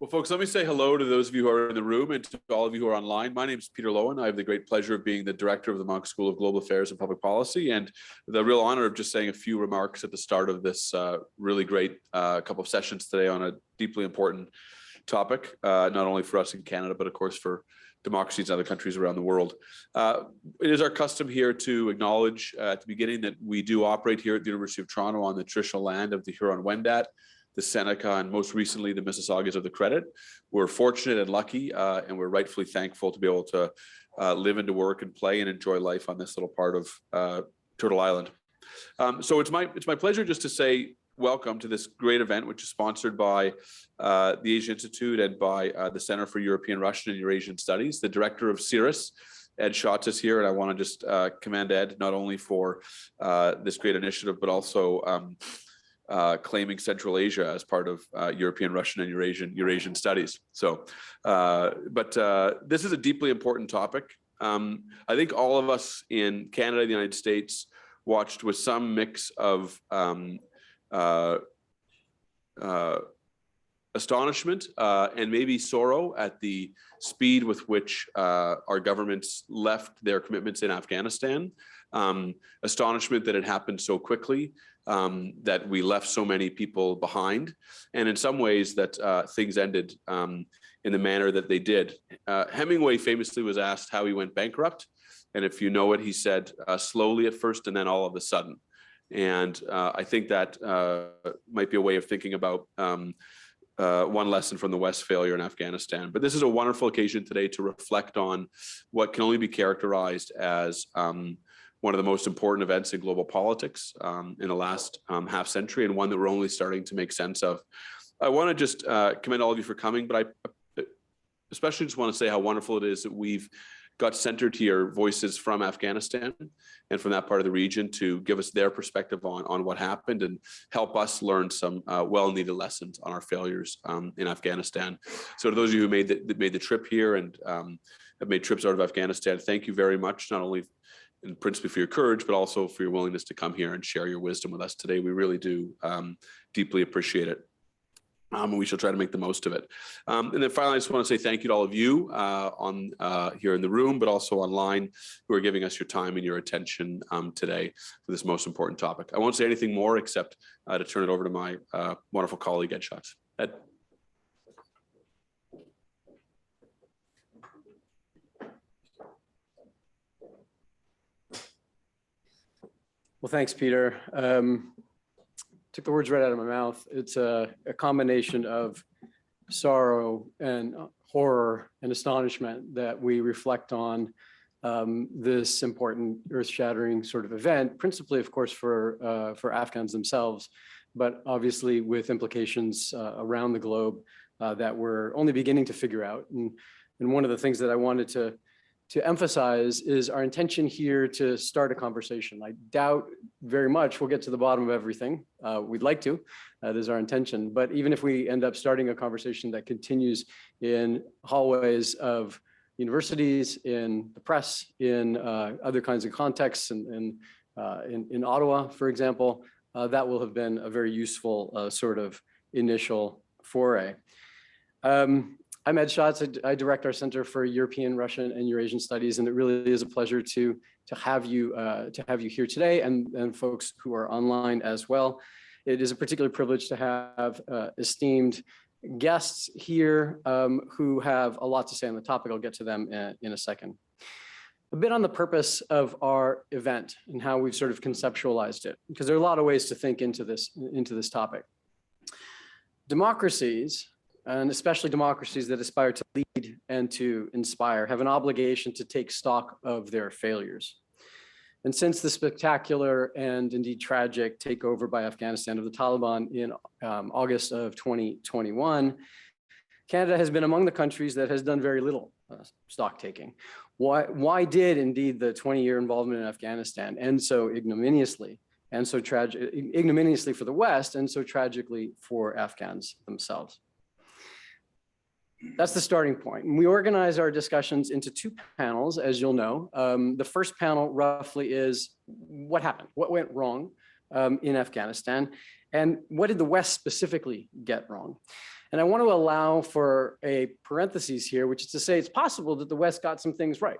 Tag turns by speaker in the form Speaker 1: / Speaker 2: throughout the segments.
Speaker 1: Well, folks, let me say hello to those of you who are in the room and to all of you who are online. My name is Peter Loewen. I have the great pleasure of being the director of the Munk School of Global Affairs and Public Policy, and the real honor of just saying a few remarks at the start of this really great couple of sessions today on a deeply important topic, not only for us in Canada, but of course for democracies in other countries around the world. It is our custom here to acknowledge at the beginning that we do operate here at the University of Toronto on the traditional land of the Huron-Wendat, the Seneca, and most recently the Mississaugas of the Credit. We're fortunate and lucky, and we're rightfully thankful to be able to live and to work and play and enjoy life on this little part of Turtle Island. So it's my pleasure just to say welcome to this great event, which is sponsored by the Asia Institute and by the Center for European, Russian, and Eurasian Studies. The director of CERES, Ed Schatz, is here, and I want to just commend Ed not only for this great initiative, but also claiming Central Asia as part of European, Russian, and Eurasian studies. So, this is a deeply important topic. I think all of us in Canada, the United States, watched with some mix of astonishment and maybe sorrow at the speed with which our governments left their commitments in Afghanistan. Astonishment that it happened so quickly, that we left so many people behind, and in some ways that things ended in the manner that they did. Hemingway famously was asked how he went bankrupt, and if you know it, he said slowly at first and then all of a sudden. And I think that might be a way of thinking about one lesson from the West failure in Afghanistan. But this is a wonderful occasion today to reflect on what can only be characterized as one of the most important events in global politics in the last half century, and one that we're only starting to make sense of. I want to just commend all of you for coming, but I especially just want to say how wonderful it is that we've got centered here voices from Afghanistan and from that part of the region to give us their perspective on what happened and help us learn some well-needed lessons on our failures in Afghanistan. So to those of you who made the trip here and have made trips out of Afghanistan, thank you very much, not only and principally for your courage, but also for your willingness to come here and share your wisdom with us today. We really do deeply appreciate it. And we shall try to make the most of it. And then finally, I just want to say thank you to all of you here in the room, but also online, who are giving us your time and your attention today for this most important topic. I won't say anything more except to turn it over to my wonderful colleague, Ed Schatz. Ed.
Speaker 2: Well, thanks, Peter. Took the words right out of my mouth. It's a combination of sorrow and horror and astonishment that we reflect on this important earth-shattering sort of event, principally, of course, for Afghans themselves, but obviously with implications around the globe that we're only beginning to figure out. And one of the things that I wanted to emphasize is our intention here to start a conversation. I doubt very much we'll get to the bottom of everything. We'd like to, that is our intention. But even if we end up starting a conversation that continues in hallways of universities, in the press, in other kinds of contexts, and in Ottawa, for example, that will have been a very useful sort of initial foray. I'm Ed Schatz. I direct our Center for European, Russian, and Eurasian Studies, and it really is a pleasure to have you here today, and folks who are online as well. It is a particular privilege to have esteemed guests here who have a lot to say on the topic. I'll get to them in a second. A bit on the purpose of our event and how we've sort of conceptualized it, because there are a lot of ways to think into this topic. Democracies, and especially democracies that aspire to lead and to inspire, have an obligation to take stock of their failures. And since the spectacular and indeed tragic takeover by Afghanistan of the Taliban in August of 2021, Canada has been among the countries that has done very little stock taking. Why did indeed the 20-year involvement in Afghanistan end so ignominiously, and so ignominiously for the West, and so tragically for Afghans themselves? That's the starting point. And we organize our discussions into two panels, as you'll know. The first panel roughly is what happened, what went wrong in Afghanistan, and what did the West specifically get wrong? And I want to allow for a parenthesis here, which is to say it's possible that the West got some things right,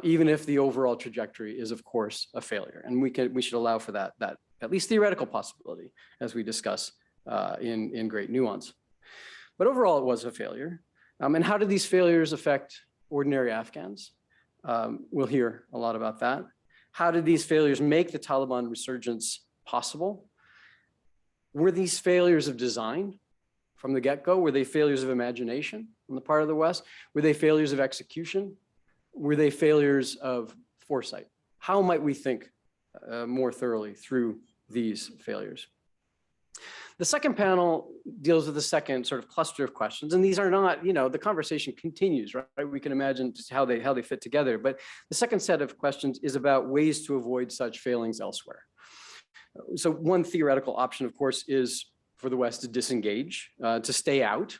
Speaker 2: even if the overall trajectory is, of course, a failure. And we should allow for that at least theoretical possibility, as we discuss in great nuance. But overall, it was a failure. And how did these failures affect ordinary Afghans? We'll hear a lot about that. How did these failures make the Taliban resurgence possible? Were these failures of design from the get-go? Were they failures of imagination on the part of the West? Were they failures of execution? Were they failures of foresight? How might we think more thoroughly through these failures? The second panel deals with the second sort of cluster of questions, and these are not, the conversation continues, right? We can imagine just how they fit together, but the second set of questions is about ways to avoid such failings elsewhere. So one theoretical option, of course, is for the West to disengage, to stay out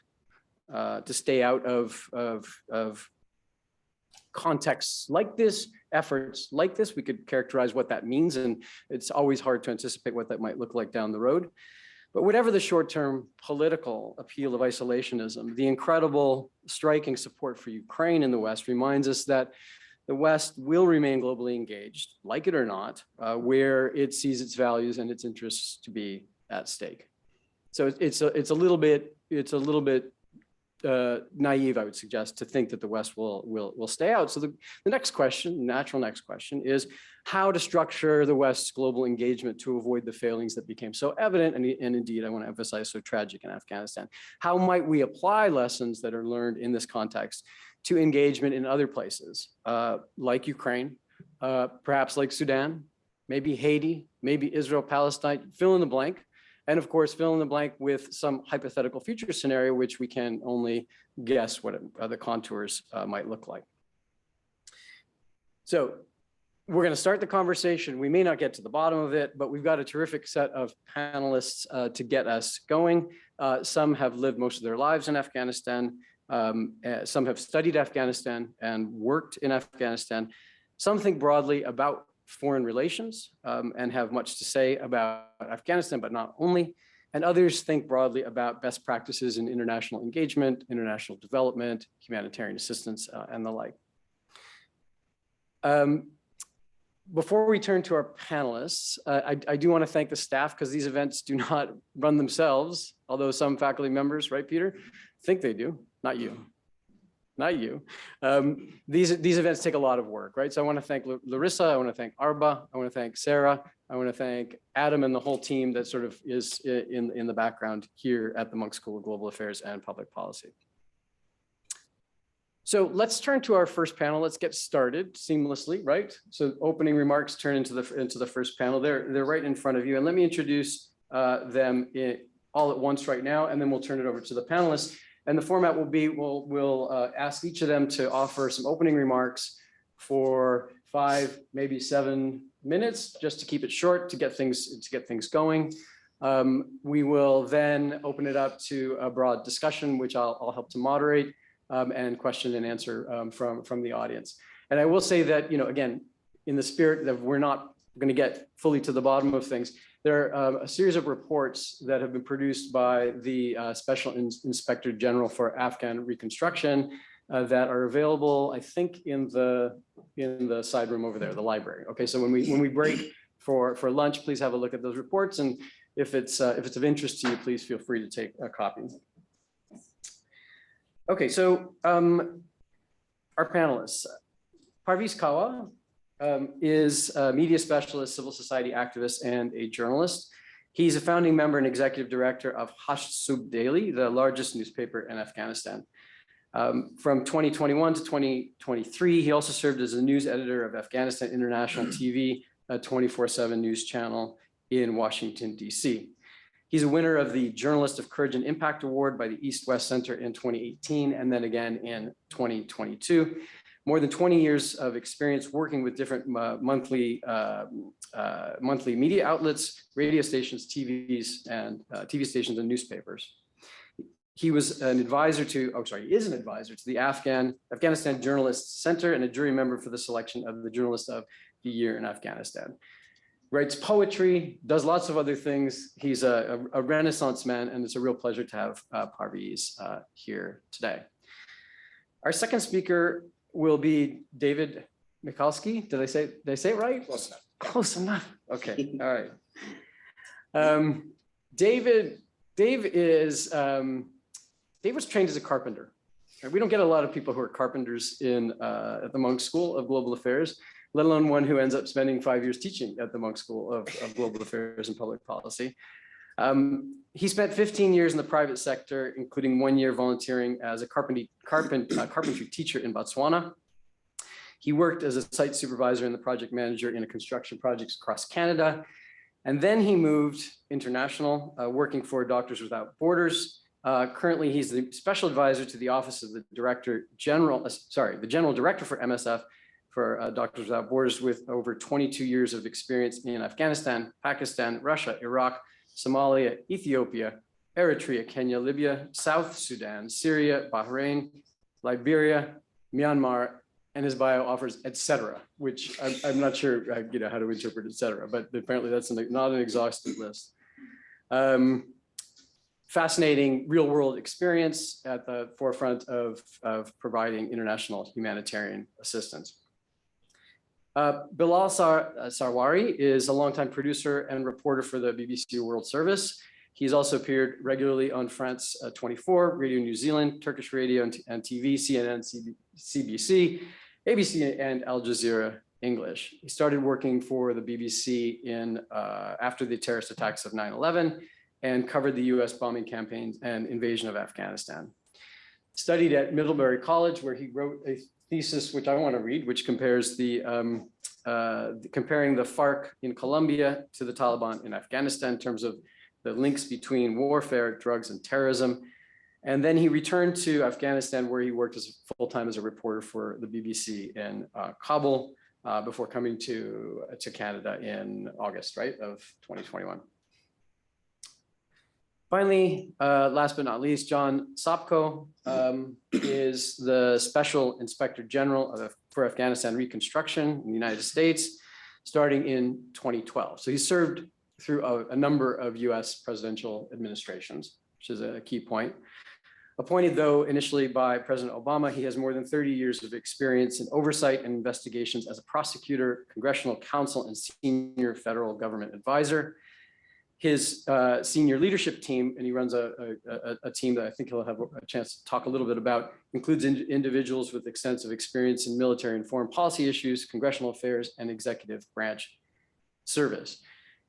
Speaker 2: of contexts like this, efforts like this. We could characterize what that means, and it's always hard to anticipate what that might look like down the road. But whatever the short-term political appeal of isolationism, the incredible striking support for Ukraine in the West reminds us that the West will remain globally engaged, like it or not, where it sees its values and its interests to be at stake. So it's a little bit naive, I would suggest, to think that the West will stay out. So the next question, natural next question, is how to structure the West's global engagement to avoid the failings that became so evident and indeed, I want to emphasize, so tragic in Afghanistan. How might we apply lessons that are learned in this context to engagement in other places, like Ukraine, perhaps like Sudan, maybe Haiti, maybe Israel, Palestine, fill in the blank. And of course, fill in the blank with some hypothetical future scenario, which we can only guess what the contours might look like. So we're going to start the conversation. We may not get to the bottom of it, but we've got a terrific set of panelists to get us going. Some have lived most of their lives in Afghanistan. Some have studied Afghanistan and worked in Afghanistan. Some think broadly about foreign relations and have much to say about Afghanistan, but not only. And others think broadly about best practices in international engagement, international development, humanitarian assistance, and the like. Before we turn to our panelists, I do want to thank the staff, because these events do not run themselves, although some faculty members, right, Peter, think they do, not you. Not you. These events take a lot of work, right? So I want to thank Larissa, I want to thank Arba, I want to thank Sarah, I want to thank Adam and the whole team that sort of is in the background here at the Munk School of Global Affairs and Public Policy. So let's turn to our first panel. Let's get started seamlessly, right? So opening remarks turn into the first panel. They're right in front of you, and let me introduce them all at once right now, and then we'll turn it over to the panelists. And the format will be, we'll ask each of them to offer some opening remarks for 5, maybe 7 minutes, just to keep it short, to get things going. We will then open it up to a broad discussion, which I'll help to moderate, and question and answer from the audience. And I will say that, again, in the spirit that we're not going to get fully to the bottom of things, there are a series of reports that have been produced by the Special Inspector General for Afghan Reconstruction that are available, I think, in the side room over there, the library. Okay, so when we break for lunch, please have a look at those reports, and if it's of interest to you, please feel free to take a copy. Okay, so our panelists, Parwiz Kawa is a media specialist, civil society activist, and a journalist. He's a founding member and executive director of Hasht-e-Subh Daily, the largest newspaper in Afghanistan. From 2021 to 2023, he also served as a news editor of Afghanistan International TV, a 24/7 news channel in Washington, D.C. He's a winner of the Journalist of Courage and Impact Award by the East-West Center in 2018, and then again in 2022. More than 20 years of experience working with different monthly media outlets, radio stations, TV stations, and newspapers. He was an advisor to, he is an advisor to the Afghanistan Journalists Center and a jury member for the selection of the Journalist of the Year in Afghanistan. writes poetry, does lots of other things. He's a Renaissance man, and it's a real pleasure to have Parwiz here today. Our second speaker will be David Mikulski. Did I say it right?
Speaker 3: Close enough.
Speaker 2: Close enough. Okay. All right. Dave was trained as a carpenter. We don't get a lot of people who are carpenters at the Munk School of Global Affairs, let alone one who ends up spending 5 years teaching at the Munk School of Global Affairs and Public Policy. He spent 15 years in the private sector, including 1 year volunteering as a carpentry teacher in Botswana. He worked as a site supervisor and the project manager in construction projects across Canada. And then he moved international, working for Doctors Without Borders. Currently, he's the special advisor to the Office of the General Director for MSF for Doctors Without Borders, with over 22 years of experience in Afghanistan, Pakistan, Russia, Iraq, Somalia, Ethiopia, Eritrea, Kenya, Libya, South Sudan, Syria, Bahrain, Liberia, Myanmar, and his bio offers et cetera, which I'm not sure how to interpret et cetera, but apparently that's not an exhaustive list. Fascinating real world experience at the forefront of providing international humanitarian assistance. Bilal Sarwari is a longtime producer and reporter for the BBC World Service. He's also appeared regularly on France 24, Radio New Zealand, Turkish radio and TV, CNN, CBC, ABC, and Al Jazeera English. He started working for the BBC after the terrorist attacks of 9/11 and covered the US bombing campaigns and invasion of Afghanistan. Studied at Middlebury College, where he wrote a thesis, which I want to read, which compares comparing the FARC in Colombia to the Taliban in Afghanistan in terms of the links between warfare, drugs, and terrorism. And then he returned to Afghanistan, where he worked full-time as a reporter for the BBC in Kabul before coming to Canada in August, right, of 2021. Finally, last but not least, John Sopko is the Special Inspector General for Afghanistan Reconstruction in the United States, starting in 2012. So he served through a number of US presidential administrations, which is a key point. Appointed, though, initially by President Obama, he has more than 30 years of experience in oversight and investigations as a prosecutor, congressional counsel, and senior federal government advisor. His senior leadership team, and he runs a team that I think he'll have a chance to talk a little bit about, includes individuals with extensive experience in military and foreign policy issues, congressional affairs, and executive branch service.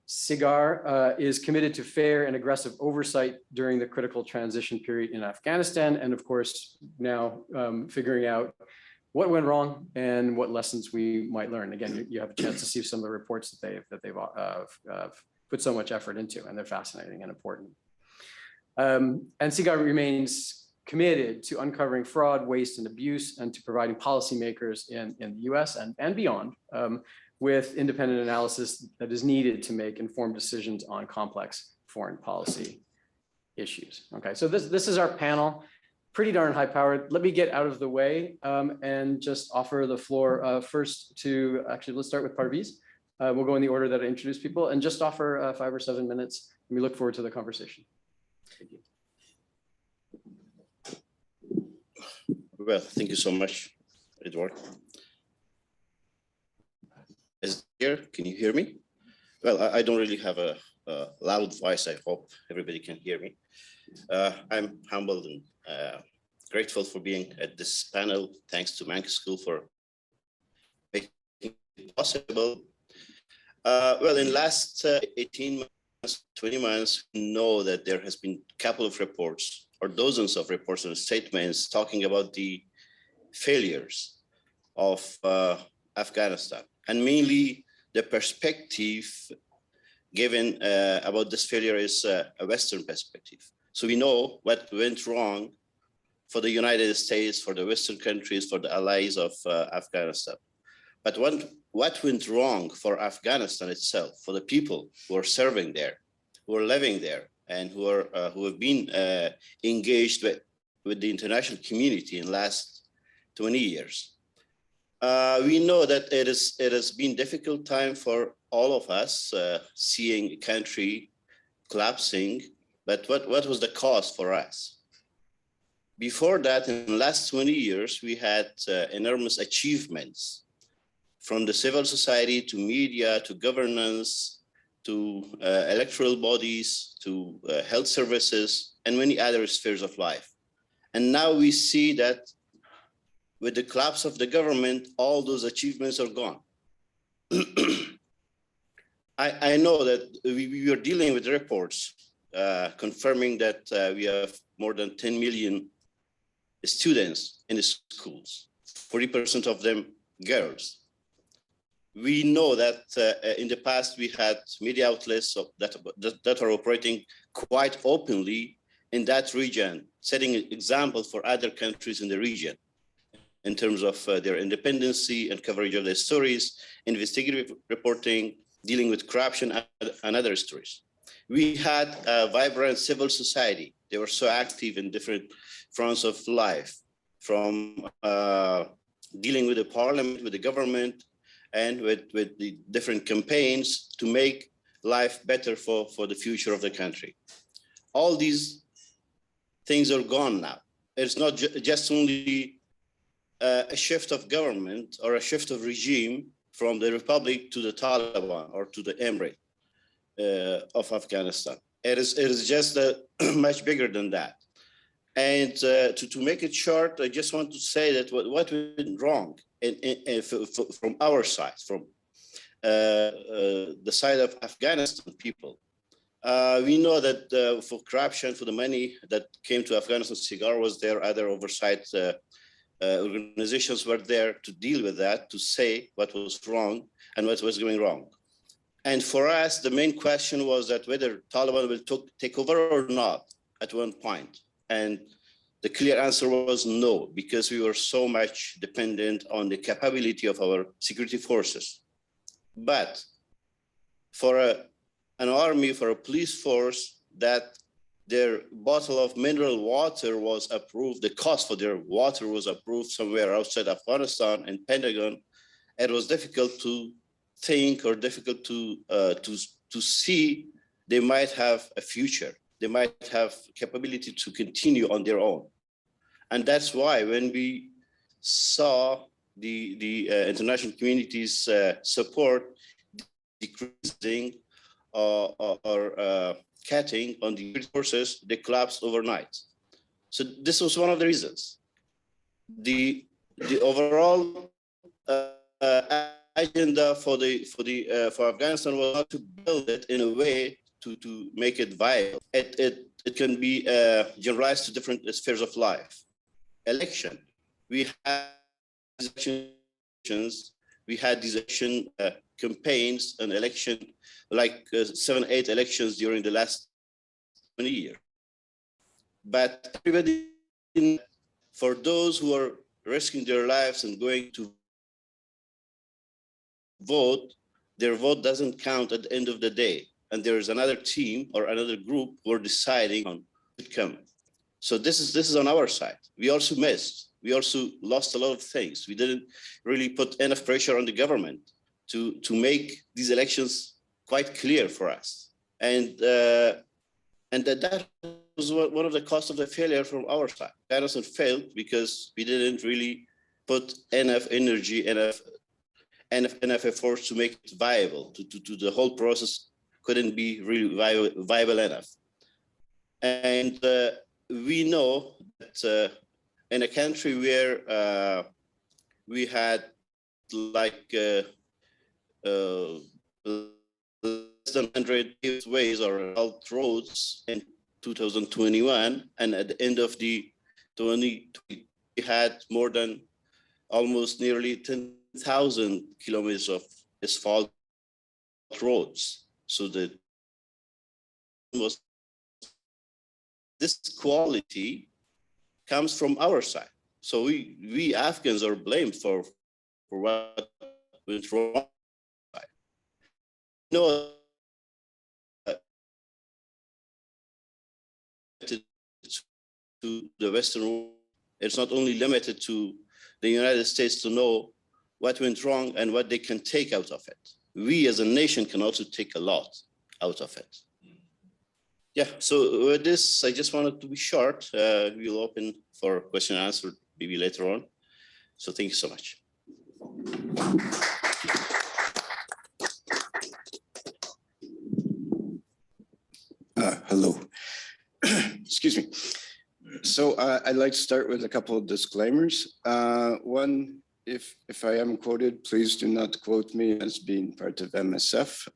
Speaker 2: CIGAR is committed to fair and aggressive oversight during the critical transition period in Afghanistan, and of course, now figuring out what went wrong and what lessons we might learn. Again, you have a chance to see some of the reports that they've put so much effort into, and they're fascinating and important. And CIGAR remains committed to uncovering fraud, waste, and abuse, and to providing policymakers in the US and beyond with independent analysis that is needed to make informed decisions on complex foreign policy issues. Okay, so this is our panel, pretty darn high powered. Let me get out of the way and just offer the floor first to, actually, let's start with Parwiz. We'll go in the order that I introduce people and just offer 5 or 7 minutes. And we look forward to the conversation. Thank you.
Speaker 4: Well, thank you so much, Edward. Is it here? Can you hear me? Well, I don't really have a loud voice. I hope everybody can hear me. I'm humbled and grateful for being at this panel. Thanks to Munk School for making it possible. Well, in last 18 months, 20 months, we know that there has been a couple of reports or dozens of reports and statements talking about the failures of Afghanistan, and mainly the perspective given about this failure is a Western perspective. So we know what went wrong for the United States, for the Western countries, for the allies of Afghanistan. But what went wrong for Afghanistan itself, for the people who are serving there, who are living there, and who have been engaged with the international community in the last 20 years. We know that it has been a difficult time for all of us seeing a country collapsing, but what was the cost for us? Before that, in the last 20 years, we had enormous achievements from the civil society to media to governance to electoral bodies to health services and many other spheres of life. And now we see that with the collapse of the government, all those achievements are gone. I know that we are dealing with reports confirming that we have more than 10 million students in the schools, 40% of them girls. We know that in the past we had media outlets that are operating quite openly in that region, setting an example for other countries in the region in terms of their independency and coverage of their stories, investigative reporting, dealing with corruption and other stories. We had a vibrant civil society. They were so active in different fronts of life, from dealing with the parliament, with the government, and with the different campaigns to make life better for the future of the country. All these things are gone now. It's not just only a shift of government or a shift of regime from the Republic to the Taliban or to the Emirate of Afghanistan. It is just much bigger than that. And to make it short, I just want to say that what went wrong from our side, from the side of Afghanistan people. We know that for corruption, for the money that came to Afghanistan, CERES was there, other oversight organizations were there to deal with that, to say what was wrong and what was going wrong. And for us, the main question was that whether Taliban will take over or not at one point. And the clear answer was no, because we were so much dependent on the capability of our security forces. But for an army, for a police force that their bottle of mineral water was approved, the cost for their water was approved somewhere outside Afghanistan and Pentagon, it was difficult to think or difficult to see they might have a future. They might have capability to continue on their own. And that's why when we saw the international community's support decreasing or cutting on the resources, they collapsed overnight. So this was one of the reasons. The overall agenda for Afghanistan was not to build it in a way to make it viable. It can be generalized to different spheres of life. Election, we had elections, we had these election campaigns and election, like 7, 8 elections during the last 20 years. But everybody, for those who are risking their lives and going to vote, their vote doesn't count at the end of the day. And there is another team or another group who are deciding on who should come. So this is on our side. We also missed. We also lost a lot of things. We didn't really put enough pressure on the government to make these elections quite clear for us. And that was one of the costs of the failure from our side. Afghanistan failed because we didn't really put enough energy, enough efforts to make it viable. To the whole process couldn't be really viable enough. And we know that in a country where we had like less than 100 ways or health roads in 2021, and at the end of the 2020, we had more than almost nearly 10,000 kilometers of asphalt roads. So this quality comes from our side. So we Afghans are blamed for what went wrong. No, to the Western world, it's not only limited to the United States to know what went wrong and what they can take out of it. we as a nation can also take a lot out of it. Yeah, so with this, I just wanted to be short. We'll open for question and answer maybe later on. So thank you so much.
Speaker 3: Hello. Excuse me. So I'd like to start with a couple of disclaimers. One, if I am quoted, please do not quote me as being part of MSF,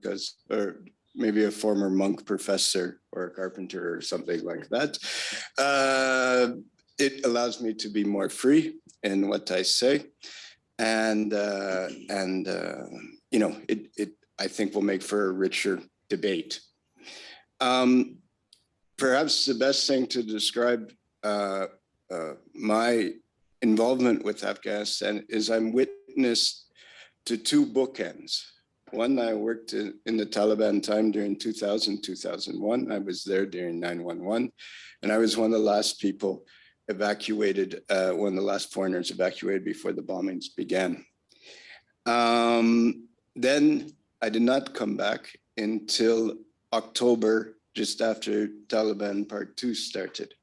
Speaker 3: because, or maybe a former Munk professor or a carpenter or something like that. It allows me to be more free in what I say, and you know, it I think will make for a richer debate. Perhaps the best thing to describe my involvement with Afghanistan is I'm witness to two bookends. One, I worked in the Taliban time during 2000, 2001. I was there during 9/11, and I was one of the last people evacuated, one of the last foreigners evacuated before the bombings began. Then I did not come back until October, just after Taliban Part 2 started.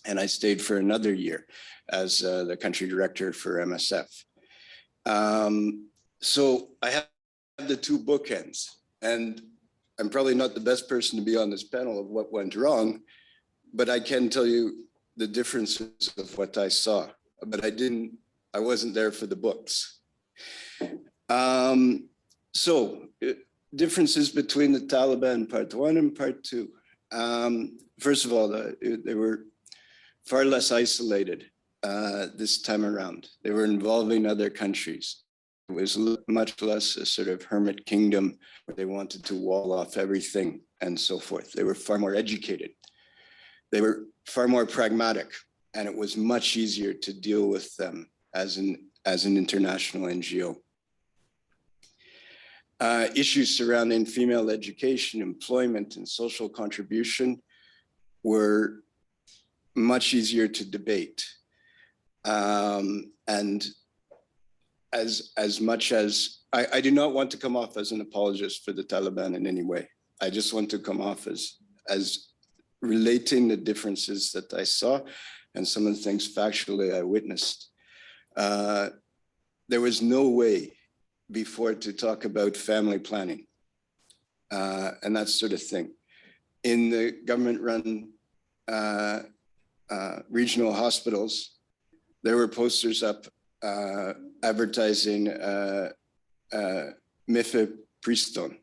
Speaker 3: And I stayed for another year as the country director for MSF. So I have the two bookends, and I'm probably not the best person to be on this panel of what went wrong, but I can tell you the differences of what I saw, but I wasn't there for the books. Differences between the Taliban Part 1 and Part 2. First of all, they were far less isolated this time around. They were involving other countries. It was much less a sort of hermit kingdom where they wanted to wall off everything and so forth. They were far more educated. They were far more pragmatic, and it was much easier to deal with them as an international NGO. Issues surrounding female education, employment, and social contribution were much easier to debate. And as much as, I do not want to come off as an apologist for the Taliban in any way. I just want to come off as relating the differences that I saw and some of the things factually I witnessed. There was no way before to talk about family planning and that sort of thing. In the government-run regional hospitals, there were posters up advertising mifepristone,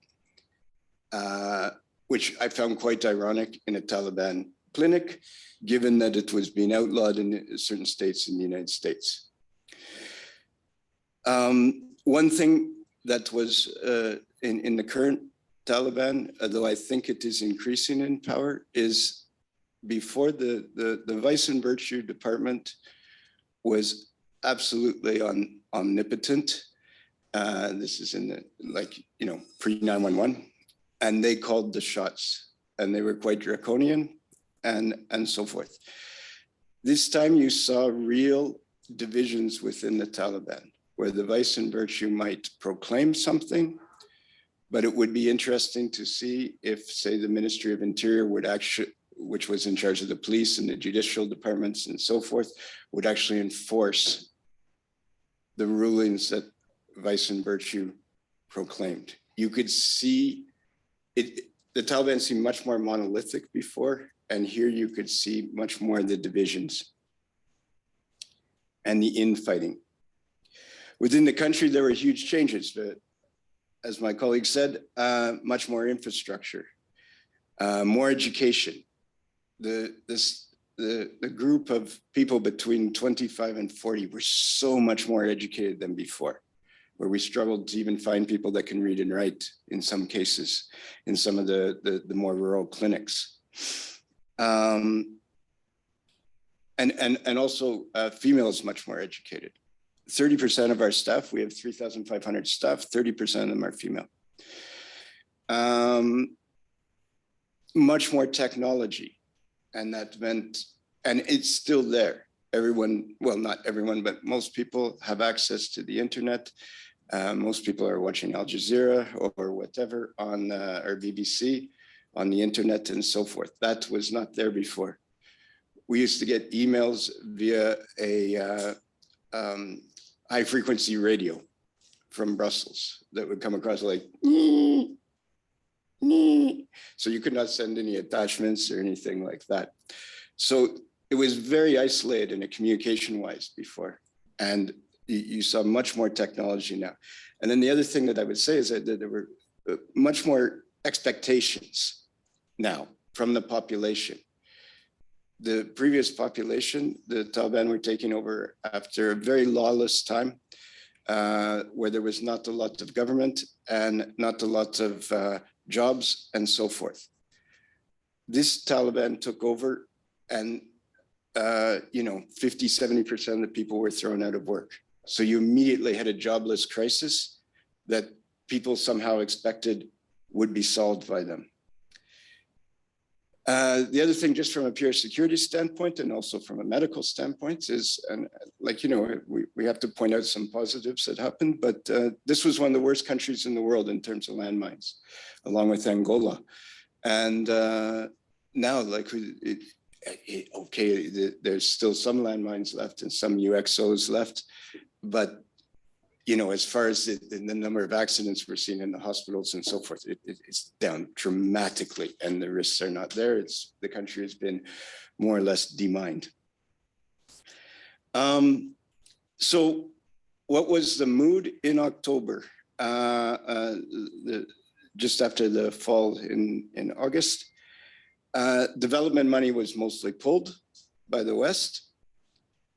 Speaker 3: which I found quite ironic in a Taliban clinic, given that it was being outlawed in certain states in the United States. One thing that was in the current Taliban, although I think it is increasing in power, is before the Vice and Virtue Department was absolutely omnipotent. This is in the, pre-911, and they called the shots, and they were quite draconian and so forth. This time you saw real divisions within the Taliban, where the Vice and Virtue might proclaim something, but it would be interesting to see if, say, the Ministry of Interior would actually, which was in charge of the police and the judicial departments and so forth, would actually enforce the rulings that Vice and Virtue proclaimed. You could see it, the Taliban seemed much more monolithic before, and here you could see much more of the divisions and the infighting. Within the country, there were huge changes, but as my colleague said, much more infrastructure, more education. The group of people between 25 and 40 were so much more educated than before, where we struggled to even find people that can read and write in some cases, in some of the more rural clinics. And also females much more educated. 30% of our staff, we have 3,500 staff, 30% of them are female. Much more technology, and that meant, and it's still there. Everyone, well, not everyone, but most people have access to the internet, Most people are watching Al Jazeera or whatever on or BBC on the internet and so forth. That was not there before. We used to get emails via a high frequency radio from Brussels that would come across like, so you could not send any attachments or anything like that. So it was very isolated in a communication wise before. And you saw much more technology now. And then the other thing that I would say is that there were much more expectations now from the population. The previous population, the Taliban were taking over after a very lawless time where there was not a lot of government and not a lot of jobs and so forth. This Taliban took over and 50, 70% of the people were thrown out of work. So you immediately had a jobless crisis that people somehow expected would be solved by them. The other thing, just from a pure security standpoint and also from a medical standpoint is, and we have to point out some positives that happened, but this was one of the worst countries in the world in terms of landmines, along with Angola. And now, there's still some landmines left and some UXOs left, but as far as the number of accidents we're seeing in the hospitals and so forth, it's down dramatically, and the risks are not there. The country has been more or less demined. So what was the mood in October, just after the fall in August? Development money was mostly pulled by the West.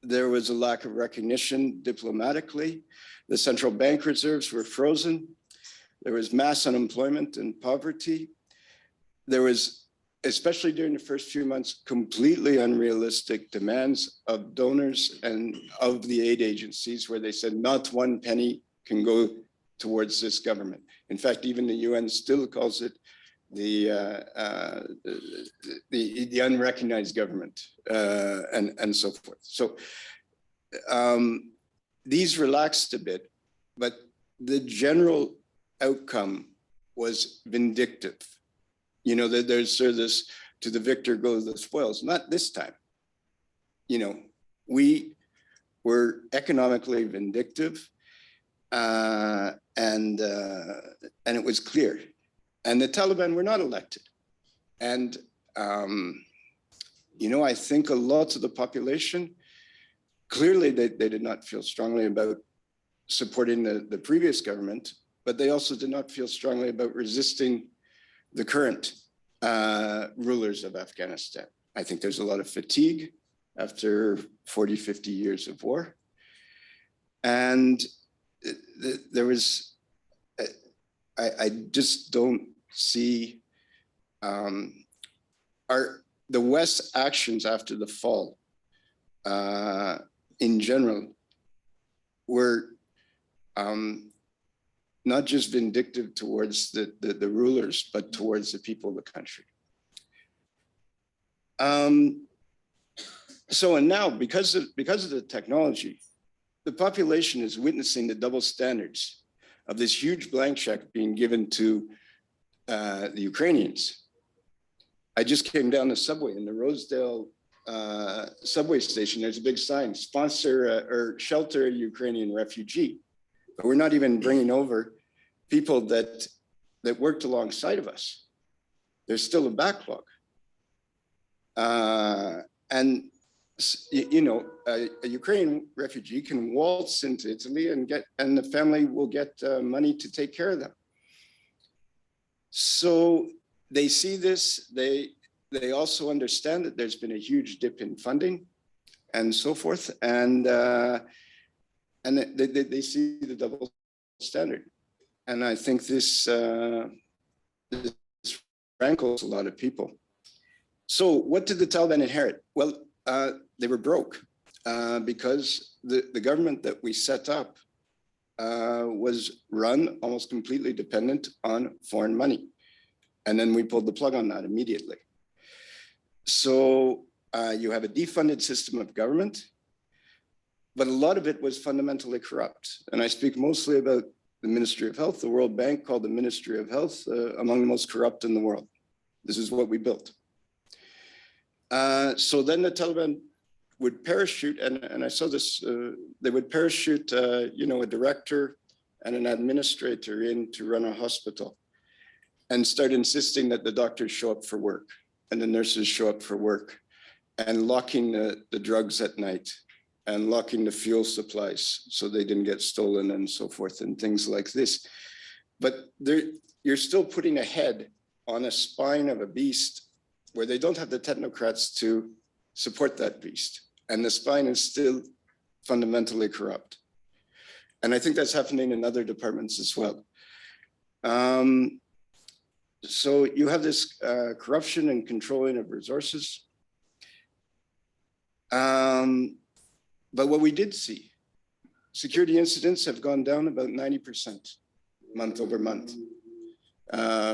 Speaker 3: There was a lack of recognition diplomatically. The central bank reserves were frozen. There was mass unemployment and poverty. There was, especially during the first few months, completely unrealistic demands of donors and of the aid agencies where they said not one penny can go towards this government. In fact, even the UN still calls it the unrecognized government and so forth. So these relaxed a bit, but the general outcome was vindictive. There's sort of this, to the victor go the spoils. Not this time. We were economically vindictive, and it was clear. And the Taliban were not elected. And, I think a lot of the population, clearly they did not feel strongly about supporting the previous government, but they also did not feel strongly about resisting the current rulers of Afghanistan. I think there's a lot of fatigue after 40, 50 years of war. And there was, I just don't see the West's actions after the fall in general were not just vindictive towards the rulers, but towards the people of the country. And now, because of the technology, the population is witnessing the double standards of this huge blank check being given to the Ukrainians. I just came down the subway in the Rosedale subway station. There's a big sign, sponsor or shelter a Ukrainian refugee. But we're not even bringing over people that worked alongside of us. There's still a backlog. And a Ukrainian refugee can waltz into Italy and the family will get money to take care of them. So they see this, they also understand that there's been a huge dip in funding and so forth. And they see the double standard. And I think this rankles a lot of people. So what did the Taliban inherit? Well, they were broke because the government that we set up was run almost completely dependent on foreign money. And then we pulled the plug on that immediately. So you have a defunded system of government, but a lot of it was fundamentally corrupt. And I speak mostly about the Ministry of Health. The World Bank called the Ministry of Health among the most corrupt in the world. This is what we built. So then the Taliban would parachute, and I saw this, they would parachute, you know, a director and an administrator in to run a hospital and start insisting that the doctors show up for work and the nurses show up for work, and locking the drugs at night and locking the fuel supplies so they didn't get stolen and so forth and things like this. But you're still putting a head on a spine of a beast where they don't have the technocrats to support that beast. And the spine is still fundamentally corrupt. And I think that's happening in other departments as well. So you have this corruption and controlling of resources. But what we did see, security incidents have gone down about 90% month over month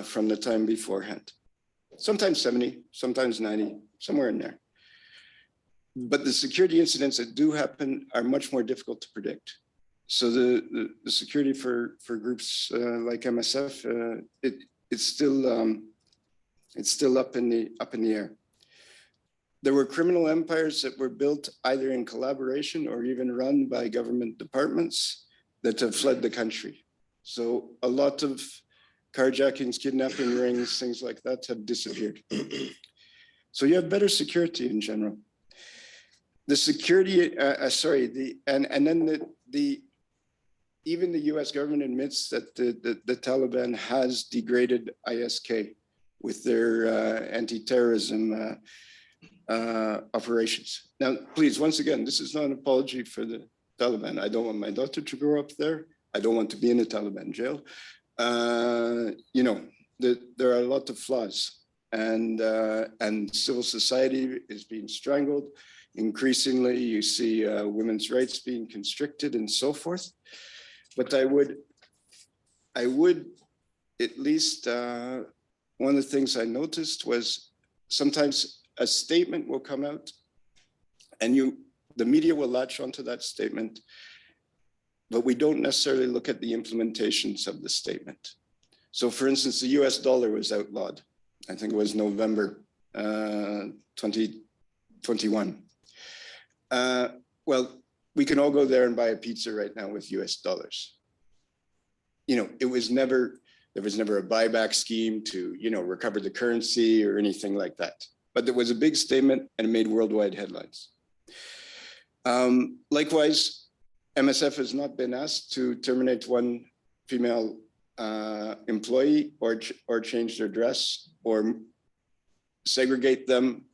Speaker 3: from the time beforehand. Sometimes 70, sometimes 90, somewhere in there. But the security incidents that do happen are much more difficult to predict. So the security for groups like MSF, it's still up in the air. There were criminal empires that were built either in collaboration or even run by government departments that have fled the country. So a lot of carjackings, kidnapping rings, things like that have disappeared. So you have better security in general. The security, and then even the US government admits that the Taliban has degraded ISK with their anti-terrorism operations. Now, please, once again, this is not an apology for the Taliban. I don't want my daughter to grow up there. I don't want to be in a Taliban jail. You know, there are a lot of flaws, and civil society is being strangled. Increasingly, you see women's rights being constricted and so forth. But I would at least, one of the things I noticed was sometimes a statement will come out and the media will latch onto that statement, but we don't necessarily look at the implementations of the statement. So for instance, the US dollar was outlawed. I think it was November 2021. Well, we can all go there and buy a pizza right now with US dollars. You know, there was never a buyback scheme to, you know, recover the currency or anything like that. But there was a big statement and it made worldwide headlines. Likewise, MSF has not been asked to terminate one female employee or change their dress or segregate them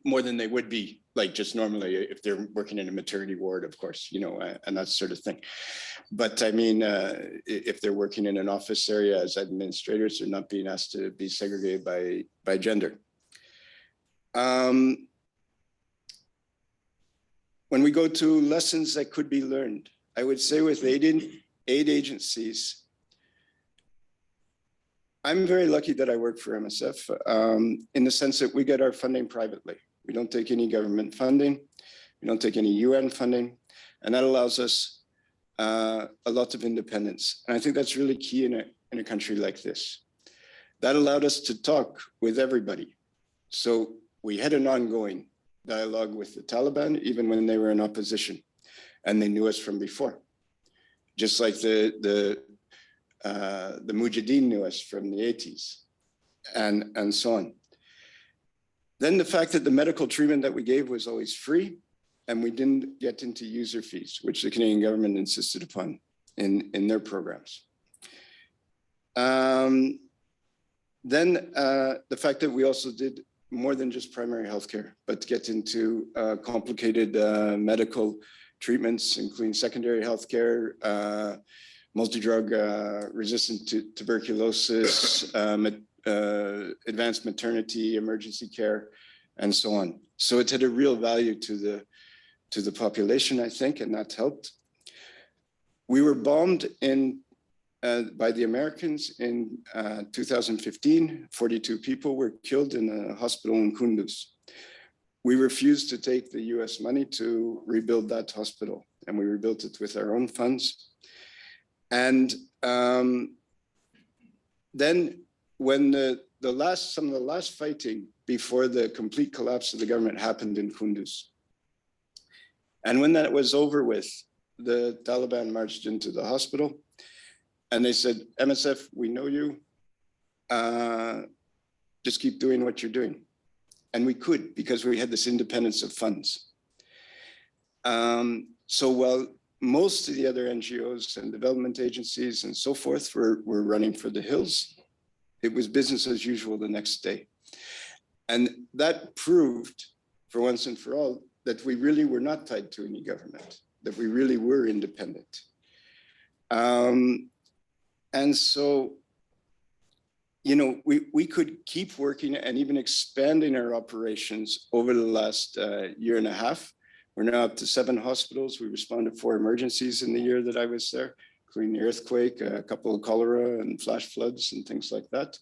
Speaker 3: more than they would be, like just normally if they're working in a maternity ward, of course, you know, and that sort of thing. But I mean, if they're working in an office area as administrators, they're not being asked to be segregated by gender. When we go to lessons that could be learned, I would say with aid agencies, I'm very lucky that I work for MSF in the sense that we get our funding privately. We don't take any government funding. We don't take any UN funding. And that allows us a lot of independence. And I think that's really key in a country like this. That allowed us to talk with everybody. So we had an ongoing dialogue with the Taliban, even when they were in opposition. And they knew us from before. Just like the Mujahideen knew us from the 80s and so on. Then the fact that the medical treatment that we gave was always free and we didn't get into user fees, which the Canadian government insisted upon in their programs. Then the fact that we also did more than just primary healthcare, but get into complicated medical treatments, including secondary healthcare, multi-drug resistant to tuberculosis, advanced maternity, emergency care, and so on. So it had a real value to the population, I think, and that helped. We were bombed by the Americans in 2015. 42 people were killed in a hospital in Kunduz. We refused to take the US money to rebuild that hospital. and we rebuilt it with our own funds. And then when some of the last fighting before the complete collapse of the government happened in Kunduz. And when that was over with, the Taliban marched into the hospital and they said, MSF, we know you, just keep doing what you're doing. And we could, because we had this independence of funds. So while most of the other NGOs and development agencies and so forth were running for the hills, it was business as usual the next day. And that proved, for once and for all, that we really were not tied to any government, that we really were independent. And so, you know, we could keep working and even expanding our operations over the last year and a half. We're now up to 7 hospitals. We responded to 4 emergencies in the year that I was there, including the earthquake, a couple of cholera and flash floods and things like that.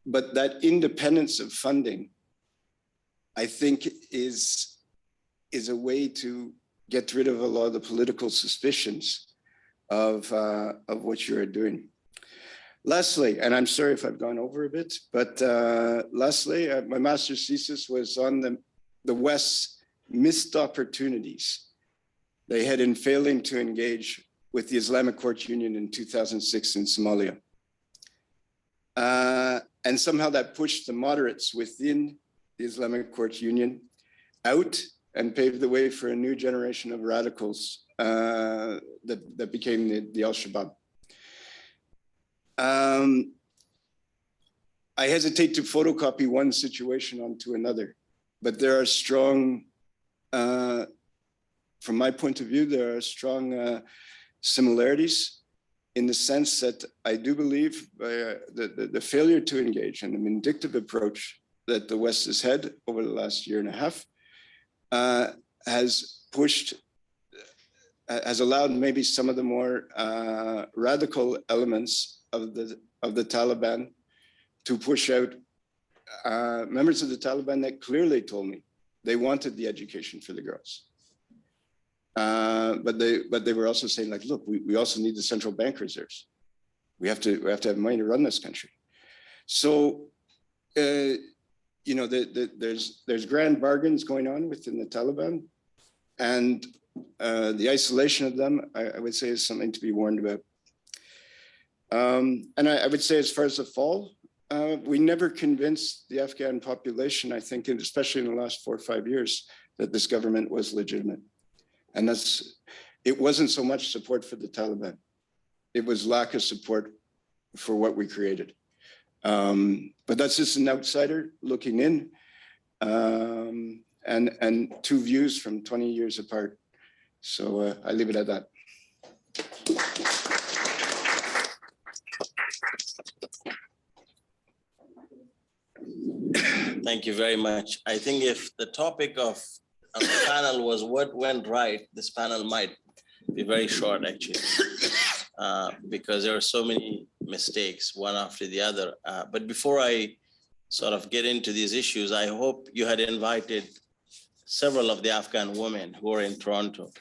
Speaker 3: But that independence of funding, I think, is a way to get rid of a lot of the political suspicions of what you are doing. Lastly, and I'm sorry if I've gone over a bit, but lastly, my master's thesis was on the West's missed opportunities they had in failing to engage with the Islamic Court Union in 2006 in Somalia. And somehow that pushed the moderates within the Islamic Court Union out and paved the way for a new generation of radicals that became the Al-Shabaab. I hesitate to photocopy one situation onto another, but there are strong, from my point of view, there are strong similarities in the sense that I do believe the failure to engage and the vindictive approach that the West has had over the last year and a half has allowed maybe some of the more radical elements of the Taliban to push out members of the Taliban that clearly told me they wanted the education for the girls. But they were also saying, like, look, we also need the central bank reserves. We have to have money to run this country. So, you know, there's grand bargains going on within the Taliban, and the isolation of them, I would say, is something to be warned about. And I would say, as far as the fall, we never convinced the Afghan population, I think, and especially in the last 4 or 5 years, that this government was legitimate. And it wasn't so much support for the Taliban. It was lack of support for what we created. But that's just an outsider looking in, and 2 views from 20 years apart. So I leave it at that.
Speaker 5: Thank you very much. I think if the topic of the panel was what went right, this panel might be very short, actually, because there are so many mistakes, one after the other. But before I sort of get into these issues, I hope you had invited several of the Afghan women who are in Toronto,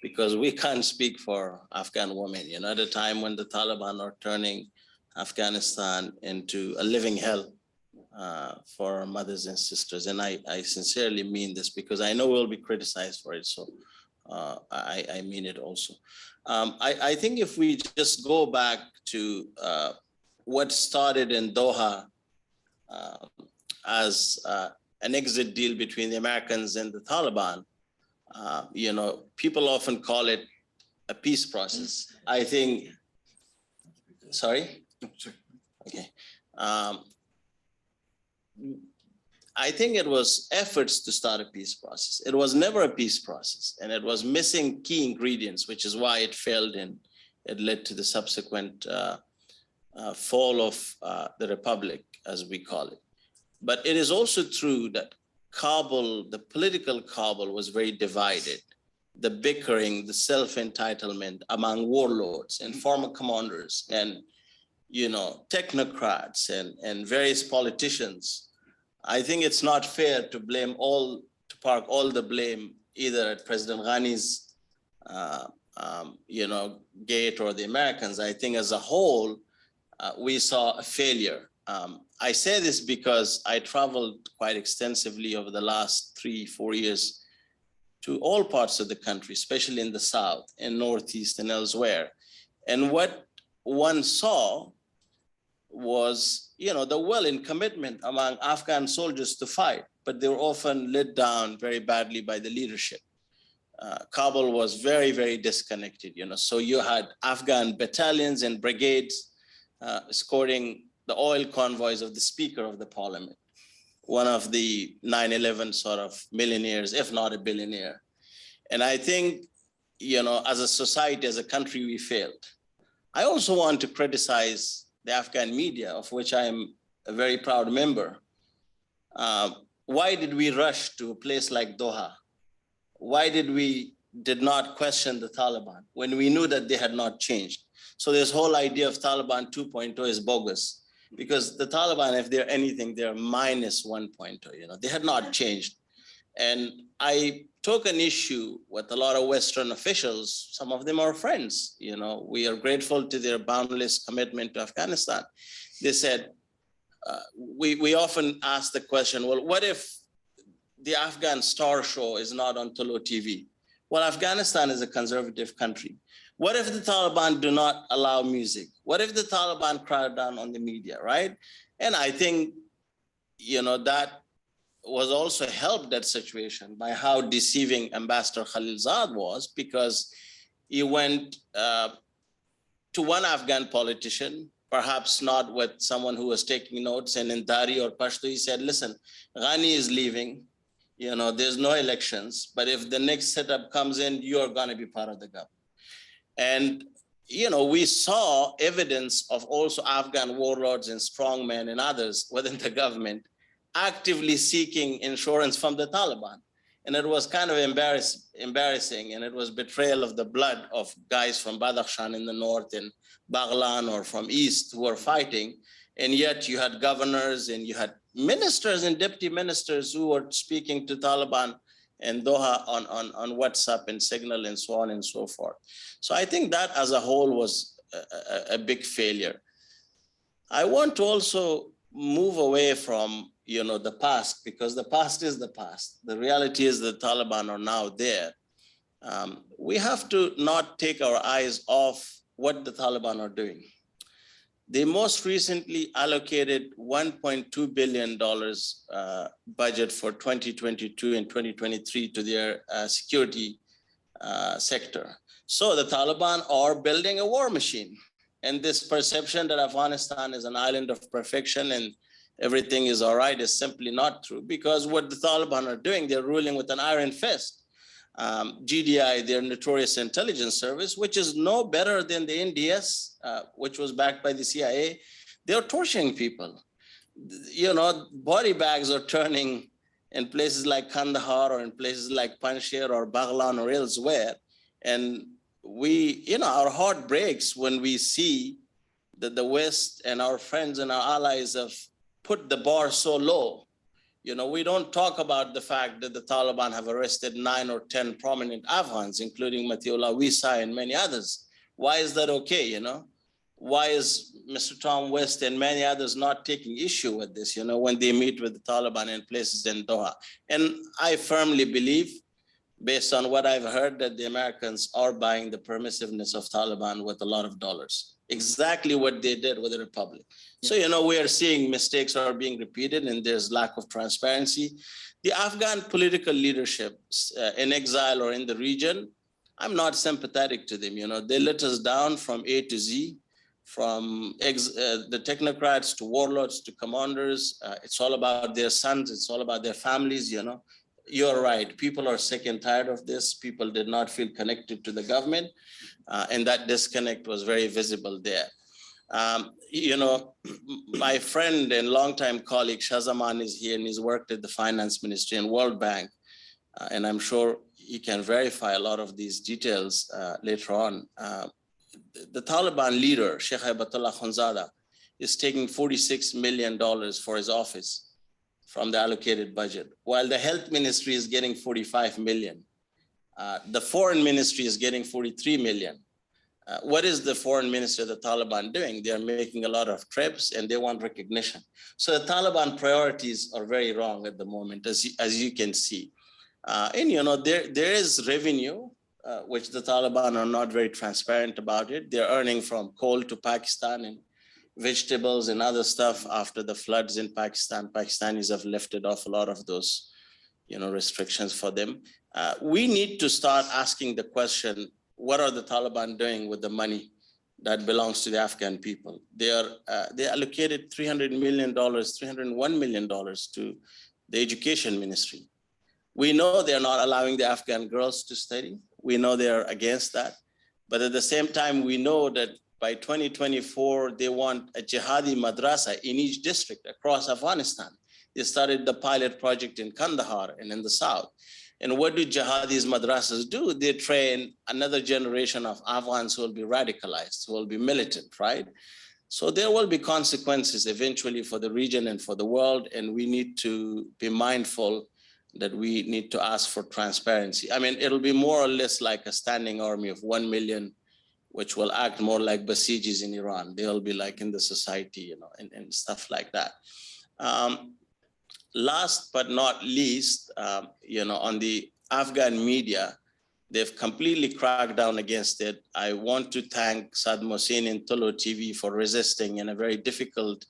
Speaker 5: because we can't speak for Afghan women, you know, at a time when the Taliban are turning Afghanistan into a living hell for our mothers and sisters. And I sincerely mean this, because I know we'll be criticized for it. So I mean it also. I think if we just go back to what started in Doha as an exit deal between the Americans and the Taliban, you know, people often call it a peace process. I think, sorry? Okay. I think it was efforts to start a peace process. It was never a peace process, and it was missing key ingredients, which is why it failed, and it led to the subsequent fall of the Republic, as we call it. But it is also true that Kabul, the political Kabul, was very divided. The bickering, the self-entitlement among warlords and former commanders and, you know, technocrats and various politicians. I think it's not fair to park all the blame either at President Ghani's gate or the Americans. I think as a whole, we saw a failure. I say this because I traveled quite extensively over the last 3-4 years to all parts of the country, especially in the South and Northeast and elsewhere. And what one saw was, the will and commitment among Afghan soldiers to fight, but they were often let down very badly by the leadership. Kabul was very, very disconnected, so you had Afghan battalions and brigades escorting the oil convoys of the Speaker of the Parliament, one of the 9/11 sort of millionaires, if not a billionaire. And I think, as a society, as a country, we failed. I also want to criticize the Afghan media, of which I am a very proud member. Why did we rush to a place like Doha? Why did not question the Taliban when we knew that they had not changed? So this whole idea of Taliban 2.0 is bogus, because the Taliban, if they're anything, they're minus 1.0, they had not changed. And I took an issue with a lot of Western officials. Some of them are friends, we are grateful to their boundless commitment to Afghanistan. They said, we often ask the question, well, what if the Afghan Star Show is not on Tolo TV? Well, Afghanistan is a conservative country. What if the Taliban do not allow music? What if the Taliban crack down on the media, right? And I think, that was also helped, that situation, by how deceiving Ambassador Khalilzad was, because he went to one Afghan politician, perhaps not with someone who was taking notes, and in Dari or Pashto, he said, listen, Ghani is leaving, there's no elections, but if the next setup comes in, you're gonna be part of the government. And, we saw evidence of also Afghan warlords and strongmen and others within the government actively seeking insurance from the Taliban. And it was kind of embarrassing, and it was betrayal of the blood of guys from Badakhshan in the north and Baghlan or from east who were fighting. And yet you had governors and you had ministers and deputy ministers who were speaking to Taliban and Doha on WhatsApp and Signal and so on and so forth. So I think that as a whole was a big failure. I want to also move away from the past, because the past is the past. The reality is the Taliban are now there. We have to not take our eyes off what the Taliban are doing. They most recently allocated $1.2 billion budget for 2022 and 2023 to their security sector. So the Taliban are building a war machine. And this perception that Afghanistan is an island of perfection and everything is all right is simply not true, because what the Taliban are doing, they're ruling with an iron fist. GDI, their notorious intelligence service, which is no better than the NDS, which was backed by the CIA, they're torturing people. Body bags are turning in places like Kandahar or in places like Panjshir or Baghlan or elsewhere. And our heart breaks when we see that the West and our friends and our allies have put the bar so low. We don't talk about the fact that the Taliban have arrested 9 or 10 prominent Afghans, including Matiullah Wisai and many others. Why is that okay, Why is Mr. Tom West and many others not taking issue with this, when they meet with the Taliban in places in Doha? And I firmly believe, based on what I've heard, that the Americans are buying the permissiveness of Taliban with a lot of dollars. Exactly what they did with the Republic. So, we are seeing mistakes are being repeated and there's lack of transparency. The Afghan political leadership in exile or in the region, I'm not sympathetic to them. They let us down from A to Z, from the technocrats to warlords to commanders. It's all about their sons. It's all about their families, You're right. People are sick and tired of this. People did not feel connected to the government. And that disconnect was very visible there. My friend and longtime colleague Shahzaman is here, and he's worked at the Finance Ministry and World Bank. And I'm sure he can verify a lot of these details later on. The Taliban leader, Sheikh Hibatullah Khunzada, is taking $46 million for his office. from the allocated budget, while the health ministry is getting 45 million. The foreign ministry is getting 43 million. What is the foreign ministry of the Taliban doing? They're making a lot of trips and they want recognition. So the Taliban priorities are very wrong at the moment, as you can see. And there is revenue, which the Taliban are not very transparent about it. They're earning from coal to Pakistan and vegetables and other stuff after the floods in Pakistan. Pakistanis have lifted off a lot of those, restrictions for them. We need to start asking the question, what are the Taliban doing with the money that belongs to the Afghan people? They allocated $300 million, $301 million to the education ministry. We know they're not allowing the Afghan girls to study. We know they're against that. But at the same time, we know that by 2024, they want a jihadi madrasa in each district across Afghanistan. They started the pilot project in Kandahar and in the south. And what do jihadis madrasas do? They train another generation of Afghans who will be radicalized, who will be militant, right? So there will be consequences eventually for the region and for the world. And we need to be mindful that we need to ask for transparency. I mean, it'll be more or less like a standing army of 1 million, which will act more like Basijis in Iran. They'll be like in the society, and stuff like that. Last but not least, on the Afghan media, they've completely cracked down against it. I want to thank Saad Mohsin and Tolo TV for resisting in a very difficult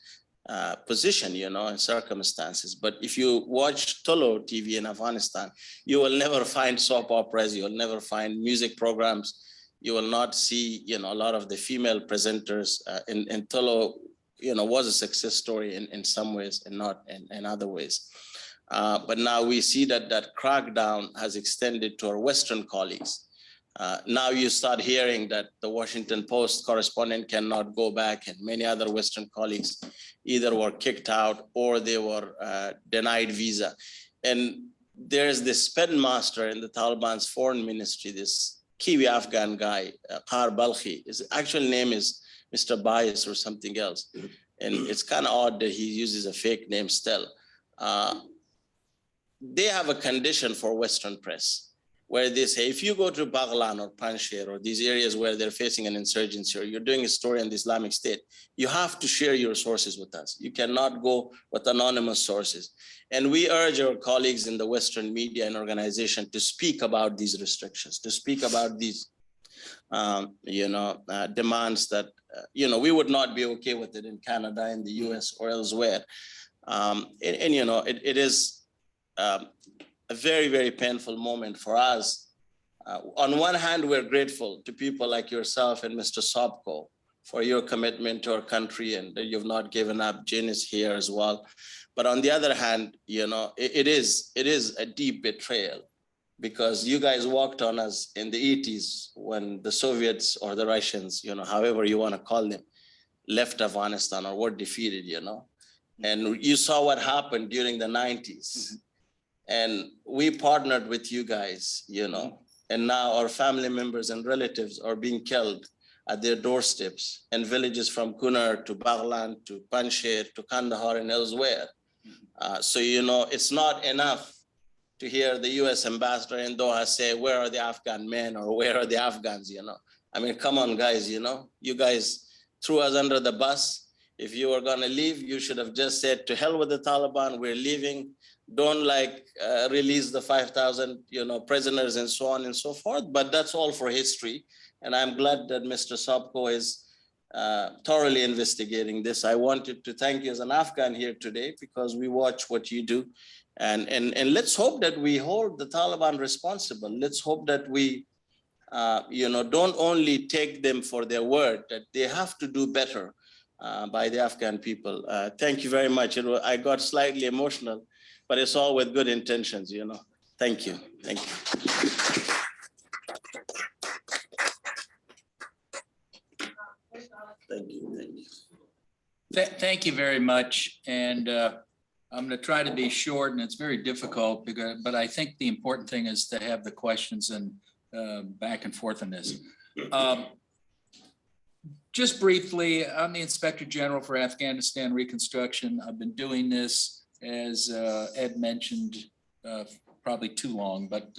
Speaker 5: position, and circumstances. But if you watch Tolo TV in Afghanistan, you will never find soap operas, you'll never find music programs. You will not see, a lot of the female presenters in Tolo, was a success story in some ways and not in other ways. But now we see that crackdown has extended to our Western colleagues. Now you start hearing that the Washington Post correspondent cannot go back, and many other Western colleagues either were kicked out or they were denied visa. And there's this spin master in the Taliban's foreign ministry, this Kiwi Afghan guy, Qar Balkhi. His actual name is Mr. Bias or something else. And it's kind of odd that he uses a fake name still. They have a condition for Western press where they say, if you go to Baghlan or Panjshir or these areas where they're facing an insurgency or you're doing a story on the Islamic State, you have to share your sources with us. You cannot go with anonymous sources. And we urge our colleagues in the Western media and organization to speak about these restrictions, to speak about these demands that, we would not be okay with it in Canada, in the US or elsewhere. It is a very, very painful moment for us. On one hand, we're grateful to people like yourself and Mr. Sobko for your commitment to our country and that you've not given up. Jin is here as well. But on the other hand, it is a deep betrayal because you guys walked on us in the 80s when the Soviets or the Russians, however you want to call them, left Afghanistan or were defeated, and you saw what happened during the 90s. And we partnered with you guys, and now our family members and relatives are being killed at their doorsteps in villages from Kunar to Baghlan to Panjshir to Kandahar and elsewhere. So, it's not enough to hear the US ambassador in Doha say, where are the Afghan men or where are the Afghans, I mean, come on, guys, you guys threw us under the bus. If you were gonna leave, you should have just said, to hell with the Taliban, we're leaving. Don't release the 5,000, prisoners and so on and so forth, but that's all for history. And I'm glad that Mr. Sobko is thoroughly investigating this. I wanted to thank you as an Afghan here today because we watch what you do. And let's hope that we hold the Taliban responsible. Let's hope that we, don't only take them for their word, that they have to do better by the Afghan people. Thank you very much. I got slightly emotional, but it's all with good intentions, Thank you. Thank you. Thank you. Thank you.
Speaker 6: Thank you very much. And I'm going to try to be short, and it's very difficult, but I think the important thing is to have the questions and back and forth on this. Just briefly, I'm the Inspector General for Afghanistan Reconstruction. I've been doing this, as Ed mentioned, probably too long, but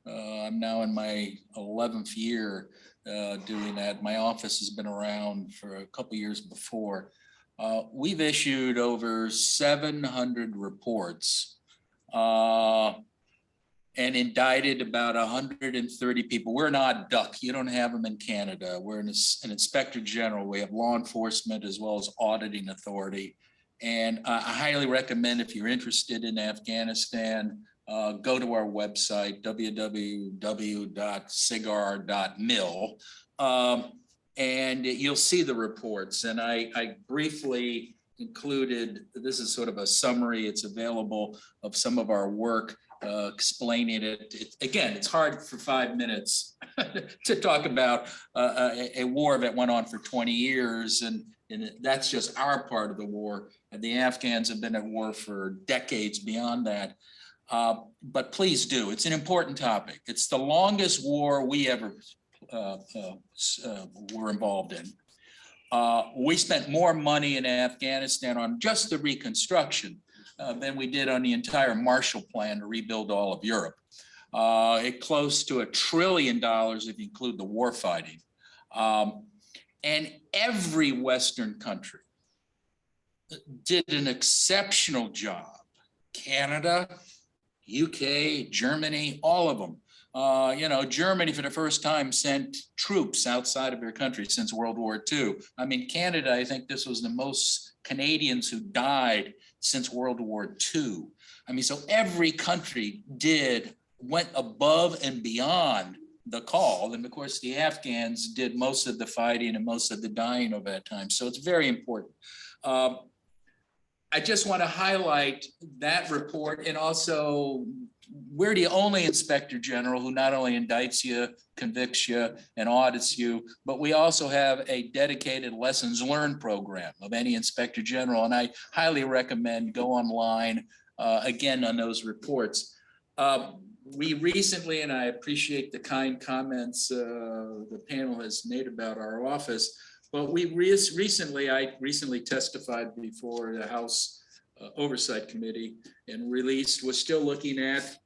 Speaker 6: I'm now in my 11th year doing that. My office has been around for a couple years before. We've issued over 700 reports and indicted about 130 people. We're an odd duck. You don't have them in Canada. We're an inspector general. We have law enforcement as well as auditing authority. And I highly recommend, if you're interested in Afghanistan, go to our website, www.cigar.mil, and you'll see the reports. And I briefly included, this is sort of a summary, it's available, of some of our work explaining it. Again, it's hard for 5 minutes to talk about a war that went on for 20 years. And that's just our part of the war. And the Afghans have been at war for decades beyond that. But please do. It's an important topic. It's the longest war we ever were involved in. We spent more money in Afghanistan on just the reconstruction than we did on the entire Marshall Plan to rebuild all of Europe. It close to $1 trillion if you include the war fighting. And every Western country did an exceptional job. Canada, UK, Germany, all of them. Germany for the first time sent troops outside of their country since World War II. I mean, Canada, I think this was the most Canadians who died since World War II. I mean, so every country went above and beyond the call. And of course, the Afghans did most of the fighting and most of the dying over that time. So it's very important. I just want to highlight that report, and also we're the only inspector general who not only indicts you, convicts you, and audits you, but we also have a dedicated lessons learned program of any inspector general. And I highly recommend go online again on those reports. We recently, and I appreciate the kind comments the panel has made about our office, but I recently testified before the House Oversight Committee and we're still looking at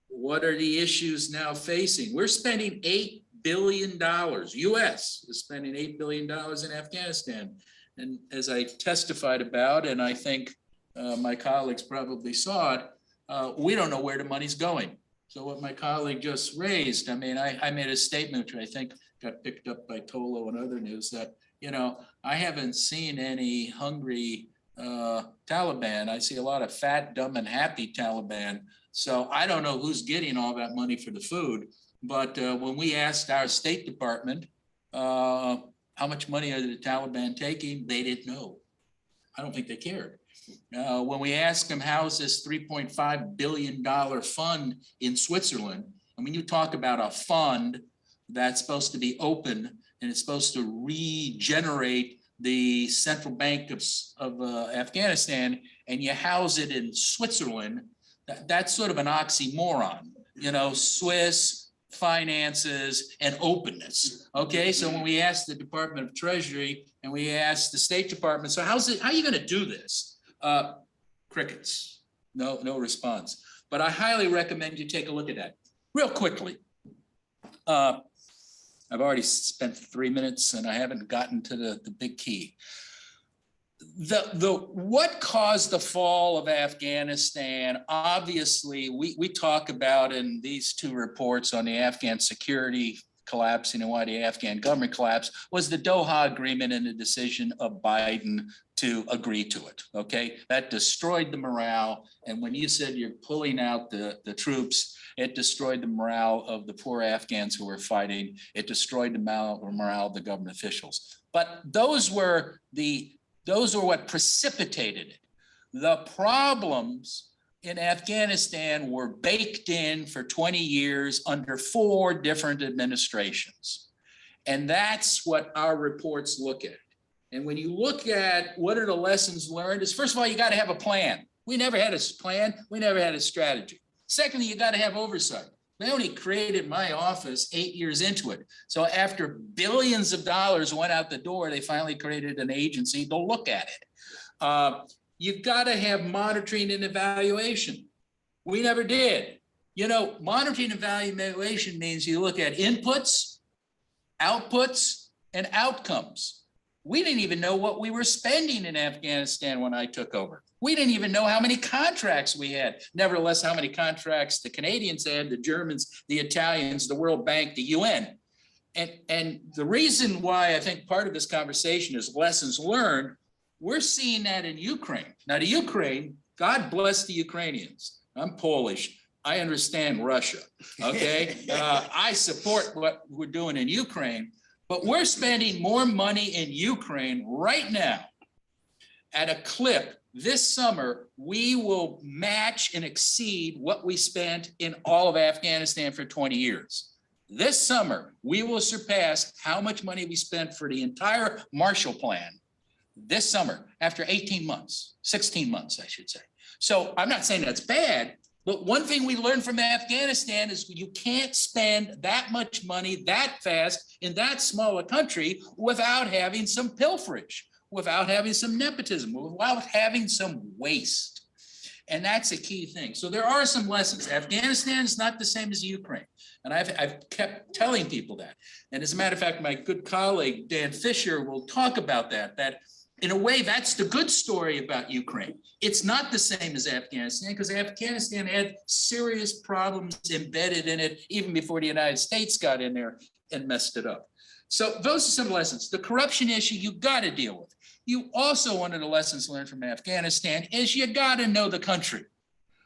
Speaker 6: what are the issues now facing. We're spending $8 billion, US is spending $8 billion in Afghanistan. And as I testified about, and I think my colleagues probably saw it, we don't know where the money's going. So what my colleague just raised, I mean, I made a statement which I think got picked up by Tolo and other news that, I haven't seen any hungry Taliban. I see a lot of fat, dumb, and happy Taliban. So I don't know who's getting all that money for the food. But when we asked our State Department how much money are the Taliban taking, they didn't know. I don't think they cared. When we asked them, how is this $3.5 billion fund in Switzerland? I mean, you talk about a fund that's supposed to be open and it's supposed to regenerate the central bank of Afghanistan, and you house it in Switzerland. That's sort of an oxymoron, Swiss finances and openness. Okay, so when we asked the Department of Treasury and we asked the State Department, so how are you going to do this? Crickets, no response. But I highly recommend you take a look at that. Real quickly, I've already spent 3 minutes and I haven't gotten to the big key. What caused the fall of Afghanistan? Obviously, we talk about in these two reports on the Afghan security collapsing and why the Afghan government collapsed was the Doha Agreement and the decision of Biden to agree to it. Okay, that destroyed the morale. And when you said you're pulling out the troops, it destroyed the morale of the poor Afghans who were fighting. It destroyed the morale of the government officials. But those were what precipitated it. The problems in Afghanistan were baked in for 20 years under 4 different administrations. And that's what our reports look at. And when you look at what are the lessons learned is, first of all, you got to have a plan. We never had a plan. We never had a strategy. Secondly, you got to have oversight. They only created my office 8 years into it. So after billions of dollars went out the door, they finally created an agency to look at it. You've got to have monitoring and evaluation. We never did. You know, monitoring and evaluation means you look at inputs, outputs, and outcomes. We didn't even know what we were spending in Afghanistan when I took over. We didn't even know how many contracts we had. Nevertheless, how many contracts the Canadians had, the Germans, the Italians, the World Bank, the UN. And the reason why I think part of this conversation is lessons learned, we're seeing that in Ukraine. Now, the Ukraine, God bless the Ukrainians. I'm Polish. I understand Russia, okay? I support what we're doing in Ukraine, but we're spending more money in Ukraine right now at a clip. This summer, we will match and exceed what we spent in all of Afghanistan for 20 years. This summer, we will surpass how much money we spent for the entire Marshall Plan this summer after 18 months, 16 months, I should say. So I'm not saying that's bad, but one thing we learned from Afghanistan is you can't spend that much money that fast in that small a country without having some pilferage, without having some nepotism, without having some waste. And that's a key thing. So there are some lessons. Afghanistan is not the same as Ukraine. And I've kept telling people that. And as a matter of fact, my good colleague, Dan Fisher, will talk about that in a way, that's the good story about Ukraine. It's not the same as Afghanistan because Afghanistan had serious problems embedded in it even before the United States got in there and messed it up. So those are some lessons. The corruption issue you got to deal with. You also, one of the lessons learned from Afghanistan is you got to know the country.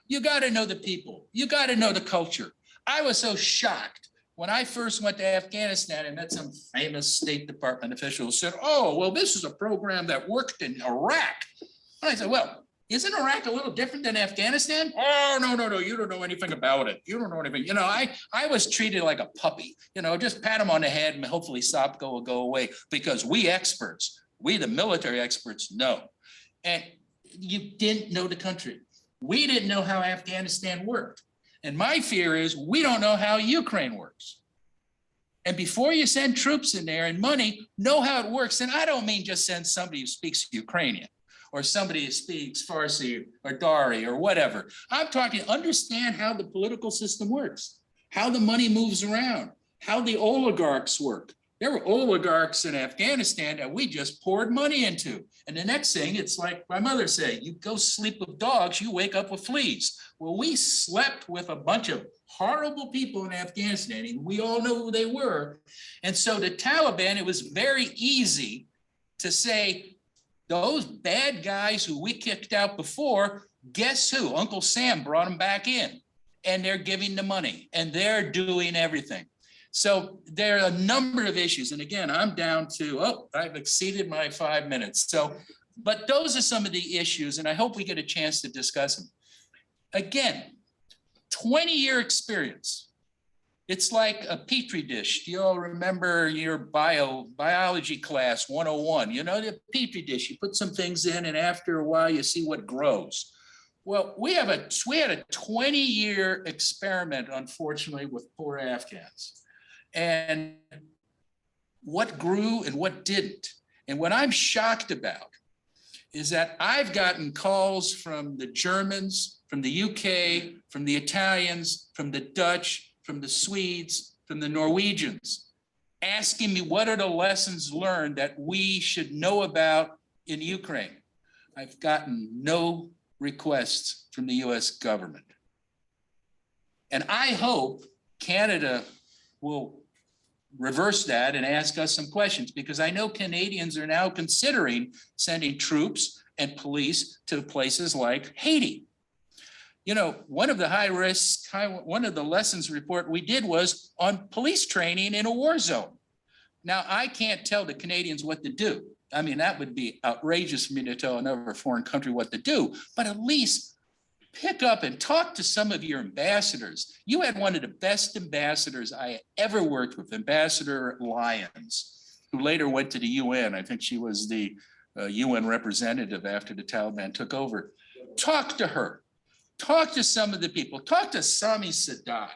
Speaker 6: You got to know the people. You got to know the culture. I was so shocked when I first went to Afghanistan and met some famous State Department official who said, oh, well, this is a program that worked in Iraq. And I said, well, isn't Iraq a little different than Afghanistan? Oh, no, you don't know anything about it. You don't know anything. You know, I was treated like a puppy, you know, just pat him on the head and hopefully SOPCO will go away because we experts, we the military experts know. And you didn't know the country. We didn't know how Afghanistan worked. And my fear is we don't know how Ukraine works. And before you send troops in there and money, know how it works. And I don't mean just send somebody who speaks Ukrainian or somebody who speaks Farsi or Dari or whatever. I'm talking, understand how the political system works, how the money moves around, how the oligarchs work. There were oligarchs in Afghanistan that we just poured money into. And the next thing, it's like my mother said, you go sleep with dogs, you wake up with fleas. Well, we slept with a bunch of horrible people in Afghanistan, and we all know who they were. And so the Taliban, it was very easy to say, those bad guys who we kicked out before, guess who? Uncle Sam brought them back in, and they're giving the money, and they're doing everything. So there are a number of issues. And again, I'm down to, I've exceeded my 5 minutes. So, but those are some of the issues, and I hope we get a chance to discuss them. Again, 20-year experience. It's like a Petri dish. You all remember your biology class 101, you know, the Petri dish, you put some things in and after a while you see what grows. Well, we had a 20-year experiment, unfortunately, with poor Afghans. And what grew and what didn't. And what I'm shocked about is that I've gotten calls from the Germans, from the UK, from the Italians, from the Dutch, from the Swedes, from the Norwegians, asking me what are the lessons learned that we should know about in Ukraine. I've gotten no requests from the US government. And I hope Canada will reverse that and ask us some questions, because I know Canadians are now considering sending troops and police to places like Haiti. You know, one of the one of the lessons report we did was on police training in a war zone. Now, I can't tell the Canadians what to do. I mean, that would be outrageous for me to tell another foreign country what to do, but at least pick up and talk to some of your ambassadors. You had one of the best ambassadors I ever worked with, Ambassador Lyons, who later went to the UN. I think she was the UN representative after the Taliban took over. Talk to her. Talk to some of the people. Talk to Sami Sadat,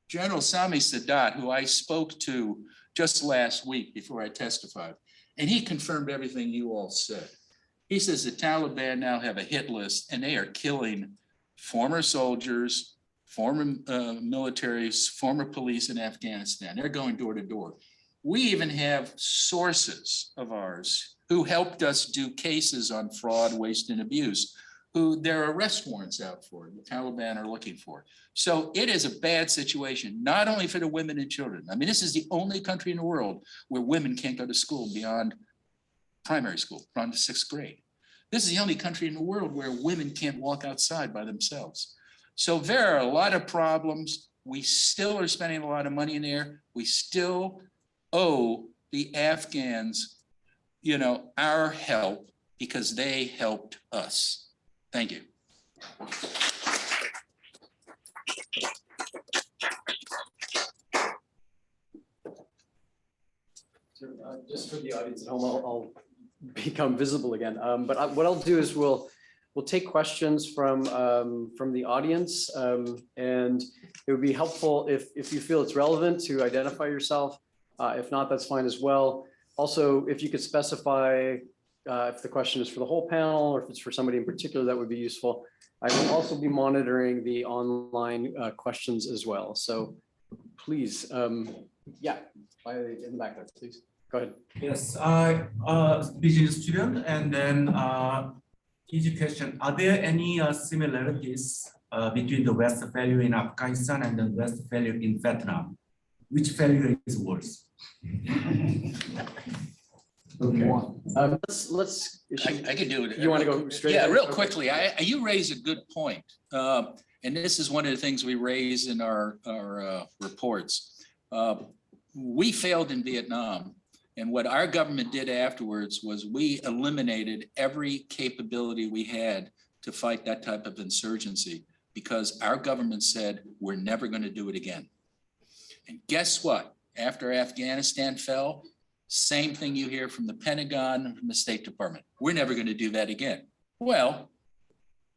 Speaker 6: General Sami Sadat, who I spoke to just last week before I testified. And he confirmed everything you all said. He says the Taliban now have a hit list and they are killing former soldiers, former militaries, former police in Afghanistan. They're going door to door. We even have sources of ours who helped us do cases on fraud, waste, and abuse, who there are arrest warrants out for, the Taliban are looking for. So it is a bad situation, not only for the women and children. I mean, this is the only country in the world where women can't go to school beyond primary school, beyond the 6th grade. This is the only country in the world where women can't walk outside by themselves. So there are a lot of problems. We still are spending a lot of money in there. We still owe the Afghans, you know, our help because they helped us. Thank you.
Speaker 2: Just for the audience at home, I'll become visible again. But what I'll do is we'll take questions from the audience, and it would be helpful if you feel it's relevant to identify yourself. If not, that's fine as well. Also, if you could specify if the question is for the whole panel or if it's for somebody in particular, that would be useful. I will also be monitoring the online questions as well. So please, yeah, in the back there, please. Go ahead.
Speaker 7: Yes, I business student, and then easy question: are there any similarities between the West value in Afghanistan and the West value in Vietnam? Which value is worse?
Speaker 2: Okay. Let's.
Speaker 6: I can do it.
Speaker 2: You want to go straight?
Speaker 6: Yeah,
Speaker 2: ahead?
Speaker 6: real
Speaker 2: Okay.
Speaker 6: quickly. You raise a good point. And this is one of the things we raise in our reports. We failed in Vietnam. And what our government did afterwards was we eliminated every capability we had to fight that type of insurgency because our government said, we're never going to do it again. And guess what? After Afghanistan fell, same thing you hear from the Pentagon and from the State Department. We're never going to do that again. Well,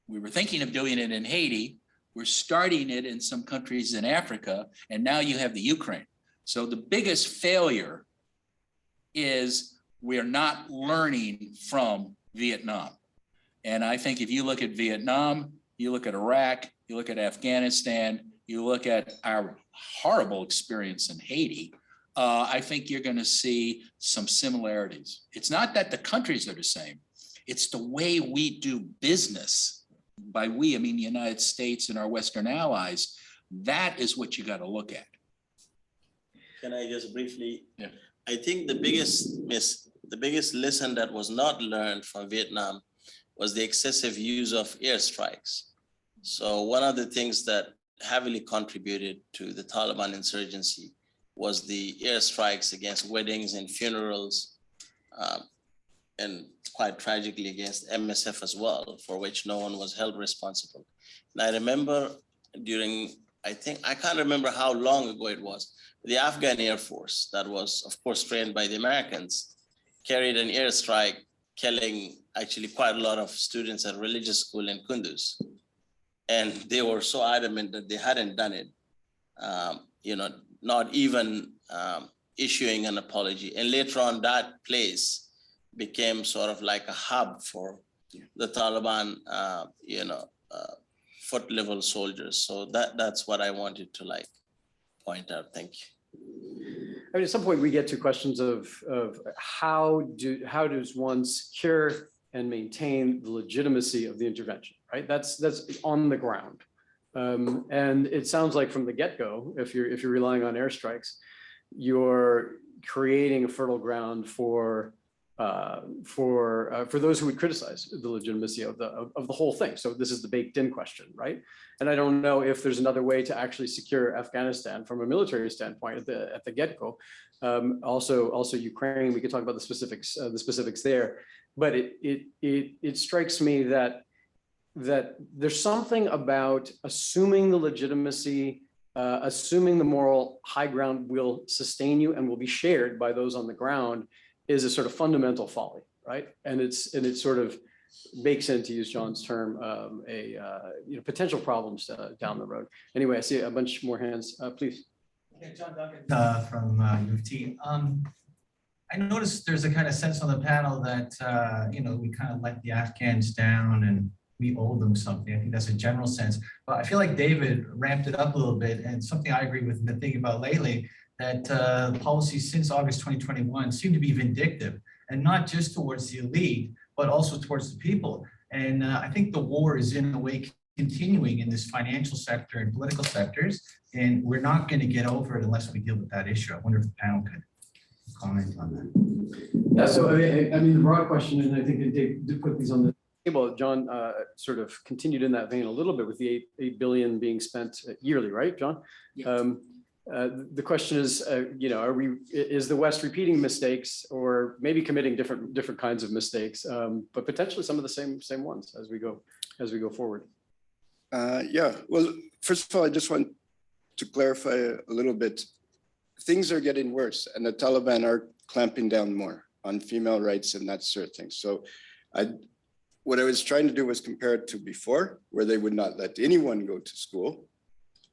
Speaker 6: we were thinking of doing it in Haiti. We're starting it in some countries in Africa. And now you have the Ukraine. So the biggest failure is we're not learning from Vietnam. And I think if you look at Vietnam, you look at Iraq, you look at Afghanistan, you look at our horrible experience in Haiti, I think you're going to see some similarities. It's not that the countries are the same. It's the way we do business. By we, I mean the United States and our Western allies. That is what you got to look at.
Speaker 5: Can I just briefly?
Speaker 6: Yeah.
Speaker 5: I think the biggest lesson that was not learned from Vietnam was the excessive use of airstrikes. So one of the things that heavily contributed to the Taliban insurgency was the airstrikes against weddings and funerals, and quite tragically against MSF as well, for which no one was held responsible. And I remember during, I can't remember how long ago it was, the Afghan Air Force that was, of course, trained by the Americans, carried an airstrike, killing actually quite a lot of students at religious school in Kunduz. And they were so adamant that they hadn't done it, not even issuing an apology. And later on, that place became sort of like a hub for the Taliban, foot level soldiers. So that's what I wanted to point out. Thank you.
Speaker 2: I mean, at some point we get to questions of how does one secure and maintain the legitimacy of the intervention, right? That's on the ground. And it sounds like from the get-go, if you're relying on airstrikes, you're creating a fertile ground for those who would criticize the legitimacy of the whole thing. So this is the baked-in question, right? And I don't know if there's another way to actually secure Afghanistan from a military standpoint at the get-go. Also Ukraine. We could talk about the specifics there. But it strikes me that there's something about assuming the legitimacy, assuming the moral high ground will sustain you and will be shared by those on the ground is a sort of fundamental folly, right? And it sort of bakes in, to use John's term, potential problems down the road. Anyway, I see a bunch more hands. Please.
Speaker 8: Okay, John Duncan from U of T. I noticed there's a kind of sense on the panel that we kind of let the Afghans down, and we owe them something. I think that's a general sense. But I feel like David ramped it up a little bit, and something I agree with the thing about lately, that policies since August 2021 seem to be vindictive, and not just towards the elite, but also towards the people. And I think the war is in a way continuing in this financial sector and political sectors, and we're not going to get over it unless we deal with that issue. I wonder if the panel could comment on that.
Speaker 2: Yeah, so I mean, the broad question, and I think that Dave did put these on the table. John sort of continued in that vein a little bit with the 8 billion being spent yearly, right, John?
Speaker 6: Yeah.
Speaker 2: The question is, you know, is the West repeating mistakes, or maybe committing different kinds of mistakes, but potentially some of the same ones as we go forward?
Speaker 3: Yeah, well, first of all, I just want to clarify a little bit. Things are getting worse, and the Taliban are clamping down more on female rights and that sort of thing. So what I was trying to do was compare it to before, where they would not let anyone go to school,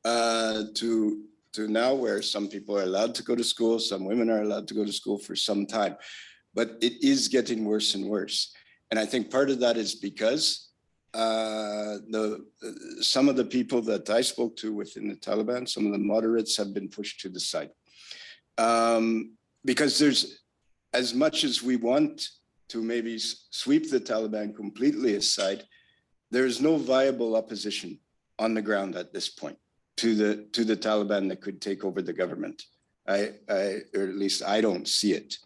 Speaker 3: to now, where some people are allowed to go to school, some women are allowed to go to school for some time. But it is getting worse and worse. And I think part of that is because some of the people that I spoke to within the Taliban, some of the moderates, have been pushed to the side. Because there's, as much as we want to maybe sweep the Taliban completely aside, there is no viable opposition on the ground at this point to the Taliban that could take over the government. Or at least I don't see it.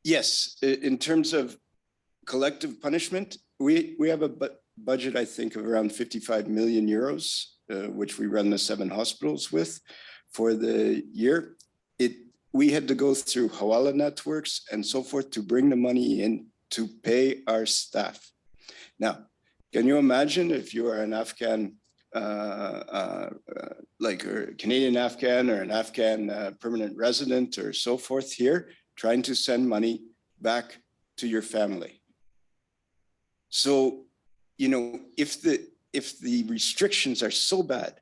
Speaker 3: Yes, in terms of collective punishment, we have a budget, I think, of around 55 million euros, which we run the 7 hospitals with for the year. We had to go through Hawala networks and so forth to bring the money in to pay our staff. Now, can you imagine if you are an Afghan, like a Canadian Afghan or an Afghan permanent resident or so forth here, trying to send money back to your family? So, you know, if the restrictions are so bad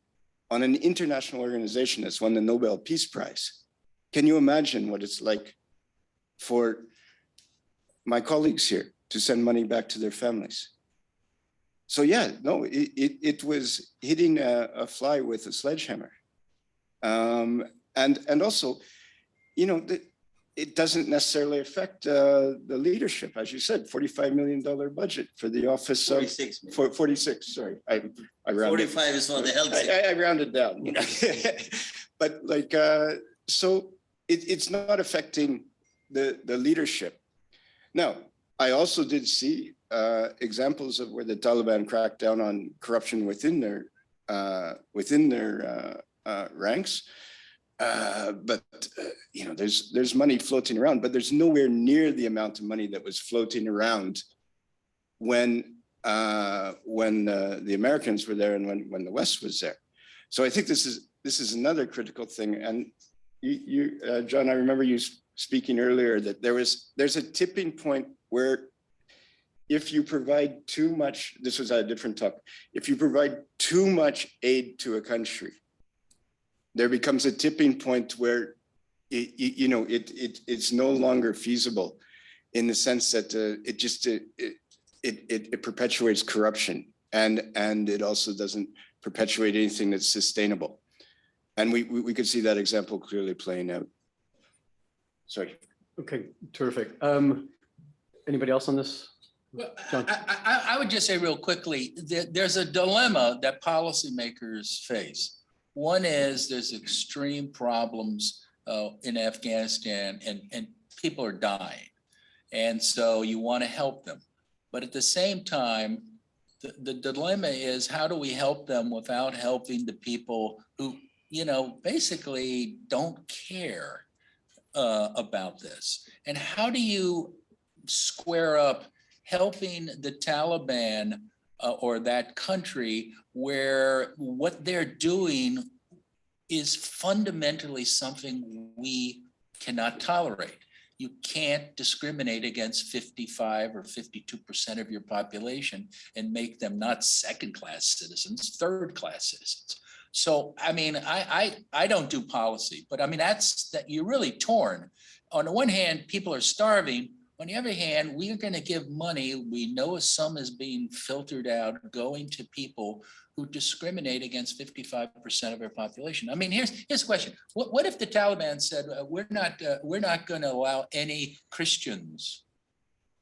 Speaker 3: on an international organization that's won the Nobel Peace Prize, can you imagine what it's like for my colleagues here to send money back to their families? So yeah, no, it was hitting a fly with a sledgehammer. And also, you know, it doesn't necessarily affect the leadership. As you said, $45 million budget for the office of
Speaker 5: 46
Speaker 3: 46, sorry. I rounded.
Speaker 5: 45 is for the health.
Speaker 3: I rounded down, you know. But like, so it's not affecting the leadership. Now, I also did see examples of where the Taliban cracked down on corruption within their ranks. But you know, there's money floating around, but there's nowhere near the amount of money that was floating around when the Americans were there and when the West was there. So I think this is another critical thing. And you John, I remember you speaking earlier that there's a tipping point where if you provide too much, this was a different talk, if you provide too much aid to a country, there becomes a tipping point where it's no longer feasible, in the sense that it perpetuates corruption, and it also doesn't perpetuate anything that's sustainable. And we could see that example clearly playing out. Sorry.
Speaker 2: Okay, terrific. Anybody else on this?
Speaker 6: Well,
Speaker 2: John?
Speaker 6: I would just say real quickly that there's a dilemma that policymakers face. One is there's extreme problems in Afghanistan, and people are dying. And so you want to help them. But at the same time, the dilemma is, how do we help them without helping the people who, you know, basically don't care about this? And how do you square up helping the Taliban or that country where what they're doing is fundamentally something we cannot tolerate? You can't discriminate against 55 or 52% of your population and make them not second-class citizens, third-class citizens. So, I mean, I don't do policy, but I mean, that you're really torn. On the one hand, people are starving. On the other hand, we are going to give money. We know some is being filtered out, going to people who discriminate against 55% of our population. I mean, here's the question. What if the Taliban said, we're not going to allow any Christians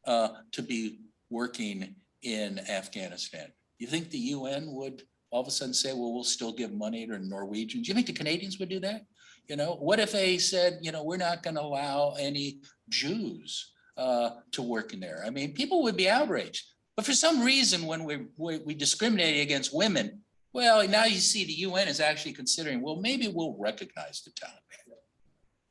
Speaker 6: to be working in Afghanistan? You think the UN would all of a sudden say, well, we'll still give money to Norwegians? You think the Canadians would do that? You know, what if they said, you know, we're not going to allow any Jews to work in there? I mean, people would be outraged. But for some reason, when we discriminate against women, well, now you see the UN is actually considering, well, maybe we'll recognize the Taliban.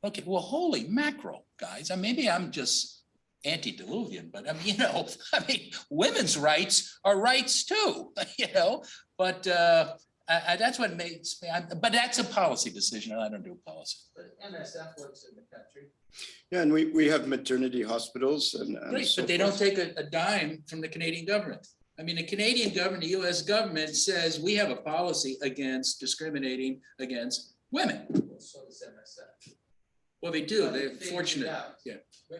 Speaker 6: Okay, well, holy mackerel, guys. I mean, maybe I'm just antediluvian, but I mean, you know, I mean, women's rights are rights too, you know, but that's what makes me, but that's a policy decision, and I don't do policy.
Speaker 8: But MSF works in the country.
Speaker 3: Yeah, and we have maternity hospitals and
Speaker 6: Great,
Speaker 3: so
Speaker 6: but they
Speaker 3: forth.
Speaker 6: don't take a dime from the Canadian government. I mean, the Canadian government, the US government says we have a policy against discriminating against women.
Speaker 8: So does MSF.
Speaker 6: Well, they do,
Speaker 8: But
Speaker 6: they're
Speaker 8: they figured it
Speaker 6: fortunate,
Speaker 8: out.
Speaker 6: yeah.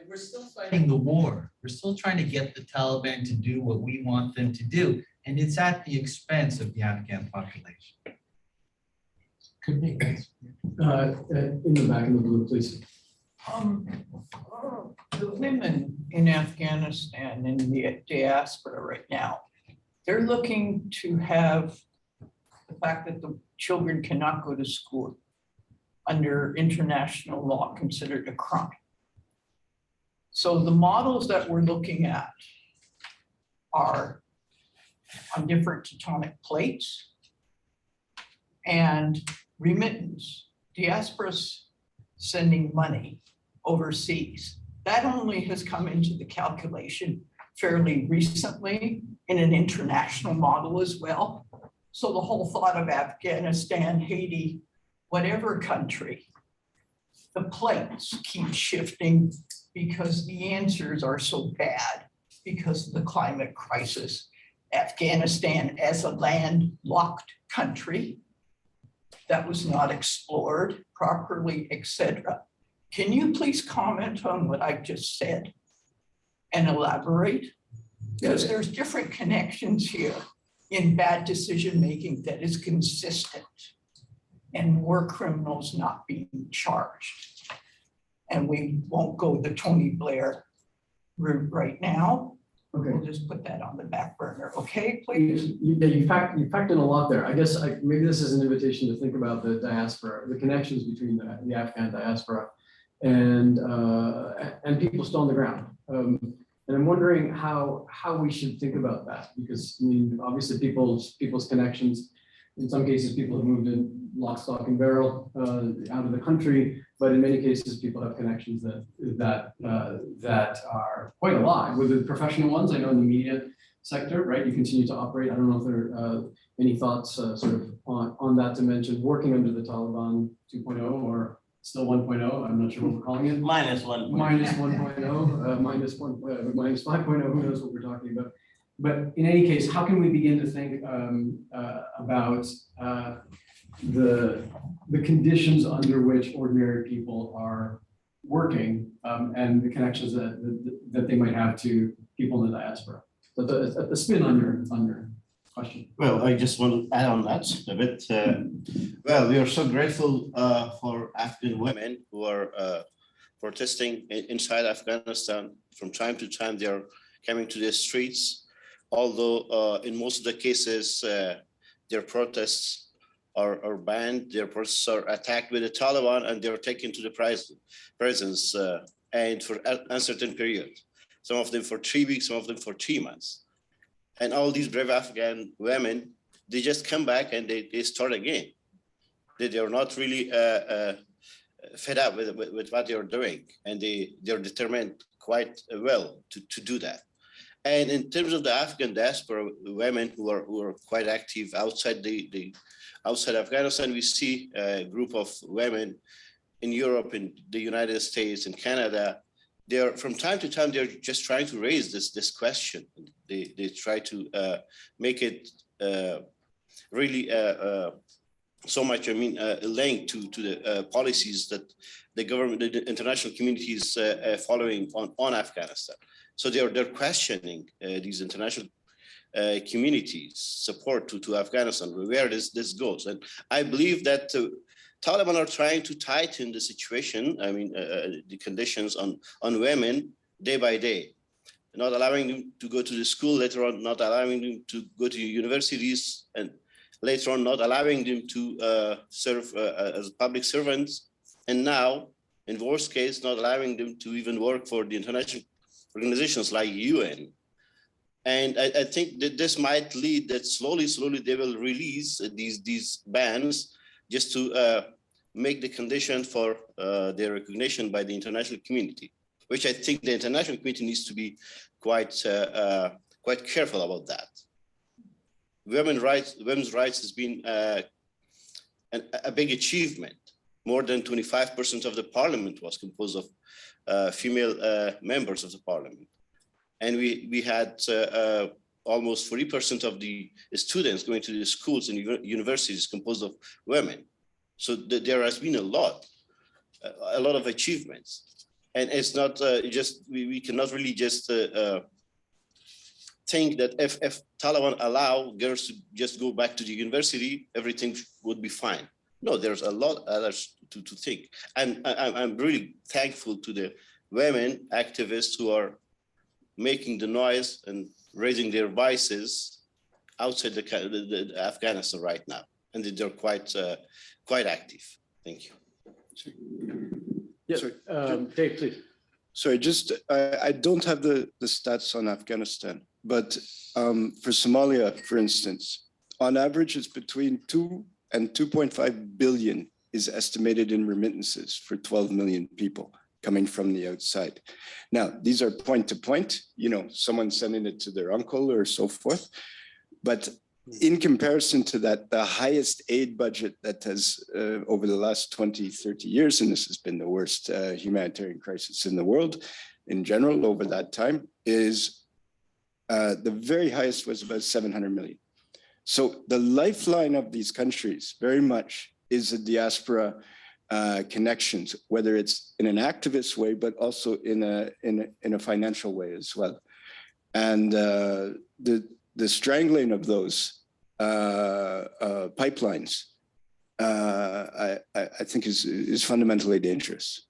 Speaker 8: We're still fighting the war. We're still trying to get the Taliban to do what we want them to do. And it's at the expense of the Afghan population. Could be.
Speaker 2: In the back in the blue, please.
Speaker 9: The women in Afghanistan in the diaspora right now, they're looking to have the fact that the children cannot go to school under international law considered a crime. So the models that we're looking at are on different tectonic plates and remittance. Diaspora's sending money overseas. That only has come into the calculation fairly recently in an international model as well. So the whole thought of Afghanistan, Haiti, whatever country, the plates keep shifting because the answers are so bad because of the climate crisis. Afghanistan as a landlocked country that was not explored properly, etc. Can you please comment on what I've just said and elaborate? Because there's different connections here in bad decision-making that is consistent and war criminals not being charged. And we won't go the Tony Blair route right now.
Speaker 2: Okay.
Speaker 9: We'll just put that on the back burner, okay, please?
Speaker 2: You packed in a lot there. I guess maybe this is an invitation to think about the diaspora, the connections between the Afghan diaspora and people still on the ground. And I'm wondering how we should think about that, because I mean, obviously people's connections, in some cases people have moved in lock, stock, and barrel out of the country, but in many cases people have connections that are quite alive. With the professional ones, I know in the media sector, right, you continue to operate. I don't know if there are any thoughts sort of on that dimension, working under the Taliban 2.0 or still 1.0. I'm not sure what we're calling it.
Speaker 5: Minus 1.
Speaker 2: Minus 1.0, minus 5.0, who knows what we're talking about. But in any case, how can we begin to think about the conditions under which ordinary people are working and the connections that they might have to people in the diaspora? So the spin on your question.
Speaker 4: Well, I just want to add on that a bit. Well, we are so grateful for Afghan women who are protesting inside Afghanistan. From time to time, they are coming to the streets. Although in most of the cases, their protests are banned, their protests are attacked with the Taliban, and they're taken to the prisons and for an uncertain period. Some of them for 3 weeks, some of them for 3 months. And all these brave Afghan women, they just come back and they start again. They are not really fed up with what they are doing, and they're determined quite well to do that. And in terms of the Afghan diaspora women who are quite active outside outside Afghanistan, we see a group of women in Europe, in the United States, in Canada. They are from time to time, they're just trying to raise this question. They try to make it really so much, linked to the policies that the government, the international community is following on Afghanistan. So they're questioning these international communities' support to Afghanistan, where this goes. And I believe that Taliban are trying to tighten the situation, the conditions on women day by day, not allowing them to go to the school, later on not allowing them to go to universities, and later on not allowing them to serve as public servants, and now, in worst case, not allowing them to even work for the international organizations like UN. And I think that this might lead that slowly they will release these bans just to make the condition for their recognition by the international community, which I think the international community needs to be quite careful about that. Women's rights has been a big achievement. More than 25% of the parliament was composed of female members of the parliament. And we had almost 40% of the students going to the schools and universities composed of women. So there has been a lot of achievements. And it's not just, we cannot really just think that if Taliban allow girls to just go back to the university, everything would be fine. No, there's a lot others to think. And I'm really thankful to the women activists who are making the noise and raising their voices outside the Afghanistan right now. And they're quite active. Thank you.
Speaker 2: Yes, Dave, please.
Speaker 3: Sorry, I don't have the stats on Afghanistan, but for Somalia, for instance, on average, it's between 2 and 2.5 billion is estimated in remittances for 12 million people coming from the outside. Now, these are point to point, someone sending it to their uncle or so forth. But in comparison to that, the highest aid budget that has over the last 20, 30 years, and this has been the worst humanitarian crisis in the world in general over that time, is the very highest was about 700 million. So the lifeline of these countries very much is the diaspora connections, whether it's in an activist way, but also in a financial way as well. And the strangling of those pipelines, I think is fundamentally dangerous.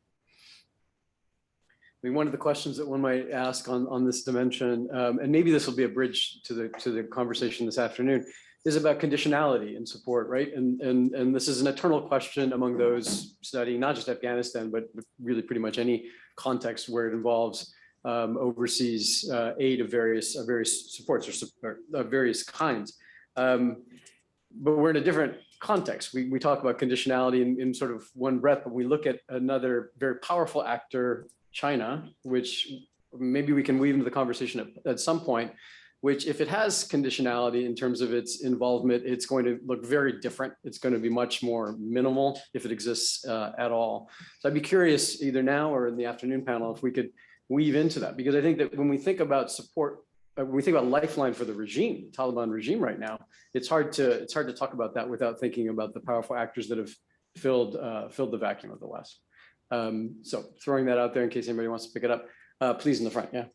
Speaker 2: I mean, one of the questions that one might ask on this dimension, and maybe this will be a bridge to the conversation this afternoon, is about conditionality and support, right? And this is an eternal question among those studying not just Afghanistan, but really pretty much any context where it involves overseas aid of various supports or various kinds. But we're in a different context. We talk about conditionality in sort of one breath, but we look at another very powerful actor, China, which maybe we can weave into the conversation at some point, which if it has conditionality in terms of its involvement, it's going to look very different. It's going to be much more minimal if it exists at all. So I'd be curious either now or in the afternoon panel, if we could weave into that, because I think that when we think about support, when we think about lifeline for the regime, the Taliban regime right now, it's hard to talk about that without thinking about the powerful actors that have filled the vacuum of the West. So throwing that out there in case anybody wants to pick it up, please in the front, yeah.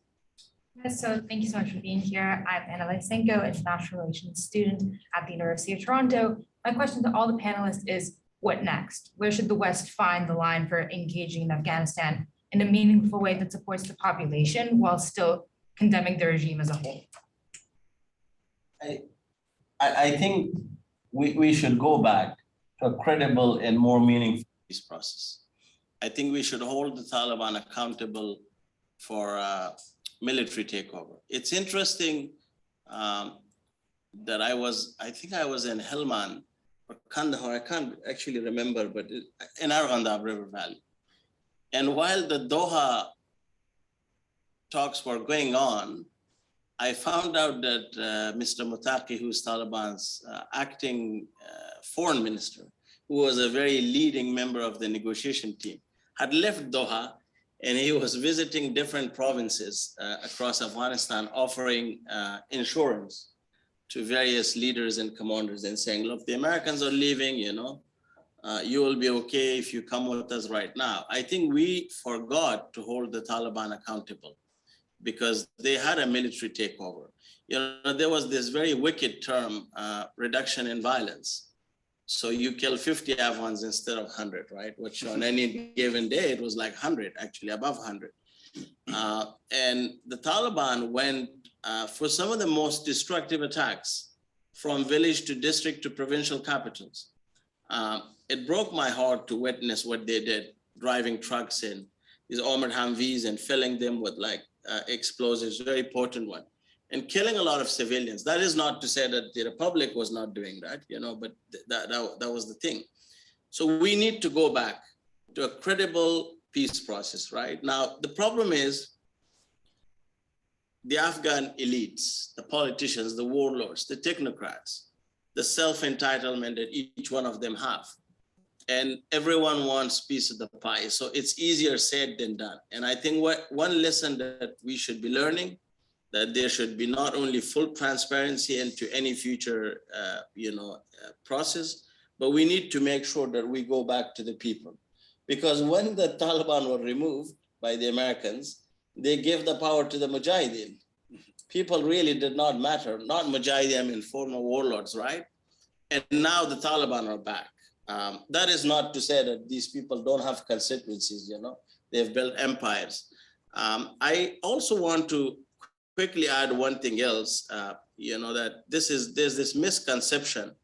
Speaker 10: So thank you so much for being here. I'm Anna Lysenko, international relations student at the University of Toronto. My question to all the panelists is, what next? Where should the West find the line for engaging in Afghanistan in a meaningful way that supports the population while still condemning the regime as a whole?
Speaker 5: I think we should go back to a credible and more meaningful peace process. I think we should hold the Taliban accountable for military takeover. It's interesting that I think I was in Helmand or Kandahar, I can't actually remember, but in Arghandab River Valley. And while the Doha talks were going on, I found out that Mr. Mutaqi, who's Taliban's acting foreign minister, who was a very leading member of the negotiation team, had left Doha, and he was visiting different provinces across Afghanistan, offering insurance to various leaders and commanders and saying, look, the Americans are leaving, you know, you will be okay if you come with us right now. I think we forgot to hold the Taliban accountable because they had a military takeover. You know, there was this very wicked term, reduction in violence. So you kill 50 Afghans instead of 100, right? Which on any given day, it was like 100, actually above 100. And the Taliban went for some of the most destructive attacks from village to district to provincial capitals. It broke my heart to witness what they did, driving trucks in these armored Humvees and filling them with like explosives, very potent one, and killing a lot of civilians. That is not to say that the Republic was not doing that, you know, but that was the thing. So we need to go back to a credible peace process, right? Now, the problem is the Afghan elites, the politicians, the warlords, the technocrats, the self-entitlement that each one of them have. And everyone wants piece of the pie. So it's easier said than done. And I think one lesson that we should be learning, that there should be not only full transparency into any future process, but we need to make sure that we go back to the people. Because when the Taliban were removed by the Americans, they gave the power to the Mujahideen. People really did not matter, not Mujahideen, I mean former warlords, right? And now the Taliban are back. That is not to say that these people don't have constituencies, you know, they've built empires. I also want to quickly add one thing else, you know, that there's this misconception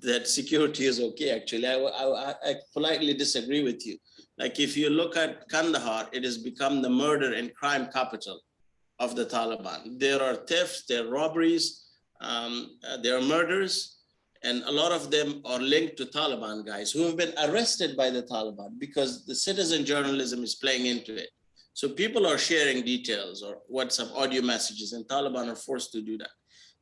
Speaker 5: that security is okay. Actually, I politely disagree with you. Like if you look at Kandahar, it has become the murder and crime capital of the Taliban. There are thefts, there are robberies, there are murders, and a lot of them are linked to Taliban guys who have been arrested by the Taliban because the citizen journalism is playing into it. So people are sharing details or WhatsApp audio messages, and Taliban are forced to do that.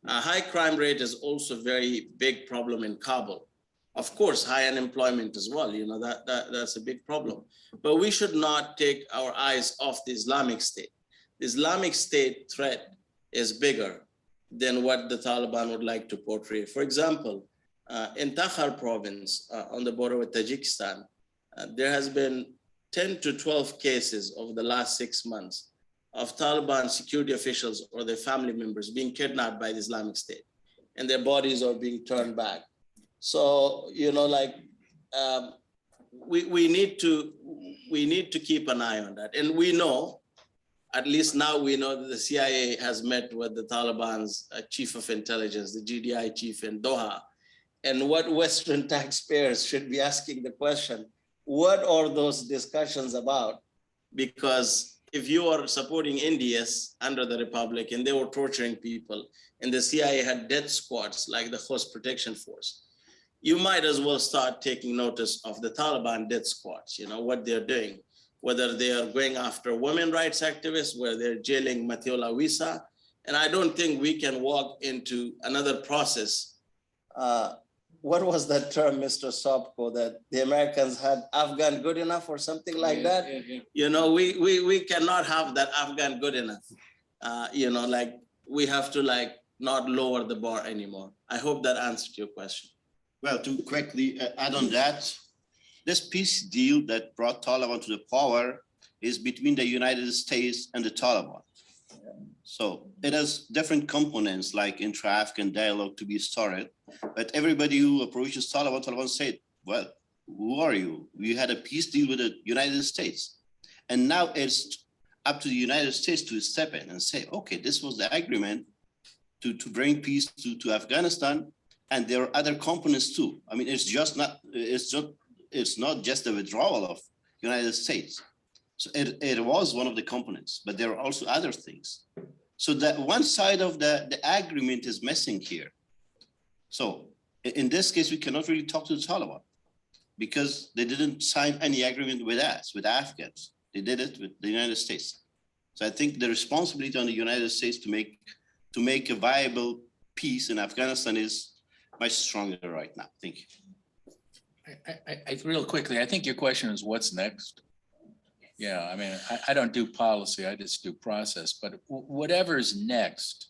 Speaker 5: High crime rate is also a very big problem in Kabul. Of course, high unemployment as well, you know, that's a big problem. But we should not take our eyes off the Islamic State. The Islamic State threat is bigger than what the Taliban would like to portray. For example, in Takhar province on the border with Tajikistan, there has been 10 to 12 cases over the last 6 months of Taliban security officials or their family members being kidnapped by the Islamic State, and their bodies are being turned back. So, you know, like we need to keep an eye on that. And we know, at least now we know that the CIA has met with the Taliban's chief of intelligence, the GDI chief in Doha. And what Western taxpayers should be asking the question, what are those discussions about? Because if you are supporting NDS under the Republic and they were torturing people and the CIA had death squads like the Host Protection Force, you might as well start taking notice of the Taliban death squads, you know, what they're doing, whether they are going after women rights activists, where they're jailing Matiola Wisa. And I don't think we can walk into another process. What was that term, Mr. Sobko, that the Americans had Afghan good enough or something like that? Yeah. You know, we cannot have that Afghan good enough. You know, like we have to like not lower the bar anymore. I hope that answered your question.
Speaker 4: Well, to quickly add on that, this peace deal that brought Taliban to the power is between the United States and the Taliban. So it has different components like intra-Afghan dialogue to be started, but everybody who approaches Taliban said, well, who are you? We had a peace deal with the United States. And now it's up to the United States to step in and say, okay, this was the agreement to bring peace to Afghanistan. And there are other components too. I mean, it's not just the withdrawal of United States. So it was one of the components, but there are also other things. So that one side of the agreement is missing here. So in this case, we cannot really talk to the Taliban because they didn't sign any agreement with us, with Afghans. They did it with the United States. So I think the responsibility on the United States to make a viable peace in Afghanistan is much stronger right now. Thank you.
Speaker 6: I real quickly, I think your question is what's next? Yeah, I mean, I don't do policy, I just do process, but whatever's next,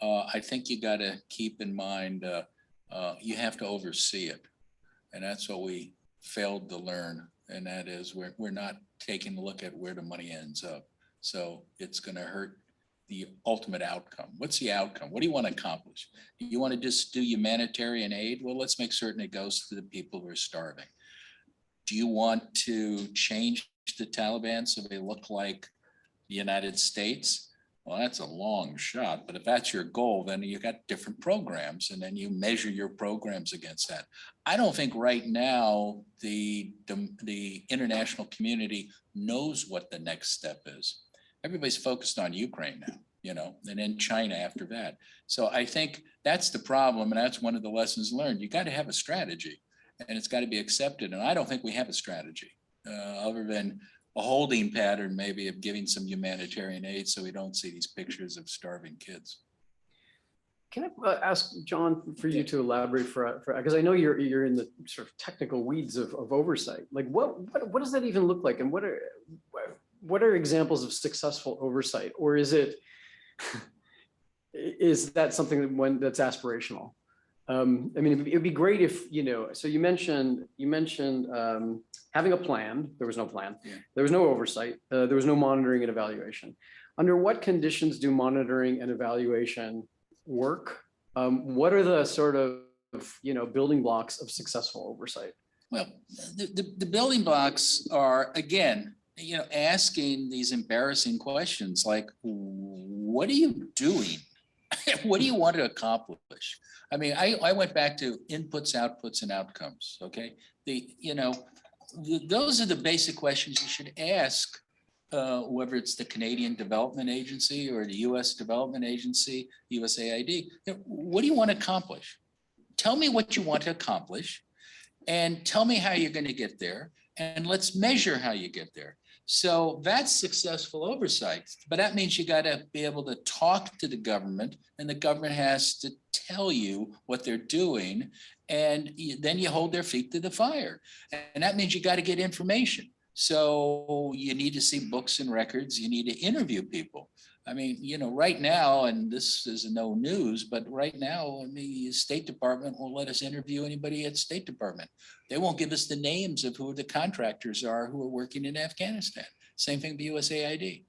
Speaker 6: I think you got to keep in mind, you have to oversee it. And that's what we failed to learn. And that is we're not taking a look at where the money ends up. So it's going to hurt the ultimate outcome. What's the outcome? What do you want to accomplish? Do you want to just do humanitarian aid? Well, let's make certain it goes to the people who are starving. Do you want to change the Taliban so they look like the United States? Well, that's a long shot, but if that's your goal, then you got different programs and then you measure your programs against that. I don't think right now the international community knows what the next step is. Everybody's focused on Ukraine now, you know, and then China after that. So I think that's the problem, and that's one of the lessons learned. You got to have a strategy, and it's got to be accepted. And I don't think we have a strategy other than a holding pattern, maybe, of giving some humanitarian aid so we don't see these pictures of starving kids.
Speaker 2: Can I ask John for you to elaborate because I know you're in the sort of technical weeds of oversight. Like what does that even look like, and what are examples of successful oversight, or is that something that's aspirational? I mean, it'd be great if, you know, so you mentioned having a plan. There was no plan.
Speaker 6: Yeah.
Speaker 2: There was no oversight. There was no monitoring and evaluation. Under what conditions do monitoring and evaluation work? What are the sort of, you know, building blocks of successful oversight?
Speaker 6: Well, the building blocks are, again, you know, asking these embarrassing questions like, what are you doing? What do you want to accomplish? I mean, I went back to inputs, outputs, and outcomes. Okay, those are the basic questions you should ask, whether it's the Canadian Development Agency or the U.S. Development Agency, USAID. What do you want to accomplish? Tell me what you want to accomplish, and tell me how you're going to get there, and let's measure how you get there. So that's successful oversight, but that means you got to be able to talk to the government, and the government has to tell you what they're doing, and then you hold their feet to the fire. And that means you got to get information. So you need to see books and records. You need to interview people. I mean, you know, right now, and this is no news, but right now, the State Department won't let us interview anybody at State Department. They won't give us the names of who the contractors are who are working in Afghanistan. Same thing with USAID.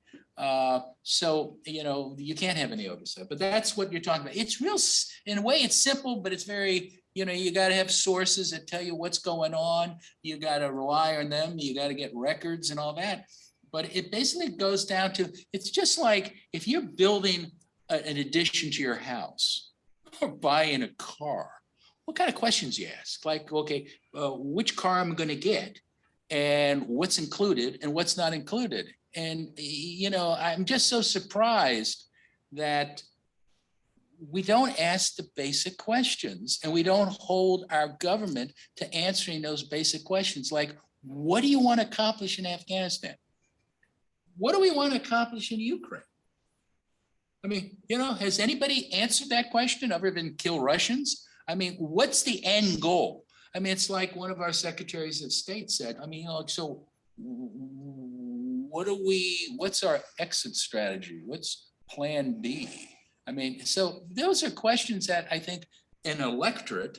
Speaker 6: So, you know, you can't have any oversight, but that's what you're talking about. It's real, in a way, it's simple, but it's very, you know, you got to have sources that tell you what's going on. You got to rely on them. You got to get records and all that. But it basically goes down to, it's just like if you're building an addition to your house or buying a car, what kind of questions you ask? Like, okay, which car am I going to get, and what's included and what's not included? And, you know, I'm just so surprised that we don't ask the basic questions, and we don't hold our government to answering those basic questions. Like, what do you want to accomplish in Afghanistan? What do we want to accomplish in Ukraine? I mean, you know, has anybody answered that question other than kill Russians? I mean, what's the end goal? I mean, it's like one of our secretaries of state said, I mean, you know, so what's our exit strategy? What's plan B? I mean, so those are questions that I think an electorate,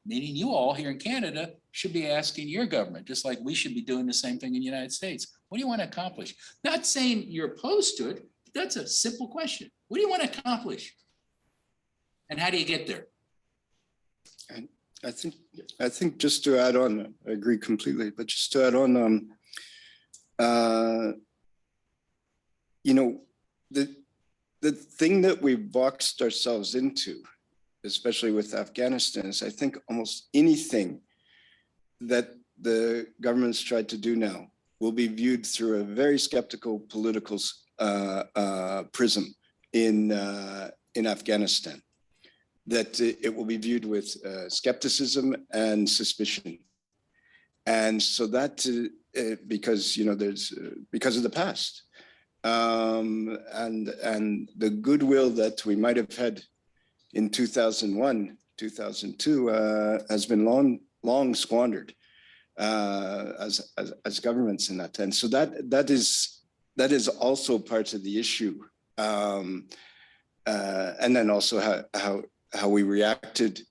Speaker 6: meaning you all here in Canada, should be asking your government, just like we should be doing the same thing in the United States. What do you want to accomplish? Not saying you're opposed to it. That's a simple question. What do you want to accomplish? And how do you get there?
Speaker 3: And I think just to add on, I agree completely, but just to add on, you know, the thing that we boxed ourselves into, especially with Afghanistan, is I think almost anything that the government's tried to do now will be viewed through a very skeptical political prism in Afghanistan. That it will be viewed with skepticism and suspicion, and so that because, you know, there's because of the past and the goodwill that we might have had in 2001, 2002 has been long squandered as governments in that. And so that is also part of the issue. And then also how we reacted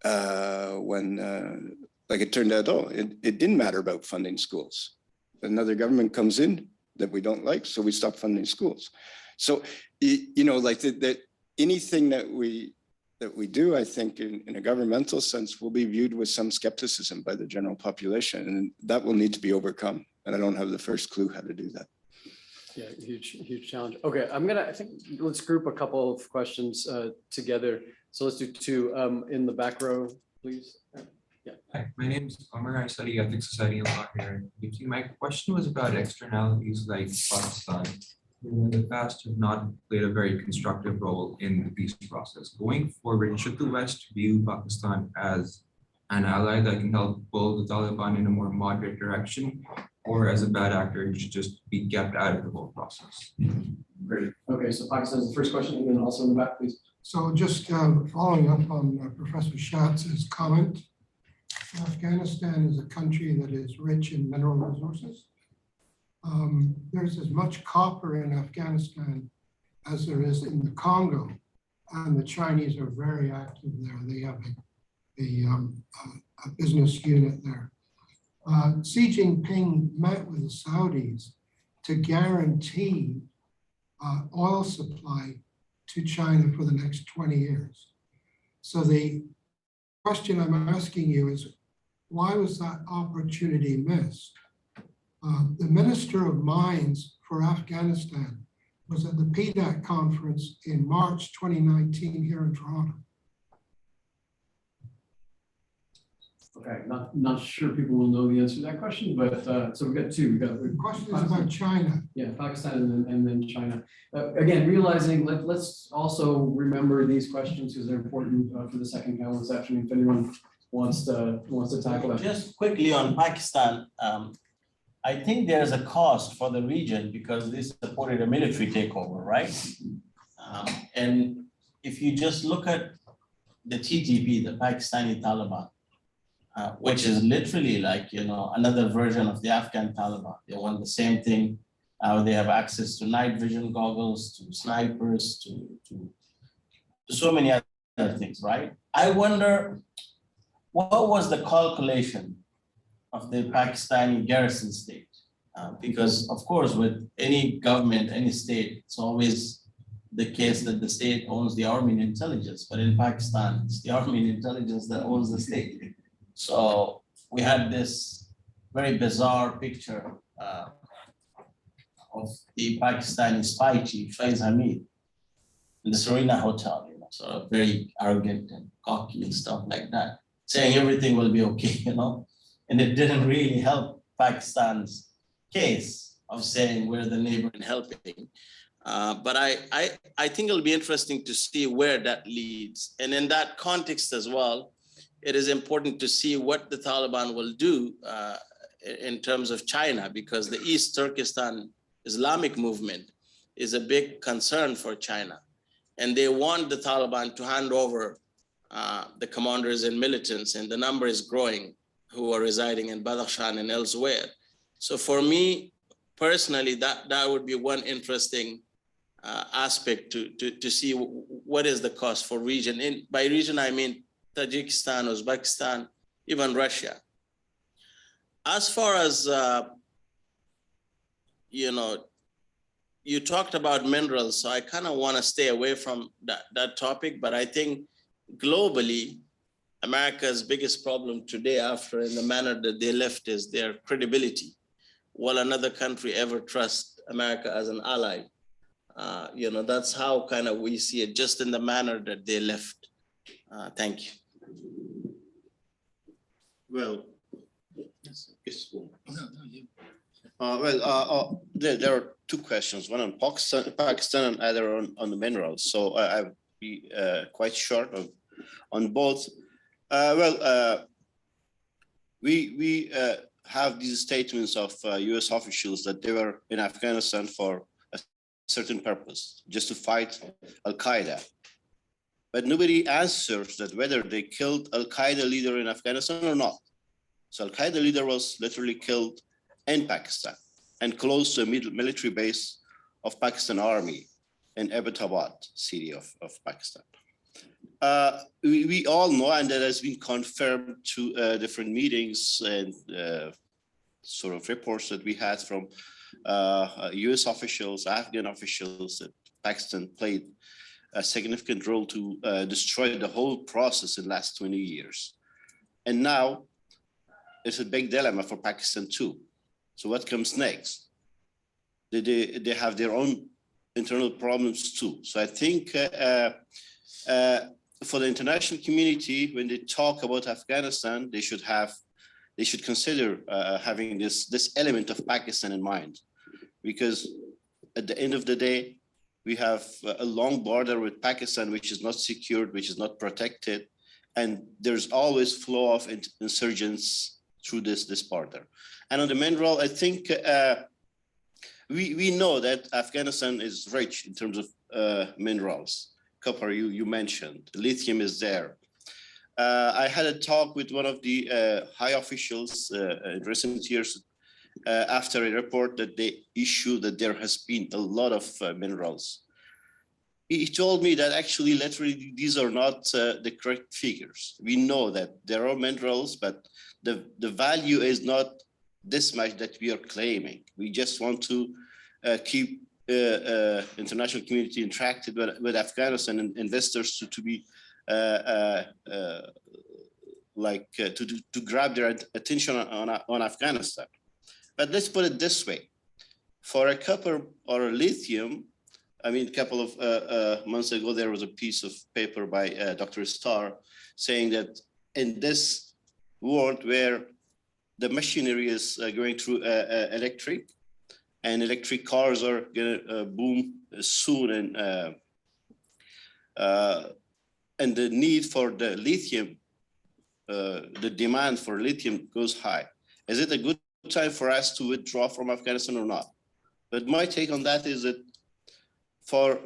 Speaker 3: when, like it turned out, it didn't matter about funding schools. Another government comes in that we don't like, so we stop funding schools. So, you know, like anything that we do, I think in a governmental sense, will be viewed with some skepticism by the general population, and that will need to be overcome. And I don't have the first clue how to do that.
Speaker 2: Yeah, huge challenge. Okay, I think let's group a couple of questions together. So let's do two in the back row, please. Yeah.
Speaker 11: Hi, my name is Amar. I study ethics, society, and law here. My question was about externalities like Pakistan, who in the past have not played a very constructive role in the peace process. Going forward, should the West view Pakistan as an ally that can help pull the Taliban in a more moderate direction, or as a bad actor who should just be kept out of the whole process?
Speaker 2: Great. Okay, so Pakistan is the first question, and then also in the back, please.
Speaker 12: So just following up on Professor Schatz's comment, Afghanistan is a country that is rich in mineral resources. There's as much copper in Afghanistan as there is in the Congo, and the Chinese are very active there. They have a business unit there. Xi Jinping met with the Saudis to guarantee oil supply to China for the next 20 years. So the question I'm asking you is, why was that opportunity missed? The Minister of Mines for Afghanistan was at the PDAC conference in March 2019 here in Toronto.
Speaker 2: Okay, not sure people will know the answer to that question, but so we got two.
Speaker 12: The question is about China.
Speaker 2: Yeah, Pakistan and then China. Again, realizing let's also remember these questions because they're important for the second panel this afternoon. If anyone wants to tackle it.
Speaker 5: Just quickly on Pakistan, I think there's a cost for the region because they supported a military takeover, right? And if you just look at the TTP, the Pakistani Taliban, which is literally like, you know, another version of the Afghan Taliban. They want the same thing. They have access to night vision goggles, to snipers, to so many other things, right? I wonder, what was the calculation of the Pakistani garrison state? Because of course, with any government, any state, it's always the case that the state owns the army and intelligence, but in Pakistan, it's the army and intelligence that owns the state. So we had this very bizarre picture of the Pakistani spy chief, Faiz Hamid, in the Serena Hotel, you know, sort of very arrogant and cocky and stuff like that, saying everything will be okay, you know, and it didn't really help Pakistan's case of saying we're the neighbor and helping. But I think it'll be interesting to see where that leads. And in that context as well, it is important to see what the Taliban will do in terms of China, because the East Turkestan Islamic movement is a big concern for China. And they want the Taliban to hand over the commanders and militants, and the number is growing, who are residing in Badakhshan and elsewhere. So for me, personally, that would be one interesting aspect to see what is the cost for region. And by region, I mean Tajikistan, Uzbekistan, even Russia. As far as, you know, you talked about minerals, so I kind of want to stay away from that topic, but I think globally, America's biggest problem today, after in the manner that they left, is their credibility. Will another country ever trust America as an ally? You know, that's how kind of we see it, just in the manner that they left. Thank you.
Speaker 4: Well, there are two questions, one on Pakistan and other on the minerals. So I'll be quite short on both. We have these statements of US officials that they were in Afghanistan for a certain purpose, just to fight Al-Qaeda. But nobody answers that whether they killed Al-Qaeda leader in Afghanistan or not. So Al-Qaeda leader was literally killed in Pakistan and close to a military base of Pakistan army. in Abbottabad city of Pakistan. We all know, and that has been confirmed to different meetings and sort of reports that we had from US officials, Afghan officials, that Pakistan played a significant role to destroy the whole process in the last 20 years. And now it's a big dilemma for Pakistan too. So what comes next? They have their own internal problems too. So I think for the international community, when they talk about Afghanistan, they should consider having this element of Pakistan in mind, because at the end of the day, we have a long border with Pakistan, which is not secured, which is not protected, and there's always flow of insurgents through this border. And on the mineral, I think we know that Afghanistan is rich in terms of minerals. Copper, you mentioned, lithium is there. I had a talk with one of the high officials in recent years after a report that they issued that there has been a lot of minerals. He told me that actually, literally, these are not the correct figures. We know that there are minerals, but the value is not this much that we are claiming. We just want to keep international community interacted with Afghanistan and investors to be to grab their attention on Afghanistan. But let's put it this way: for a copper or a lithium, I mean, a couple of months ago, there was a piece of paper by Dr. Starr saying that in this world where the machinery is going through electric, and electric cars are going to boom soon, and the need for the lithium, the demand for lithium goes high. Is it a good time for us to withdraw from Afghanistan or not? But my take on that is that for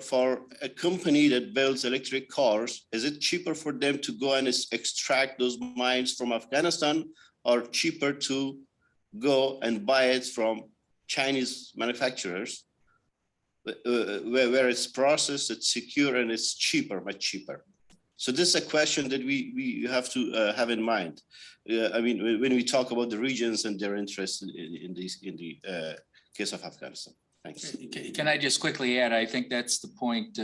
Speaker 4: a company that builds electric cars, is it cheaper for them to go and extract those mines from Afghanistan, or cheaper to go and buy it from Chinese manufacturers, where it's processed, it's secure, and it's cheaper, much cheaper? So this is a question that we have to have in mind. I mean, when we talk about the regions and their interest in the case of Afghanistan. Thanks.
Speaker 6: Can I just quickly add? I think that's the point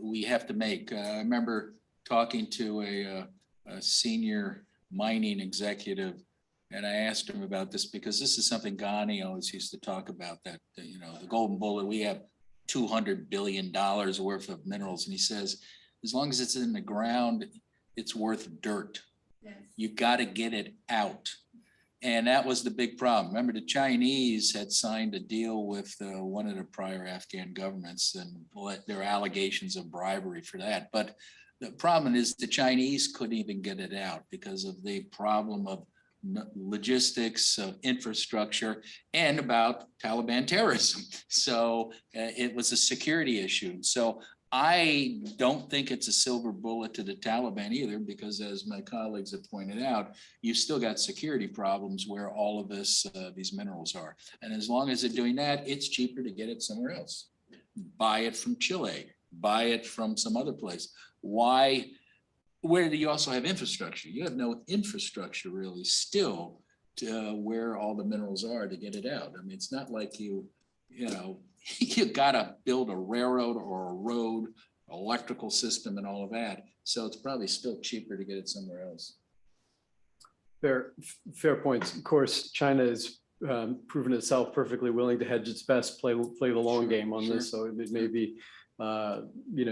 Speaker 6: we have to make. I remember talking to a senior mining executive, and I asked him about this because this is something Ghani always used to talk about, that the golden bullet. We have $200 billion worth of minerals, and he says, as long as it's in the ground, it's worth dirt. Yes. You got to get it out. And that was the big problem. Remember, the Chinese had signed a deal with one of the prior Afghan governments, and there are allegations of bribery for that. But the problem is the Chinese couldn't even get it out because of the problem of logistics, of infrastructure, and about Taliban terrorism. So it was a security issue. So I don't think it's a silver bullet to the Taliban either, because as my colleagues have pointed out, you've still got security problems where all of these minerals are. And as long as they're doing that, it's cheaper to get it somewhere else. Buy it from Chile, buy it from some other place. Why? Where do you also have infrastructure? You have no infrastructure really still to where all the minerals are to get it out. I mean, it's not like you gotta build a railroad or a road, electrical system and all of that. So it's probably still cheaper to get it somewhere else.
Speaker 2: Fair points. Of course, China has proven itself perfectly willing to hedge its best, play the long game on this. So it may be,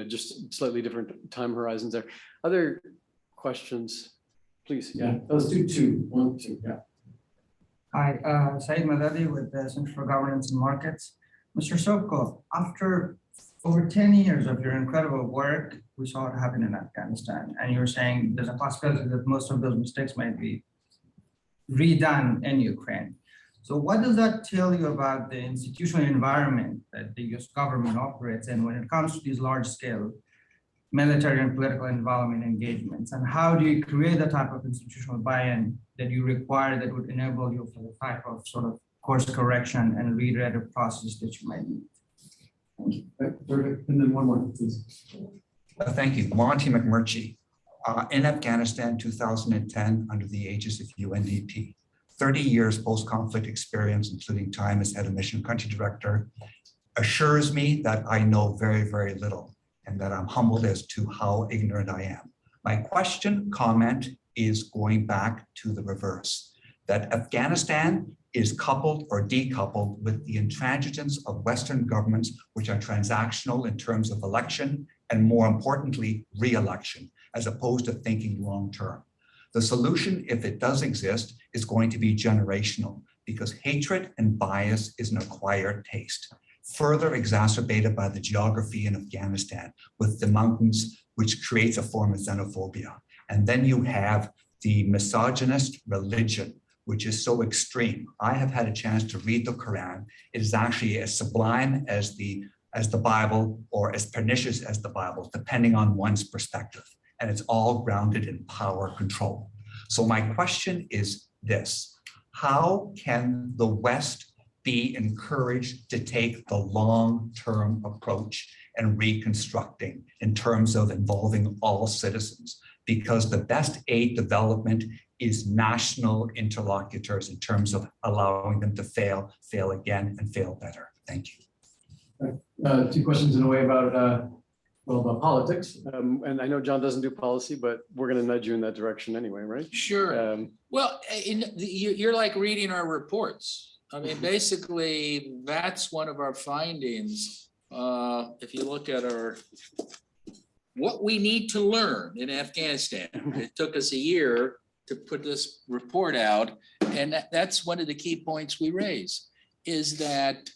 Speaker 2: just slightly different time horizons there. Other questions, please? Yeah, let's do two. 1, 2, yeah.
Speaker 13: Hi, Saeed Madadi with the Center for Governance and Markets. Mr. Sobko, after over 10 years of your incredible work, we saw it happen in Afghanistan, and you were saying there's a possibility that most of those mistakes might be redone in Ukraine. So what does that tell you about the institutional environment that the US government operates in when it comes to these large-scale military and political involvement engagements? And how do you create the type of institutional buy-in that you require that would enable you for the type of sort of course correction and rewrite process that you might need?
Speaker 2: Perfect. And then one more, please.
Speaker 14: Thank you. Monty McMurchie. In Afghanistan, 2010, under the aegis of UNDP, 30 years post-conflict experience, including time as head of mission country director, assures me that I know very, very little and that I'm humbled as to how ignorant I am. My comment is going back to the reverse, that Afghanistan is coupled or decoupled with the intransigence of Western governments, which are transactional in terms of election and, more importantly, re-election, as opposed to thinking long-term. The solution, if it does exist, is going to be generational, because hatred and bias is an acquired taste, further exacerbated by the geography in Afghanistan with the mountains, which creates a form of xenophobia. And then you have the misogynist religion, which is so extreme. I have had a chance to read the Quran. It is actually as sublime as the Bible, or as pernicious as the Bible, depending on one's perspective. And it's all grounded in power control. So my question is this: how can the West be encouraged to take the long-term approach and reconstructing in terms of involving all citizens? Because the best aid development is national interlocutors in terms of allowing them to fail again, and fail better. Thank you.
Speaker 2: Two questions in a way about politics. And I know John doesn't do policy, but we're going to nudge you in that direction anyway, right?
Speaker 6: Sure. Well, you're like reading our reports. I mean, basically, that's one of our findings. If you look at what we need to learn in Afghanistan, it took us a year to put this report out. And that's one of the key points we raise, is that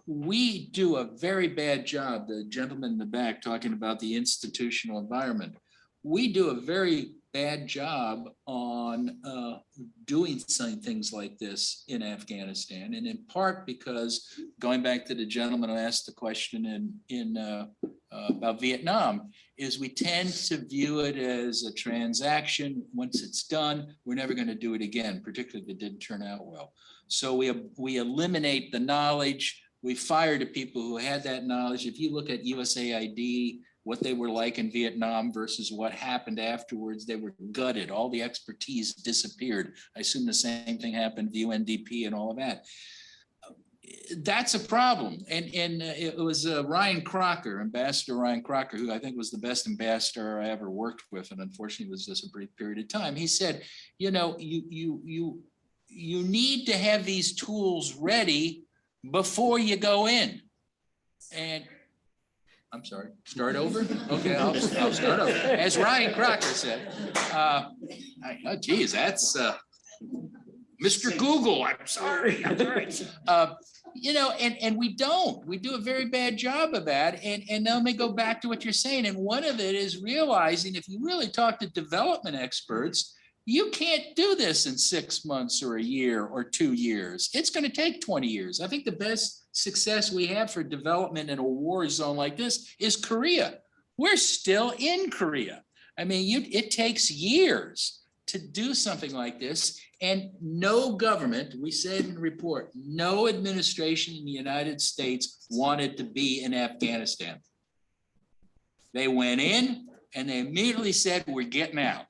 Speaker 6: we do a very bad job, the gentleman in the back talking about the institutional environment. We do a very bad job on doing some things like this in Afghanistan, and in part because, going back to the gentleman who asked the question about Vietnam, is we tend to view it as a transaction. Once it's done, we're never going to do it again, particularly if it didn't turn out well. So we eliminate the knowledge. We fire the people who had that knowledge. If you look at USAID, what they were like in Vietnam versus what happened afterwards, they were gutted. All the expertise disappeared. I assume the same thing happened to UNDP and all of that. That's a problem. And it was Ryan Crocker, Ambassador Ryan Crocker, who I think was the best ambassador I ever worked with, and unfortunately was just a brief period of time. He said, you know, you need to have these tools ready before you go in. And I'm sorry, start over? Okay, I'll start over. As Ryan Crocker said, oh geez, that's Mr. Google, I'm sorry. You know, and we do a very bad job of that. And let me go back to what you're saying. And one of it is realizing, if you really talk to development experts, you can't do this in 6 months or a year or 2 years. It's going to take 20 years. I think the best success we have for development in a war zone like this is Korea. We're still in Korea. I mean, it takes years to do something like this. And no government, we said in the report, no administration in the United States wanted to be in Afghanistan. They went in and they immediately said, we're getting out.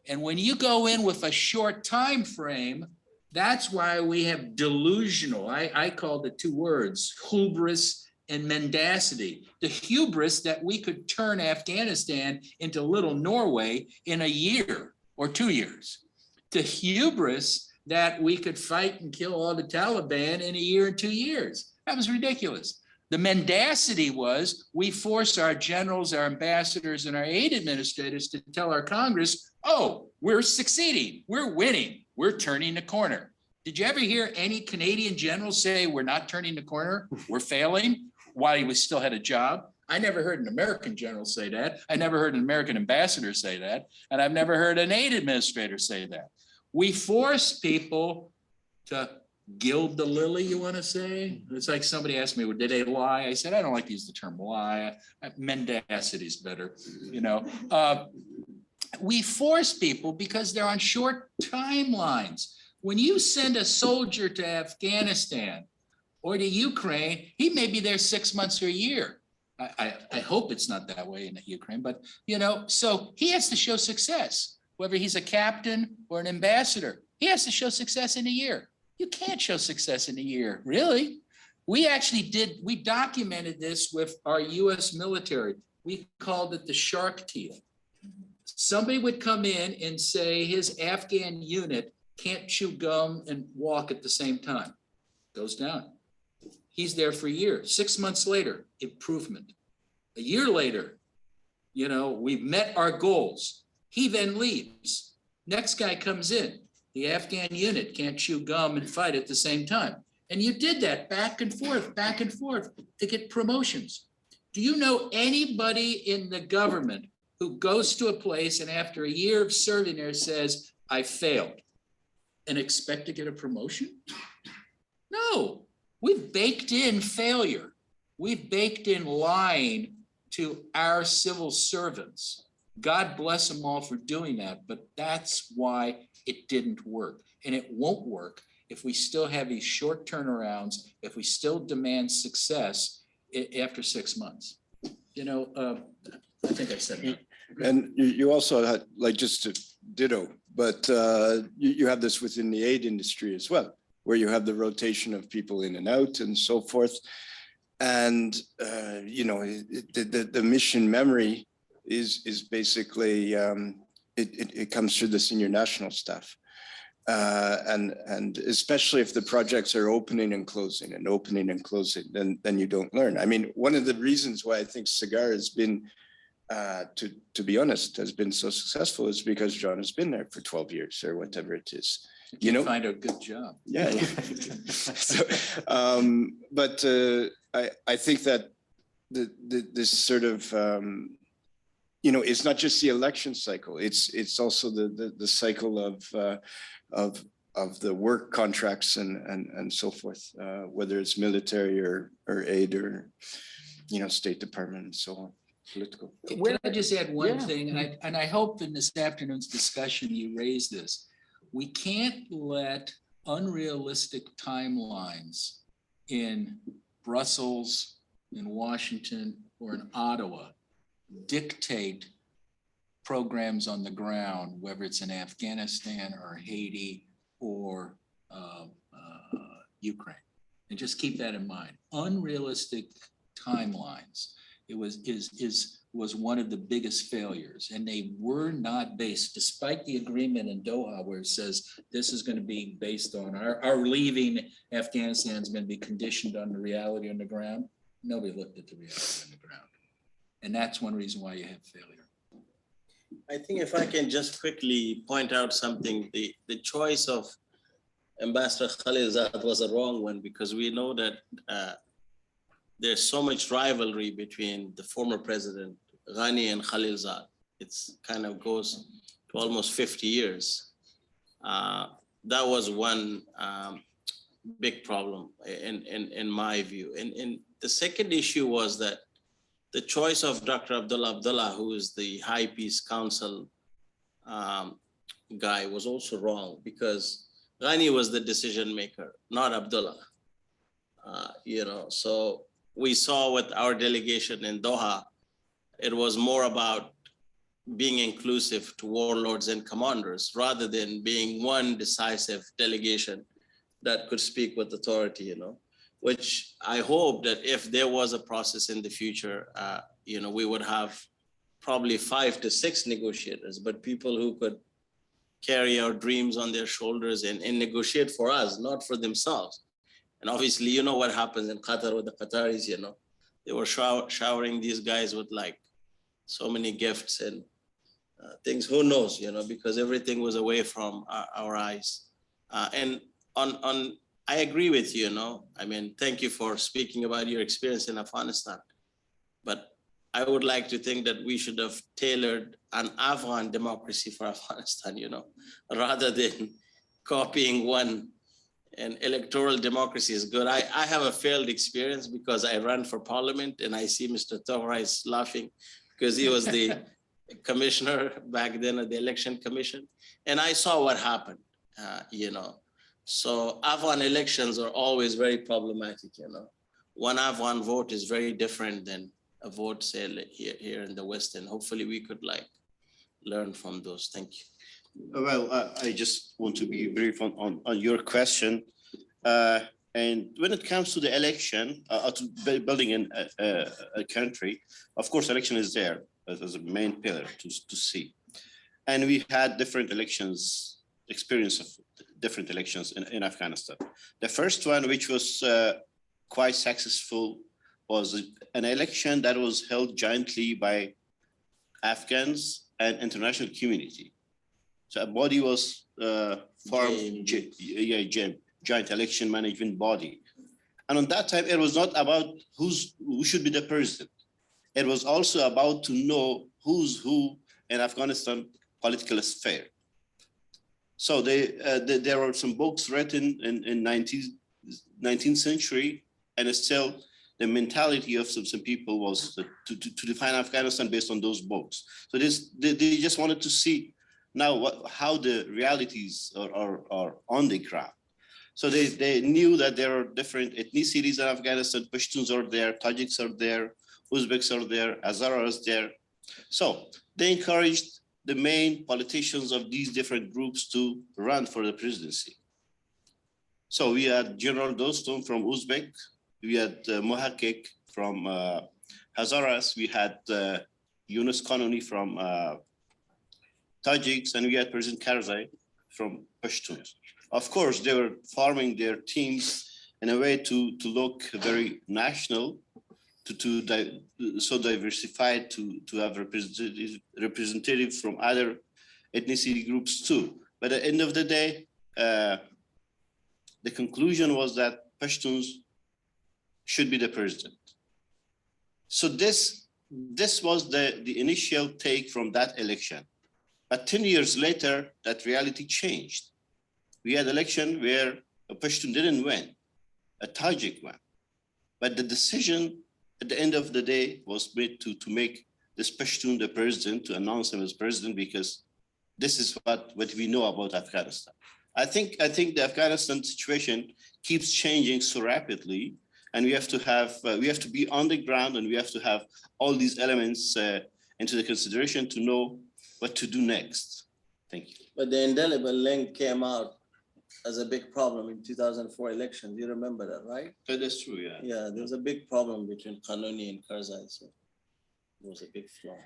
Speaker 6: And when you go in with a short time frame, that's why we have delusional, I called it 2 words, hubris and mendacity. The hubris that we could turn Afghanistan into little Norway in a year or 2 years. The hubris that we could fight and kill all the Taliban in a year or 2 years. That was ridiculous. The mendacity was we force our generals, our ambassadors, and our aid administrators to tell our Congress, oh, we're succeeding, we're winning, we're turning the corner. Did you ever hear any Canadian general say we're not turning the corner, we're failing, while he was still had a job? I never heard an American general say that. I never heard an American ambassador say that. And I've never heard an aid administrator say that. We force people to gild the lily, you want to say? It's like somebody asked me, well, did they lie? I said, I don't like to use the term lie. Mendacity is better, you know. We force people because they're on short timelines. When you send a soldier to Afghanistan, or to Ukraine, he may be there 6 months or a year. I hope it's not that way in Ukraine, but so he has to show success, whether he's a captain or an ambassador, he has to show success in a year. You can't show success in a year, really. We documented this with our US military. We called it the shark teeth. Somebody would come in and say his Afghan unit can't chew gum and walk at the same time. Goes down. He's there for a year. 6 months later, improvement. A year later, we've met our goals. He then leaves. Next guy comes in. The Afghan unit can't chew gum and fight at the same time. And you did that back and forth to get promotions. Do you know anybody in the government who goes to a place and after a year of serving there says, I failed, and expect to get a promotion? No, we've baked in failure. We've baked in lying to our civil servants. God bless them all for doing that, but that's why it didn't work. And it won't work if we still have these short turnarounds, if we still demand success after 6 months. I think I said that.
Speaker 3: And you also had, like, just to ditto, but you have this within the aid industry as well, where you have the rotation of people in and out and so forth. And, the mission memory is basically, it comes through the senior national staff. And especially if the projects are opening and closing, then you don't learn. I mean, one of the reasons why I think CERES has been, to be honest, has been so successful is because John has been there for 12 years or whatever it is.
Speaker 6: Find a good job.
Speaker 3: Yeah. So, but I think that this sort of, it's not just the election cycle. It's also the cycle of the work contracts and so forth, whether it's military or aid or State Department and so on, political.
Speaker 6: Can I just add one thing? And I hope in this afternoon's discussion you raise this. We can't let unrealistic timelines in Brussels, in Washington, or in Ottawa dictate programs on the ground, whether it's in Afghanistan or Haiti or Ukraine. And just keep that in mind. Unrealistic timelines. It was one of the biggest failures, and they were not based, despite the agreement in Doha where it says this is going to be based on our leaving Afghanistan is going to be conditioned on the reality on the ground. Nobody looked at the reality on the ground. And that's one reason why you have failure.
Speaker 5: I think if I can just quickly point out something, the choice of Ambassador Khalilzad was a wrong one, because we know that there's so much rivalry between the former president, Ghani, and Khalilzad. It's kind of goes to almost 50 years. That was one big problem in my view. And the second issue was that the choice of Dr. Abdullah, who is the High Peace Council guy, was also wrong, because Ghani was the decision maker, not Abdullah. So we saw with our delegation in Doha, it was more about being inclusive to warlords and commanders rather than being one decisive delegation that could speak with authority, which I hope that if there was a process in the future, we would have probably 5 to 6 negotiators, but people who could carry our dreams on their shoulders and negotiate for us, not for themselves. And obviously, you know what happens in Qatar with the Qataris, they were showering these guys with like so many gifts and things, who knows, because everything was away from our eyes. And I agree with you, I mean, thank you for speaking about your experience in Afghanistan. But I would like to think that we should have tailored an Afghan democracy for Afghanistan, rather than copying one. And electoral democracy is good. I have a failed experience because I ran for parliament, and I see Mr. Tohra is laughing because he was the commissioner back then at the election commission. And I saw what happened, So Afghan elections are always very problematic, you know. One Afghan vote is very different than a vote, say, like here in the West, and hopefully we could like learn from those. Thank you.
Speaker 4: Well, I just want to be brief on your question. And when it comes to the election, to building a country, of course, election is there as a main pillar to see. And we had different elections, experience of different elections in Afghanistan. The first one, which was quite successful, was an election that was held jointly by Afghans and international community. So a body was formed, joint election management body. And on that time, it was not about who should be the president. It was also about to know who's who in Afghanistan political sphere. So there were some books written in 19th century, and still the mentality of some people was to define Afghanistan based on those books. So they just wanted to see now how the realities are on the ground. So they knew that there are different ethnicities in Afghanistan. Pashtuns are there, Tajiks are there, Uzbeks are there, Hazaras there. So they encouraged the main politicians of these different groups to run for the presidency. So we had General Dostum from Uzbek, we had Mohakkik from Hazaras, we had Yunus Kanuni from Tajiks, and we had President Karzai from Pashtuns. Of course, they were forming their teams in a way to look very national, so diversified, to have representatives from other ethnicity groups too. But at the end of the day, the conclusion was that Pashtuns should be the president. So this was the initial take from that election. But 10 years later, that reality changed. We had an election where a Pashtun didn't win, a Tajik won. But the decision at the end of the day was made to make this Pashtun the president, to announce him as president, because this is what we know about Afghanistan. I think the Afghanistan situation keeps changing so rapidly, and we have to be on the ground, and we have to have all these elements into the consideration to know what to do next. Thank you.
Speaker 5: But the indelible link came out as a big problem in 2004 election. Do you remember that, right?
Speaker 4: That's true, yeah.
Speaker 5: Yeah, there was a big problem between Kanuni and Karzai, so it was a big flaw.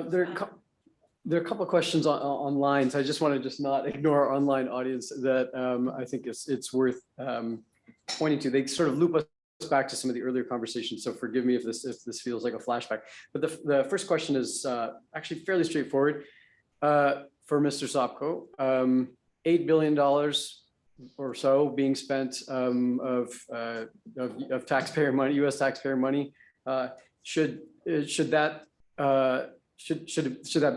Speaker 2: There are a couple of questions online, so I just want to not ignore our online audience that I think it's worth pointing to. They sort of loop us back to some of the earlier conversations, so forgive me if this feels like a flashback. But the first question is actually fairly straightforward for Mr. Sobko. $8 billion or so being spent of taxpayer money, U.S. taxpayer money. Should that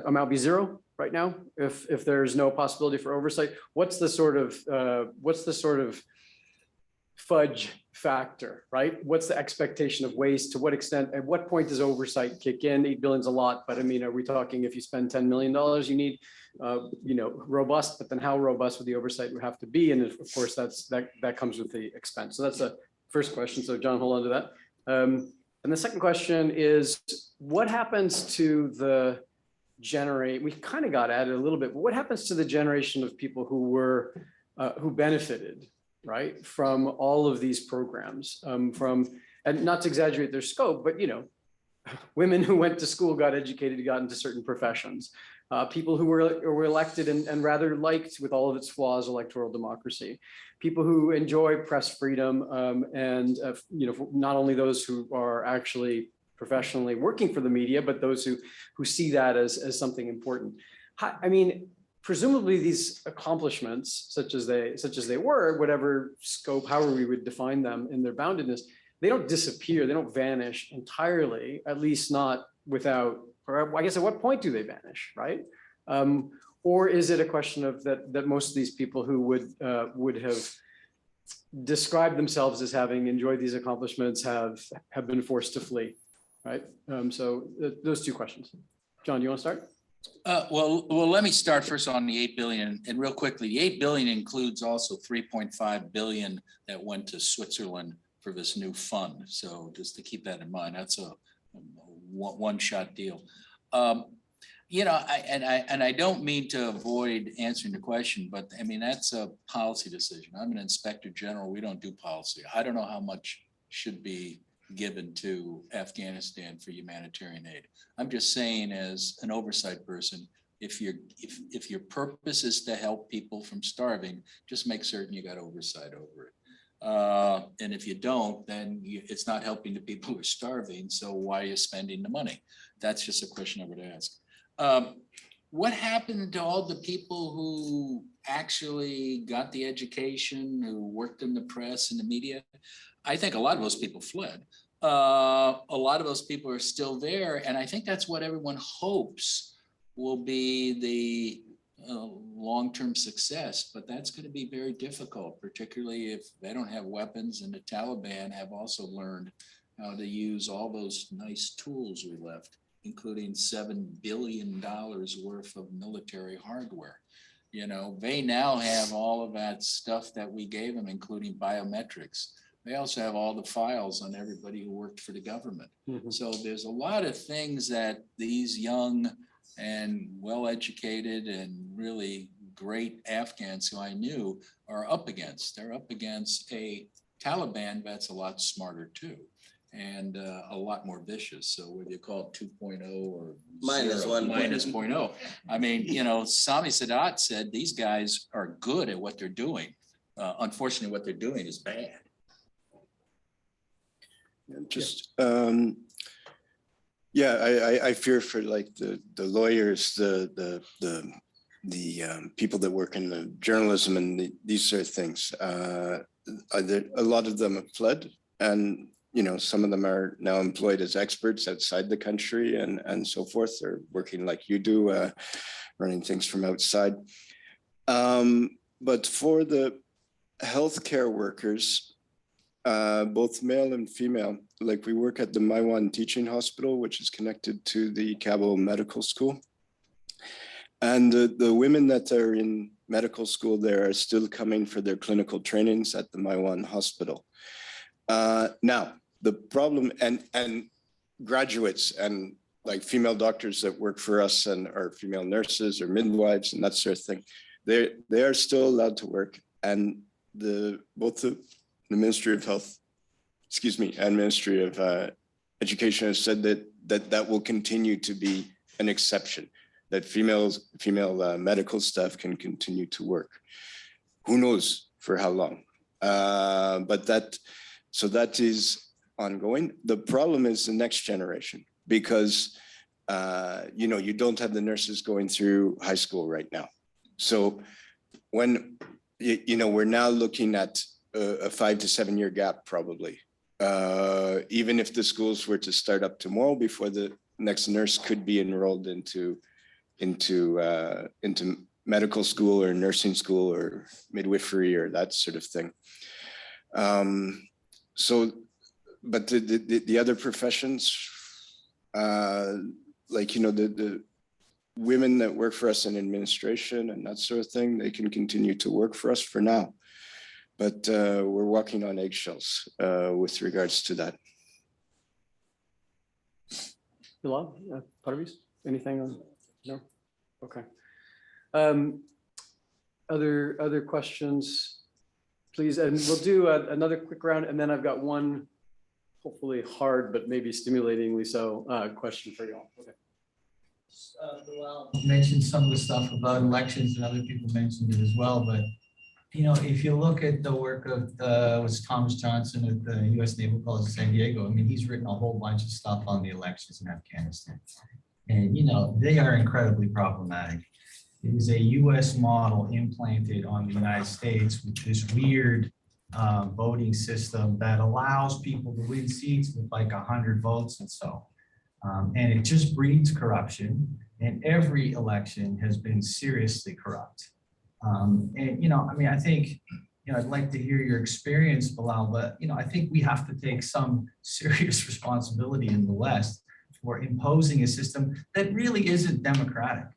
Speaker 2: amount be zero right now if there's no possibility for oversight? What's the sort of fudge factor, right? What's the expectation of waste? To what extent, at what point does oversight kick in? 8 billion is a lot, but I mean, are we talking if you spend $10 million, you need, robust, but then how robust would the oversight would have to be? And of course, that comes with the expense. So that's the first question. So John, hold on to that. And the second question is, what happens to we kind of got at it a little bit, but what happens to the generation of people who benefited, right, from all of these programs, and not to exaggerate their scope, but women who went to school, got educated, got into certain professions, people who were elected and rather liked, with all of its flaws, electoral democracy, people who enjoy press freedom, and not only those who are actually professionally working for the media, but those who see that as something important. I mean, presumably these accomplishments, such as they were, whatever scope, however we would define them in their boundedness, they don't disappear, they don't vanish entirely, at least not without, or I guess at what point do they vanish, right? Or is it a question of that most of these people who would have described themselves as having enjoyed these accomplishments have been forced to flee, right? So those two questions. John, do you want to start?
Speaker 6: Well, let me start first on the 8 billion, and real quickly, the 8 billion includes also 3.5 billion that went to Switzerland for this new fund. So just to keep that in mind, that's a one-shot deal. You know, I don't mean to avoid answering the question, but I mean, that's a policy decision. I'm an inspector general. We don't do policy. I don't know how much should be given to Afghanistan for humanitarian aid. I'm just saying, as an oversight person, if your purpose is to help people from starving, just make certain you got oversight over it. And if you don't, then it's not helping the people who are starving. So why are you spending the money? That's just a question I would ask. What happened to all the people who actually got the education, who worked in the press and the media? I think a lot of those people fled. A lot of those people are still there. And I think that's what everyone hopes will be the long-term success, but that's going to be very difficult, particularly if they don't have weapons and the Taliban have also learned how to use all those nice tools we left, including $7 billion worth of military hardware. You know, they now have all of that stuff that we gave them, including biometrics. They also have all the files on everybody who worked for the government. Mm-hmm. So there's a lot of things that these young and well-educated and really great Afghans who I knew are up against. They're up against a Taliban that's a lot smarter too, and a lot more vicious. So whether you call it 2.0 or
Speaker 5: minus
Speaker 6: 0.0. I mean, you know, Sami Sadat said these guys are good at what they're doing. Unfortunately, what they're doing is bad.
Speaker 3: Just I fear for like the lawyers, the people that work in the journalism and these sort of things. A lot of them have fled, and you know, some of them are now employed as experts outside the country and so forth. They're working like you do, running things from outside. But for the healthcare workers, both male and female, like we work at the Maiwan Teaching Hospital, which is connected to the Kawa Medical School. And the women that are in medical school there are still coming for their clinical trainings at the Maiwan Hospital. Now, the problem, and graduates and like female doctors that work for us and are female nurses or midwives and that sort of thing, they are still allowed to work. And both the Ministry of Health, and Ministry of Education has said that will continue to be an exception, that female medical staff can continue to work. Who knows for how long? But that is ongoing. The problem is the next generation, because you know, you don't have the nurses going through high school right now. So when you know, we're now looking at a 5 to 7 year gap, probably. Even if the schools were to start up tomorrow, before the next nurse could be enrolled into medical school or nursing school or midwifery or that sort of thing. So, but the other professions, like, you know, the women that work for us in administration and that sort of thing, they can continue to work for us for now. But we're walking on eggshells with regards to that.
Speaker 2: Bilal, Parwiz, anything on? No? Okay. Other questions, please? And we'll do another quick round, and then I've got one hopefully hard, but maybe stimulatingly so, question for you all. Okay.
Speaker 8: Bilal mentioned some of the stuff about elections, and other people mentioned it as well, but you know, if you look at the work of was Thomas Johnson at the U.S. Naval College of San Diego, I mean, he's written a whole bunch of stuff on the elections in Afghanistan. And, you know, they are incredibly problematic. It is a U.S. model implanted on the United States with this weird voting system that allows people to win seats with like 100 votes and so. And it just breeds corruption. And every election has been seriously corrupt. And, you know, I mean, I think, you know, I'd like to hear your experience, Bilal, but, you know, I think we have to take some serious responsibility in the West for imposing a system that really isn't democratic.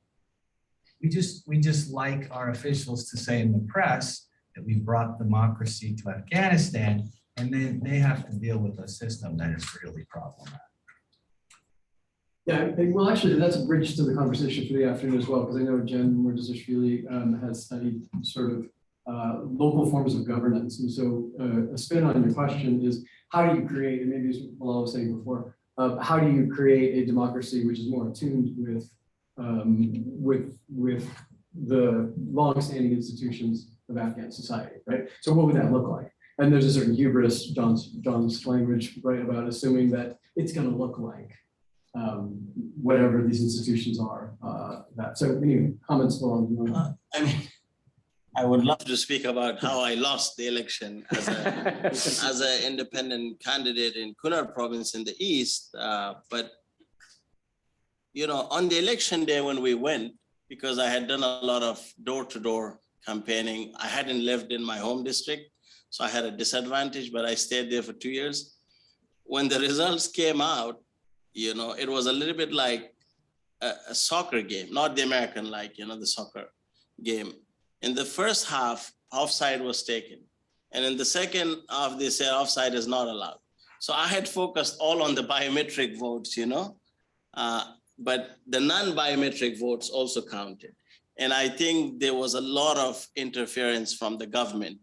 Speaker 8: We just like our officials to say in the press that we brought democracy to Afghanistan, and then they have to deal with a system that is really problematic.
Speaker 2: Yeah, well, actually, that's a bridge to the conversation for the afternoon as well, because I know Jen Mordazishvili has studied sort of local forms of governance. And so a spin on your question is, how do you create, and maybe as Bilal was saying before, how do you create a democracy which is more attuned with the long-standing institutions of Afghan society, right? So what would that look like? And there's a certain hubris, John's language, right, about assuming that it's going to look like whatever these institutions are. So anyway, comments along.
Speaker 5: I mean, I would love to speak about how I lost the election as an independent candidate in Kunar province in the east. But, you know, on the election day when we went, because I had done a lot of door-to-door campaigning, I hadn't lived in my home district, so I had a disadvantage, but I stayed there for 2 years. When the results came out, you know, it was a little bit like a soccer game, not the American, like, you know, the soccer game. In the first half, offside was taken. And in the second half, they said offside is not allowed. So I had focused all on the biometric votes, you know, but the non-biometric votes also counted. And I think there was a lot of interference from the government.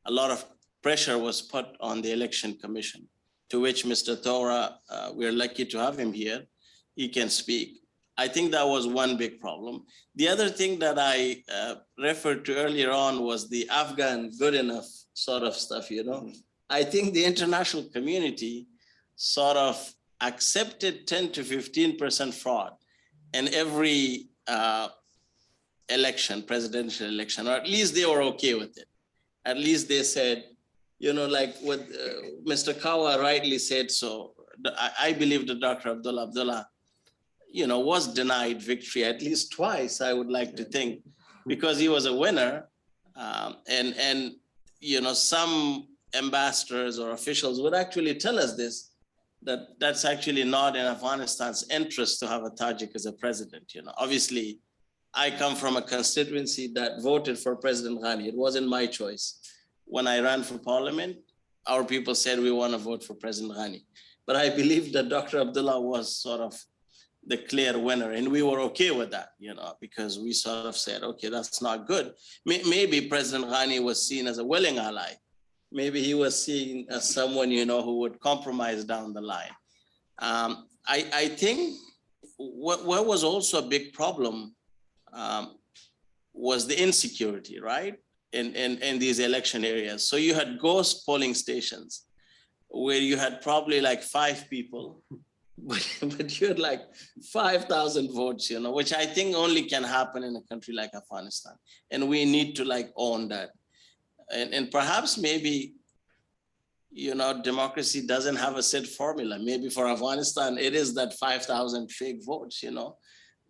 Speaker 5: A lot of pressure was put on the election commission, to which Mr. Thora, we're lucky to have him here. He can speak. I think that was one big problem. The other thing that I referred to earlier on was the Afghan good enough sort of stuff, you know. I think the international community sort of accepted 10 to 15% fraud in every election, presidential election, or at least they were okay with it. At least they said, you know, like what Mr. Kawa rightly said, so I believe that Dr. Abdullah, you know, was denied victory at least twice, I would like to think, because he was a winner. And you know, some ambassadors or officials would actually tell us this, that that's actually not in Afghanistan's interest to have a Tajik as a president. You know, obviously, I come from a constituency that voted for President Ghani. It wasn't my choice. When I ran for parliament, our people said we want to vote for President Ghani. But I believe that Dr. Abdullah was sort of the clear winner, and we were okay with that, you know, because we sort of said, okay, that's not good. Maybe President Ghani was seen as a willing ally. Maybe he was seen as someone, you know, who would compromise down the line. I think what was also a big problem was the insecurity, right? In these election areas. So you had ghost polling stations where you had probably like 5 people, but you had like 5,000 votes, you know, which I think only can happen in a country like Afghanistan. And we need to like own that. And perhaps maybe, you know, democracy doesn't have a set formula. Maybe for Afghanistan, it is that 5,000 fake votes, you know,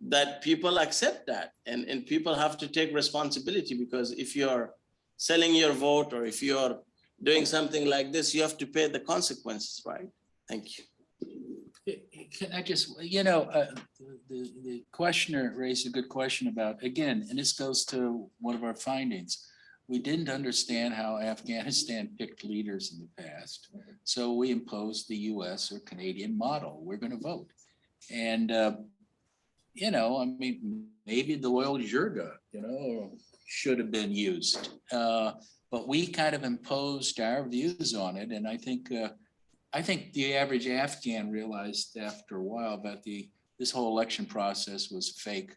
Speaker 5: that people accept that. And people have to take responsibility, because if you're selling your vote or if you're doing something like this, you have to pay the consequences, right? Thank you.
Speaker 6: Can I just, you know, the questioner raised a good question about, again, and this goes to one of our findings. We didn't understand how Afghanistan picked leaders in the past. So we imposed the US or Canadian model. We're going to vote. And, you know, I mean, maybe the oil jirga, you know, should have been used. But we kind of imposed our views on it. And I think the average Afghan realized after a while that this whole election process was fake,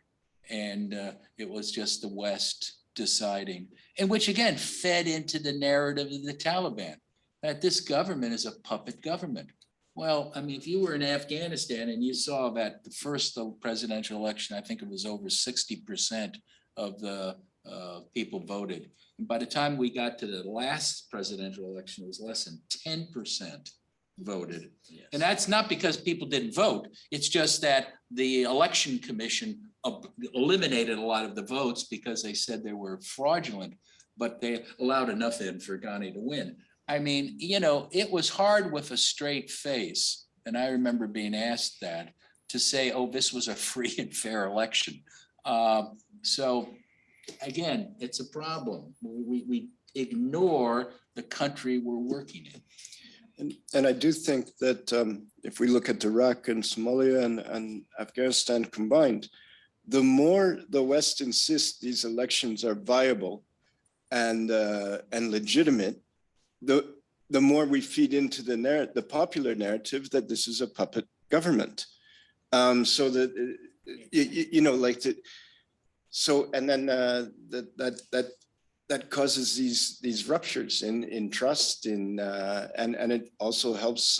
Speaker 6: and it was just the West deciding, and which again fed into the narrative of the Taliban, that this government is a puppet government. Well, I mean, if you were in Afghanistan and you saw that the first presidential election, I think it was over 60% of the people voted. And by the time we got to the last presidential election, it was less than 10% voted. Yes. And that's not because people didn't vote. It's just that the election commission eliminated a lot of the votes because they said they were fraudulent, but they allowed enough in for Ghani to win. I mean, you know, it was hard with a straight face. And I remember being asked that to say, oh, this was a free and fair election. So again, it's a problem. We ignore the country we're working in.
Speaker 3: And I do think that if we look at Iraq and Somalia and Afghanistan combined, the more the West insists these elections are viable and legitimate, the more we feed into the popular narrative that this is a puppet government. So that and then that causes these ruptures in trust and it also helps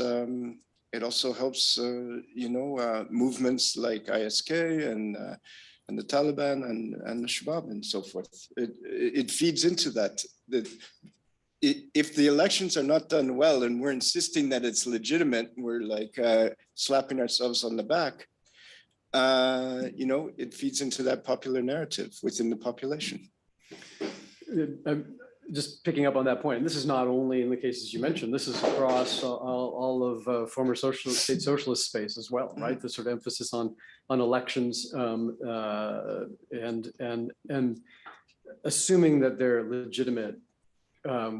Speaker 3: movements like ISK and the Taliban and the Shabab and so forth. It feeds into that. If the elections are not done well and we're insisting that it's legitimate, we're like slapping ourselves on the back. It feeds into that popular narrative within the population.
Speaker 2: Just picking up on that point, and this is not only in the cases you mentioned, this is across all of former state socialist space as well, right? The sort of emphasis on elections and assuming that they're legitimate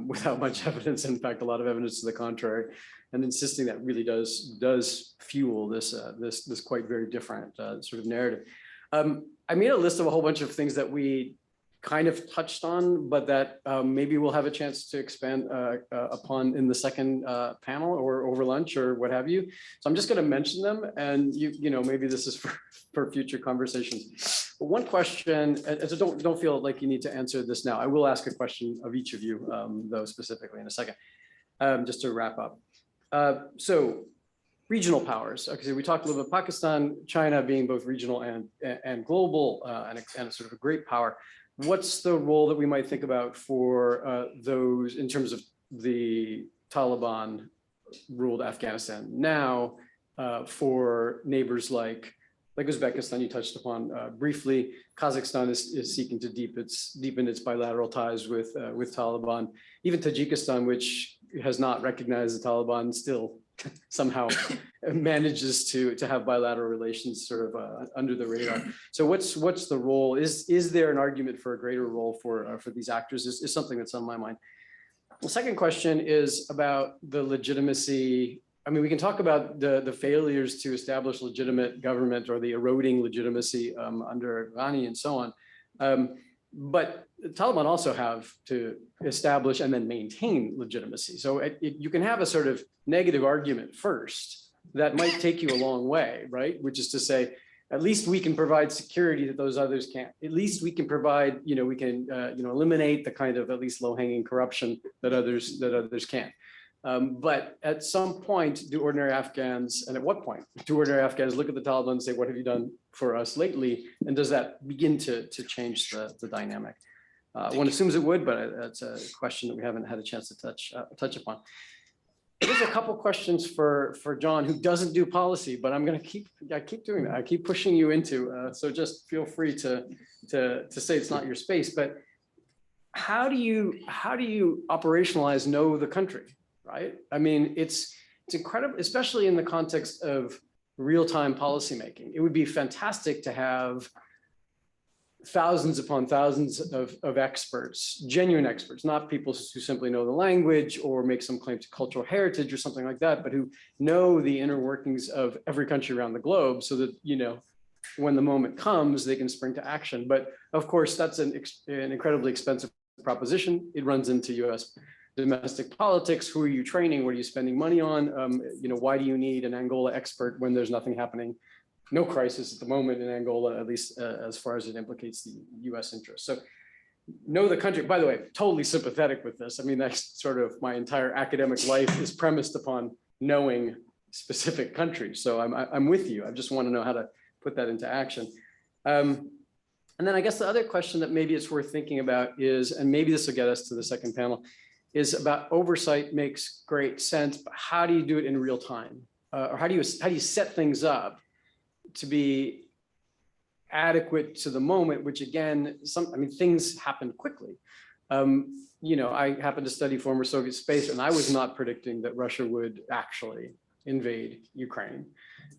Speaker 2: without much evidence, in fact, a lot of evidence to the contrary, and insisting that really does fuel this quite very different sort of narrative. I made a list of a whole bunch of things that we kind of touched on, but that maybe we'll have a chance to expand upon in the second panel or over lunch or what have you. So I'm just going to mention them, and maybe this is for future conversations. But one question, and so don't feel like you need to answer this now. I will ask a question of each of you, though, specifically in a second, just to wrap up. So regional powers. Okay, so we talked a little bit about Pakistan, China being both regional and global, and sort of a great power. What's the role that we might think about for those in terms of the Taliban ruled Afghanistan now for neighbors like Uzbekistan, you touched upon briefly. Kazakhstan is seeking to deepen its bilateral ties with Taliban. Even Tajikistan, which has not recognized the Taliban, still somehow manages to have bilateral relations sort of under the radar. So what's the role? Is there an argument for a greater role for these actors? Is something that's on my mind. The second question is about the legitimacy. I mean, we can talk about the failures to establish legitimate government or the eroding legitimacy under Ghani and so on. But the Taliban also have to establish and then maintain legitimacy. So you can have a sort of negative argument first that might take you a long way, right? Which is to say, at least we can provide security that those others can't. At least we can provide, we can eliminate the kind of at least low-hanging corruption that others can't. But at some point, do ordinary Afghans, and at what point do ordinary Afghans look at the Taliban and say, what have you done for us lately? And does that begin to change the dynamic? One assumes it would, but that's a question that we haven't had a chance to touch upon. There's a couple questions for John, who doesn't do policy, but I'm going to keep doing that. I keep pushing you into, so just feel free to say it's not your space, but how do you operationalize know the country? Right? I mean, it's incredible, especially in the context of real-time policymaking. It would be fantastic to have thousands upon thousands of experts, genuine experts, not people who simply know the language or make some claim to cultural heritage or something like that, but who know the inner workings of every country around the globe so that, when the moment comes, they can spring to action. But of course, that's an incredibly expensive proposition. It runs into US domestic politics. Who are you training? What are you spending money on? Why do you need an Angola expert when there's nothing happening? No crisis at the moment in Angola, at least as far as it implicates the US interest. So know the country. By the way, totally sympathetic with this. I mean, that's sort of my entire academic life is premised upon knowing specific countries. So I'm with you. I just want to know how to put that into action. And then I guess the other question that maybe it's worth thinking about is, and maybe this will get us to the second panel, is about oversight. Makes great sense, but how do you do it in real time? Or how do you set things up to be adequate to the moment, which again, things happen quickly. I happen to study former Soviet space, and I was not predicting that Russia would actually invade Ukraine.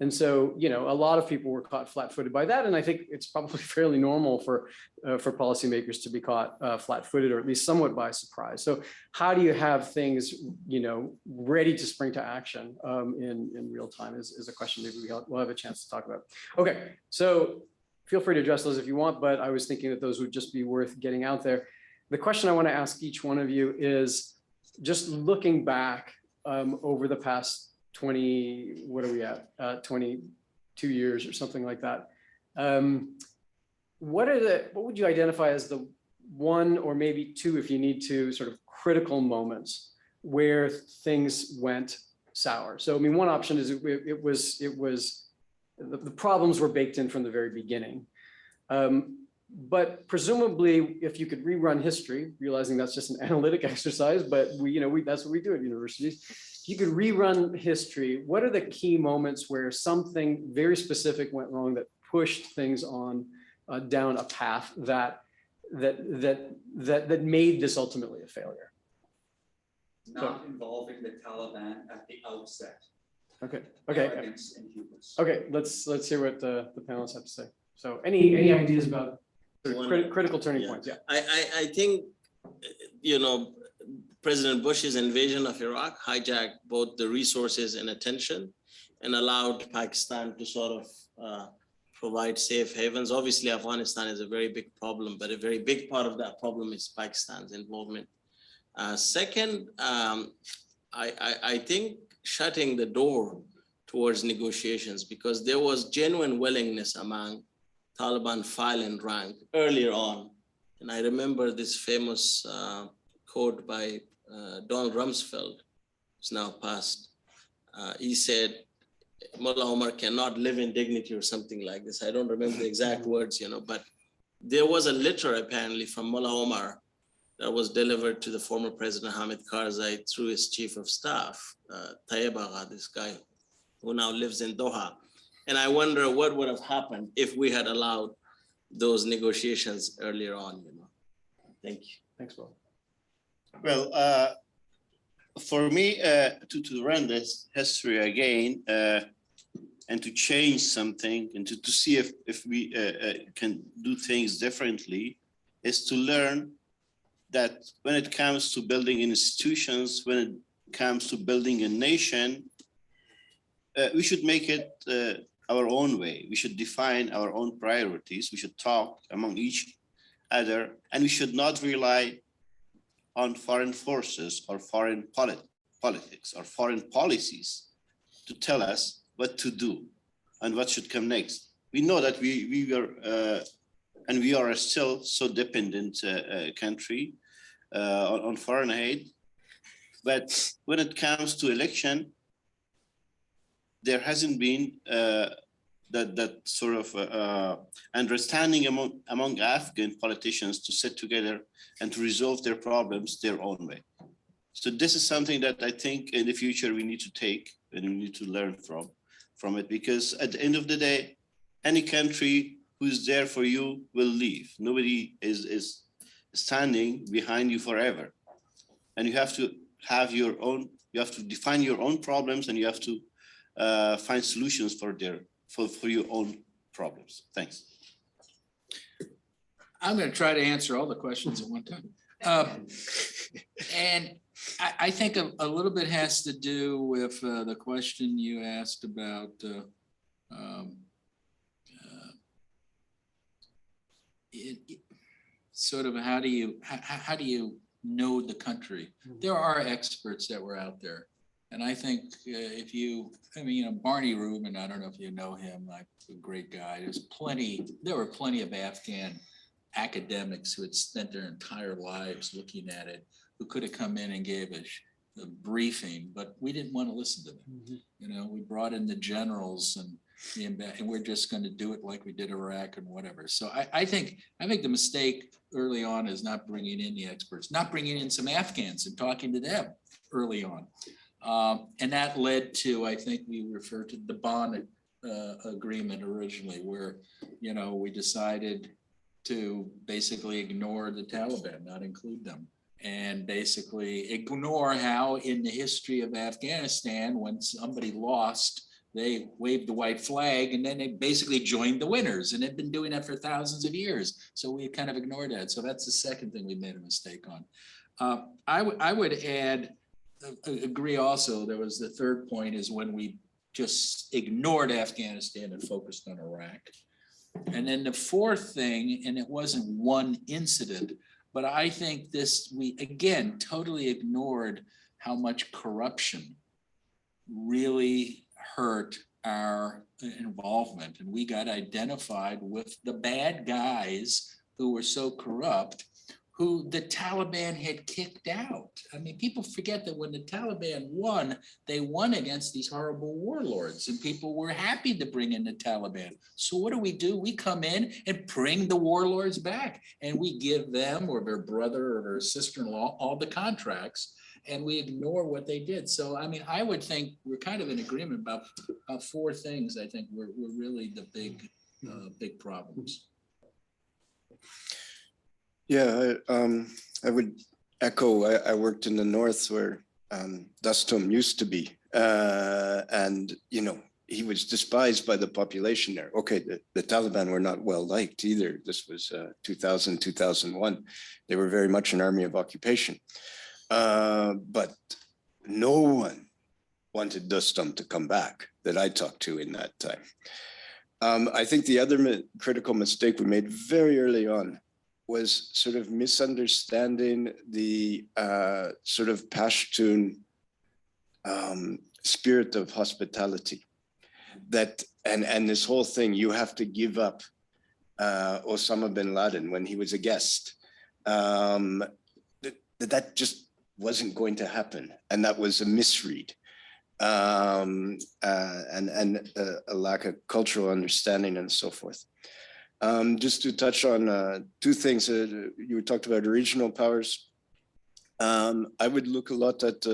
Speaker 2: And so, you know, a lot of people were caught flat-footed by that. And I think it's probably fairly normal for policymakers to be caught flat-footed, or at least somewhat by surprise. So how do you have things, you know, ready to spring to action in real time is a question maybe we'll have a chance to talk about. Okay, so feel free to address those if you want, but I was thinking that those would just be worth getting out there. The question I want to ask each one of you is, just looking back over the past 20, what are we at? 22 years or something like that. What would you identify as the one or maybe two, if you need to, sort of critical moments where things went sour? So, I mean, one option is the problems were baked in from the very beginning. But presumably, if you could rerun history, realizing that's just an analytic exercise, but that's what we do at universities. If you could rerun history, what are the key moments where something very specific went wrong that pushed things on down a path that made this ultimately a failure?
Speaker 14: Not involving the Taliban at the outset.
Speaker 2: Okay.
Speaker 14: Arrogance and hubris.
Speaker 2: Okay. Let's hear what the panelists have to say. So, any ideas about critical turning points? Yeah.
Speaker 5: I think, you know, President Bush's invasion of Iraq hijacked both the resources and attention and allowed Pakistan to sort of provide safe havens. Obviously, Afghanistan is a very big problem, but a very big part of that problem is Pakistan's involvement. Second, I think shutting the door towards negotiations, because there was genuine willingness among Taliban file and rank earlier on. And I remember this famous quote by Donald Rumsfeld, who's now passed. He said, Mullah Omar cannot live in dignity or something like this. I don't remember the exact words, you know, but there was a letter apparently from Mullah Omar that was delivered to the former President Hamid Karzai through his chief of staff, Tayyib Agha, this guy who now lives in Doha. And I wonder what would have happened if we had allowed those negotiations earlier on, you know. Thank you.
Speaker 2: Thanks, Will.
Speaker 4: Well, for me, to run this history again and to change something and to see if we can do things differently is to learn that when it comes to building institutions, when it comes to building a nation, we should make it our own way. We should define our own priorities. We should talk among each other, and we should not rely on foreign forces or foreign politics or foreign policies to tell us what to do and what should come next. We know that we are and we are still so dependent country on foreign aid, but when it comes to election, there hasn't been that sort of understanding among Afghan politicians to sit together and to resolve their problems their own way. So this is something that I think in the future we need to take and we need to learn from it, because at the end of the day, any country who's there for you will leave. Nobody is standing behind you forever. And you have to have your own, you have to define your own problems, and you have to find solutions for your own problems. Thanks.
Speaker 6: I'm going to try to answer all the questions at one time. And I think a little bit has to do with the question you asked about sort of how do you know the country? There are experts that were out there. And I think Barney Rubin, I don't know if you know him, like a great guy. There were plenty of Afghan academics who had spent their entire lives looking at it, who could have come in and gave a briefing, but we didn't want to listen to them. Mm-hmm. You know, we brought in the generals and we're just going to do it like we did Iraq and whatever. So I think the mistake early on is not bringing in the experts, not bringing in some Afghans and talking to them early on. And that led to, I think we referred to the bond agreement originally, where, you know, we decided to basically ignore the Taliban, not include them. and basically ignore how in the history of Afghanistan, when somebody lost, they waved the white flag and then they basically joined the winners, and they've been doing that for thousands of years. So we kind of ignored that. So that's the second thing we made a mistake on. I would add, agree also, there was the third point is when we just ignored Afghanistan and focused on Iraq. And then the fourth thing, and it wasn't one incident, but I think we again totally ignored how much corruption really hurt our involvement. And we got identified with the bad guys who were so corrupt, who the Taliban had kicked out. I mean, people forget that when the Taliban won, they won against these horrible warlords, and people were happy to bring in the Taliban. So what do? We come in and bring the warlords back, and we give them or their brother or their sister-in-law all the contracts, and we ignore what they did. So, I mean, I would think we're kind of in agreement about four things. I think were really the big problems.
Speaker 3: Yeah, I would echo, I worked in the north where Dastum used to be. And, you know, he was despised by the population there. Okay, the Taliban were not well liked either. This was 2000, 2001. They were very much an army of occupation. But no one wanted Dastum to come back that I talked to in that time. I think the other critical mistake we made very early on was sort of misunderstanding the sort of Pashtun spirit of hospitality. That and this whole thing, you have to give up Osama bin Laden when he was a guest. That just wasn't going to happen, and that was a misread. And a lack of cultural understanding and so forth. Just to touch on two things, you talked about regional powers. I would look a lot at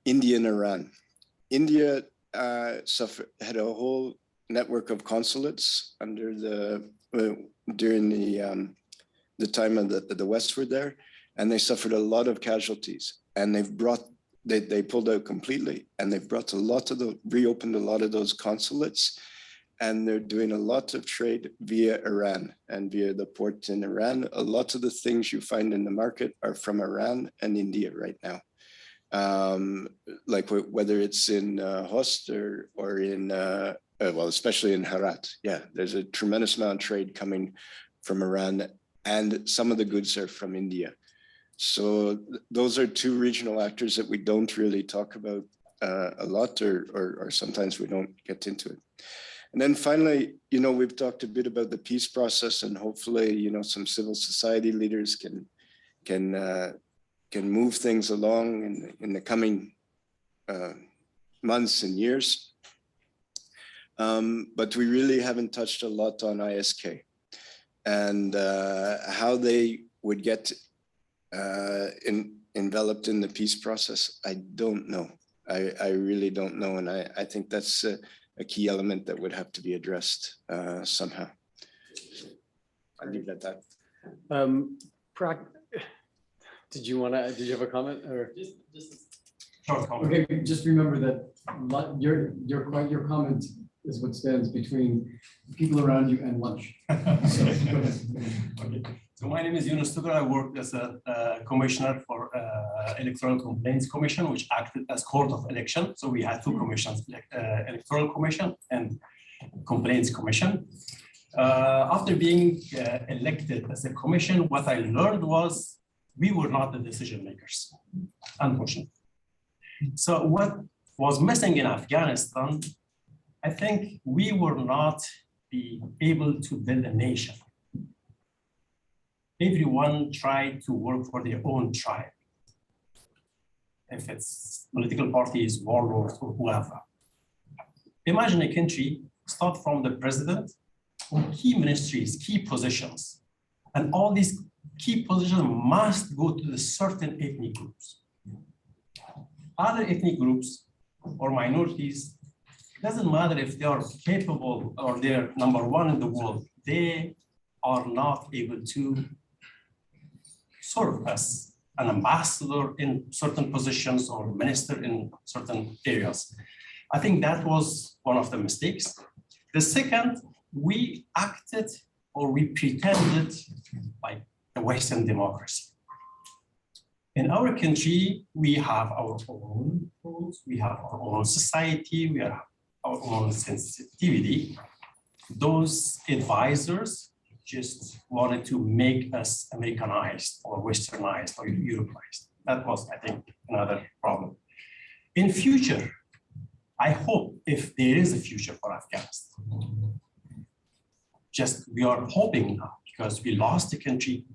Speaker 3: India and Iran. India had a whole network of consulates under during the time of the West were there, and they suffered a lot of casualties. And they pulled out completely, and they've reopened a lot of those consulates. And they're doing a lot of trade via Iran and via the port in Iran. A lot of the things you find in the market are from Iran and India right now. Like whether it's in Host or in, well, especially in Herat. Yeah, there's a tremendous amount of trade coming from Iran, and some of the goods are from India. So those are two regional actors that we don't really talk about a lot, or sometimes we don't get into it. And then finally, you know, we've talked a bit about the peace process, and hopefully, you know, some civil society leaders can move things along in the coming months and years. But we really haven't touched a lot on ISK and how they would get enveloped in the peace process. I don't know. I really don't know, and I think that's a key element that would have to be addressed somehow. I'll leave it at that.
Speaker 2: Did you have a comment or?
Speaker 7: Just short comment.
Speaker 2: Okay, just remember that your comment is what stands between people around you and lunch.
Speaker 7: Okay. So my name is Yunus Tugar. I worked as a commissioner for Electoral Complaints Commission, which acted as court of election. So we had two commissions, Electoral Commission and Complaints Commission. After being elected as a commission, what I learned was we were not the decision makers, unfortunately. So what was missing in Afghanistan, I think we were not able to build a nation. Everyone tried to work for their own tribe. If it's political parties, warlords, or whoever. Imagine a country, start from the president, key ministries, key positions, and all these key positions must go to the certain ethnic groups. Other ethnic groups or minorities, it doesn't matter if they are capable or they're number one in the world, they are not able to serve as
Speaker 15: an ambassador in certain positions or minister in certain areas. I think that was one of the mistakes. The second, we acted or we pretended like the Western democracy. In our country, we have our own rules, we have our own society, we have our own sensitivity. Those advisors just wanted to make us Americanized or Westernized or Europeanized. That was, I think, another problem. In future, I hope if there is a future for Afghanistan, just we are hoping now because we lost the country,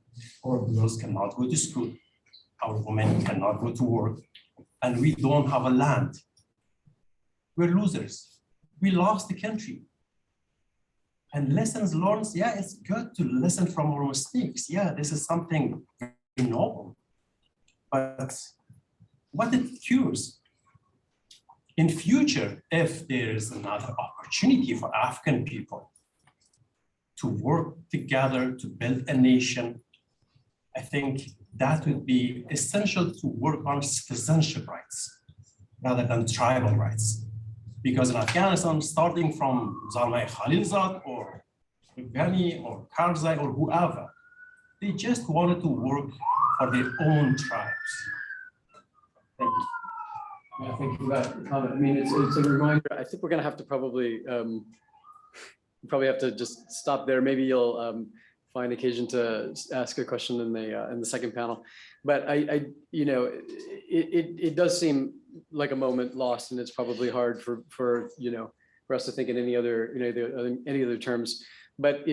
Speaker 15: our girls cannot go to school, our women cannot go to work, and we don't have a land. We're losers. We lost the country. And lessons learned, yeah, it's good to listen from our mistakes. Yeah, this is something very noble. But what it cures? In future, if there is another opportunity for Afghan people to work together to build a nation, I think that would be essential to work on citizenship rights rather than tribal rights. Because in Afghanistan, starting from Zalmay Khalilzad or Ghani or Karzai or whoever, they just wanted to work for their own tribes. Thank you.
Speaker 2: Yeah, thank you for that comment. I mean, it's a reminder. I think we're going to have to probably have to just stop there. Maybe you'll find occasion to ask a question in the second panel. But it does seem like a moment lost, and it's probably hard for us to think in any other terms. But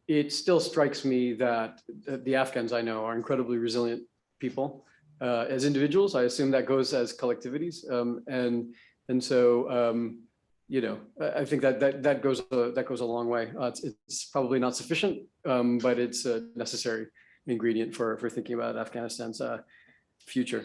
Speaker 2: it still strikes me that the Afghans I know are incredibly resilient people as individuals. I assume that goes as collectivities, and so I think that goes a long way. It's probably not sufficient, but it's a necessary ingredient for thinking about Afghanistan's future.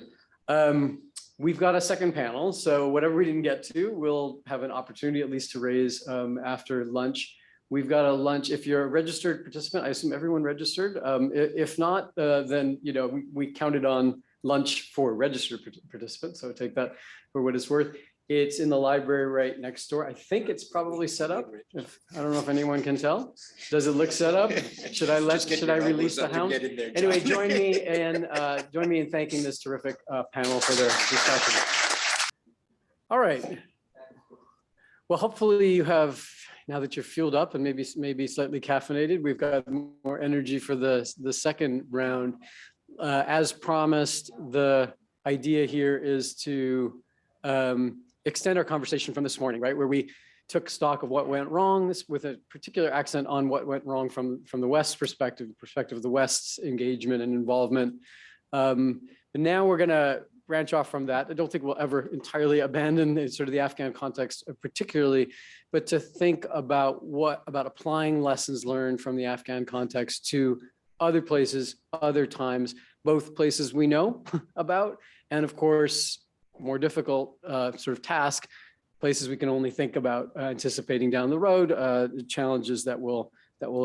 Speaker 2: We've got a second panel, so whatever we didn't get to, we'll have an opportunity at least to raise after lunch. We've got a lunch. If you're a registered participant, I assume everyone registered. If not, then we counted on lunch for registered participants, so take that for what it's worth. It's in the library right next door. I think it's probably set up. I don't know if anyone can tell. Does it look set up? Should I release the hound? Anyway, join me in thanking this terrific panel for their discussion. All right. Well, hopefully you have, now that you're fueled up and maybe slightly caffeinated, we've got more energy for the second round. As promised, the idea here is to extend our conversation from this morning, right, where we took stock of what went wrong, this with a particular accent on what went wrong from the West's perspective of the West's engagement and involvement. And now we're going to branch off from that. I don't think we'll ever entirely abandon sort of the Afghan context particularly, but to think about applying lessons learned from the Afghan context to other places, other times, both places we know about, and of course, more difficult sort of task, places we can only think about anticipating down the road, the challenges that will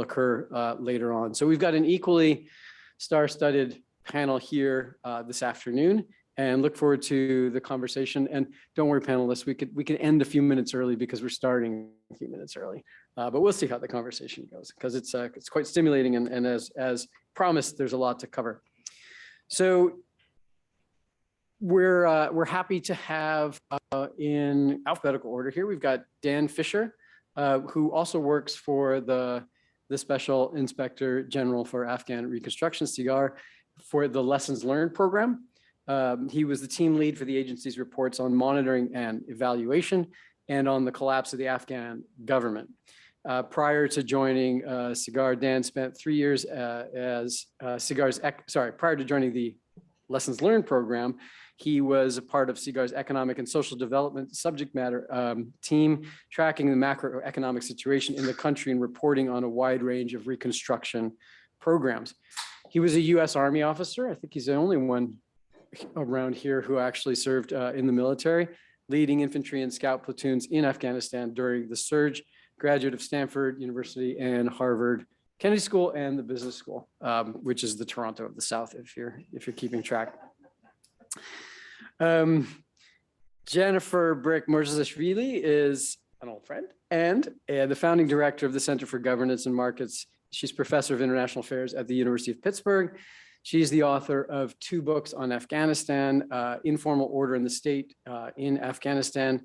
Speaker 2: occur later on. So we've got an equally star-studded panel here this afternoon, and look forward to the conversation. And don't worry, panelists, we can end a few minutes early because we're starting a few minutes early. But we'll see how the conversation goes, because it's quite stimulating, and as promised, there's a lot to cover. So we're happy to have in alphabetical order here, we've got Dan Fisher, who also works for the Special Inspector General for Afghan Reconstruction, CERES, for the Lessons Learned program. He was the team lead for the agency's reports on monitoring and evaluation and on the collapse of the Afghan government. Prior to joining CERES, Dan spent 3 years as CERES, prior to joining the Lessons Learned program, he was a part of CERES' economic and social development subject matter team, tracking the macroeconomic situation in the country and reporting on a wide range of reconstruction programs. He was a US Army officer. I think he's the only one around here who actually served in the military, leading infantry and scout platoons in Afghanistan during the surge, graduate of Stanford University and Harvard Kennedy School and the Business School, which is the Toronto of the South, if you're keeping track. Jennifer Brick-Morzashvili is an old friend and the founding director of the Center for Governance and Markets. She's professor of international affairs at the University of Pittsburgh. She's the author of 2 books on Afghanistan, Informal Order in the State in Afghanistan,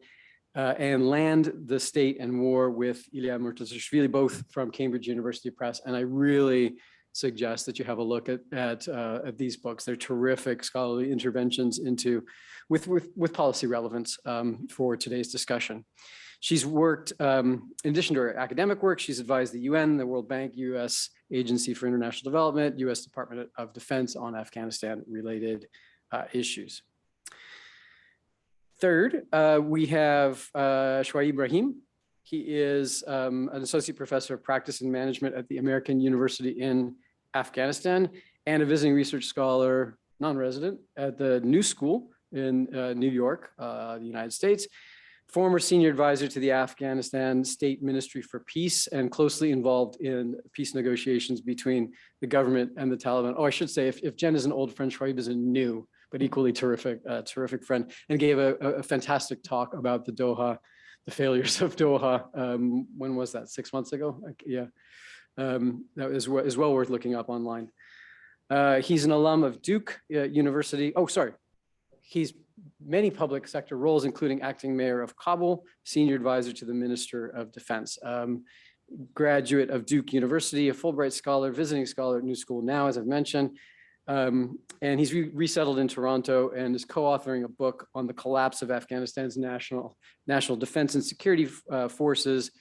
Speaker 2: and Land, the State and War with Ilya Murtazashvili, both from Cambridge University Press. And I really suggest that you have a look at these books. They're terrific scholarly interventions into with policy relevance for today's discussion. She's worked, in addition to her academic work, she's advised the UN, the World Bank, US Agency for International Development, US Department of Defense on Afghanistan-related issues. Third, we have Shoaib Ibrahim. He is an associate professor of practice and management at the American University in Afghanistan and a visiting research scholar, non-resident, at the New School in New York, the United States. Former senior advisor to the Afghanistan State Ministry for Peace and closely involved in peace negotiations between the government and the Taliban. Oh, I should say, if Jen is an old friend, Shoaib is a new, but equally terrific friend, and gave a fantastic talk about the failures of Doha. When was that? 6 months ago? Yeah, that is well worth looking up online. He's an alum of Duke University. Oh, sorry. He's many public sector roles, including acting mayor of Kabul, senior advisor to the Minister of Defense, graduate of Duke University, a Fulbright scholar, visiting scholar at New School now, as I've mentioned. And he's resettled in Toronto and is co-authoring a book on the collapse of Afghanistan's national defense and security forces,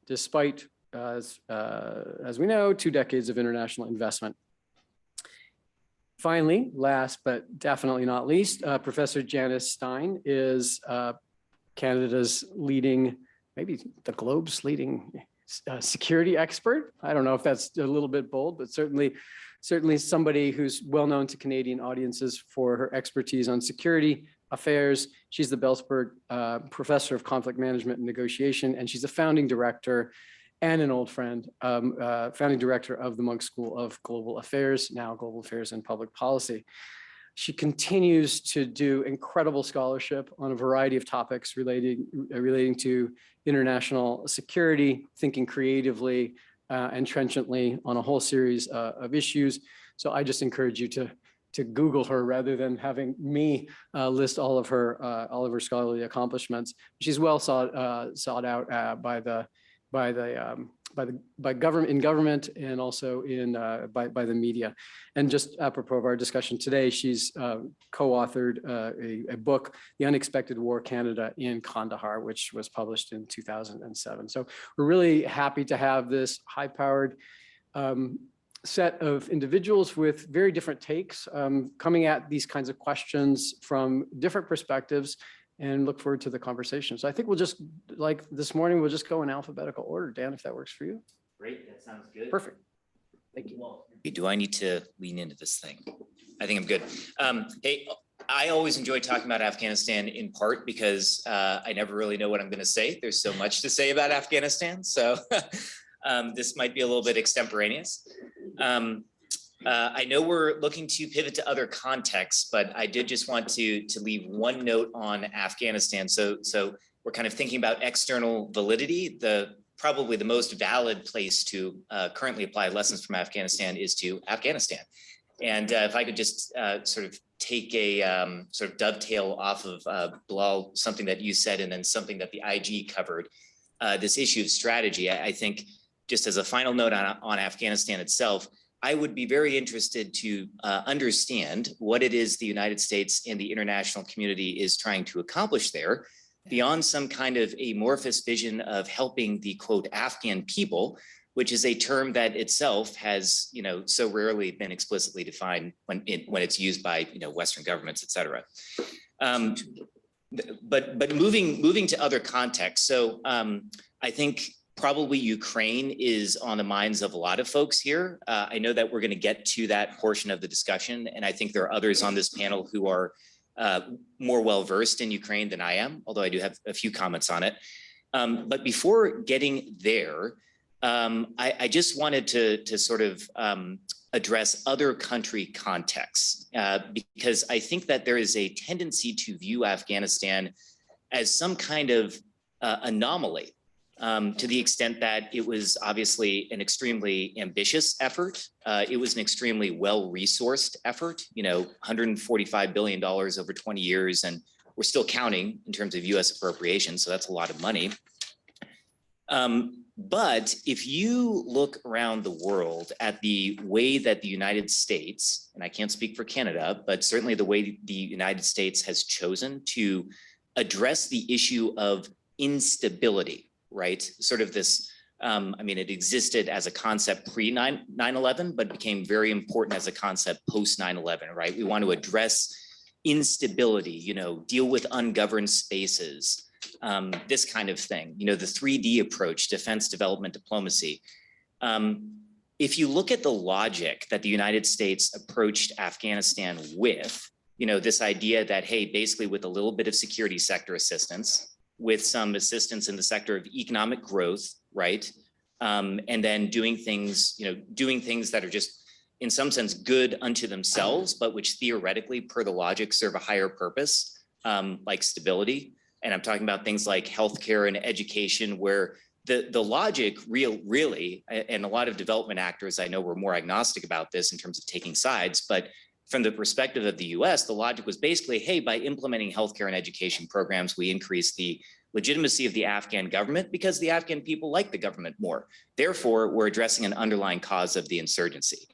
Speaker 2: despite, as we know, 2 decades of international investment. Finally, last but definitely not least, Professor Janice Stein is Canada's leading, maybe the globe's leading security expert. I don't know if that's a little bit bold, but certainly somebody who's well known to Canadian audiences for her expertise on security affairs. She's the Belsberg Professor of Conflict Management and Negotiation, and she's a founding director and an old friend, founding director of the Munk School of Global Affairs, now Global Affairs and Public Policy. She continues to do incredible scholarship on a variety of topics relating to international security, thinking creatively and trenchantly on a whole series of issues. So I just encourage you to Google her rather than having me list all of her scholarly accomplishments. She's well sought out by government in government and also by the media. And just apropos of our discussion today, she's co-authored a book, The Unexpected War, Canada in Kandahar, which was published in 2007. So we're really happy to have this high-powered set of individuals with very different takes coming at these kinds of questions from different perspectives, and look forward to the conversation. So I think we'll just, like this morning, we'll just go in alphabetical order. Dan, if that works for you.
Speaker 16: Great, that sounds good.
Speaker 2: Perfect. Thank you.
Speaker 16: Do I need to lean into this thing? I think I'm good. Hey, I always enjoy talking about Afghanistan in part because I never really know what I'm going to say. There's so much to say about Afghanistan. So this might be a little bit extemporaneous. I know we're looking to pivot to other contexts, but I did just want to leave one note on Afghanistan. So we're kind of thinking about external validity. Probably the most valid place to currently apply lessons from Afghanistan is to Afghanistan. And if I could just sort of take a sort of dovetail off of Bilal, something that you said, and then something that the IG covered, this issue of strategy. I think just as a final note on Afghanistan itself, I would be very interested to understand what it is the United States and the international community is trying to accomplish there beyond some kind of amorphous vision of helping the quote Afghan people, which is a term that itself has, so rarely been explicitly defined when it's used by, Western governments, et cetera. But moving to other contexts. So I think probably Ukraine is on the minds of a lot of folks here. I know that we're going to get to that portion of the discussion, and I think there are others on this panel who are more well-versed in Ukraine than I am, although I do have a few comments on it. But before getting there, I just wanted to sort of address other country contexts, because I think that there is a tendency to view Afghanistan as some kind of anomaly, to the extent that it was obviously an extremely ambitious effort. It was an extremely well-resourced effort, $145 billion over 20 years, and we're still counting in terms of US appropriations, so that's a lot of money. But if you look around the world at the way that the United States, and I can't speak for Canada, but certainly the way the United States has chosen to address the issue of instability, right? Sort of this, it existed as a concept pre-9/11, but became very important as a concept post-9/11, right? We want to address instability, deal with ungoverned spaces, this kind of thing, the 3D approach, defense, development, diplomacy. If you look at the logic that the United States approached Afghanistan with, this idea that, hey, basically with a little bit of security sector assistance, with some assistance in the sector of economic growth, right? And then doing things that are just in some sense good unto themselves, but which theoretically per the logic serve a higher purpose, like stability. And I'm talking about things like healthcare and education, where the logic really, and a lot of development actors I know were more agnostic about this in terms of taking sides, but from the perspective of the US, the logic was basically, hey, by implementing healthcare and education programs, we increase the legitimacy of the Afghan government because the Afghan people like the government more. Therefore, we're addressing an underlying cause of the insurgency.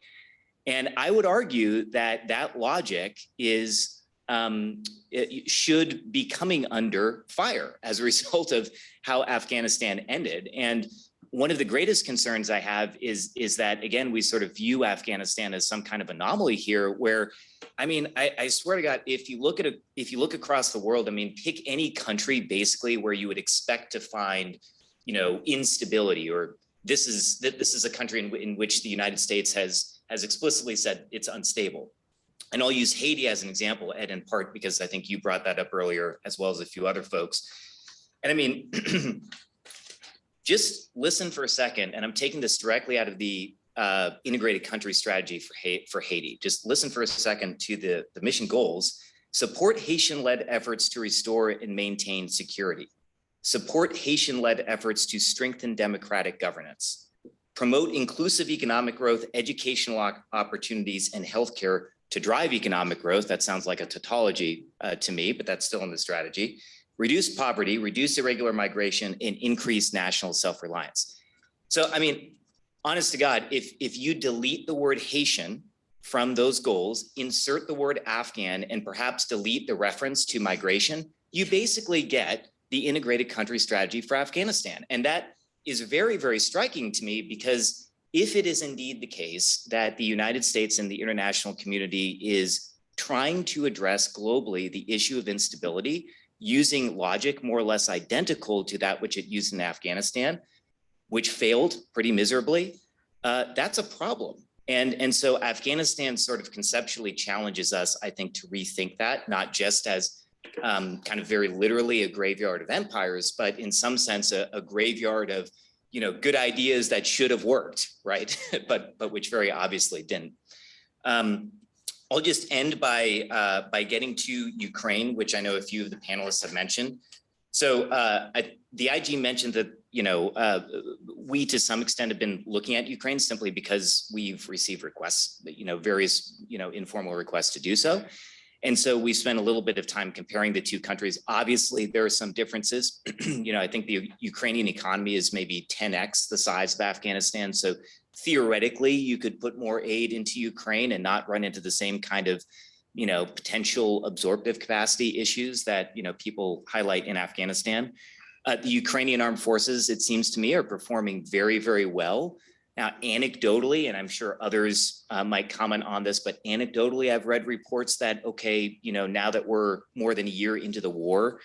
Speaker 16: And I would argue that that logic is it should be coming under fire as a result of how Afghanistan ended. And one of the greatest concerns I have is that, again, we sort of view Afghanistan as some kind of anomaly here where, I swear to God, if you look across the world, pick any country basically where you would expect to find, instability, or this is a country in which the United States has explicitly said it's unstable. And I'll use Haiti as an example, Ed, in part because I think you brought that up earlier, as well as a few other folks. And just listen for a second, and I'm taking this directly out of the integrated country strategy for Haiti. Just listen for a second to the mission goals. Support Haitian-led efforts to restore and maintain security. Support Haitian-led efforts to strengthen democratic governance. Promote inclusive economic growth, educational opportunities, and healthcare to drive economic growth. That sounds like a tautology to me, but that's still in the strategy. Reduce poverty, reduce irregular migration, and increase national self-reliance. So, honest to God, if you delete the word Haitian from those goals, insert the word Afghan, and perhaps delete the reference to migration, you basically get the integrated country strategy for Afghanistan. And that is very, very striking to me, because if it is indeed the case that the United States and the international community is trying to address globally the issue of instability using logic more or less identical to that which it used in Afghanistan, which failed pretty miserably, that's a problem. And so Afghanistan sort of conceptually challenges us, I think, to rethink that, not just as kind of very literally a graveyard of empires, but in some sense a graveyard of good ideas that should have worked, right? but which very obviously didn't. I'll just end by getting to Ukraine, which I know a few of the panelists have mentioned. So the IG mentioned that we to some extent have been looking at Ukraine simply because we've received requests, various informal requests to do so. And so we spent a little bit of time comparing the two countries. Obviously, there are some differences. I think the Ukrainian economy is maybe 10x the size of Afghanistan. So theoretically, you could put more aid into Ukraine and not run into the same kind of, potential absorptive capacity issues that, people highlight in Afghanistan. The Ukrainian armed forces, it seems to me, are performing very, very well. Now, anecdotally, and I'm sure others might comment on this, but anecdotally, I've read reports that, okay, now that we're more than a year into the war,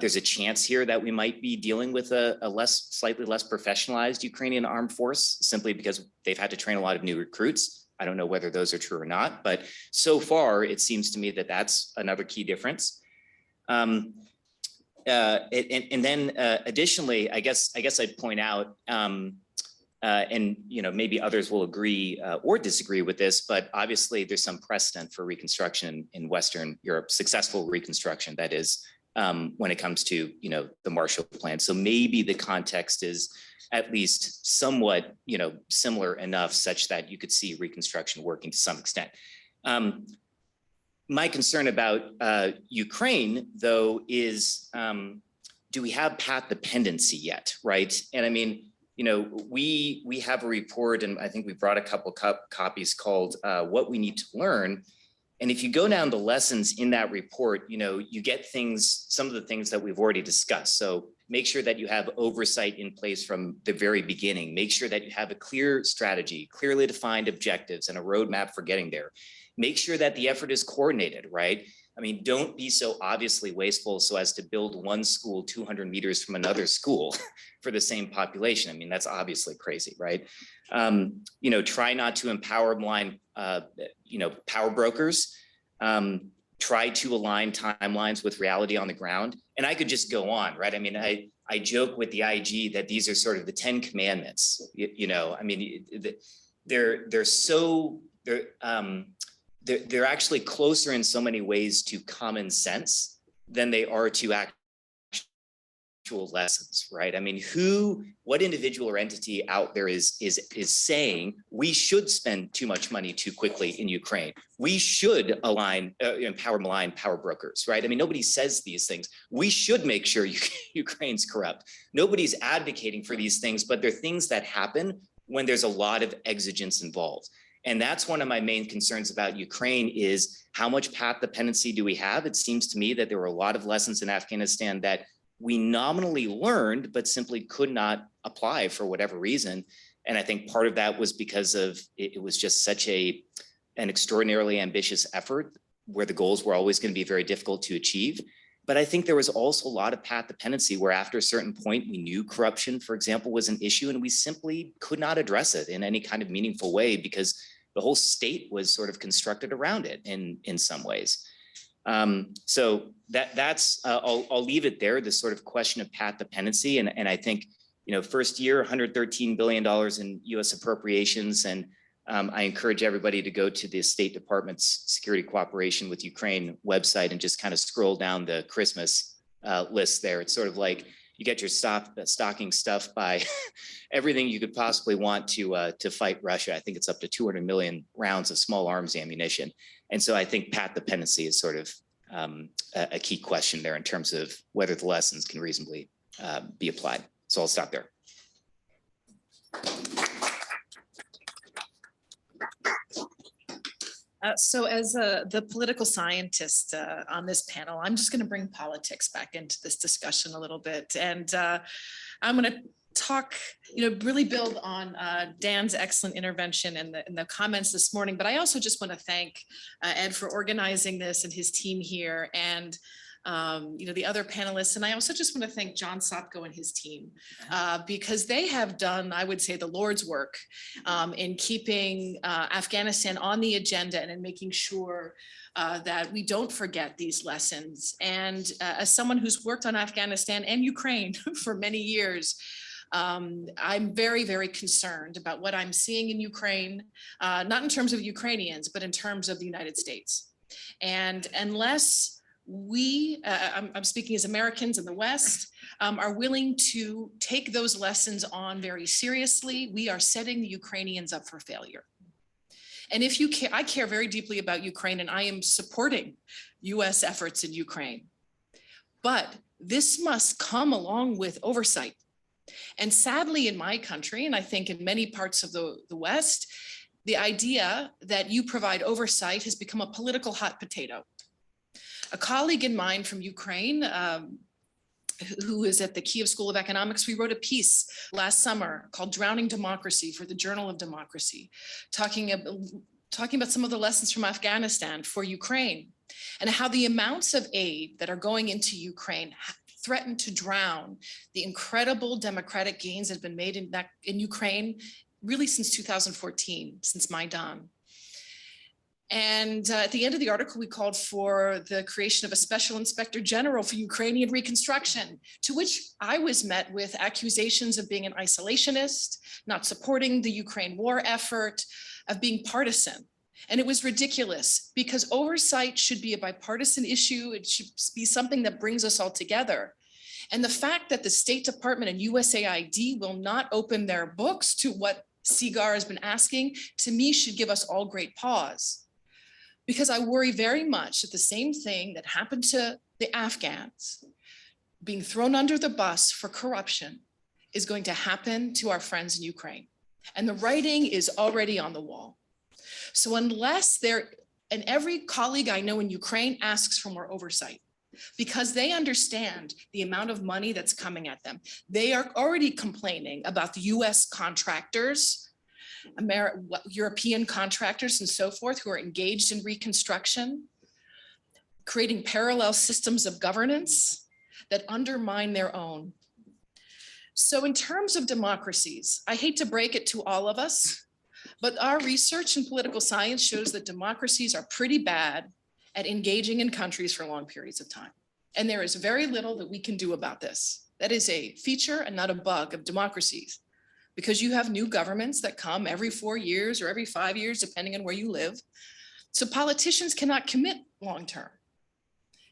Speaker 16: there's a chance here that we might be dealing with a slightly less professionalized Ukrainian armed force, simply because they've had to train a lot of new recruits. I don't know whether those are true or not, but so far, it seems to me that that's another key difference. And then additionally, I guess I'd point out, And maybe others will agree or disagree with this, but obviously there's some precedent for reconstruction in Western Europe, successful reconstruction, that is, when it comes to the Marshall Plan. So maybe the context is at least somewhat similar enough such that you could see reconstruction working to some extent. My concern about Ukraine, though, is do we have path dependency yet, right? And I mean, we have a report, and I think we brought a couple copies called What We Need to Learn. And if you go down the lessons in that report, you get some of the things that we've already discussed. So make sure that you have oversight in place from the very beginning. Make sure that you have a clear strategy, clearly defined objectives, and a roadmap for getting there. Make sure that the effort is coordinated, right? I mean, don't be so obviously wasteful so as to build one school 200 meters from another school for the same population. I mean, that's obviously crazy, right? Try not to empower blind, power brokers. Try to align timelines with reality on the ground. And I could just go on, right? I mean, I joke with the IG that these are sort of the 10 commandments, I mean, they're actually closer in so many ways to common sense than they are to actual lessons, right? I mean, what individual or entity out there is saying we should spend too much money too quickly in Ukraine? We should empower blind power brokers, right? I mean, nobody says these things. We should make sure Ukraine's corrupt. Nobody's advocating for these things, but they're things that happen when there's a lot of exigence involved. And that's one of my main concerns about Ukraine is how much path dependency do we have? It seems to me that there were a lot of lessons in Afghanistan that we nominally learned, but simply could not apply for whatever reason. And I think part of that was because of it was just such an extraordinarily ambitious effort where the goals were always going to be very difficult to achieve. But I think there was also a lot of path dependency where after a certain point, we knew corruption, for example, was an issue, and we simply could not address it in any kind of meaningful way because the whole state was sort of constructed around it in some ways. So that's I'll leave it there, this sort of question of path dependency. And I think, first year, $113 billion in US appropriations. And I encourage everybody to go to the State Department's Security Cooperation with Ukraine website and just kind of scroll down the Christmas list there. It's sort of like you get your stocking stuffed by everything you could possibly want to fight Russia. I think it's up to 200 million rounds of small arms ammunition. And so I think path dependency is sort of a key question there in terms of whether the lessons can reasonably be applied. So I'll stop there.
Speaker 17: So as the political scientist on this panel, I'm just going to bring politics back into this discussion a little bit. And I'm going to talk, really build on Dan's excellent intervention and the comments this morning. But I also just want to thank Ed for organizing this and his team here, and the other panelists. And I also just want to thank John Sopko and his team because they have done, I would say, the Lord's work in keeping Afghanistan on the agenda and in making sure that we don't forget these lessons. And as someone who's worked on Afghanistan and Ukraine for many years, I'm very, very concerned about what I'm seeing in Ukraine, not in terms of Ukrainians, but in terms of the United States. And unless I'm speaking as Americans in the West, are willing to take those lessons on very seriously, we are setting the Ukrainians up for failure. And if you care, I care very deeply about Ukraine, and I am supporting US efforts in Ukraine. But this must come along with oversight. And sadly, in my country, and I think in many parts of the West, the idea that you provide oversight has become a political hot potato. A colleague of mine from Ukraine, who is at the Kiev School of Economics, we wrote a piece last summer called Drowning Democracy for the Journal of Democracy, talking about some of the lessons from Afghanistan for Ukraine and how the amounts of aid that are going into Ukraine threaten to drown the incredible democratic gains that have been made in Ukraine really since 2014, since Maidan. And at the end of the article, we called for the creation of a special inspector general for Ukrainian reconstruction, to which I was met with accusations of being an isolationist, not supporting the Ukraine war effort, of being partisan. And it was ridiculous because oversight should be a bipartisan issue. It should be something that brings us all together. And the fact that the State Department and USAID will not open their books to what CERES has been asking, to me, should give us all great pause. Because I worry very much that the same thing that happened to the Afghans, being thrown under the bus for corruption, is going to happen to our friends in Ukraine. And the writing is already on the wall. So unless and every colleague I know in Ukraine asks for more oversight, because they understand the amount of money that's coming at them. They are already complaining about the US contractors, European contractors and so forth, who are engaged in reconstruction, creating parallel systems of governance that undermine their own. So in terms of democracies, I hate to break it to all of us, but our research in political science shows that democracies are pretty bad at engaging in countries for long periods of time. And there is very little that we can do about this. That is a feature and not a bug of democracies, because you have new governments that come every 4 years or every 5 years, depending on where you live. So politicians cannot commit long-term.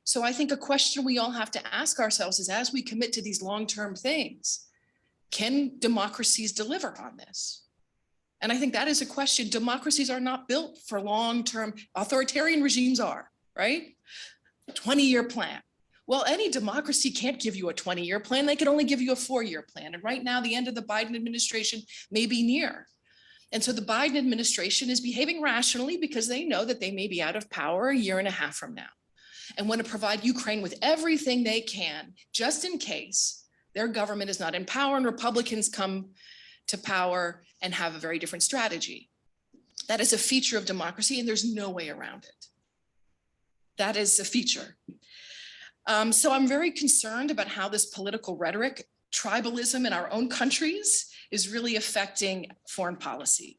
Speaker 17: So I think a question we all have to ask ourselves is, as we commit to these long-term things, can democracies deliver on this? And I think that is a question. Democracies are not built for long-term. Authoritarian regimes are, right? 20-year plan. Well, any democracy can't give you a 20-year plan. They can only give you a 4-year plan. And right now, the end of the Biden administration may be near. And so the Biden administration is behaving rationally because they know that they may be out of power a year and a half from now, and want to provide Ukraine with everything they can, just in case their government is not in power and Republicans come to power and have a very different strategy. That is a feature of democracy, and there's no way around it. That is a feature. So I'm very concerned about how this political rhetoric, tribalism in our own countries, is really affecting foreign policy.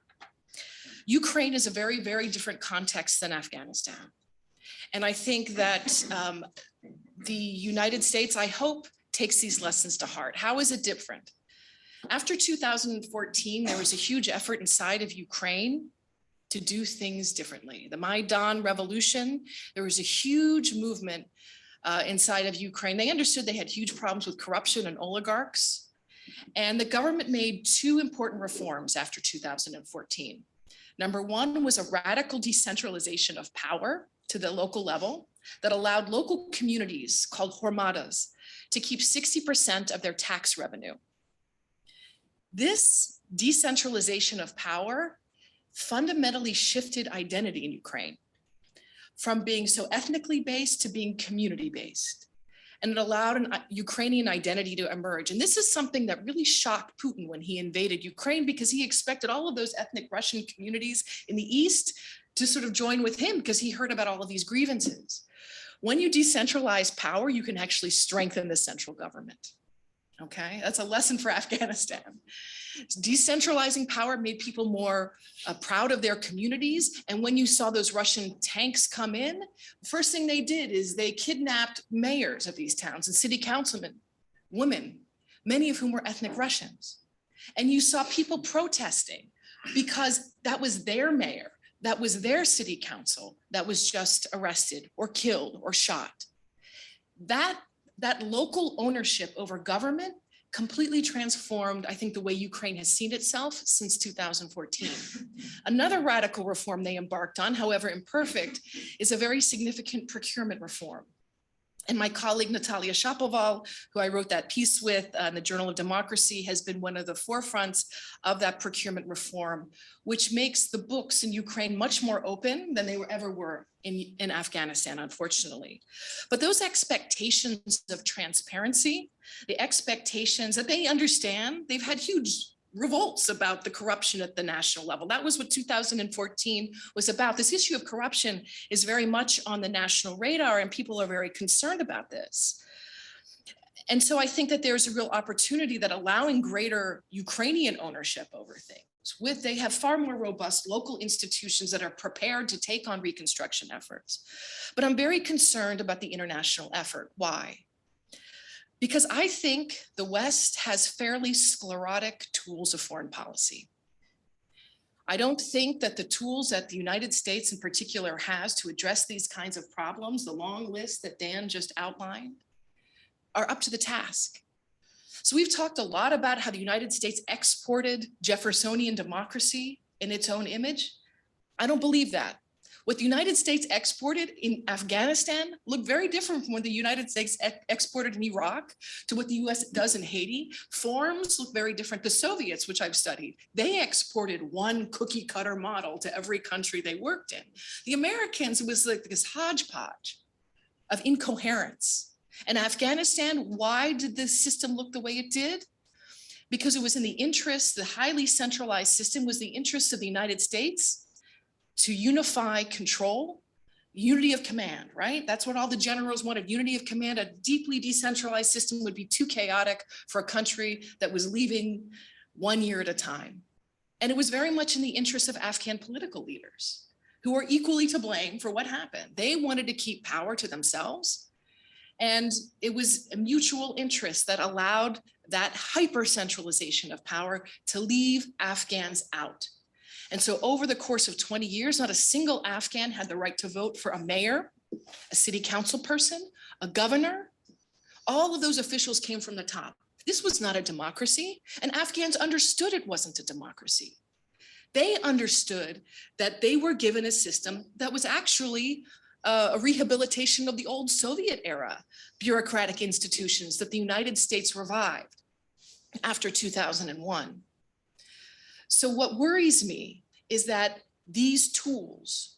Speaker 17: Ukraine is a very, very different context than Afghanistan. And I think that the United States, I hope, takes these lessons to heart. How is it different? After 2014, there was a huge effort inside of Ukraine to do things differently. The Maidan revolution, there was a huge movement inside of Ukraine. They understood they had huge problems with corruption and oligarchs. And the government made 2 important reforms after 2014. Number 1 was a radical decentralization of power to the local level that allowed local communities called hormadas to keep 60% of their tax revenue. This decentralization of power fundamentally shifted identity in Ukraine from being so ethnically based to being community based. And it allowed an Ukrainian identity to emerge. And this is something that really shocked Putin when he invaded Ukraine, because he expected all of those ethnic Russian communities in the East to sort of join with him, because he heard about all of these grievances. When you decentralize power, you can actually strengthen the central government. Okay, that's a lesson for Afghanistan. Decentralizing power made people more proud of their communities. And when you saw those Russian tanks come in, the first thing they did is they kidnapped mayors of these towns and city councilmen, women, many of whom were ethnic Russians. And you saw people protesting because that was their mayor, that was their city council that was just arrested or killed or shot. That local ownership over government completely transformed, I think, the way Ukraine has seen itself since 2014. Another radical reform they embarked on, however imperfect, is a very significant procurement reform. And my colleague, Natalia Shapoval, who I wrote that piece with in the Journal of Democracy, has been one of the forefronts of that procurement reform, which makes the books in Ukraine much more open than they ever were in Afghanistan, unfortunately. But those expectations of transparency, the expectations that they understand, they've had huge revolts about the corruption at the national level. That was what 2014 was about. This issue of corruption is very much on the national radar, and people are very concerned about this. And so I think that there's a real opportunity that allowing greater Ukrainian ownership over things, they have far more robust local institutions that are prepared to take on reconstruction efforts. But I'm very concerned about the international effort. Why? Because I think the West has fairly sclerotic tools of foreign policy. I don't think that the tools that the United States in particular has to address these kinds of problems, the long list that Dan just outlined, are up to the task. So we've talked a lot about how the United States exported Jeffersonian democracy in its own image. I don't believe that. What the United States exported in Afghanistan looked very different from what the United States exported in Iraq to what the US does in Haiti. Forms look very different. The Soviets, which I've studied, they exported one cookie cutter model to every country they worked in. The Americans, it was like this hodgepodge of incoherence. And Afghanistan, why did this system look the way it did? Because it was in the interest, the highly centralized system was the interest of the United States to unify control, unity of command, right? That's what all the generals wanted, unity of command. A deeply decentralized system would be too chaotic for a country that was leaving 1 year at a time. And it was very much in the interest of Afghan political leaders who are equally to blame for what happened. They wanted to keep power to themselves. And it was a mutual interest that allowed that hyper-centralization of power to leave Afghans out. And so over the course of 20 years, not a single Afghan had the right to vote for a mayor, a city council person, a governor. All of those officials came from the top. This was not a democracy, and Afghans understood it wasn't a democracy. They understood that they were given a system that was actually a rehabilitation of the old Soviet era bureaucratic institutions that the United States revived after 2001. So what worries me is that these tools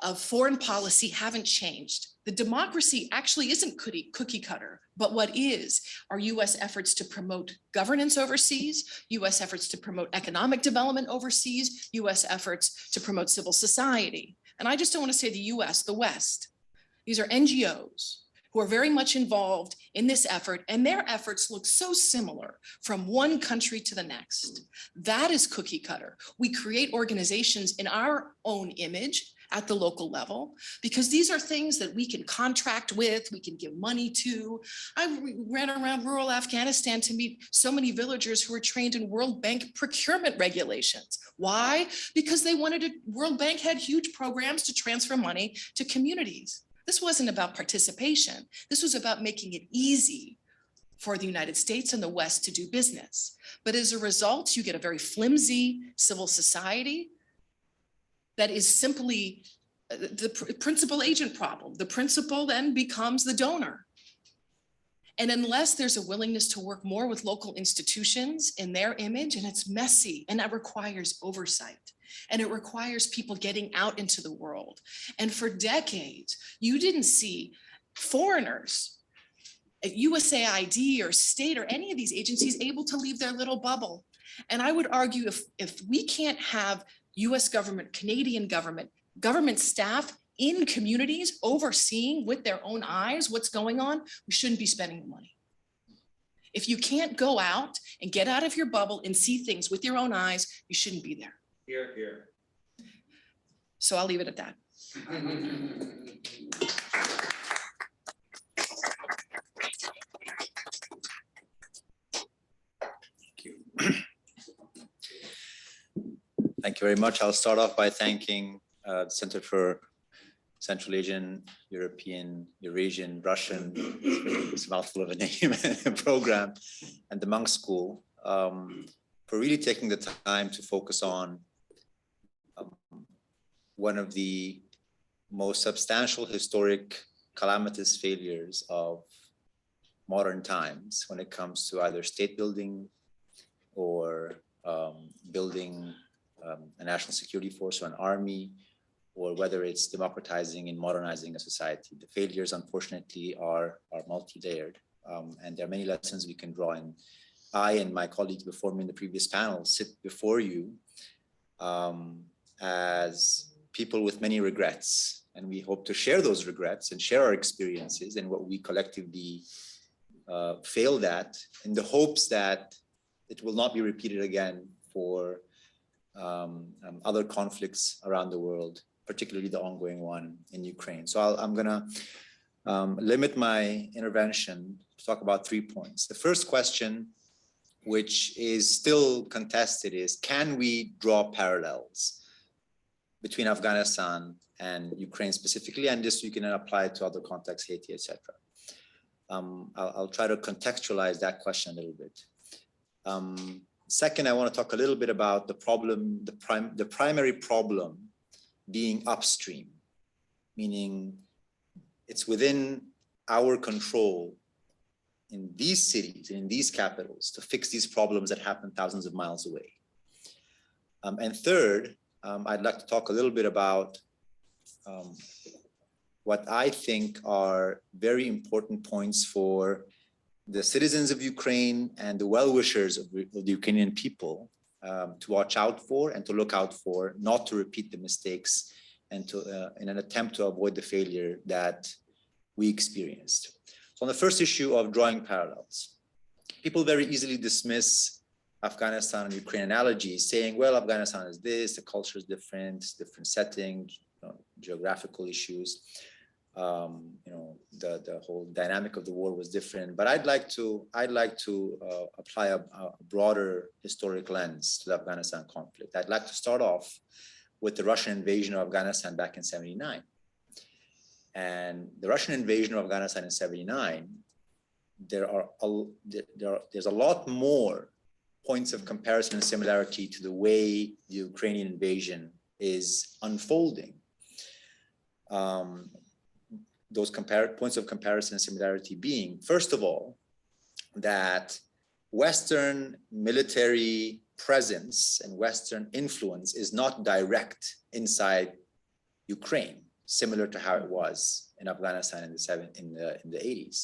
Speaker 17: of foreign policy haven't changed. The democracy actually isn't cookie cutter, but what is are US efforts to promote governance overseas, US efforts to promote economic development overseas, US efforts to promote civil society. And I just don't want to say the US, the West. These are NGOs who are very much involved in this effort, and their efforts look so similar from one country to the next. That is cookie cutter. We create organizations in our own image at the local level, because these are things that we can contract with, we can give money to. I ran around rural Afghanistan to meet so many villagers who were trained in World Bank procurement regulations. Why? Because they wanted to, World Bank had huge programs to transfer money to communities. This wasn't about participation. This was about making it easy for the United States and the West to do business. But as a result, you get a very flimsy civil society that is simply the principal agent problem. The principal then becomes the donor. And unless there's a willingness to work more with local institutions in their image, and it's messy, and that requires oversight, and it requires people getting out into the world. And for decades, you didn't see foreigners at USAID or state or any of these agencies able to leave their little bubble. And I would argue if we can't have US government, Canadian government, government staff in communities overseeing with their own eyes what's going on, we shouldn't be spending the money. If you can't go out and get out of your bubble and see things with your own eyes, you shouldn't be there.
Speaker 11: Here, here.
Speaker 17: So I'll leave it at that.
Speaker 18: Thank you very much. I'll start off by thanking the Center for Central Asian, European, Eurasian, Russian, it's a mouthful of a name, program, and the Munk School for really taking the time to focus on one of the most substantial historic calamitous failures of modern times when it comes to either state building or building a national security force or an army, or whether it's democratizing and modernizing a society. The failures, unfortunately, are multi-layered, and there are many lessons we can draw. And I and my colleagues before me in the previous panel sit before you as people with many regrets, and we hope to share those regrets and share our experiences and what we collectively failed at, in the hopes that it will not be repeated again for other conflicts around the world, particularly the ongoing one in Ukraine. So I'm gonna limit my intervention to talk about 3 points. The first question, which is still contested, is can we draw parallels between Afghanistan and Ukraine specifically, and this you can apply it to other contexts, Haiti, etc. I'll try to contextualize that question a little bit. Second, I want to talk a little bit about the problem, the primary problem being upstream, meaning it's within our control in these cities, in these capitals, to fix these problems that happen thousands of miles away. And third, I'd like to talk a little bit about what I think are very important points for the citizens of Ukraine and the well-wishers of the Ukrainian people to watch out for and to look out for, not to repeat the mistakes and to in an attempt to avoid the failure that we experienced. So on the first issue of drawing parallels, people very easily dismiss Afghanistan and Ukraine analogies, saying, well, Afghanistan is this, the culture is different, it's different setting, geographical issues. The whole dynamic of the war was different, but I'd like to apply a broader historic lens to the Afghanistan conflict. I'd like to start off with the Russian invasion of Afghanistan back in '79. And the Russian invasion of Afghanistan in '79, there's a lot more points of comparison and similarity to the way the Ukrainian invasion is unfolding. Those points of comparison and similarity being, first of all, that Western military presence and Western influence is not direct inside Ukraine, similar to how it was in Afghanistan in the 80s.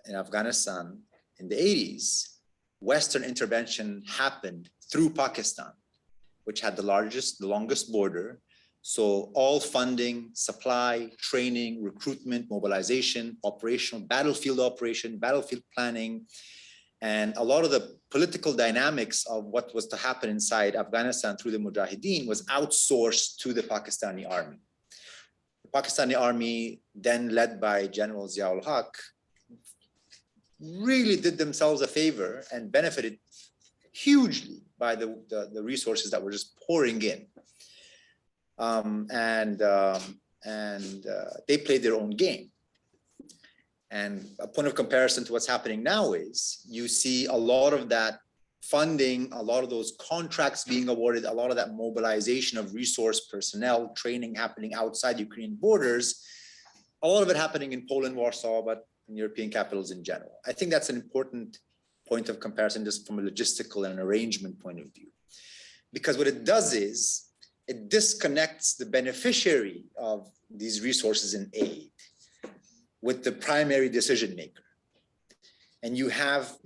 Speaker 18: In Afghanistan in the 80s, Western intervention happened through Pakistan, which had the longest border. So all funding, supply, training, recruitment, mobilization, operational, battlefield operation, battlefield planning, and a lot of the political dynamics of what was to happen inside Afghanistan through the Mujahideen was outsourced to the Pakistani army. The Pakistani army, then led by General Ziaul Haq, really did themselves a favor and benefited hugely by the resources that were just pouring in. They played their own game. And a point of comparison to what's happening now is you see a lot of that funding, a lot of those contracts being awarded, a lot of that mobilization of resource personnel, training happening outside Ukrainian borders, a lot of it happening in Poland, Warsaw, but in European capitals in general. I think that's an important point of comparison just from a logistical and an arrangement point of view. Because what it does is, it disconnects the beneficiary of these resources in aid with the primary decision maker. And you have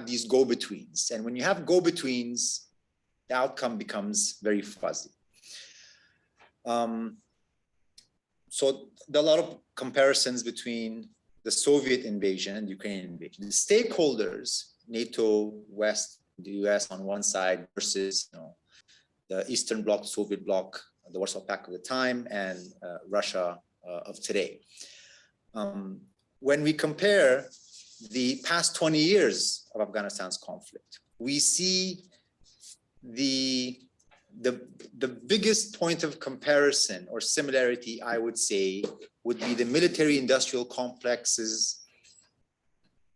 Speaker 18: these go-betweens. And when you have go-betweens, the outcome becomes very fuzzy. So there are a lot of comparisons between the Soviet invasion and the Ukrainian invasion. The stakeholders, NATO, West, the US on one side versus the Eastern Bloc, the Soviet Bloc, the Warsaw Pact of the time, and Russia of today. When we compare the past 20 years of Afghanistan's conflict, we see the biggest point of comparison or similarity, I would say, would be the military-industrial complex's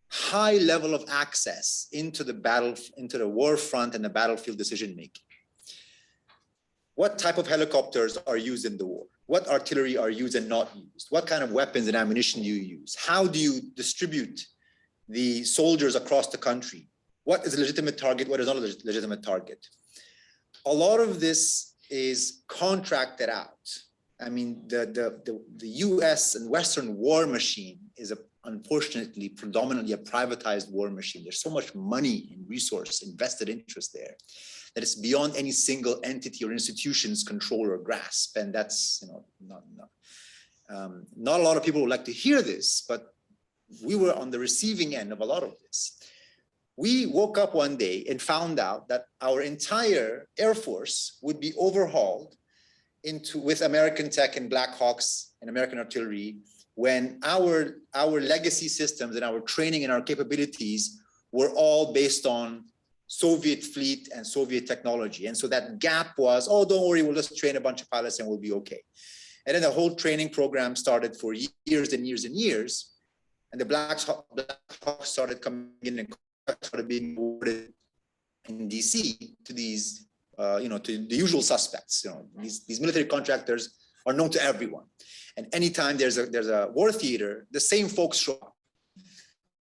Speaker 18: high level of access into the war front and the battlefield decision-making. What type of helicopters are used in the war? What artillery are used and not used? What kind of weapons and ammunition do you use? How do you distribute the soldiers across the country? What is a legitimate target? What is not a legitimate target? A lot of this is contracted out. I mean, the US and Western war machine is unfortunately predominantly a privatized war machine. There's so much money and resource, invested interest there, that it's beyond any single entity or institution's control or grasp. And that's, not a lot of people would like to hear this, but we were on the receiving end of a lot of this. We woke up one day and found out that our entire Air Force would be overhauled with American tech and Black Hawks and American artillery, when our legacy systems and our training and our capabilities were all based on Soviet fleet and Soviet technology. And so that gap was, oh, don't worry, we'll just train a bunch of pilots and we'll be okay. And then the whole training program started for years and years and years. And the Black Hawks started coming in and started being awarded in DC to these, to the usual suspects. These military contractors are known to everyone. And anytime there's a war theater, the same folks show up.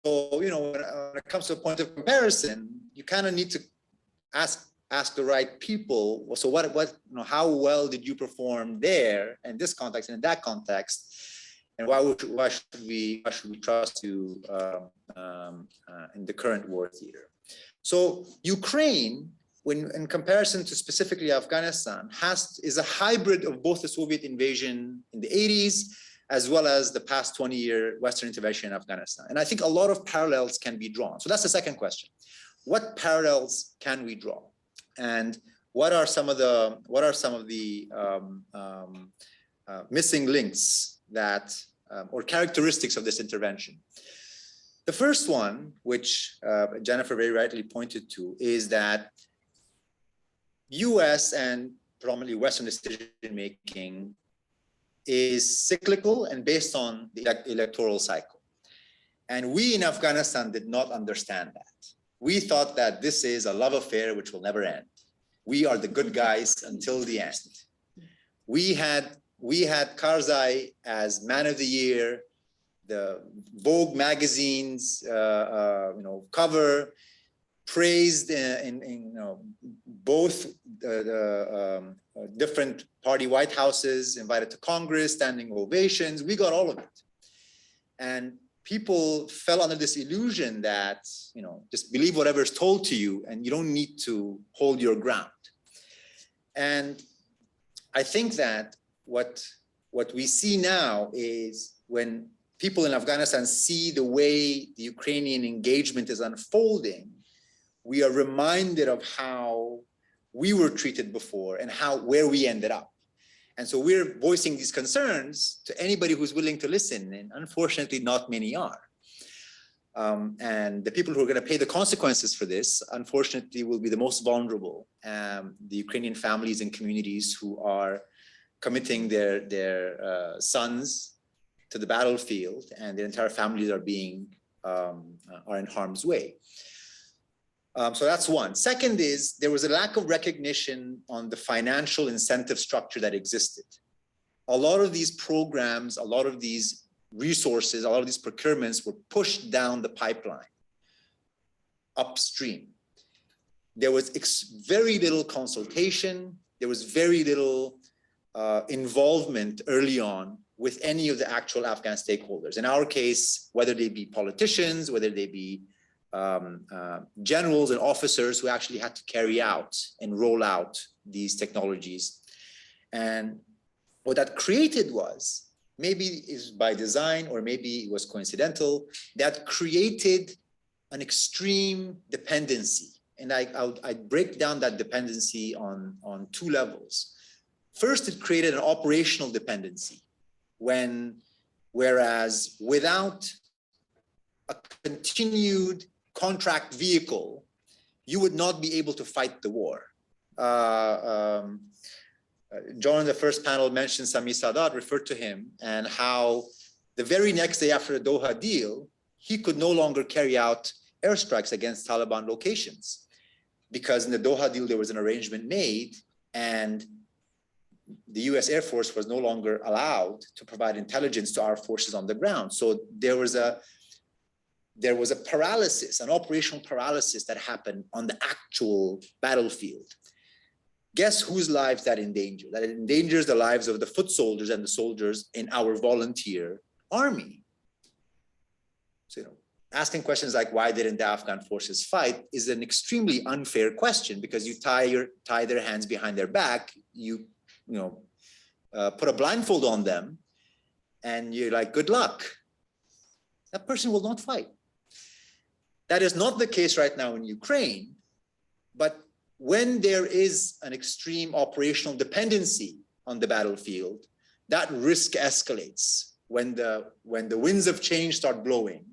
Speaker 18: So, when it comes to a point of comparison, you kind of need to ask the right people. So how well did you perform there in this context and in that context? And why should we trust you in the current war theater? So Ukraine, when in comparison to specifically Afghanistan, is a hybrid of both the Soviet invasion in the 80s, as well as the past 20-year Western intervention in Afghanistan. And I think a lot of parallels can be drawn. So that's the second question. What parallels can we draw? And what are some of the missing links that, or characteristics of this intervention? The first one, which Jennifer very rightly pointed to, is that US and predominantly Western decision-making is cyclical and based on the electoral cycle. And we in Afghanistan did not understand that. We thought that this is a love affair which will never end. We are the good guys until the end. We had Karzai as Man of the Year, the Vogue magazine's cover, praised in both the different party White Houses, invited to Congress, standing ovations. We got all of it. And people fell under this illusion that, just believe whatever is told to you and you don't need to hold your ground. And I think that what we see now is when people in Afghanistan see the way the Ukrainian engagement is unfolding, we are reminded of how we were treated before and where we ended up. And so we're voicing these concerns to anybody who's willing to listen, and unfortunately not many are. And the people who are going to pay the consequences for this, unfortunately, will be the most vulnerable, the Ukrainian families and communities who are committing their sons to the battlefield, and their entire families are are in harm's way. So that's one. Second is there was a lack of recognition on the financial incentive structure that existed. A lot of these programs, a lot of these resources, a lot of these procurements were pushed down the pipeline upstream. There was very little consultation. There was very little involvement early on with any of the actual Afghan stakeholders. In our case, whether they be politicians, whether they be generals and officers who actually had to carry out and roll out these technologies. And what that created was, maybe is by design or maybe it was coincidental, that created an extreme dependency. And I'd break down that dependency on two levels. First, it created an operational dependency, whereas without a continued contract vehicle, you would not be able to fight the war. John in the first panel mentioned Sami Sadat, referred to him, and how the very next day after the Doha deal, he could no longer carry out airstrikes against Taliban locations, because in the Doha deal, there was an arrangement made, and the US Air Force was no longer allowed to provide intelligence to our forces on the ground. So there was a paralysis, an operational paralysis that happened on the actual battlefield. Guess whose lives that endanger? That it endangers the lives of the foot soldiers and the soldiers in our volunteer army. So, asking questions like why didn't the Afghan forces fight is an extremely unfair question, because you tie their hands behind their back, you put a blindfold on them, and you're like, good luck. That person will not fight. That is not the case right now in Ukraine, but when there is an extreme operational dependency on the battlefield, that risk escalates. When the winds of change start blowing,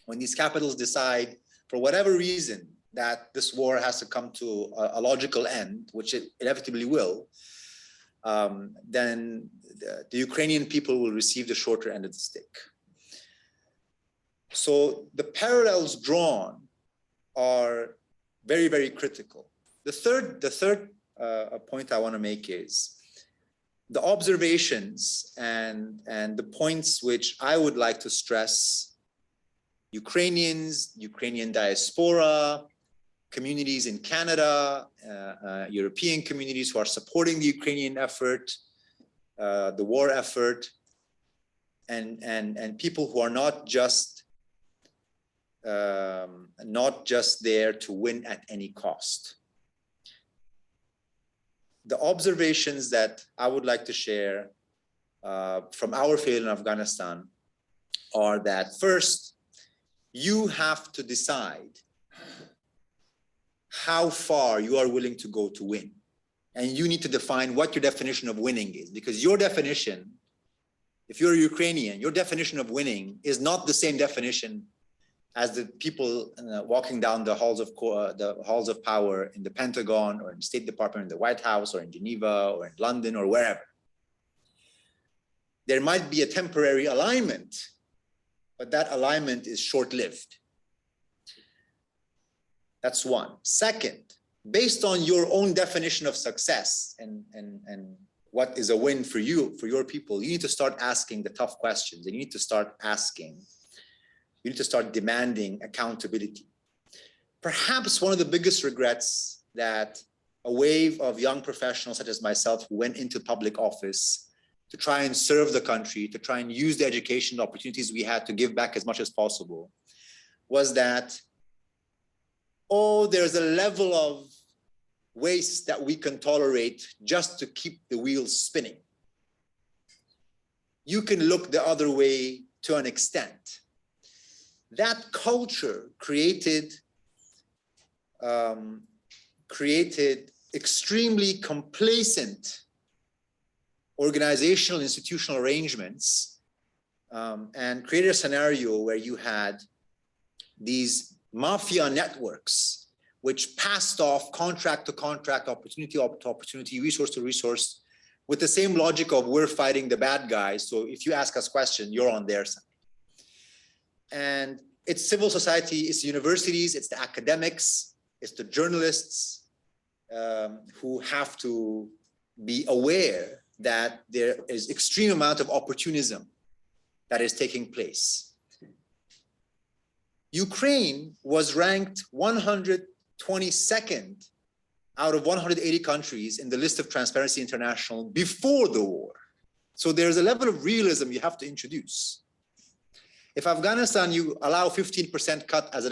Speaker 18: when these capitals decide, for whatever reason, that this war has to come to a logical end, which it inevitably will, then the Ukrainian people will receive the shorter end of the stick. So the parallels drawn are very, very critical. The third point I want to make is the observations and the points which I would like to stress: Ukrainians, Ukrainian diaspora, communities in Canada, European communities who are supporting the Ukrainian effort, the war effort, and people who are not just there to win at any cost. The observations that I would like to share from our failure in Afghanistan are that, first, you have to decide how far you are willing to go to win. And you need to define what your definition of winning is, because your definition, if you're a Ukrainian, your definition of winning is not the same definition as the people walking down the halls of power in the Pentagon or in the State Department, in the White House, or in Geneva, or in London, or wherever. There might be a temporary alignment, but that alignment is short-lived. That's one. Second, based on your own definition of success and what is a win for you, for your people, you need to start asking the tough questions, and you need to start demanding accountability. Perhaps one of the biggest regrets that a wave of young professionals such as myself who went into public office to try and serve the country, to try and use the education opportunities we had to give back as much as possible, was that, oh, there's a level of waste that we can tolerate just to keep the wheels spinning. You can look the other way to an extent. That culture created extremely complacent organizational, institutional arrangements, and created a scenario where you had these mafia networks which passed off contract to contract, opportunity to opportunity, resource to resource, with the same logic of we're fighting the bad guys, so if you ask us questions, you're on their side. And it's civil society, it's universities, it's the academics, it's the journalists who have to be aware that there is extreme amount of opportunism that is taking place. Ukraine was ranked 122nd out of 180 countries in the list of Transparency International before the war. So there's a level of realism you have to introduce. If Afghanistan, you allow 15% cut as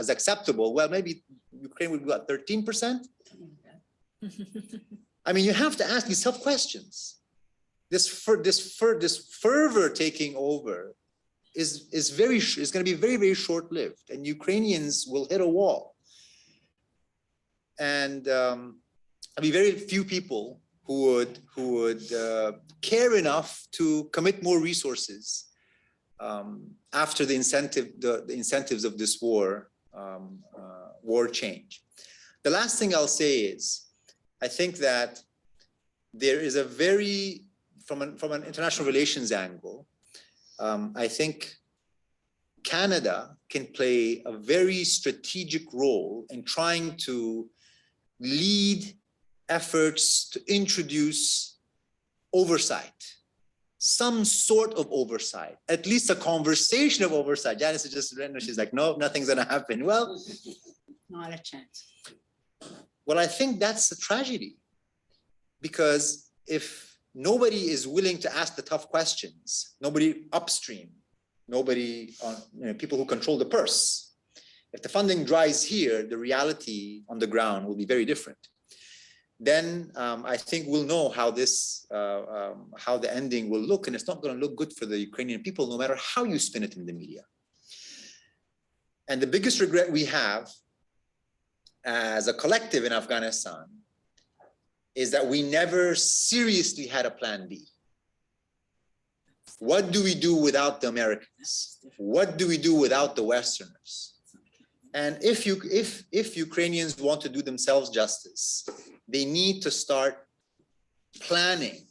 Speaker 18: acceptable, well, maybe Ukraine would be at 13%. I mean, you have to ask yourself questions. This fervor taking over is going to be very, very short-lived, and Ukrainians will hit a wall. And there'll be very few people who would care enough to commit more resources after the incentives of this war change. The last thing I'll say is, I think that there is a very, from an international relations angle, I think Canada can play a very strategic role in trying to lead efforts to introduce oversight, some sort of oversight, at least a conversation of oversight. Janice is just, she's like, no, nothing's gonna happen. Well,
Speaker 19: not a chance.
Speaker 18: Well, I think that's a tragedy, because if nobody is willing to ask the tough questions, nobody upstream, nobody on, people who control the purse, if the funding dries here, the reality on the ground will be very different. Then I think we'll know how this, how the ending will look, and it's not going to look good for the Ukrainian people, no matter how you spin it in the media. And the biggest regret we have as a collective in Afghanistan is that we never seriously had a plan B. What do we do without the Americans? What do we do without the Westerners? And if Ukrainians want to do themselves justice, they need to start planning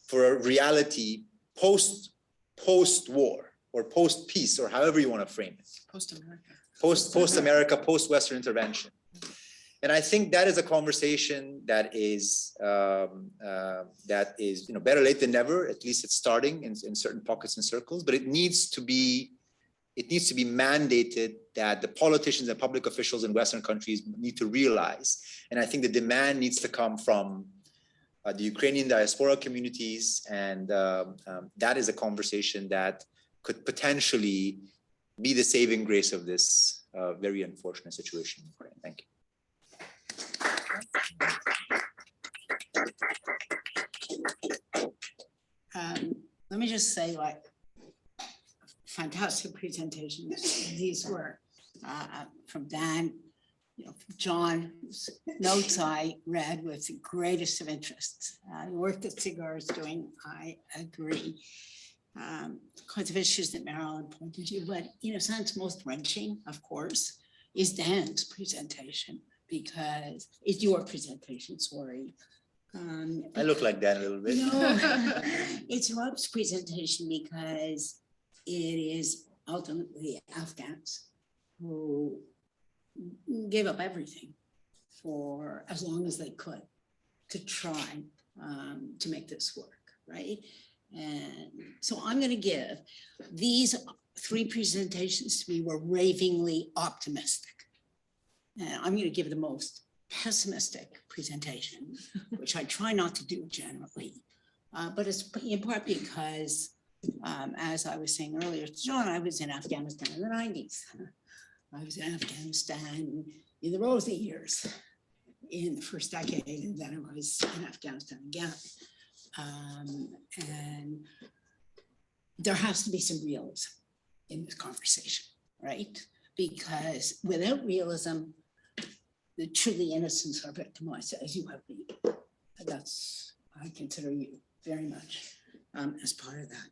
Speaker 18: for a reality post-war or post-peace, or however you want to frame it.
Speaker 17: Post-America.
Speaker 18: Post-America, post-Western intervention. And I think that is a conversation that is better late than never. At least it's starting in certain pockets and circles, but it needs to be mandated that the politicians and public officials in Western countries need to realize. And I think the demand needs to come from the Ukrainian diaspora communities, and that is a conversation that could potentially be the saving grace of this very unfortunate situation in Ukraine. Thank you.
Speaker 19: Let me just say, like, fantastic presentations these were from Dan, from John, whose notes I read with the greatest of interest. The work that CERES is doing, I agree. Kinds of issues that Marilyn pointed to, but in a sense, most wrenching, of course, is Dan's presentation, because it's your presentation, sorry.
Speaker 18: I look like that a little bit.
Speaker 19: No, it's Rob's presentation because it is ultimately Afghans who gave up everything for as long as they could to try to make this work, right? And so I'm going to give these three presentations to me were ravingly optimistic. And I'm going to give the most pessimistic presentation, which I try not to do generally, but it's in part because, as I was saying earlier, John, I was in Afghanistan in the 90s. I was in Afghanistan in the rosy years in the first decade, and then I was in Afghanistan again. And there has to be some realism in this conversation, right? Because without realism, the truly innocents are victimized, as you have been. That's, I consider you very much as part of that.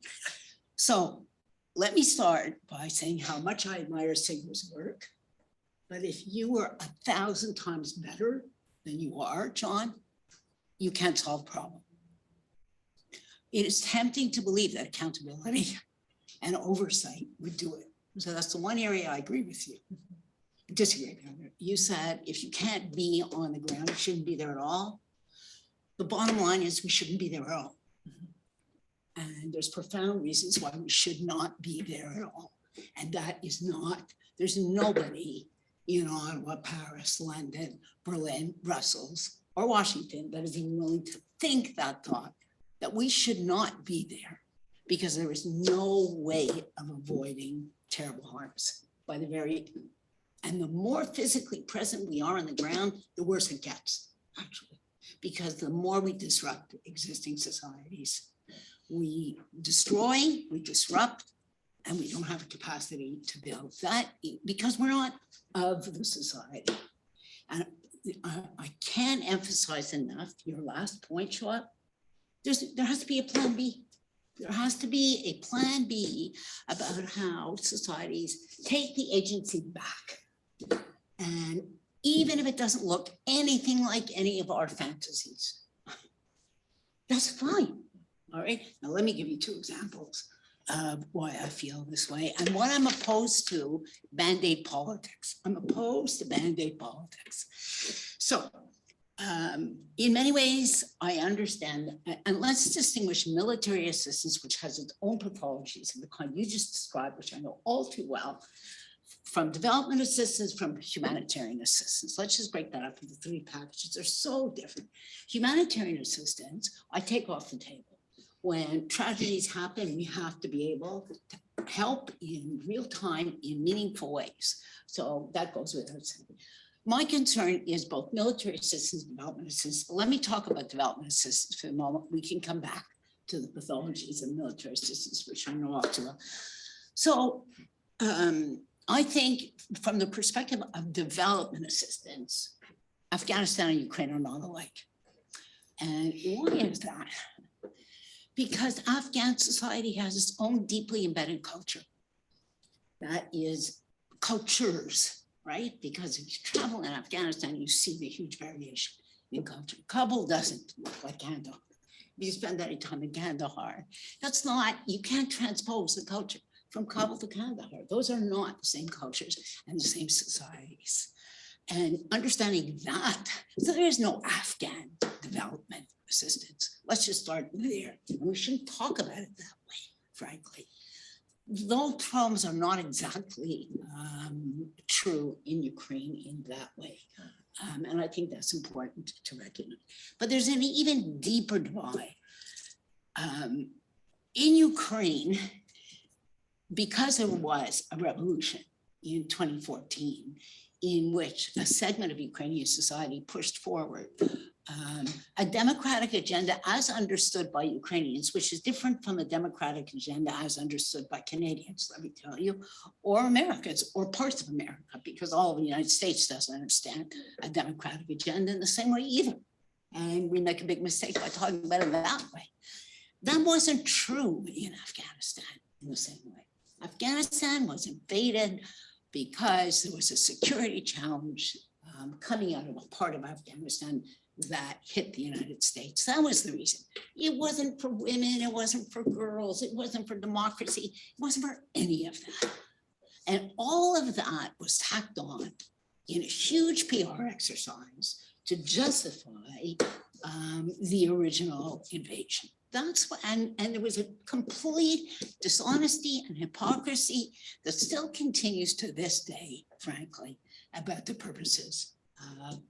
Speaker 19: So let me start by saying how much I admire CERES' work. But if you were 1,000 times better than you are, John, you can't solve the problem. It is tempting to believe that accountability and oversight would do it. So that's the one area I agree with you. Disagree. You said if you can't be on the ground, you shouldn't be there at all. The bottom line is we shouldn't be there at all. And there's profound reasons why we should not be there at all. And that is not, there's nobody in Ottawa, Paris, London, Berlin, Brussels, or Washington that is even willing to think that thought, that we should not be there because there is no way of avoiding terrible harms by the very, and the more physically present we are on the ground, the worse it gets, actually, because the more we disrupt existing societies, we destroy, we disrupt, and we don't have a capacity to build that because we're not of the society. And I can't emphasize enough your last point, Schatz. There has to be a plan B. There has to be a plan B about how societies take the agency back. And even if it doesn't look anything like any of our fantasies, that's fine. All right. Now, let me give you two examples of why I feel this way and what I'm opposed to Band-Aid politics. I'm opposed to Band-Aid politics. So, in many ways, I understand, and let's distinguish military assistance, which has its own pathologies of the kind you just described, which I know all too well, from development assistance, from humanitarian assistance. Let's just break that up into three packages. They're so different. Humanitarian assistance, I take off the table. When tragedies happen, we have to be able to help in real time in meaningful ways. So that goes without saying. My concern is both military assistance and development assistance. But let me talk about development assistance for a moment. We can come back to the pathologies of military assistance, which I know all too well. So I think from the perspective of development assistance, Afghanistan and Ukraine are not alike. And why is that? Because Afghan society has its own deeply embedded culture. That is cultures, right? Because if you travel in Afghanistan, you see the huge variation in culture. Kabul doesn't look like Kandahar. If you spend any time in Kandahar, that's not, you can't transpose the culture from Kabul to Kandahar. Those are not the same cultures and the same societies. And understanding that, so there is no Afghan development assistance. Let's just start there. And we shouldn't talk about it that way, frankly. Those problems are not exactly true in Ukraine in that way. And I think that's important to recognize. But there's an even deeper divide. In Ukraine, because there was a revolution in 2014, in which a segment of Ukrainian society pushed forward a democratic agenda as understood by Ukrainians, which is different from a democratic agenda as understood by Canadians, let me tell you, or Americans, or parts of America, because all of the United States doesn't understand a democratic agenda in the same way either. And we make a big mistake by talking about it that way. That wasn't true in Afghanistan in the same way. Afghanistan was invaded because there was a security challenge coming out of a part of Afghanistan that hit the United States. That was the reason. It wasn't for women, it wasn't for girls, it wasn't for democracy, it wasn't for any of that. And all of that was tacked on in a huge PR exercise to justify the original invasion. That's what, and there was a complete dishonesty and hypocrisy that still continues to this day, frankly, about the purposes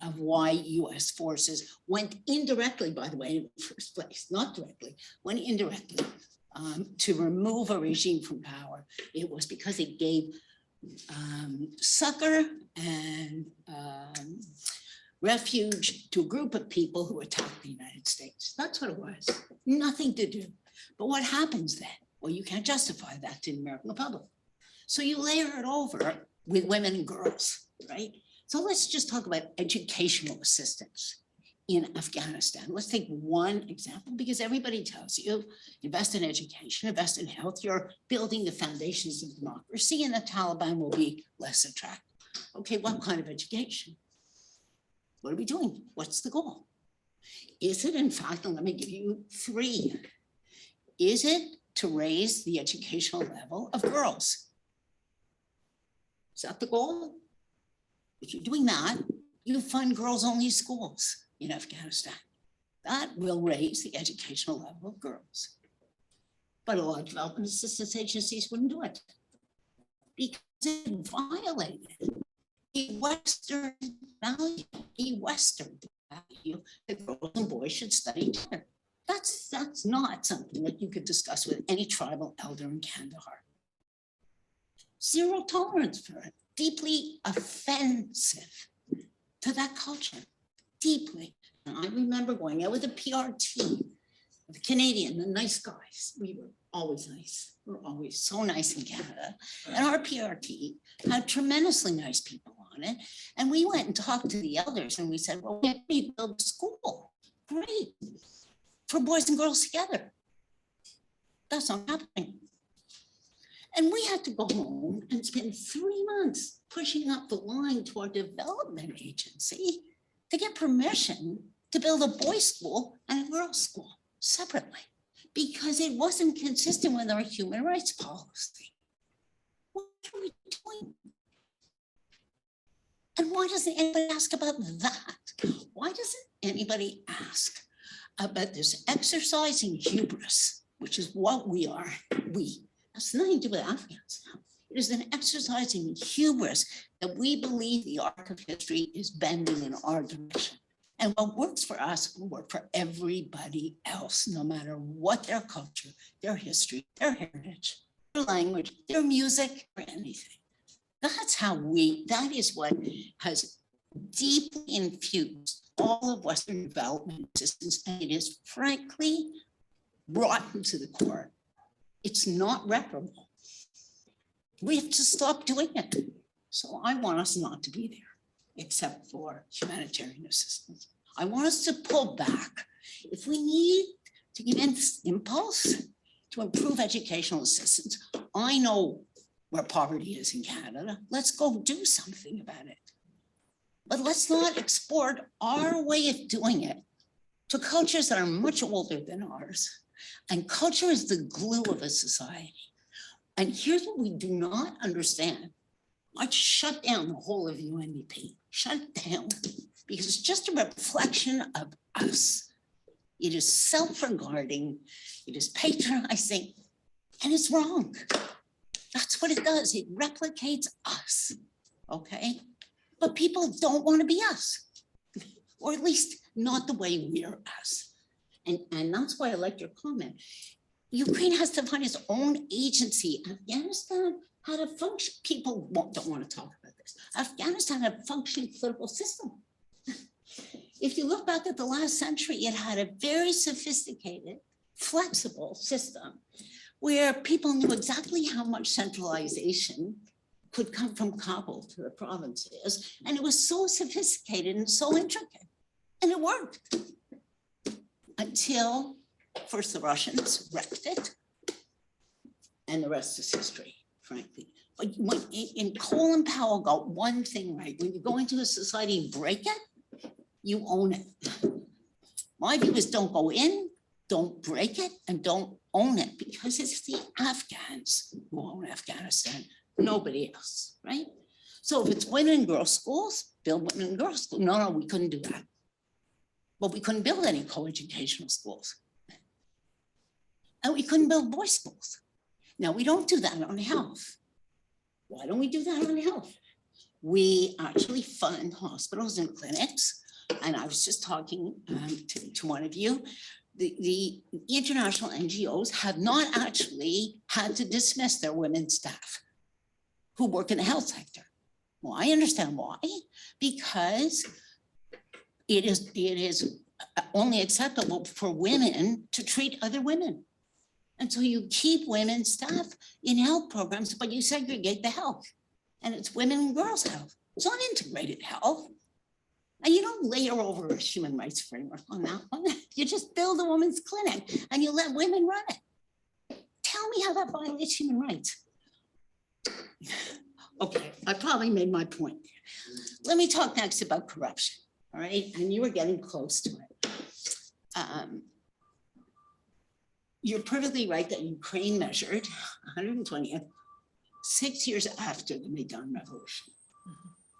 Speaker 19: of why US forces went indirectly, by the way, in the first place, not directly, went indirectly to remove a regime from power. It was because it gave succor and refuge to a group of people who attacked the United States. That's what it was, nothing to do. But what happens then? Well, you can't justify that to the American public. So you layer it over with women and girls, right? So let's just talk about educational assistance in Afghanistan. Let's take one example, because everybody tells you, invest in education, invest in health, you're building the foundations of democracy, and the Taliban will be less attractive. Okay, what kind of education? What are we doing? What's the goal? Is it, in fact, and let me give you three. Is it to raise the educational level of girls? Is that the goal? If you're doing that, you fund girls-only schools in Afghanistan. That will raise the educational level of girls. But a lot of development assistance agencies wouldn't do it because it violated a Western value, that girls and boys should study together. That's not something that you could discuss with any tribal elder in Kandahar. Zero tolerance for it, deeply offensive to that culture, deeply. And I remember going out with a PRT, the Canadian, the nice guys. We were always nice. We're always so nice in Canada. And our PRT had tremendously nice people on it. And we went and talked to the elders and we said, well, we need to build a school. Great. For boys and girls together. That's not happening. And we had to go home and spend 3 months pushing up the line to our development agency to get permission to build a boys' school and a girls' school separately, because it wasn't consistent with our human rights policy. What are we doing? And why doesn't anybody ask about that? Why doesn't anybody ask about this exercise in hubris, which is what we are, we. Has nothing to do with Afghans now. It is an exercise in hubris that we believe the arc of history is bending in our direction. And what works for us will work for everybody else, no matter what their culture, their history, their heritage, their language, their music, or anything. That's how that is what has deeply infused all of Western development assistance, and it is frankly rotten to the core. It's not reparable. We have to stop doing it. So I want us not to be there, except for humanitarian assistance. I want us to pull back. If we need to give impulse to improve educational assistance, I know where poverty is in Canada. Let's go do something about it. But let's not export our way of doing it to cultures that are much older than ours. And culture is the glue of a society. And here's what we do not understand. I'd shut down the whole of UNDP, shut it down, because it's just a reflection of us. It is self-regarding, it is patronizing, and it's wrong. That's what it does. It replicates us, okay? But people don't want to be us, or at least not the way we're us. And that's why I like your comment. Ukraine has to find its own agency. Afghanistan had a function, people don't want to talk about this. Afghanistan had a functioning political system. If you look back at the last century, it had a very sophisticated, flexible system where people knew exactly how much centralization could come from Kabul to the provinces. And it was so sophisticated and so intricate, and it worked. Until first the Russians wrecked it, and the rest is history, frankly. But when, in Colin Powell got one thing right. When you go into a society and break it, you own it. My view is don't go in, don't break it, and don't own it, because it's the Afghans who own Afghanistan, nobody else, right? So if it's women and girls schools, build women and girls schools. No, we couldn't do that. But we couldn't build any co-educational schools. And we couldn't build boys' schools. Now, we don't do that on health. Why don't we do that on health? We actually fund hospitals and clinics. And I was just talking to one of you. The international NGOs have not actually had to dismiss their women staff who work in the health sector. Well, I understand why. Because it is only acceptable for women to treat other women. And so you keep women staff in health programs, but you segregate the health. And it's women and girls health. It's not integrated health. And you don't layer over a human rights framework on that one. You just build a women's clinic and you let women run it. Tell me how that violates human rights. Okay, I probably made my point. Let me talk next about corruption, all right? And you were getting close to it. You're perfectly right that Ukraine measured 120th, 6 years after the Maidan Revolution,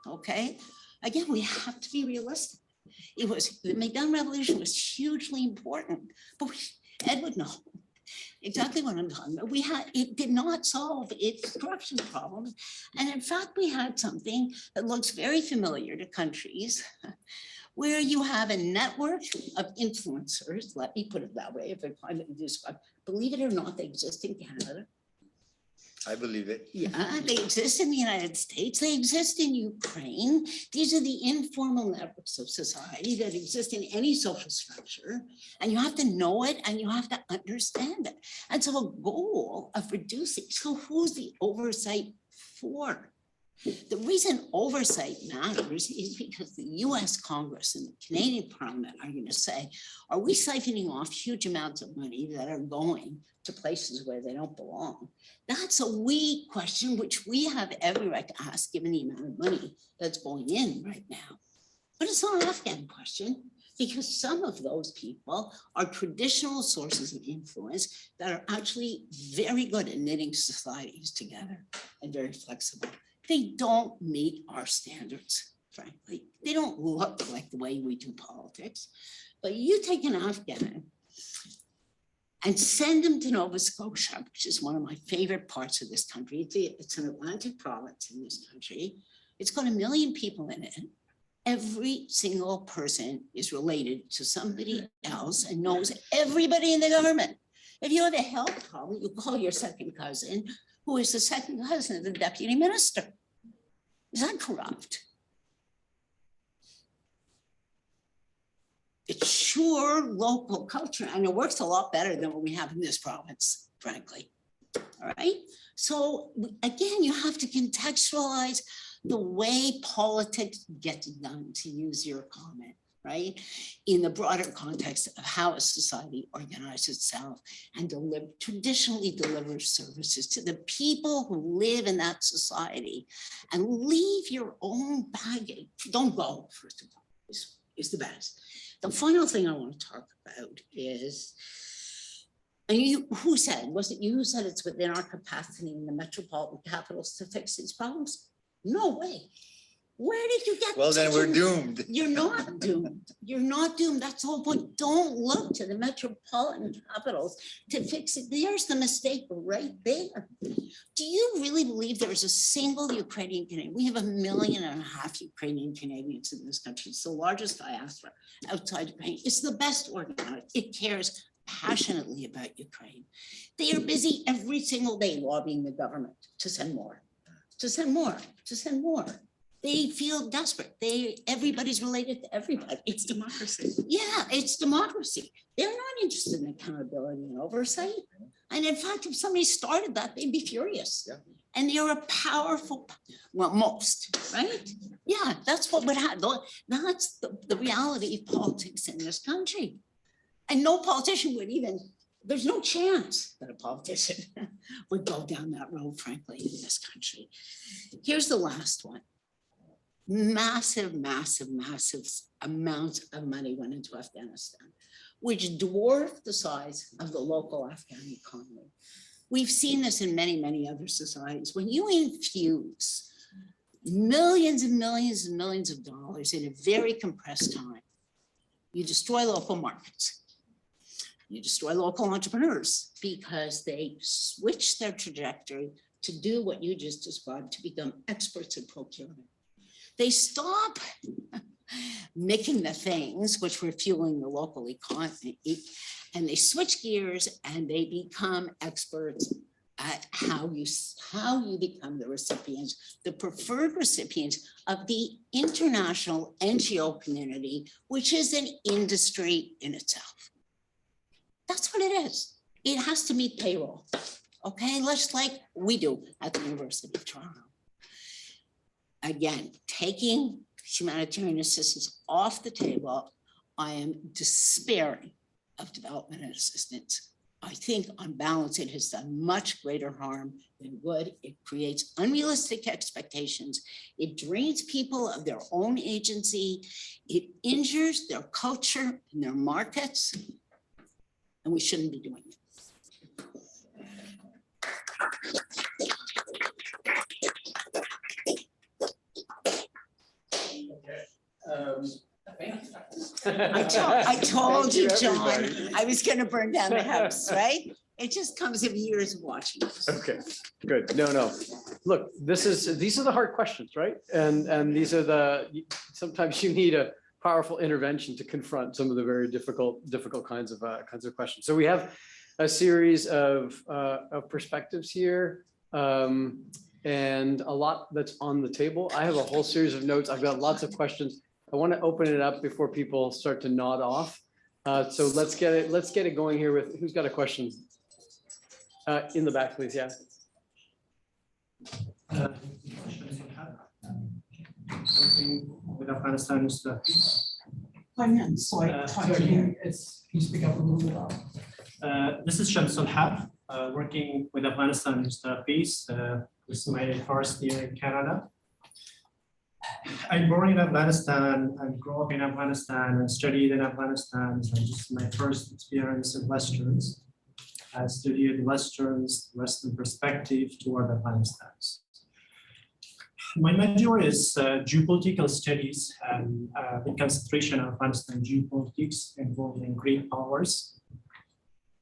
Speaker 19: okay? Again, we have to be realistic. The Maidan Revolution was hugely important, but Ed would know exactly what I'm talking about. It did not solve its corruption problems. And in fact, we had something that looks very familiar to countries where you have a network of influencers, let me put it that way, if I find it described. Believe it or not, they exist in Canada.
Speaker 18: I believe it.
Speaker 19: Yeah, they exist in the United States. They exist in Ukraine. These are the informal networks of society that exist in any social structure. And you have to know it and you have to understand it. And so a goal of reducing, so who's the oversight for? The reason oversight matters is because the US Congress and the Canadian Parliament are going to say, are we siphoning off huge amounts of money that are going to places where they don't belong? That's a we question, which we have every right to ask given the amount of money that's going in right now. But it's not an Afghan question, because some of those people are traditional sources of influence that are actually very good at knitting societies together and very flexible. They don't meet our standards, frankly. They don't look like the way we do politics. But you take an Afghan and send them to Nova Scotia, which is one of my favorite parts of this country. It's an Atlantic province in this country. It's got 1 million people in it. Every single person is related to somebody else and knows everybody in the government. If you have a health problem, you call your second cousin, who is the second cousin of the deputy minister. Is that corrupt? It's sure local culture, and it works a lot better than what we have in this province, frankly. all right? So again, you have to contextualize the way politics gets done, to use your comment, right? In the broader context of how a society organizes itself and traditionally delivers services to the people who live in that society, and leave your own baggage. Don't go, first of all, is the best. The final thing I want to talk about is, and who said, was it you who said it's within our capacity in the metropolitan capitals to fix these problems? No way. Where did you get?
Speaker 18: Well, then we're doomed.
Speaker 19: You're not doomed. You're not doomed. That's the whole point. Don't look to the metropolitan capitals to fix it. There's the mistake right there. Do you really believe there's a single Ukrainian Canadian? We have 1.5 million Ukrainian Canadians in this country. It's the largest diaspora outside Ukraine. It's the best organized. It cares passionately about Ukraine. They are busy every single day lobbying the government to send more, to send more, to send more. They feel desperate. Everybody's related to everybody. It's democracy. Yeah, it's democracy. They're not interested in accountability and oversight. And in fact, if somebody started that, they'd be furious. Yeah. And they're a powerful, well, most, right? Yeah, that's what would happen. That's the reality of politics in this country. And no politician would even, there's no chance that a politician would go down that road, frankly, in this country. Here's the last one. Massive, massive, massive amounts of money went into Afghanistan, which dwarfed the size of the local Afghan economy. We've seen this in many, many other societies. When you infuse millions and millions and millions of dollars in a very compressed time, you destroy local markets. You destroy local entrepreneurs because they switch their trajectory to do what you just described, to become experts in procurement. They stop making the things which were fueling the local economy, and they switch gears and they become experts at how you become the recipients, the preferred recipients of the international NGO community, which is an industry in itself. That's what it is. It has to meet payroll, okay? Just like we do at the University of Toronto. Again, taking humanitarian assistance off the table, I am despairing of development assistance. I think on balance, it has done much greater harm than good. It creates unrealistic expectations. It drains people of their own agency. It injures their culture and their markets, and we shouldn't be doing it. I told you, John, I was going to burn down the house, right? It just comes of years of watching this.
Speaker 2: Okay, good. No. Look, these are the hard questions, right? And these are sometimes you need a powerful intervention to confront some of the very difficult kinds of questions. So we have a series of perspectives here. And a lot that's on the table. I have a whole series of notes. I've got lots of questions. I want to open it up before people start to nod off. So let's get it going here with who's got a question? In the back, please. Yeah.
Speaker 20: With Afghanistan is the.
Speaker 13: Sorry, can you speak up a little bit?
Speaker 20: This is Hasht-e-Subh, working with Afghanistan is the peace. This is my first year in Canada. I'm born in Afghanistan and grew up in Afghanistan and studied in Afghanistan. So this is my first experience in Westerns. I studied Western perspective toward Afghanistan. My major is geopolitical studies and the concentration of Afghanistan geopolitics involving great powers.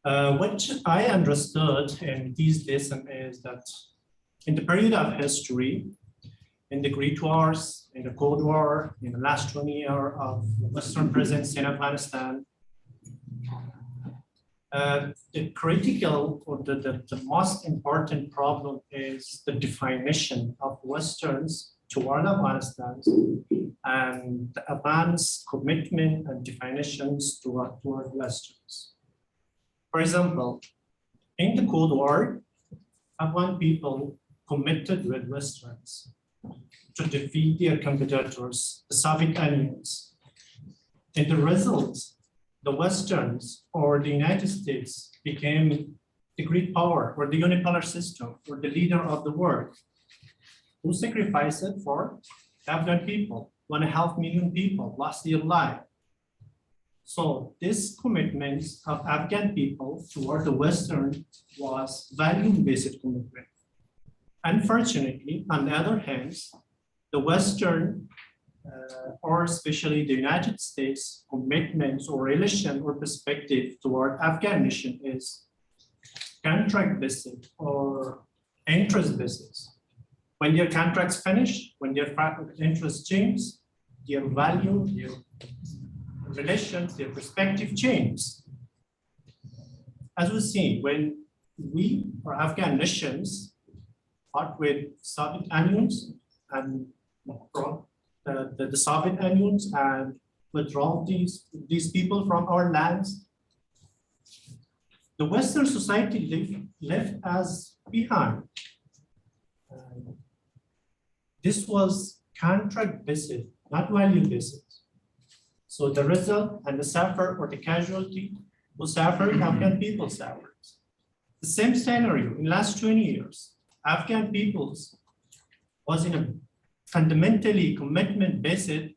Speaker 20: What I understood in this lesson is that in the period of history, in the Great Wars, in the Cold War, in the last 20 years of Western presence in Afghanistan, the critical or the most important problem is the definition of Westerns toward Afghanistan and the Afghans' commitment and definitions toward Westerns. For example, in the Cold War, Afghan people committed with Westerns to defeat their competitors, the Soviet Unions. And the result, the Westerns or the United States became the great power or the unipolar system or the leader of the world. Who sacrificed it for Afghan people? 1.5 million people lost their life. So this commitment of Afghan people toward the Western was value-based commitment. Unfortunately, on the other hand, the Western, or especially the United States commitments or relation or perspective toward Afghan nation is contract-based or interest-based. When their contracts finish, when their interests change, their value, their relations, their perspective change. As we see, when we or Afghan nations fought with Soviet Unions and the Soviet Unions and withdraw these people from our lands, the Western society left us behind. This was contract-based, not value-based. So the result and the suffer or the casualty who suffered, Afghan people suffered. The same scenario in last 20 years, Afghan peoples was in a fundamentally commitment-based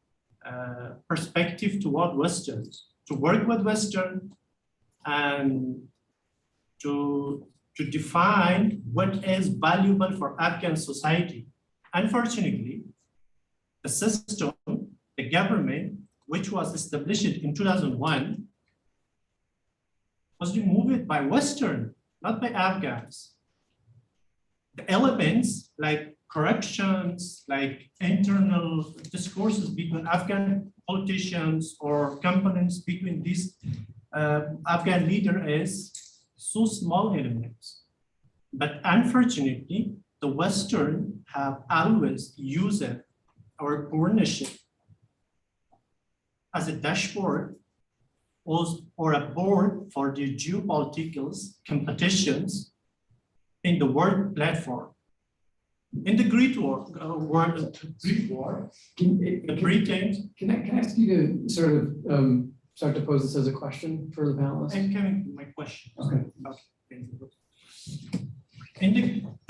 Speaker 20: perspective toward Westerns, to work with Western and to define what is valuable for Afghan society. Unfortunately, the system, the government, which was established in 2001, was removed by Western, not by Afghans. The elements like corruptions, like internal discourses between Afghan politicians or components between these Afghan leader is so small elements. But unfortunately, the Western have always used our partnership as a dashboard or a board for the geopolitical competitions in the world platform. In the Great War,
Speaker 2: Can I ask you to sort of start to pose this as a question for the panelists?
Speaker 20: I'm coming to my question.
Speaker 2: Okay.
Speaker 20: In the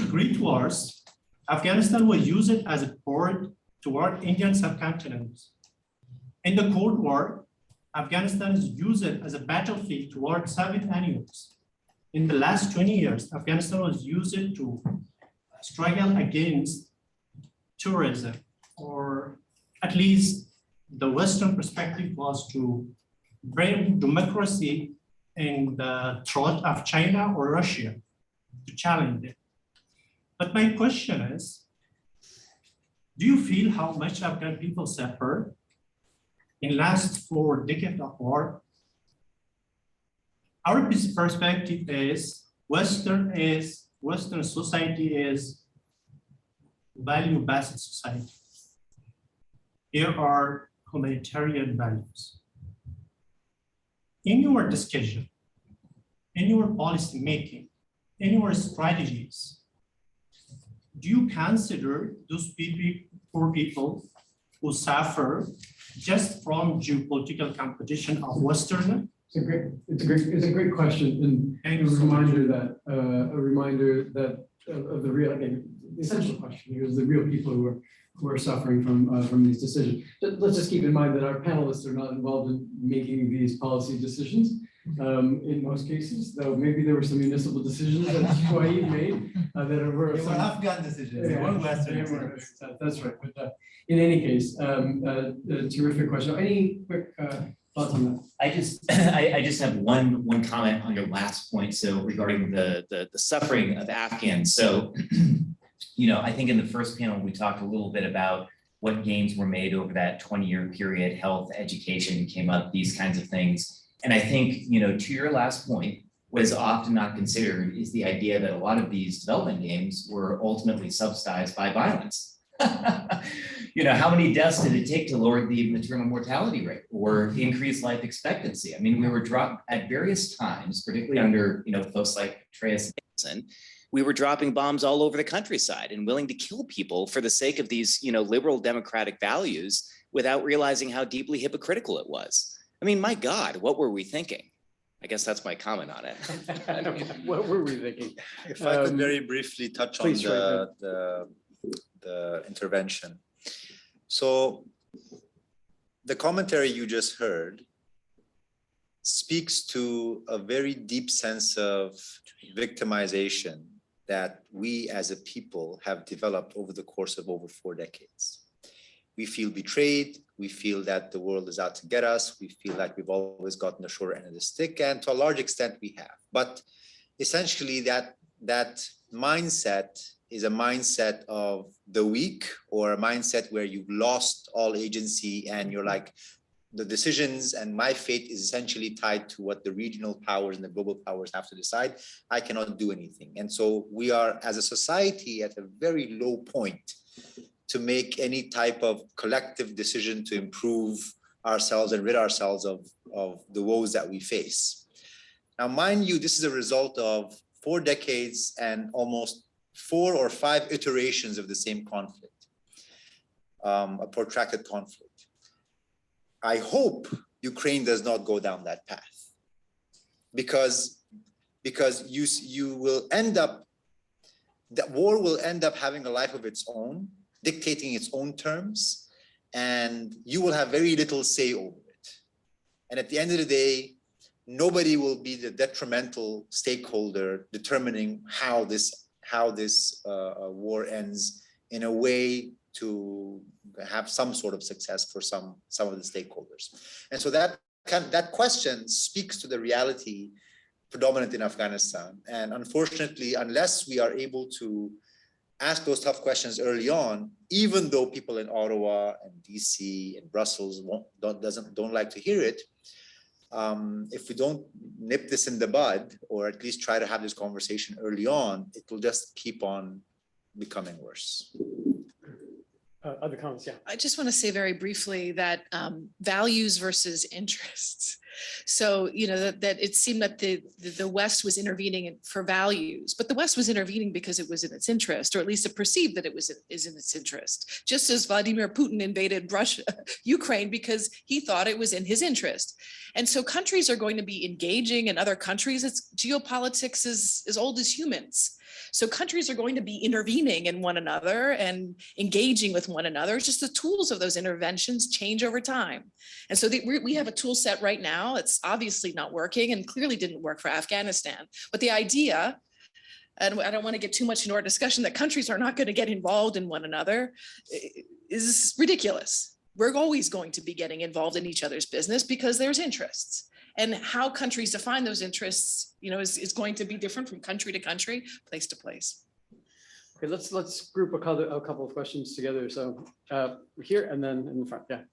Speaker 20: Great Wars, Afghanistan was used as a port toward Indian subcontinent. In the Cold War, Afghanistan is used as a battlefield toward Soviet Unions. In the last 20 years, Afghanistan was used to struggle against terrorism, or at least the Western perspective was to bring democracy in the throat of China or Russia, to challenge it. But my question is, do you feel how much Afghan people suffer in last 4 decades of war? Our perspective is Western society is value-based society. Here are humanitarian values. In your discussion, in your policy making, in your strategies, do you consider those poor people who suffer just from geopolitical competition of Western?
Speaker 2: It's a great question, and a reminder that of the real, again, the essential question here is the real people who are suffering from these decisions. Let's just keep in mind that our panelists are not involved in making these policy decisions in most cases, though maybe there were some municipal decisions that UAE made that were
Speaker 18: They were Afghan decisions, they weren't Western decisions.
Speaker 2: That's right, but in any case, a terrific question. Any quick thoughts on that?
Speaker 16: I just have one comment on your last point. So regarding the suffering of Afghans. So, I think in the first panel, we talked a little bit about what gains were made over that 20-year period, health, education came up, these kinds of things. And I think, to your last point, what is often not considered is the idea that a lot of these development gains were ultimately subsidized by violence. How many deaths did it take to lower the maternal mortality rate or increase life expectancy? I mean, we were dropped at various times, particularly under, folks like Trace Nixon, we were dropping bombs all over the countryside and willing to kill people for the sake of these, liberal democratic values without realizing how deeply hypocritical it was. I mean, my God, what were we thinking? I guess that's my comment on it.
Speaker 2: What were we thinking?
Speaker 18: If I could very briefly touch on
Speaker 2: please,
Speaker 18: the intervention. So the commentary you just heard speaks to a very deep sense of victimization that we as a people have developed over the course of over 4 decades. We feel betrayed. We feel that the world is out to get us. We feel like we've always gotten the short end of the stick, and to a large extent we have. But essentially that mindset is a mindset of the weak, or a mindset where you've lost all agency and you're like, the decisions and my fate is essentially tied to what the regional powers and the global powers have to decide. I cannot do anything. And so we are, as a society, at a very low point to make any type of collective decision to improve ourselves and rid ourselves of the woes that we face. Now, mind you, this is a result of 4 decades and almost 4 or 5 iterations of the same conflict, a protracted conflict. I hope Ukraine does not go down that path, because you will end up, that war will end up having a life of its own, dictating its own terms, and you will have very little say over it. And at the end of the day, nobody will be the detrimental stakeholder determining how this war ends in a way to have some sort of success for some of the stakeholders. And so that question speaks to the reality predominant in Afghanistan. And unfortunately, unless we are able to ask those tough questions early on, even though people in Ottawa and DC and Brussels don't like to hear it, if we don't nip this in the bud, or at least try to have this conversation early on, it will just keep on becoming worse.
Speaker 2: Other comments, yeah.
Speaker 17: I just want to say very briefly that values versus interests. So, that it seemed that the West was intervening for values, but the West was intervening because it was in its interest, or at least it perceived that it is in its interest. Just as Vladimir Putin invaded Russia, Ukraine, because he thought it was in his interest. And so countries are going to be engaging in other countries. It's geopolitics is as old as humans. So countries are going to be intervening in one another and engaging with one another. It's just the tools of those interventions change over time. And so we have a tool set right now. It's obviously not working and clearly didn't work for Afghanistan. But the idea, and I don't want to get too much into our discussion, that countries are not going to get involved in one another is ridiculous. We're always going to be getting involved in each other's business because there's interests. And how countries define those interests, is going to be different from country to country, place to place.
Speaker 2: Okay, let's group a couple of questions together. So here and then in the front, yeah.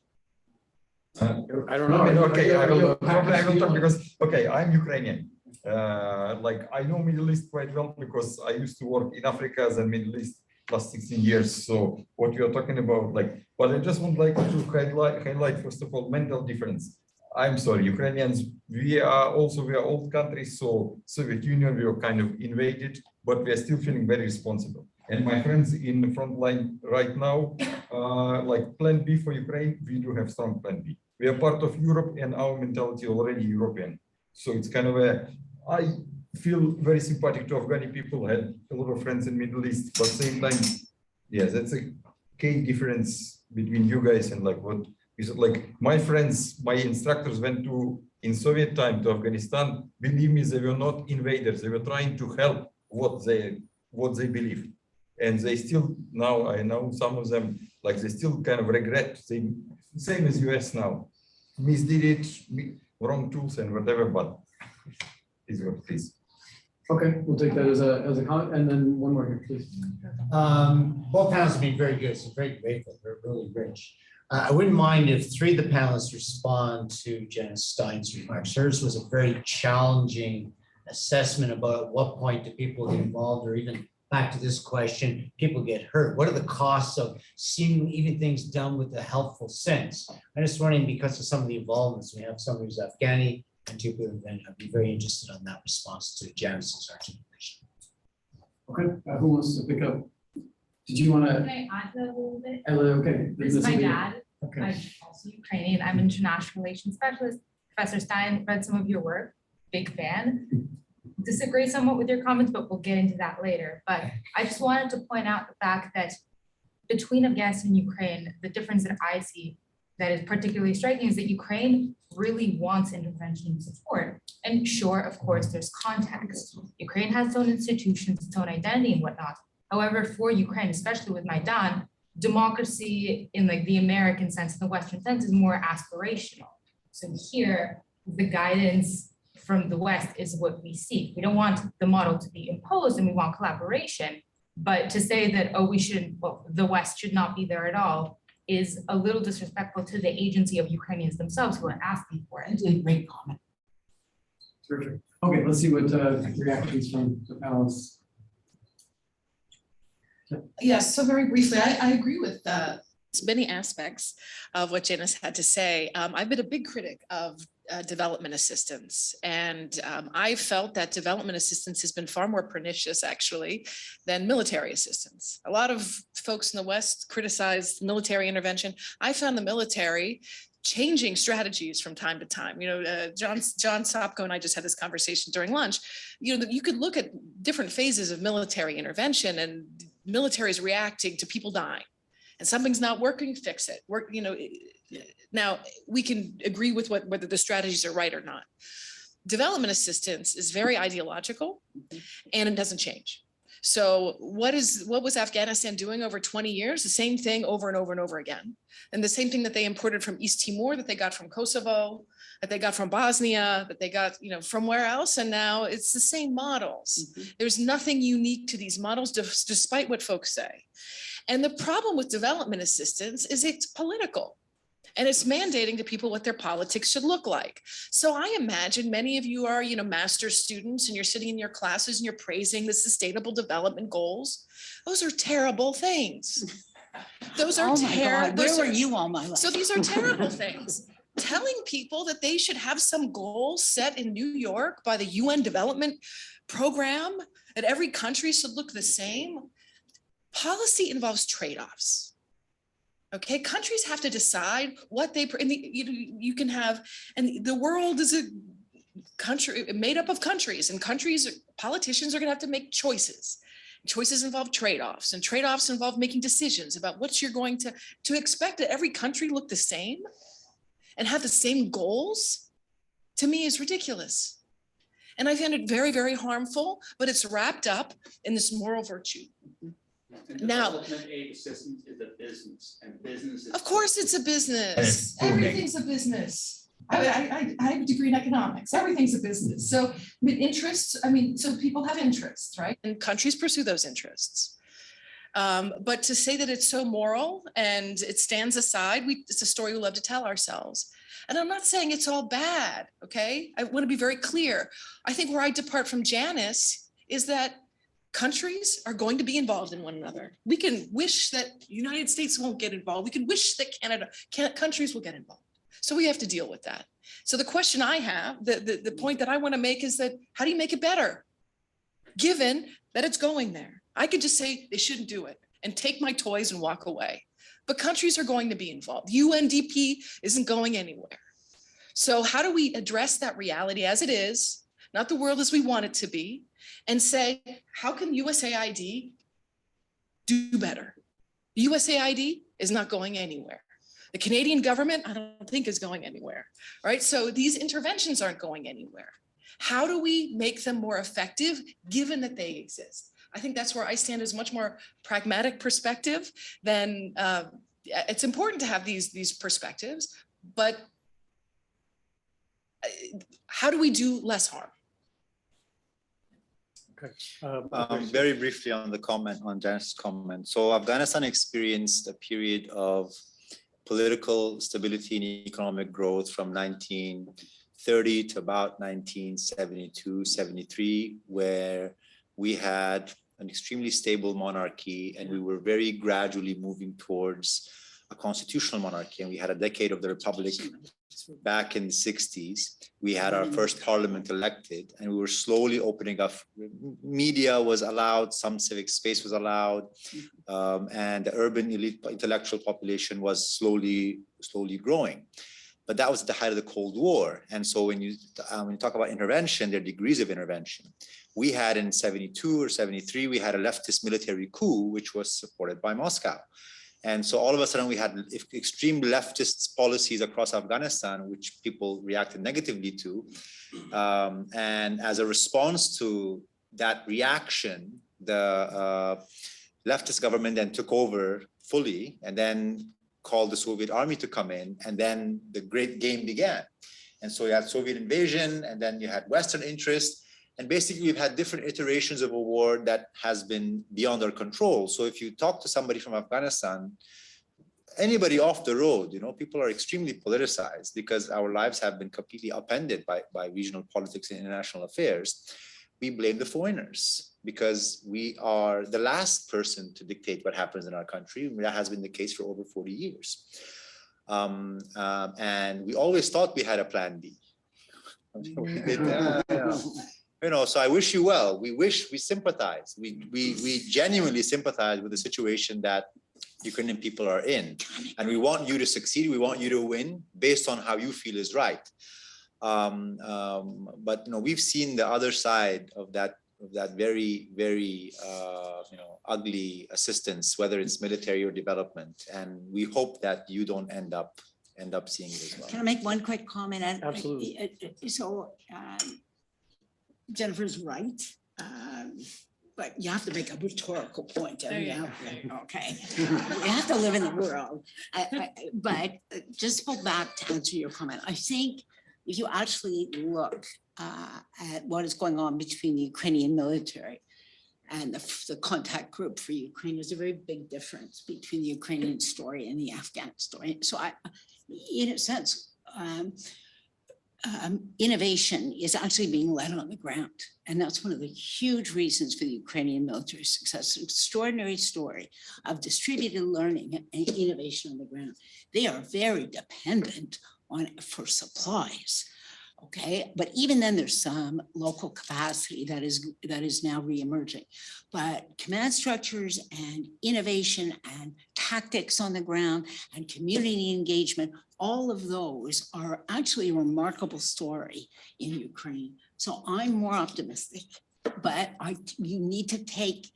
Speaker 2: I don't know.
Speaker 21: Okay, I will talk because, I'm Ukrainian. I know Middle East quite well because I used to work in Africa as a Middle East last 16 years. So what you are talking about, but I just would like to highlight first of all, mental difference. I'm sorry, Ukrainians, we are old countries, so Soviet Union, we were kind of invaded, but we are still feeling very responsible. And my friends in the front line right now, plan B for Ukraine, we do have strong plan B. We are part of Europe and our mentality already European. So it's kind of I feel very sympathetic to Afghani people, had a lot of friends in Middle East, but at the same time, yes, that's a key difference between you guys and what you said. My friends, my instructors went in Soviet time to Afghanistan. Believe me, they were not invaders. They were trying to help what they believe. And they still, now I know some of them, they still kind of regret, same as US now, misdid it, wrong tools and whatever, but it's what it is.
Speaker 2: Okay, we'll take that as a comment, and then one more here, please.
Speaker 22: Both panels have been very good, so very grateful, they're really rich. I wouldn't mind if 3 of the panelists respond to Jen Stein's remarks. Hers was a very challenging assessment about at what point do people get involved, or even back to this question, people get hurt. What are the costs of seeing even things done with a helpful sense? I'm just wondering, because of some of the involvements, we have somebody who's Afghani and 2 people, then I'd be very interested on that response to Janice's articulation.
Speaker 2: Okay, who wants to pick up? Did you want
Speaker 10: Can
Speaker 2: to?
Speaker 10: I add to that a little bit?
Speaker 2: Okay.
Speaker 10: This is my
Speaker 2: will be-
Speaker 10: dad.
Speaker 2: Okay.
Speaker 10: I'm also Ukrainian. I'm an international relations specialist. Professor Stein, read some of your work, big fan. Disagree somewhat with your comments, but we'll get into that later. But I just wanted to point out the fact that between Afghanistan and Ukraine, the difference that I see that is particularly striking is that Ukraine really wants intervention and support. And sure, of course, there's context. Ukraine has its own institutions, its own identity and whatnot. However, for Ukraine, especially with Maidan, democracy in like the American sense, the Western sense, is more aspirational. So here, the guidance from the West is what we seek. We don't want the model to be imposed and we want collaboration. But to say that, oh, we shouldn't, well, the West should not be there at all is a little disrespectful to the agency of Ukrainians themselves who are asking for it.
Speaker 19: A great comment.
Speaker 2: Terrific. Okay, let's see what reactions from the panelists.
Speaker 17: Yes, so very briefly, I agree with many aspects of what Janice had to say. I've been a big critic of development assistance, and I felt that development assistance has been far more pernicious, actually, than military assistance. A lot of folks in the West criticize military intervention. I found the military changing strategies from time to time. You know, John Sopko and I just had this conversation during lunch. You know, you could look at different phases of military intervention, and military is reacting to people dying. And something's not working, fix it. You know, now we can agree with whether the strategies are right or not. Development assistance is very ideological and it doesn't change. So what was Afghanistan doing over 20 years? The same thing over and over and over again. And the same thing that they imported from East Timor, that they got from Kosovo, that they got from Bosnia, that they got, you know, from where else? And now it's the same models. There's nothing unique to these models, despite what folks say. And the problem with development assistance is it's political. And it's mandating to people what their politics should look like. So I imagine many of you are, you know, master's students, and you're sitting in your classes and you're praising the sustainable development goals. Those are terrible things. Those are terrible.
Speaker 19: Where were you all my life?
Speaker 17: So these are terrible things. Telling people that they should have some goals set in New York by the UN Development Program, that every country should look the same. Policy involves trade-offs. Okay, countries have to decide what they, you can have, and the world is a country made up of countries, and politicians are gonna have to make choices. Choices involve trade-offs, and trade-offs involve making decisions about what you're going to expect that every country look the same and have the same goals, to me is ridiculous. And I find it very, very harmful, but it's wrapped up in this moral virtue. Now,
Speaker 1: development aid assistance is a business, and business is.
Speaker 17: Of course, it's a business. Everything's a business. I have a degree in economics. Everything's a business. So with interests, so people have interests, right? And countries pursue those interests. But to say that it's so moral and it stands aside, it's a story we love to tell ourselves. And I'm not saying it's all bad, okay? I want to be very clear. I think where I depart from Janice is that countries are going to be involved in one another. We can wish that the United States won't get involved. We can wish that countries will get involved. So we have to deal with that. So the question I have, the point that I want to make is that how do you make it better? Given that it's going there. I could just say they shouldn't do it and take my toys and walk away. But countries are going to be involved. UNDP isn't going anywhere. So how do we address that reality as it is, not the world as we want it to be, and say, how can USAID do better? USAID is not going anywhere. The Canadian government, I don't think is going anywhere, right? So these interventions aren't going anywhere. How do we make them more effective given that they exist? I think that's where I stand, is much more pragmatic perspective than, it's important to have these perspectives, but how do we do less harm?
Speaker 2: Okay.
Speaker 18: Very briefly on the comment, on Janice's comment. So Afghanistan experienced a period of political stability and economic growth from 1930 to about 1972, 73, where we had an extremely stable monarchy and we were very gradually moving towards a constitutional monarchy, and we had a decade of the Republic back in the 60s. We had our first parliament elected, and we were slowly opening up. Media was allowed, some civic space was allowed, and the urban elite intellectual population was slowly growing. But that was at the height of the Cold War. And so when you talk about intervention, there are degrees of intervention. We had in 72 or 73, we had a leftist military coup, which was supported by Moscow. And so all of a sudden we had extreme leftist policies across Afghanistan, which people reacted negatively to. And as a response to that reaction, the leftist government then took over fully and then called the Soviet army to come in, and then the great game began. And so you had Soviet invasion, and then you had Western interest, and basically we've had different iterations of a war that has been beyond our control. So if you talk to somebody from Afghanistan, anybody off the road, people are extremely politicized because our lives have been completely upended by regional politics and international affairs. We blame the foreigners because we are the last person to dictate what happens in our country. That has been the case for over 40 years. And we always thought we had a plan B. So I wish you well. We sympathize. We genuinely sympathize with the situation that Ukrainian people are in. And we want you to succeed. We want you to win based on how you feel is right. But we've seen the other side of that very, very ugly assistance, whether it's military or development, and we hope that you don't end up seeing it as well.
Speaker 19: Can I make one quick comment?
Speaker 2: Absolutely.
Speaker 19: So Jennifer's right, but you have to make a rhetorical point. Okay, you have to live in the world. But just go back to answer your comment. I think if you actually look at what is going on between the Ukrainian military and the contact group for Ukraine, there's a very big difference between the Ukrainian story and the Afghan story. So in a sense, innovation is actually being led on the ground. And that's one of the huge reasons for the Ukrainian military success. An extraordinary story of distributed learning and innovation on the ground. They are very dependent for supplies. Okay, but even then there's some local capacity that is now reemerging. But command structures and innovation and tactics on the ground and community engagement, all of those are actually a remarkable story in Ukraine. So I'm more optimistic, but you need to take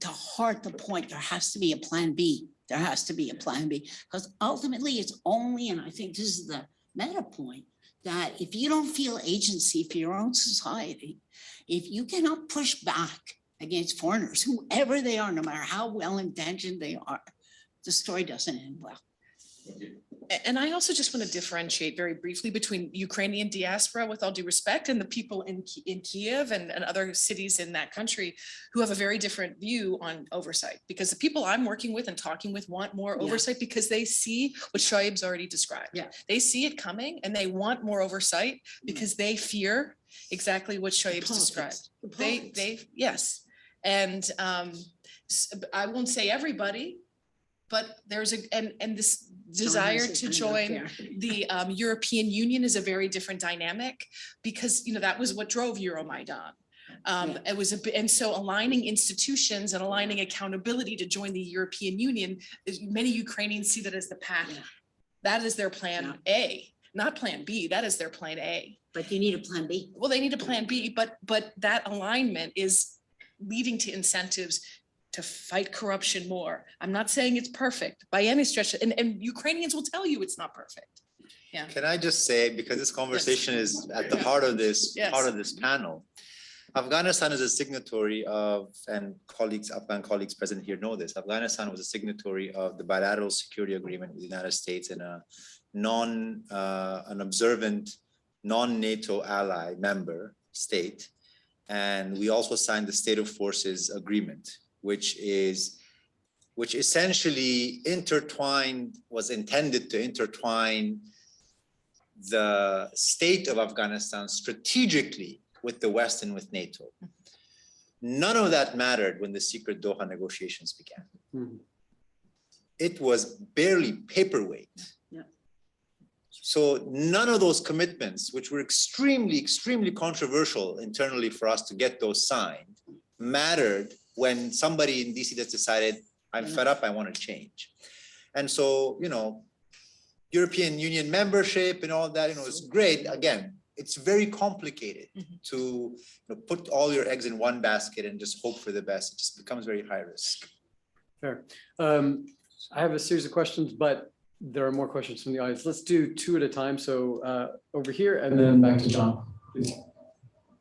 Speaker 19: to heart the point, there has to be a plan B. There has to be a plan B, because ultimately it's only, and I think this is the meta point, that if you don't feel agency for your own society, if you cannot push back against foreigners, whoever they are, no matter how well-intentioned they are, the story doesn't end well.
Speaker 17: And I also just want to differentiate very briefly between Ukrainian diaspora, with all due respect, and the people in Kiev and other cities in that country who have a very different view on oversight. Because the people I'm working with and talking with want more oversight because they see what Shoaib's already described. Yeah. They see it coming and they want more oversight because they fear exactly what Shoaib's described. Yes. And I won't say everybody, but there's and this desire to join the European Union is a very different dynamic, because that was what drove Euromaidan. It was and so aligning institutions and aligning accountability to join the European Union, many Ukrainians see that as the path. That is their plan A, not plan B. That is their plan A.
Speaker 19: But you need a plan B.
Speaker 17: Well, they need a plan B, but that alignment is leading to incentives to fight corruption more. I'm not saying it's perfect by any stretch, and Ukrainians will tell you it's not perfect. Yeah.
Speaker 18: Can I just say, because this conversation is at the heart of this panel, Afghanistan is a signatory of, and Afghan colleagues present here know this, Afghanistan was a signatory of the bilateral security agreement with the United States and an observant non-NATO ally member state. And we also signed the State of Forces Agreement, which essentially was intended to intertwine the state of Afghanistan strategically with the West and with NATO. None of that mattered when the secret Doha negotiations began. it was barely paperweight.
Speaker 19: Yeah.
Speaker 18: So none of those commitments, which were extremely, extremely controversial internally for us to get those signed, mattered when somebody in DC just decided, I'm fed up, I want to change. And so, you know, European Union membership and all that, you know, is great. Again, it's very complicated to, you know, put all your eggs in one basket and just hope for the best. It just becomes very high risk.
Speaker 2: Fair. I have a series of questions, but there are more questions from the audience. Let's do two at a time. So over here and then back to John, please.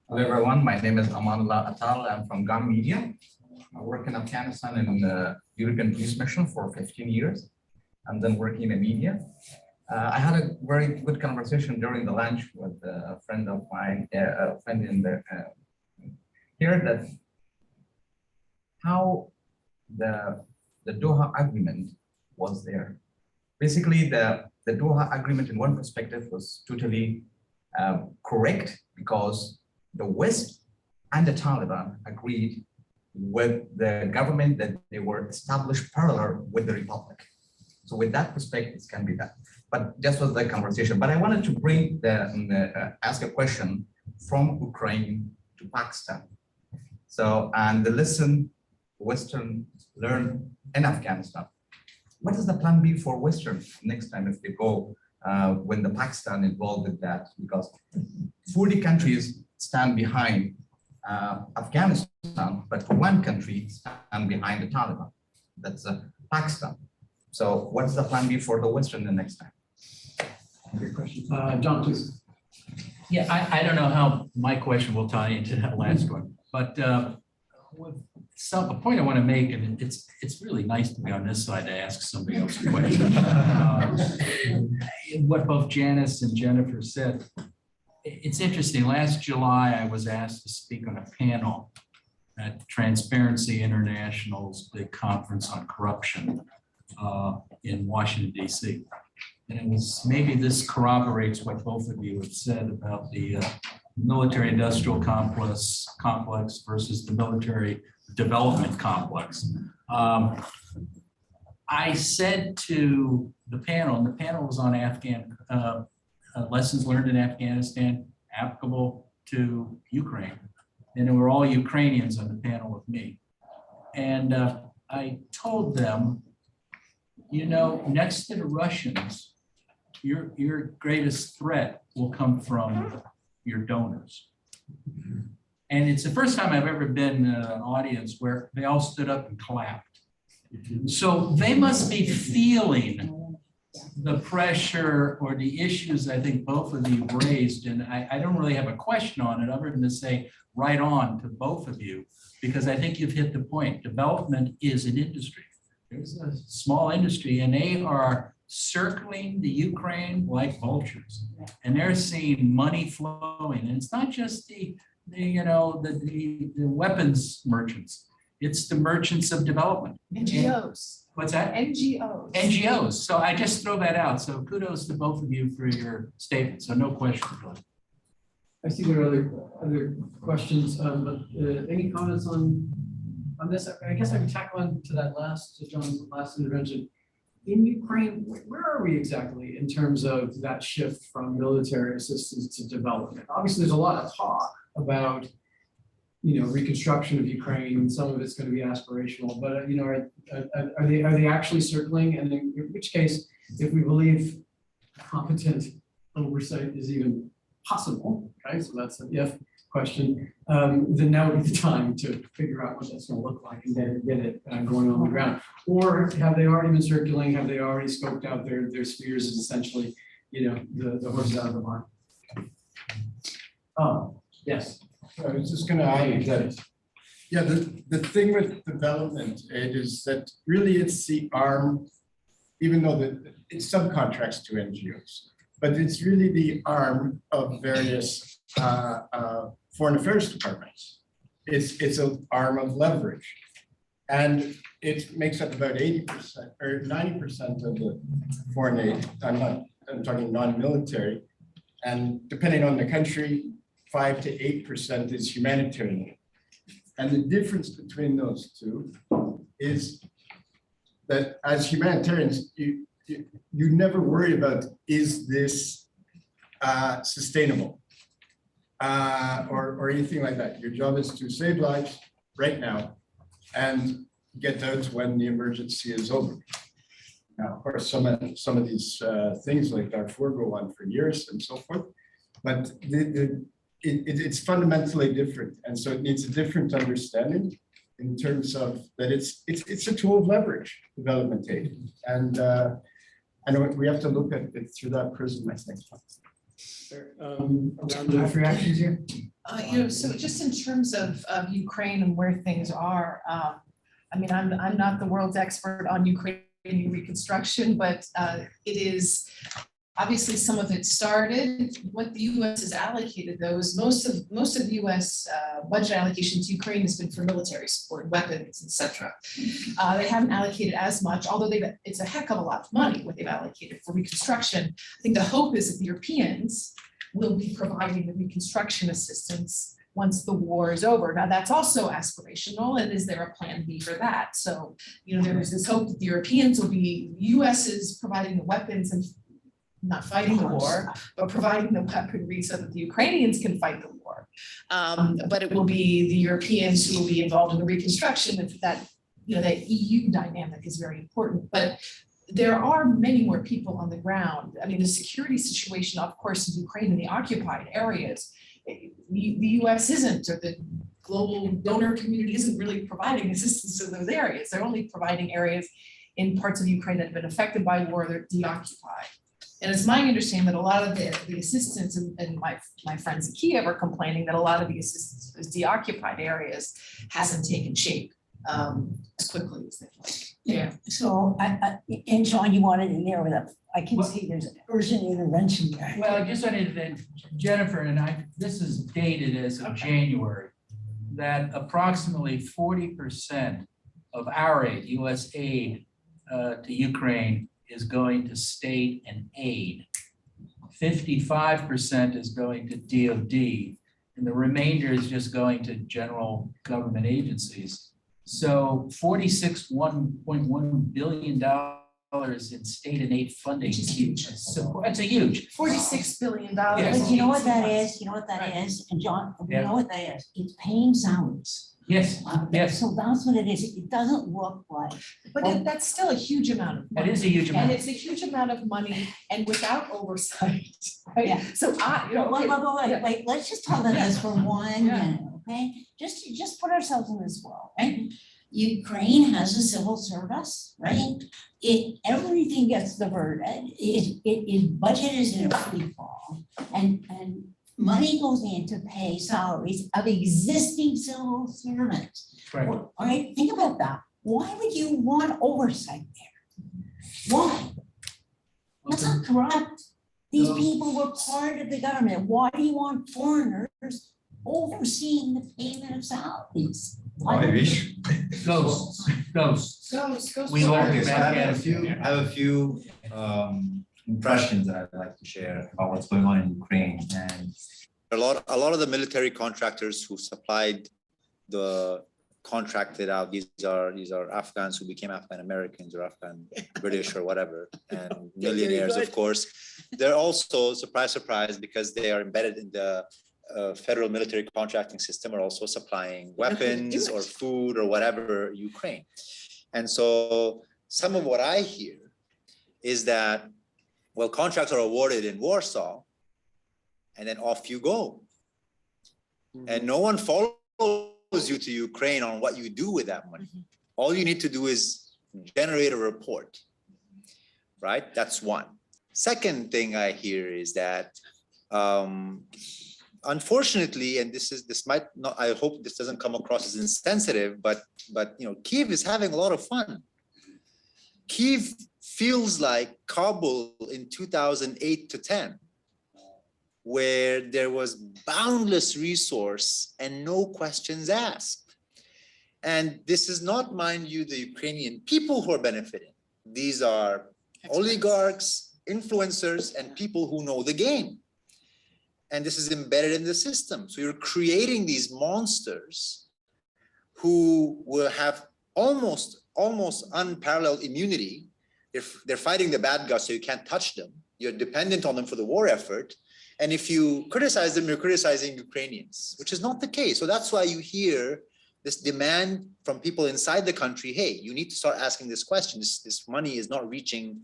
Speaker 9: Hello, everyone. My name is Amanullah Atal. I'm from GAN Media. I work in Afghanistan in the European Peace Mission for 15 years. And then working in media. I had a very good conversation during the lunch with a friend of mine, a friend in the here, that how the Doha agreement was there. Basically, the Doha agreement in one perspective was totally correct, because the West and the Taliban agreed with the government that they were established parallel with the Republic. So with that perspective, it can be that. But just was the conversation. But I wanted to bring ask a question from Ukraine to Pakistan. So, and the lesson Western learn in Afghanistan. What is the plan B for Western next time if they go when the Pakistan involved with that? Because 40 countries stand behind Afghanistan, but one country stand behind the Taliban. That's Pakistan. So what's the plan B for the Western the next time?
Speaker 2: Good question. John, please.
Speaker 6: Yeah, I don't know how my question will tie into that last one, but a point I want to make, and it's really nice to be on this side to ask somebody else a question. What both Janice and Jennifer said, it's interesting. Last July, I was asked to speak on a panel at Transparency International's big conference on corruption in Washington, D.C. And it was, maybe this corroborates what both of you have said about the military-industrial complex versus the military development complex. I said to the panel, and the panel was on Afghan lessons learned in Afghanistan applicable to Ukraine, and they were all Ukrainians on the panel with me. And I told them, you know, next to the Russians, your greatest threat will come from your donors. And it's the first time I've ever been in an audience where they all stood up and clapped. So they must be feeling the pressure or the issues I think both of you raised. And I don't really have a question on it other than to say right on to both of you, because I think you've hit the point. Development is an industry. There's a small industry and they are circling the Ukraine like vultures, and they're seeing money flowing. And it's not just the weapons merchants, it's the merchants of development.
Speaker 17: NGOs.
Speaker 6: What's that?
Speaker 17: NGOs.
Speaker 6: NGOs. So I just throw that out. So kudos to both of you for your statement. So no question.
Speaker 2: I see there are other questions, but any comments on this? I guess I can tackle on to that to John's last intervention. In Ukraine, where are we exactly in terms of that shift from military assistance to development? Obviously, there's a lot of talk about, reconstruction of Ukraine, and some of it's going to be aspirational. But are they actually circling? And in which case, if we believe competent oversight is even possible, okay? So that's an if question. Then now would be the time to figure out what that's going to look like and get it going on the ground. Or have they already been circling? Have they already scoped out their spheres as essentially, the horses out of the barn? Oh, yes.
Speaker 12: I was just going to add that, yeah, the thing with development aid is that really it's the arm, even though it's subcontracts to NGOs, but it's really the arm of various foreign affairs departments. It's an arm of leverage. And it makes up about 80% or 90% of the foreign aid. I'm talking non-military. And depending on the country, 5 to 8% is humanitarian aid. And the difference between those two is that as humanitarians, you never worry about, is this sustainable? Or anything like that. Your job is to save lives right now and get out when the emergency is over. Now, of course, some of these things like Darfur go on for years and so forth, but it's fundamentally different. And so it needs a different understanding in terms of that it's a tool of leverage, development aid. And I know we have to look at it through that prism, I think.
Speaker 13: Reactions here?
Speaker 17: So just in terms of Ukraine and where things are, I mean, I'm not the world's expert on Ukrainian reconstruction, but it is obviously some of it started. What the U.S. has allocated, though, is most of the U.S. budget allocation to Ukraine has been for military support, weapons, etc. They haven't allocated as much, although it's a heck of a lot of money what they've allocated for reconstruction. I think the hope is that the Europeans will be providing the reconstruction assistance once the war is over. Now, that's also aspirational, and is there a plan B for that? So, there's this hope that the Europeans will be, the U.S. is providing the weapons and not fighting the war, but providing the weaponry so that the Ukrainians can fight the war. But it will be the Europeans who will be involved in the reconstruction, and that, that EU dynamic is very important. But there are many more people on the ground. I mean, the security situation, of course, in Ukraine and the occupied areas, the US isn't, or the global donor community isn't really providing assistance in those areas. They're only providing areas in parts of Ukraine that have been affected by war, they're deoccupied. And it's my understanding that a lot of the assistance, and my friends in Kiev are complaining that a lot of the assistance in those deoccupied areas hasn't taken shape as quickly as they'd like.
Speaker 19: Yeah. So and John, you wanted in there with I can see there's an urgent intervention there.
Speaker 8: Well, I just wanted that Jennifer and this is dated as of January, that approximately 40% of our aid, US aid to Ukraine is going to state and aid. 55% is going to DOD, and the remainder is just going to general government agencies. So $46.1 billion in state and aid funding.
Speaker 17: Which is huge.
Speaker 8: So that's a huge.
Speaker 17: $46 billion.
Speaker 8: Yes.
Speaker 19: But you know what that is? You know what that is? And John, you know what that is? It's paying salaries.
Speaker 8: Yes, yes.
Speaker 19: So that's what it is. It doesn't look like.
Speaker 17: But that's still a huge amount of money.
Speaker 8: That is a huge amount.
Speaker 17: And it's a huge amount of money and without oversight, right?
Speaker 19: Yeah.
Speaker 17: So
Speaker 19: wait, let's just talk about this for 1 minute, okay? Just put ourselves in this world, right? Ukraine has a civil service, right? Everything gets diverted. Its budget is in a free fall, and money goes in to pay salaries of existing civil servants.
Speaker 8: Right.
Speaker 19: All right, think about that. Why would you want oversight there? Why? That's not corrupt. These people were part of the government. Why do you want foreigners overseeing the payment of salaries?
Speaker 21: I wish.
Speaker 8: Ghosts.
Speaker 18: We I have a few impressions that I'd like to share about what's going on in Ukraine. And a lot of the military contractors who supplied the contracted out, these are Afghans who became Afghan Americans or Afghan British or whatever, and millionaires, of course. They're also, surprise, surprise, because they are embedded in the federal military contracting system, are also supplying weapons or food or whatever Ukraine. And so some of what I hear is that, well, contracts are awarded in Warsaw and then off you go. And no one follows you to Ukraine on what you do with that money. All you need to do is generate a report, right? That's one. Second thing I hear is that, unfortunately, and this might not, I hope this doesn't come across as insensitive, but Kyiv is having a lot of fun. Kyiv feels like Kabul in 2008 to 10, where there was boundless resource and no questions asked. And this is not, mind you, the Ukrainian people who are benefiting. These are oligarchs, influencers, and people who know the game. And this is embedded in the system. So you're creating these monsters who will have almost almost unparalleled immunity. They're fighting the bad guys, so you can't touch them. You're dependent on them for the war effort. And if you criticize them, you're criticizing Ukrainians, which is not the case. So that's why you hear this demand from people inside the country, hey, you need to start asking this question. This money is not reaching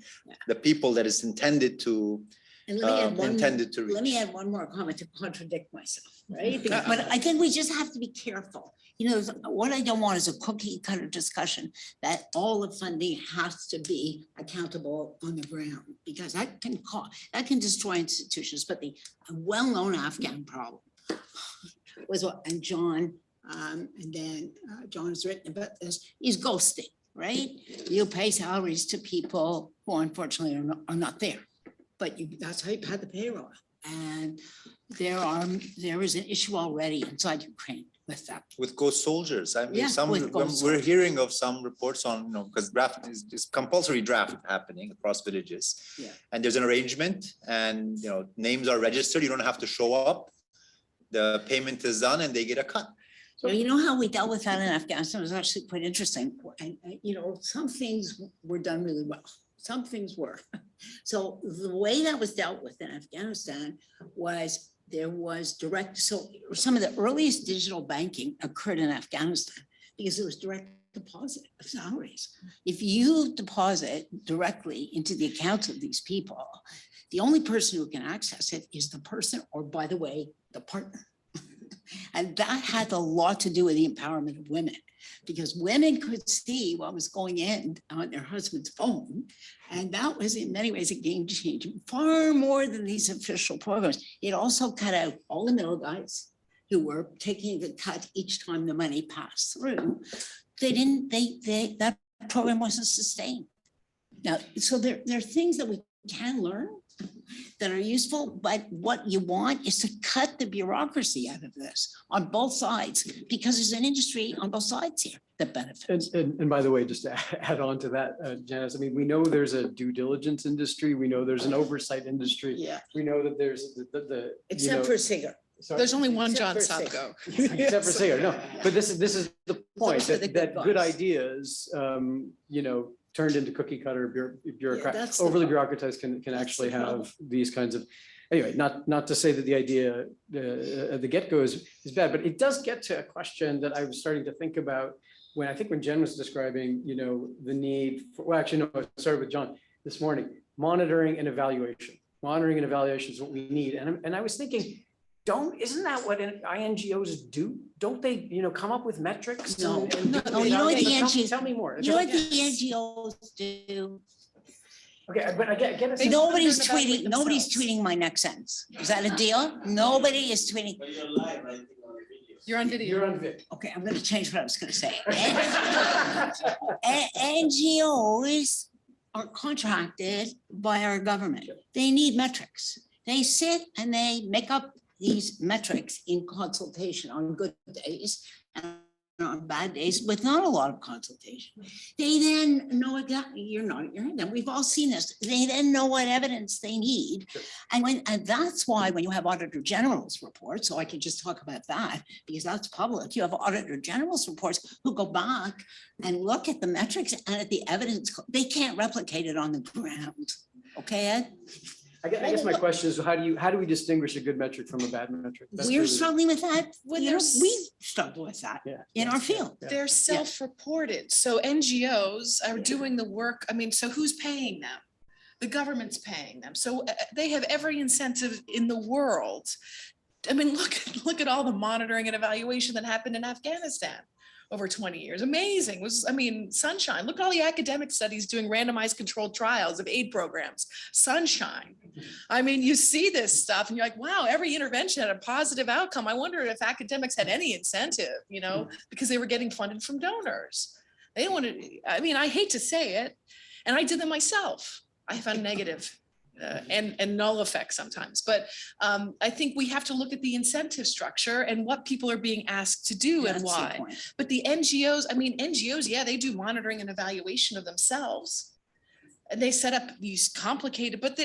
Speaker 18: the people that it's intended to
Speaker 19: And let me add one,
Speaker 18: reach.
Speaker 19: let me add one more comment to contradict myself, right? But I think we just have to be careful. You know, what I don't want is a cookie cutter discussion that all the funding has to be accountable on the ground, because that can destroy institutions. But the well-known Afghan problem was what, and John, and then John has written about this, is ghosting, right? You pay salaries to people who unfortunately are not there. But that's how you pay the payroll. And there is an issue already inside Ukraine with that.
Speaker 18: With ghost soldiers. I mean,
Speaker 19: Yeah, with ghost
Speaker 18: we're
Speaker 19: soldiers.
Speaker 18: hearing of some reports on, because draft is compulsory draft happening across villages.
Speaker 19: Yeah.
Speaker 18: And there's an arrangement and, names are registered. You don't have to show up. The payment is done and they get a cut.
Speaker 19: So you know how we dealt with that in Afghanistan? It was actually quite interesting. And some things were done really well. Some things were. So the way that was dealt with in Afghanistan was there was direct, so some of the earliest digital banking occurred in Afghanistan because it was direct deposit of salaries. If you deposit directly into the accounts of these people, the only person who can access it is the person, or by the way, the partner. And that had a lot to do with the empowerment of women, because women could see what was going in on their husband's phone. And that was in many ways a game changer, far more than these official programs. It also cut out all the middle guys who were taking the cut each time the money passed through. That program wasn't sustained. Now, so there are things that we can learn that are useful, but what you want is to cut the bureaucracy out of this on both sides, because there's an industry on both sides here that benefits.
Speaker 2: And by the way, just to add on to that, Janice, I mean, we know there's a due diligence industry. We know there's an oversight industry.
Speaker 19: Yeah.
Speaker 2: We know that there's the
Speaker 19: Except for Singer.
Speaker 2: Sorry?
Speaker 17: There's only one
Speaker 19: Except
Speaker 17: John
Speaker 19: for
Speaker 17: Subko.
Speaker 2: Except for Singer, no, but this is the point,
Speaker 19: for the
Speaker 2: that
Speaker 19: good
Speaker 2: good
Speaker 19: guys.
Speaker 2: ideas, turned into cookie cutter bureaucrat,
Speaker 19: that's the
Speaker 2: overly
Speaker 19: problem.
Speaker 2: bureaucratized can
Speaker 19: That's
Speaker 2: actually
Speaker 19: the problem.
Speaker 2: have these kinds of, anyway, not to say that the idea at the get-go is bad, but it does get to a question that I was starting to think about when Jen was describing, the need for, well, actually, no, I started with John this morning, monitoring and evaluation. Monitoring and evaluation is what we need. And I was thinking, isn't that what INGOs do? Don't they, come up with metrics?
Speaker 19: No,
Speaker 2: and
Speaker 19: no, you know what the NGOs,
Speaker 2: tell me more.
Speaker 19: you know what the NGOs do?
Speaker 2: Okay, but I get it.
Speaker 19: Nobody's tweeting my next sentence. Is that a deal? Nobody is tweeting.
Speaker 17: You're on video.
Speaker 2: You're on video.
Speaker 19: Okay, I'm gonna change what I was gonna say. NGOs are contracted by our government. They need metrics. They sit and they make up these metrics in consultation on good days and on bad days with not a lot of consultation. They then know exactly, you're nodding, we've all seen this. They then know what evidence they need. And that's why when you have Auditor General's reports, so I can just talk about that because that's public, you have Auditor General's reports who go back and look at the metrics and at the evidence. They can't replicate it on the ground. Okay, Ed?
Speaker 2: I guess my question is, how do we distinguish a good metric from a bad metric? That's
Speaker 19: We're
Speaker 2: really-
Speaker 19: struggling with that.
Speaker 17: When
Speaker 19: You know,
Speaker 17: there's-
Speaker 19: we struggle with that in our field.
Speaker 2: Yeah.
Speaker 17: They're self-reported. So NGOs are doing the work. I mean, so who's paying them? The government's paying them. So they have every incentive in the world. I mean, look at all the monitoring and evaluation that happened in Afghanistan over 20 years. Amazing. Sunshine. Look at all the academic studies doing randomized controlled trials of aid programs. Sunshine. I mean, you see this stuff and you're like, wow, every intervention had a positive outcome. I wonder if academics had any incentive, because they were getting funded from donors. They wanted, I hate to say it, and I did them myself. I found negative and null effects sometimes. But I think we have to look at the incentive structure and what people are being asked to do and
Speaker 19: That's the
Speaker 17: why.
Speaker 19: point.
Speaker 17: But the NGOs, yeah, they do monitoring and evaluation of themselves. And they set up these complicated, but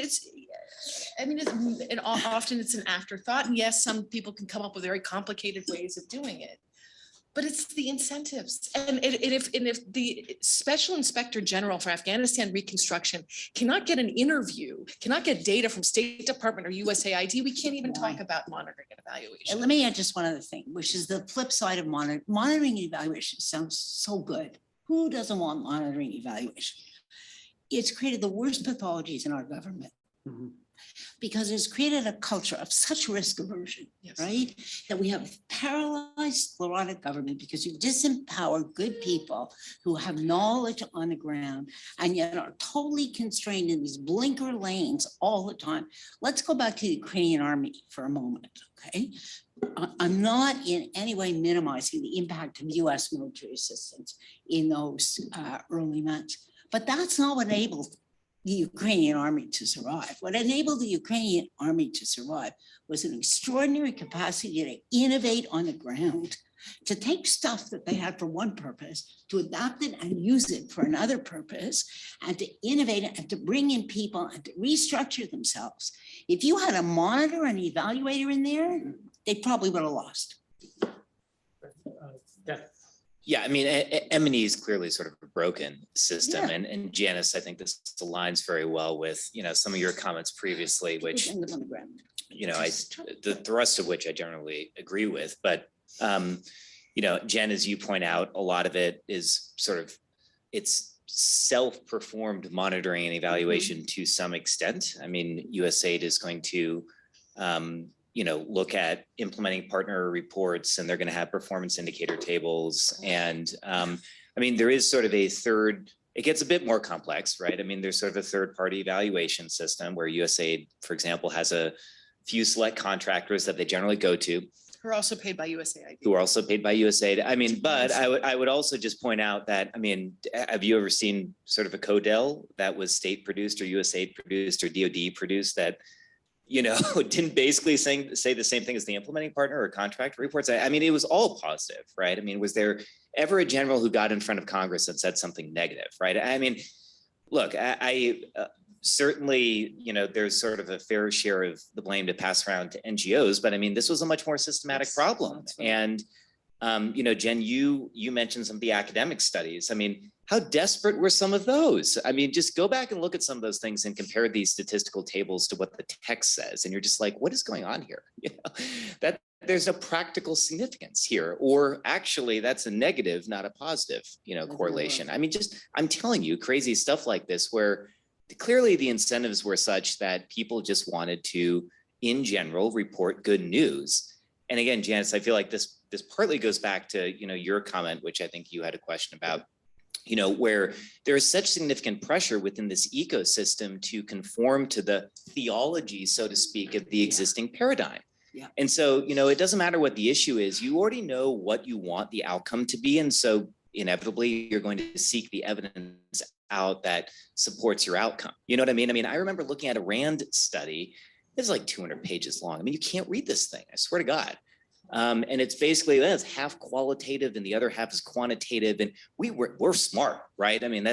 Speaker 17: often it's an afterthought. And yes, some people can come up with very complicated ways of doing it. But it's the incentives. And if the Special Inspector General for Afghanistan Reconstruction cannot get an interview, cannot get data from State Department or USAID, we can't even talk about monitoring and evaluation.
Speaker 19: And let me add just one other thing, which is the flip side of monitoring and evaluation sounds so good. Who doesn't want monitoring and evaluation? It's created the worst pathologies in our government. Because it's created a culture of such risk aversion, right? That we have paralyzed sclerotic government because you disempower good people who have knowledge on the ground and yet are totally constrained in these blinker lanes all the time. Let's go back to the Ukrainian army for a moment, okay? I'm not in any way minimizing the impact of US military assistance in those early months, but that's not what enabled the Ukrainian army to survive. What enabled the Ukrainian army to survive was an extraordinary capacity to innovate on the ground, to take stuff that they had for one purpose, to adapt it and use it for another purpose, and to innovate it and to bring in people and to restructure themselves. If you had a monitor and evaluator in there, they probably would have lost.
Speaker 16: Yeah, I mean, M&E is clearly sort of a broken system, and Janice, I think this aligns very well with, you know, some of your comments previously, which, you know, the rest of which I generally agree with, but, you know, Jen, as you point out, a lot of it is sort of, it's self-performed monitoring and evaluation to some extent. I mean, USAID is going to, you know, look at implementing partner reports, and they're going to have performance indicator tables. And I mean, there is sort of a third, it gets a bit more complex, right? I mean, there's sort of a third party evaluation system where USAID, for example, has a few select contractors that they generally go to.
Speaker 17: Who are also paid by USAID.
Speaker 16: Who are also paid by USAID. I mean, but I would also just point out that, I mean, have you ever seen sort of a CODEL that was state produced or USAID produced or DOD produced that, you know, didn't basically say the same thing as the implementing partner or contract reports? I mean, it was all positive, right? I mean, was there ever a general who got in front of Congress and said something negative, right? I mean, look, I certainly, you know, there's sort of a fair share of the blame to pass around to NGOs, but I mean, this was a much more systematic problem. And, you know, Jen, you mentioned some of the academic studies. I mean, how desperate were some of those? I mean, just go back and look at some of those things and compare these statistical tables to what the text says. And you're just like, what is going on here? You know, that there's no practical significance here, or actually that's a negative, not a positive, you know, correlation. I mean, just, I'm telling you, crazy stuff like this, where clearly the incentives were such that people just wanted to, in general, report good news. And again, Janice, I feel like this partly goes back to, you know, your comment, which I think you had a question about, you know, where there is such significant pressure within this ecosystem to conform to the theology, so to speak, of the existing paradigm. And so, you know, it doesn't matter what the issue is, you already know what you want the outcome to be. And so inevitably, you're going to seek the evidence out that supports your outcome. You know what I mean? I mean, I remember looking at a RAND study, it's like 200 pages long. I mean, you can't read this thing, I swear to God. And it's basically, it's half qualitative and the other half is quantitative. And we're smart, right? I mean,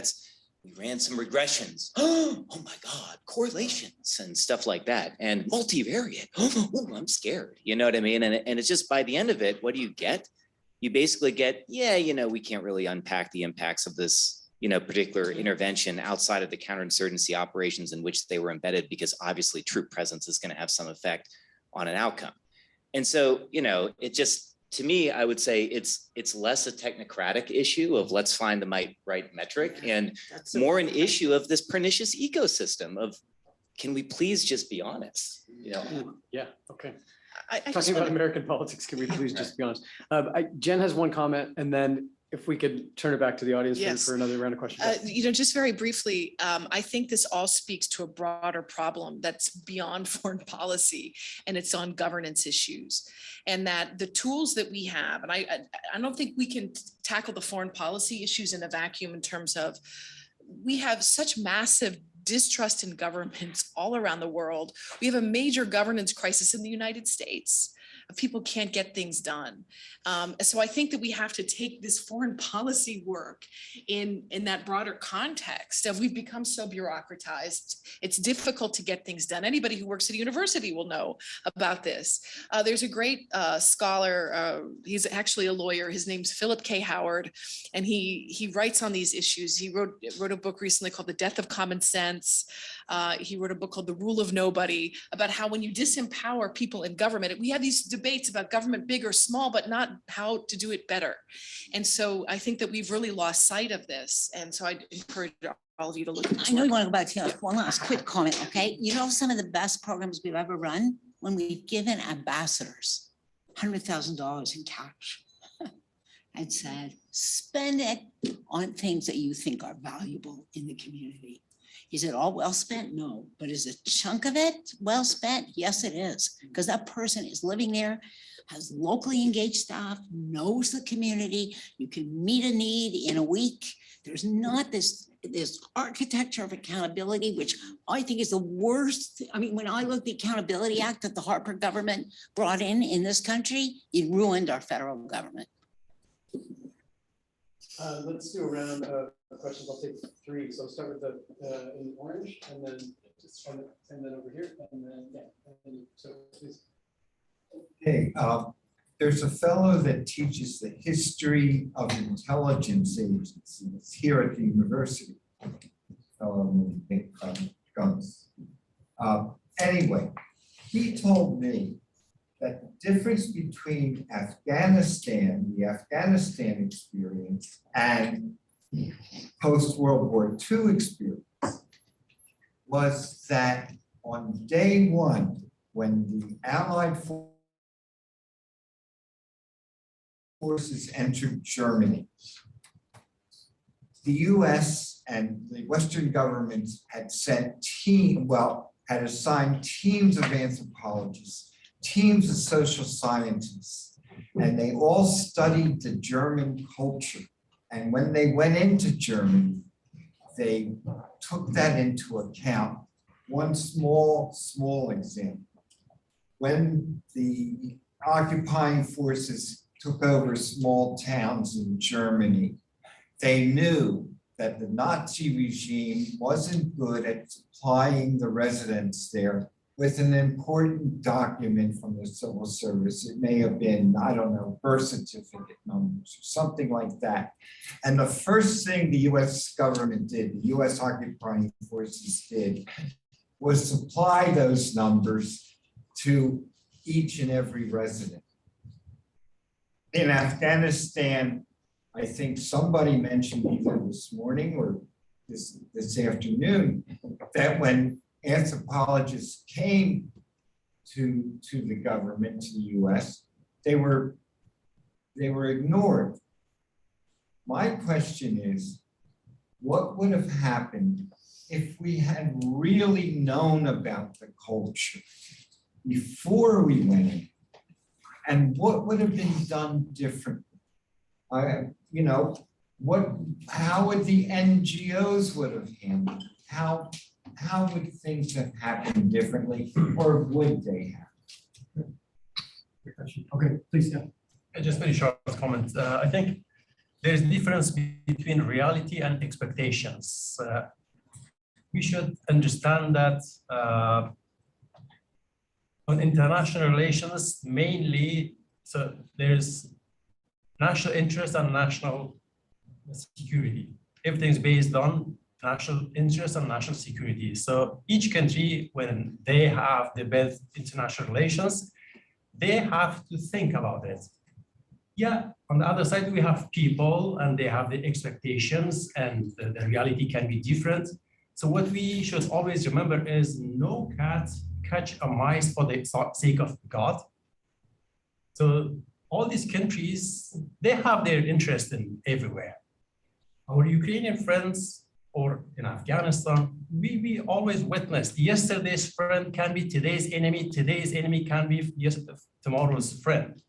Speaker 16: we ran some regressions. Oh my God, correlations and stuff like that. And multivariate. Oh, I'm scared. You know what I mean? And it's just, by the end of it, what do you get? You basically get, yeah, you know, we can't really unpack the impacts of this, you know, particular intervention outside of the counterinsurgency operations in which they were embedded, because obviously troop presence is going to have some effect on an outcome. And so, you know, it just, to me, I would say it's less a technocratic issue of let's find the right metric, and more an issue of this pernicious ecosystem of, can we please just be honest? You know?
Speaker 2: Yeah, okay.
Speaker 17: I
Speaker 2: Talking about American politics, can we please just be honest? Jen has one comment, and then if we could turn it back to the audience
Speaker 17: Yes.
Speaker 2: for another round of questions.
Speaker 17: You know, just very briefly, I think this all speaks to a broader problem that's beyond foreign policy, and it's on governance issues. And that the tools that we have, and I don't think we can tackle the foreign policy issues in a vacuum, in terms of, we have such massive distrust in governments all around the world. We have a major governance crisis in the United States. people can't get things done. So I think that we have to take this foreign policy work in that broader context. And we've become so bureaucratized. It's difficult to get things done. Anybody who works at a university will know about this. There's a great scholar, he's actually a lawyer, his name's Philip K. Howard, and he writes on these issues. He wrote a book recently called The Death of Common Sense. He wrote a book called The Rule of Nobody, about how when you disempower people in government, we have these debates about government big or small, but not how to do it better. And so I think that we've really lost sight of this. And so I encourage all of you to look at this
Speaker 19: I know
Speaker 17: work.
Speaker 19: you want to go back to one last quick comment, okay? You know, some of the best programs we've ever run, when we've given ambassadors $100,000 in cash and said, spend it on things that you think are valuable in the community. Is it all well spent? No, but is a chunk of it well spent? Yes, it is, because that person is living there, has locally engaged staff, knows the community. You can meet a need in a week. There's not this architecture of accountability, which I think is the worst. I mean, when I look at the Accountability Act that the Harper government brought in this country, it ruined our federal government.
Speaker 2: Let's do a round of questions. I'll take 3. So I'll start with the in orange, and then over here, and then so please.
Speaker 5: Hey, there's a fellow that teaches the history of intelligence agencies here at the university. Fellow with big guns. Anyway, he told me that the difference between Afghanistan, the Afghanistan experience, and post-World War II experience was that on day one, when the Allied forces entered Germany, the US and the Western governments had sent had assigned teams of anthropologists, teams of social scientists, and they all studied the German culture. And when they went into Germany, they took that into account. One small example. When the occupying forces took over small towns in Germany, they knew that the Nazi regime wasn't good at supplying the residents there with an important document from the civil service. It may have been, I don't know, birth certificate numbers or something like that. And the first thing the US government did, the US occupying forces did, was supply those numbers to each and every resident. In Afghanistan, I think somebody mentioned either this morning or this afternoon that when anthropologists came to the government, to the US, they were ignored. My question is, what would have happened if we had really known about the culture before we went in? And what would have been done differently? How would the NGOs would have handled it? How would things have happened differently, or would they have?
Speaker 20: Okay, please, yeah. Just very short comment. I think there's a difference between reality and expectations. We should understand that on international relations, mainly, so there's national interest and national security. Everything's based on national interest and national security. So each country, when they have the best international relations, they have to think about it. Yeah, on the other side, we have people and they have the expectations, and the reality can be different. So what we should always remember is no cat catch a mice for the sake of God. So all these countries, they have their interest in everywhere. Our Ukrainian friends, or in Afghanistan, we always witnessed yesterday's friend can be today's enemy can be tomorrow's friend.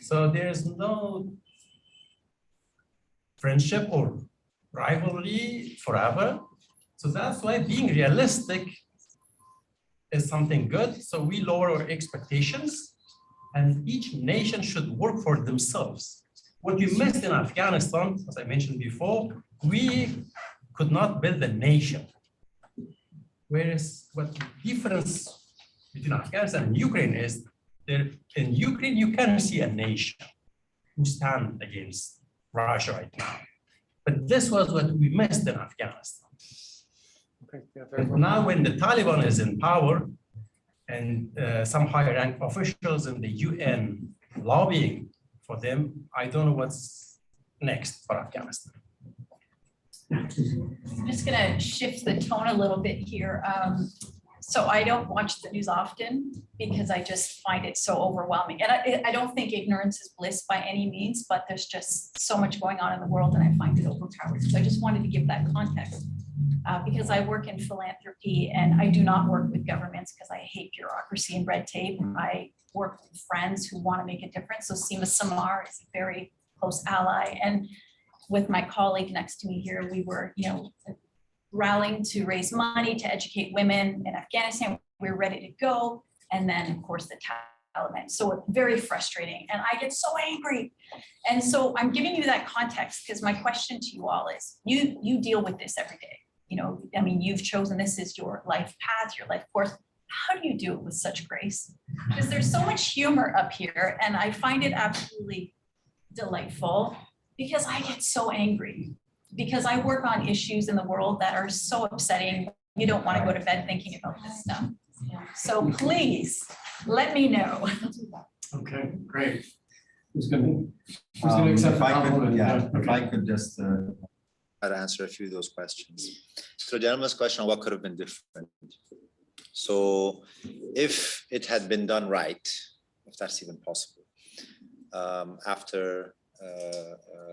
Speaker 20: So there's no friendship or rivalry forever. So that's why being realistic is something good. So we lower our expectations
Speaker 15: and each nation should work for themselves. What we missed in Afghanistan, as I mentioned before, we could not build a nation. Whereas what the difference between Afghanistan and Ukraine is that in Ukraine, you can see a nation who stand against Russia right now. But this was what we missed in Afghanistan. But now when the Taliban is in power and some high rank officials in the UN lobbying for them, I don't know what's next for Afghanistan.
Speaker 4: I'm just gonna shift the tone a little bit here. So I don't watch the news often because I just find it so overwhelming. And I don't think ignorance is bliss by any means, but there's just so much going on in the world and I find it overpowered. So I just wanted to give that context because I work in philanthropy and I do not work with governments because I hate bureaucracy and red tape. I work with friends who want to make a difference. So Seema Samar is a very close ally. And with my colleague next to me here, we were, rallying to raise money to educate women in Afghanistan. We're ready to go. And then of course the Taliban. So it's very frustrating and I get so angry. And so I'm giving you that context because my question to you all is, you deal with this every day. You've chosen this as your life path, your life course. How do you do it with such grace? Because there's so much humor up here and I find it absolutely delightful because I get so angry. Because I work on issues in the world that are so upsetting, you don't want to go to bed thinking about this stuff. So please, let me know.
Speaker 15: Okay, great. Who's gonna accept the compliment?
Speaker 18: If I could just try to answer a few of those questions. So the gentleman's question on what could have been different. So if it had been done right, if that's even possible, after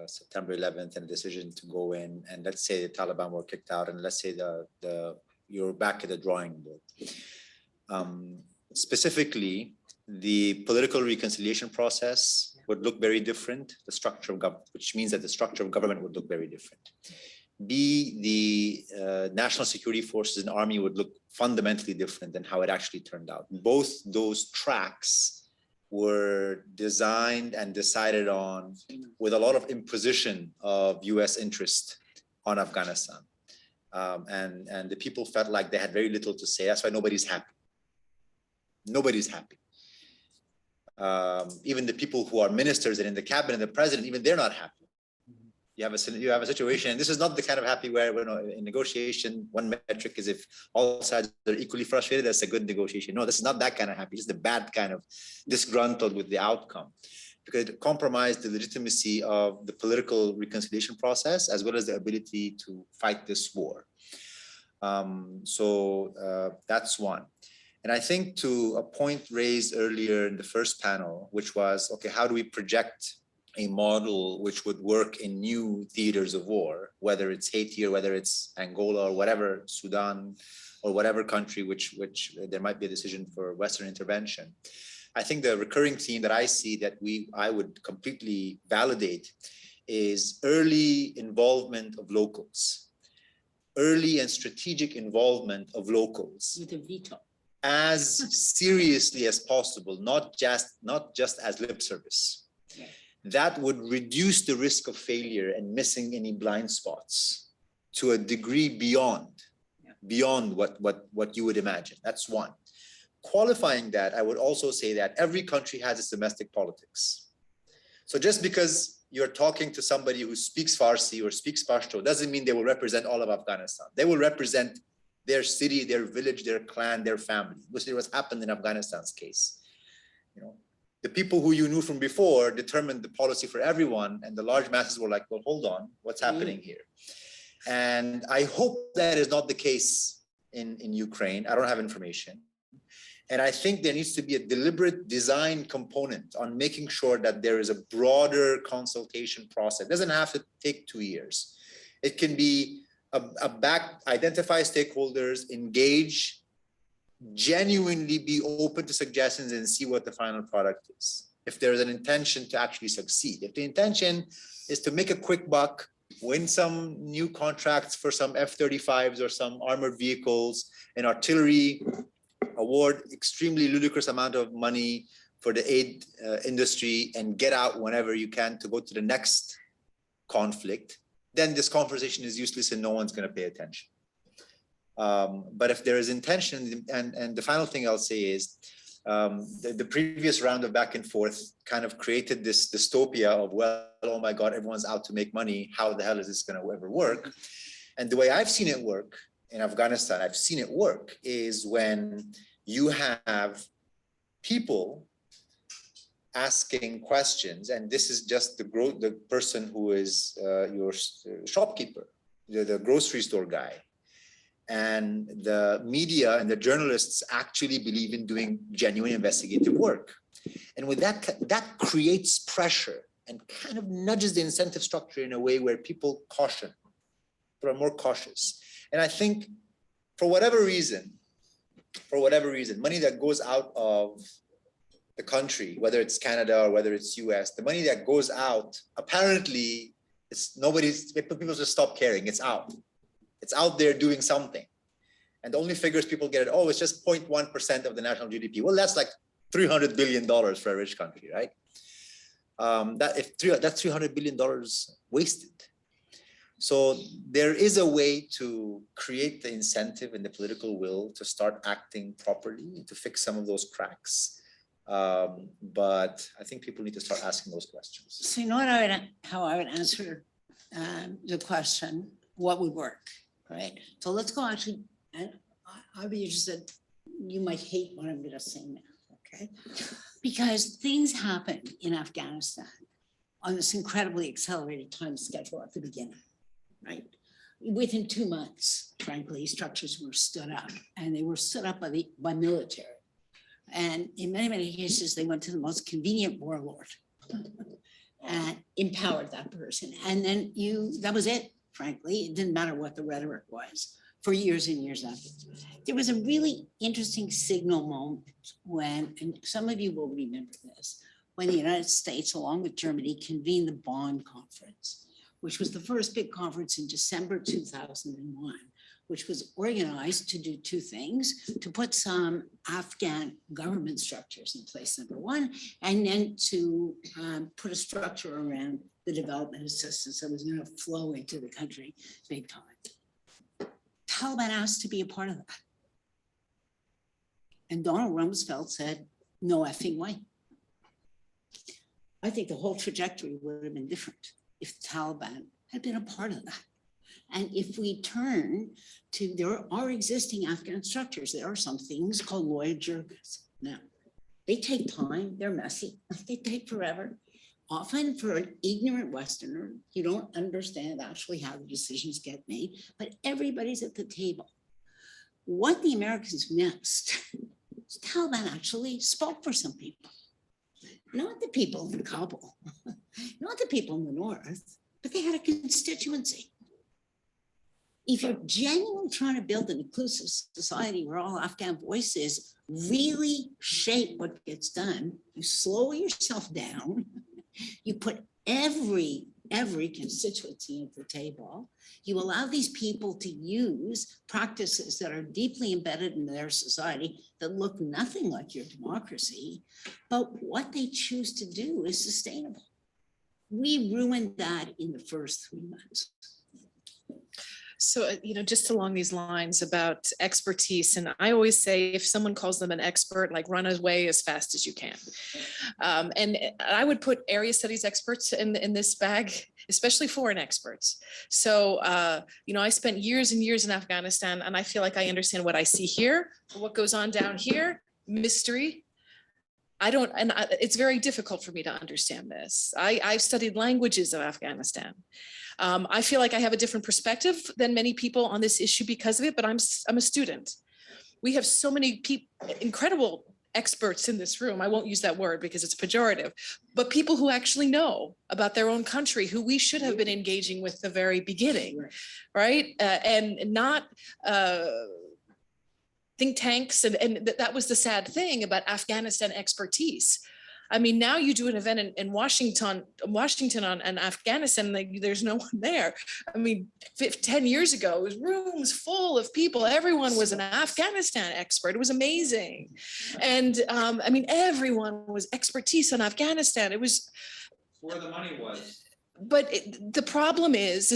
Speaker 18: September 11th and a decision to go in, and let's say the Taliban were kicked out, and let's say you're back at the drawing board. Specifically, the political reconciliation process would look very different. The structure of government, which means that the structure of government would look very different. The national security forces and army would look fundamentally different than how it actually turned out. Both those tracks were designed and decided on with a lot of imposition of US interest on Afghanistan. And the people felt like they had very little to say. That's why nobody's happy. Nobody's happy. Even the people who are ministers and in the cabinet and the president, even they're not happy. You have a situation, and this is not the kind of happy where in negotiation, one metric is if all sides are equally frustrated, that's a good negotiation. No, this is not that kind of happy. It's the bad kind of disgruntled with the outcome, because it compromised the legitimacy of the political reconciliation process as well as the ability to fight this war. That's one. And I think to a point raised earlier in the first panel, which was, okay, how do we project a model which would work in new theaters of war, whether it's Haiti or whether it's Angola or whatever, Sudan or whatever country which there might be a decision for Western intervention. I think the recurring theme that I see that I would completely validate is early involvement of locals, early and strategic involvement of locals.
Speaker 19: With a veto.
Speaker 18: As seriously as possible, not just as lip service. That would reduce the risk of failure and missing any blind spots to a degree beyond what you would imagine. That's one. Qualifying that, I would also say that every country has its domestic politics. So just because you're talking to somebody who speaks Farsi or speaks Pashto doesn't mean they will represent all of Afghanistan. They will represent their city, their village, their clan, their family, which is what's happened in Afghanistan's case. The people who you knew from before determined the policy for everyone, and the large masses were like, well, hold on, what's happening here? And I hope that is not the case in Ukraine. I don't have information. And I think there needs to be a deliberate design component on making sure that there is a broader consultation process. It doesn't have to take 2 years. It can be identify stakeholders, engage, genuinely be open to suggestions and see what the final product is. If there is an intention to actually succeed. If the intention is to make a quick buck, win some new contracts for some F-35s or some armored vehicles and artillery, award extremely ludicrous amount of money for the aid industry and get out whenever you can to go to the next conflict, then this conversation is useless and no one's going to pay attention. But if there is intention, and the final thing I'll say is, the previous round of back and forth kind of created this dystopia of, well, oh my God, everyone's out to make money. How the hell is this going to ever work? And the way I've seen it work in Afghanistan, I've seen it work is when you have people asking questions, and this is just the person who is your shopkeeper, the grocery store guy. And the media and the journalists actually believe in doing genuine investigative work. And with that creates pressure and kind of nudges the incentive structure in a way where people are more cautious. And I think for whatever reason, money that goes out of the country, whether it's Canada or whether it's US, the money that goes out, apparently people just stop caring, it's out. It's out there doing something. And the only figures people get it's just 0.1% of the national GDP. Well, that's like $300 billion for a rich country, right? That's $300 billion wasted. So there is a way to create the incentive and the political will to start acting properly, to fix some of those cracks. But I think people need to start asking those questions.
Speaker 19: So you know how I would answer the question, what would work, right? So let's go actually, and I'd be interested, you might hate what I'm gonna say now, okay? Because things happen in Afghanistan on this incredibly accelerated time schedule at the beginning, right? Within 2 months, frankly, structures were stood up, and they were stood up by military. And in many, many cases, they went to the most convenient warlord and empowered that person. And then that was it, frankly. It didn't matter what the rhetoric was for years and years after. There was a really interesting signal moment when, and some of you will remember this, when the United States, along with Germany, convened the Bonn Conference, which was the first big conference in December 2001, which was organized to do two things: to put some Afghan government structures in place, number one, and then to put a structure around the development assistance that was going to flow into the country big time. Taliban asked to be a part of that. And Donald Rumsfeld said, no effing way. I think the whole trajectory would have been different if the Taliban had been a part of that. And if we turn to, there are existing Afghan structures. There are some things called lawyer jirgas. Now, they take time, they're messy, they take forever. Often for an ignorant Westerner, you don't understand actually how the decisions get made, but everybody's at the table. What the Americans missed is Taliban actually spoke for some people. Not the people in Kabul, not the people in the north, but they had a constituency. If you're genuinely trying to build an inclusive society where all Afghan voices really shape what gets done, you slow yourself down, you put every constituency at the table, you allow these people to use practices that are deeply embedded in their society that look nothing like your democracy, but what they choose to do is sustainable. We ruined that in the first 3 months.
Speaker 17: So, just along these lines about expertise, and I always say, if someone calls them an expert, like run away as fast as you can. And I would put area studies experts in this bag, especially foreign experts. So, I spent years and years in Afghanistan, and I feel like I understand what I see here, what goes on down here, mystery. It's very difficult for me to understand this. I've studied languages of Afghanistan. I feel like I have a different perspective than many people on this issue because of it, but I'm a student. We have so many incredible experts in this room. I won't use that word because it's pejorative, but people who actually know about their own country, who we should have been engaging with the very beginning, right? And not think tanks. And that was the sad thing about Afghanistan expertise. I mean, now you do an event in Washington and Afghanistan, like, there's no one there. I mean, 10 years ago, it was rooms full of people. Everyone was an Afghanistan expert. It was amazing. And I mean, everyone was expertise on Afghanistan. It was
Speaker 1: Where the money was.
Speaker 17: But the problem is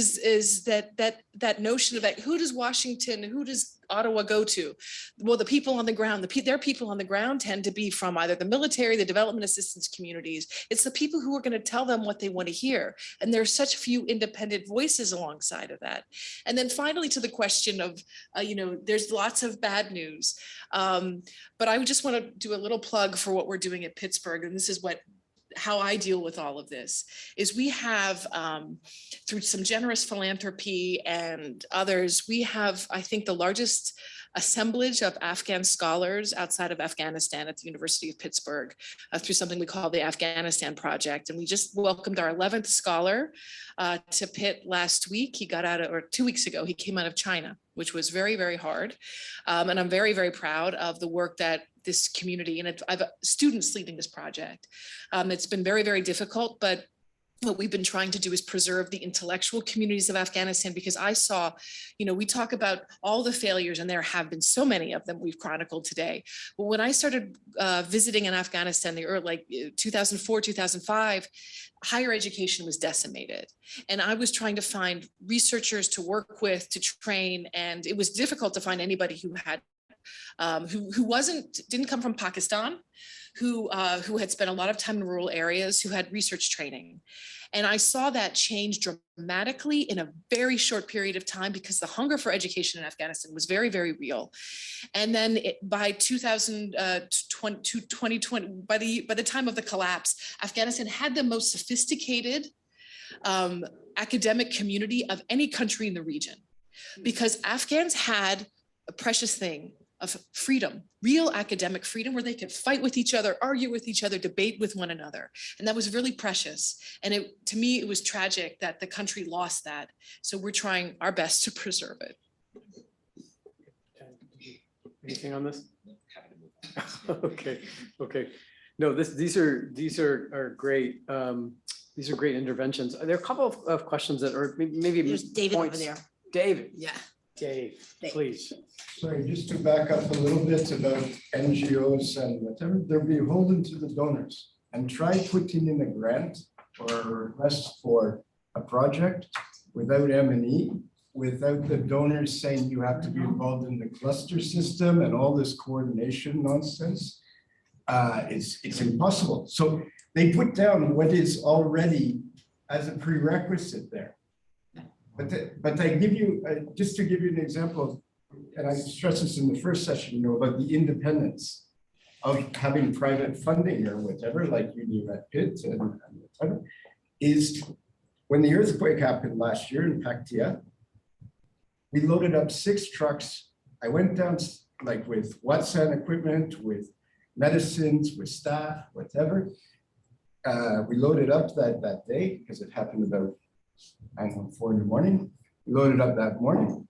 Speaker 17: that notion of who does Washington, who does Ottawa go to? Well, the people on the ground, their people on the ground tend to be from either the military, the development assistance communities. It's the people who are going to tell them what they want to hear. And there's such few independent voices alongside of that. And then finally, to the question of, there's lots of bad news. But I would just want to do a little plug for what we're doing at Pittsburgh. And this is how I deal with all of this is we have, through some generous philanthropy and others, we have, I think, the largest assemblage of Afghan scholars outside of Afghanistan at the University of Pittsburgh through something we call the Afghanistan Project. And we just welcomed our 11th scholar to Pitt last week. He got out or 2 weeks ago, he came out of China, which was very, very hard. And I'm very, very proud of the work that this community, and I've students leading this project. It's been very, very difficult, but what we've been trying to do is preserve the intellectual communities of Afghanistan, because I saw, we talk about all the failures, and there have been so many of them we've chronicled today. But when I started visiting in Afghanistan, the early 2004, 2005, higher education was decimated. And I was trying to find researchers to work with, to train, and it was difficult to find anybody who had didn't come from Pakistan, who had spent a lot of time in rural areas, who had research training. And I saw that change dramatically in a very short period of time, because the hunger for education in Afghanistan was very, very real. And then by 2020, by the time of the collapse, Afghanistan had the most sophisticated academic community of any country in the region, because Afghans had a precious thing of freedom, real academic freedom, where they could fight with each other, argue with each other, debate with one another. And that was really precious. And to me, it was tragic that the country lost that. So we're trying our best to preserve it.
Speaker 2: Anything on this? Okay. No, these are great. These are great interventions. There are a couple of questions that are maybe
Speaker 3: There's David
Speaker 2: points.
Speaker 3: over there.
Speaker 2: David.
Speaker 3: Yeah.
Speaker 2: Dave, please.
Speaker 12: Sorry, just to back up a little bit about NGOs and whatever, they're beholden to the donors, and try putting in a grant or a request for a project without M&E, without the donors saying you have to be involved in the cluster system and all this coordination nonsense. It's impossible. So they put down what is already as a prerequisite there. But I give you, just to give you an example, and I stressed this in the first session, about the independence of having private funding or whatever, like you do at Pitt and whatever, is when the earthquake happened last year in Paktia, we loaded up 6 trucks. I went down like with Watson equipment, with medicines, with staff, whatever. We loaded up that day because it happened about 4 in the morning. We loaded up that morning.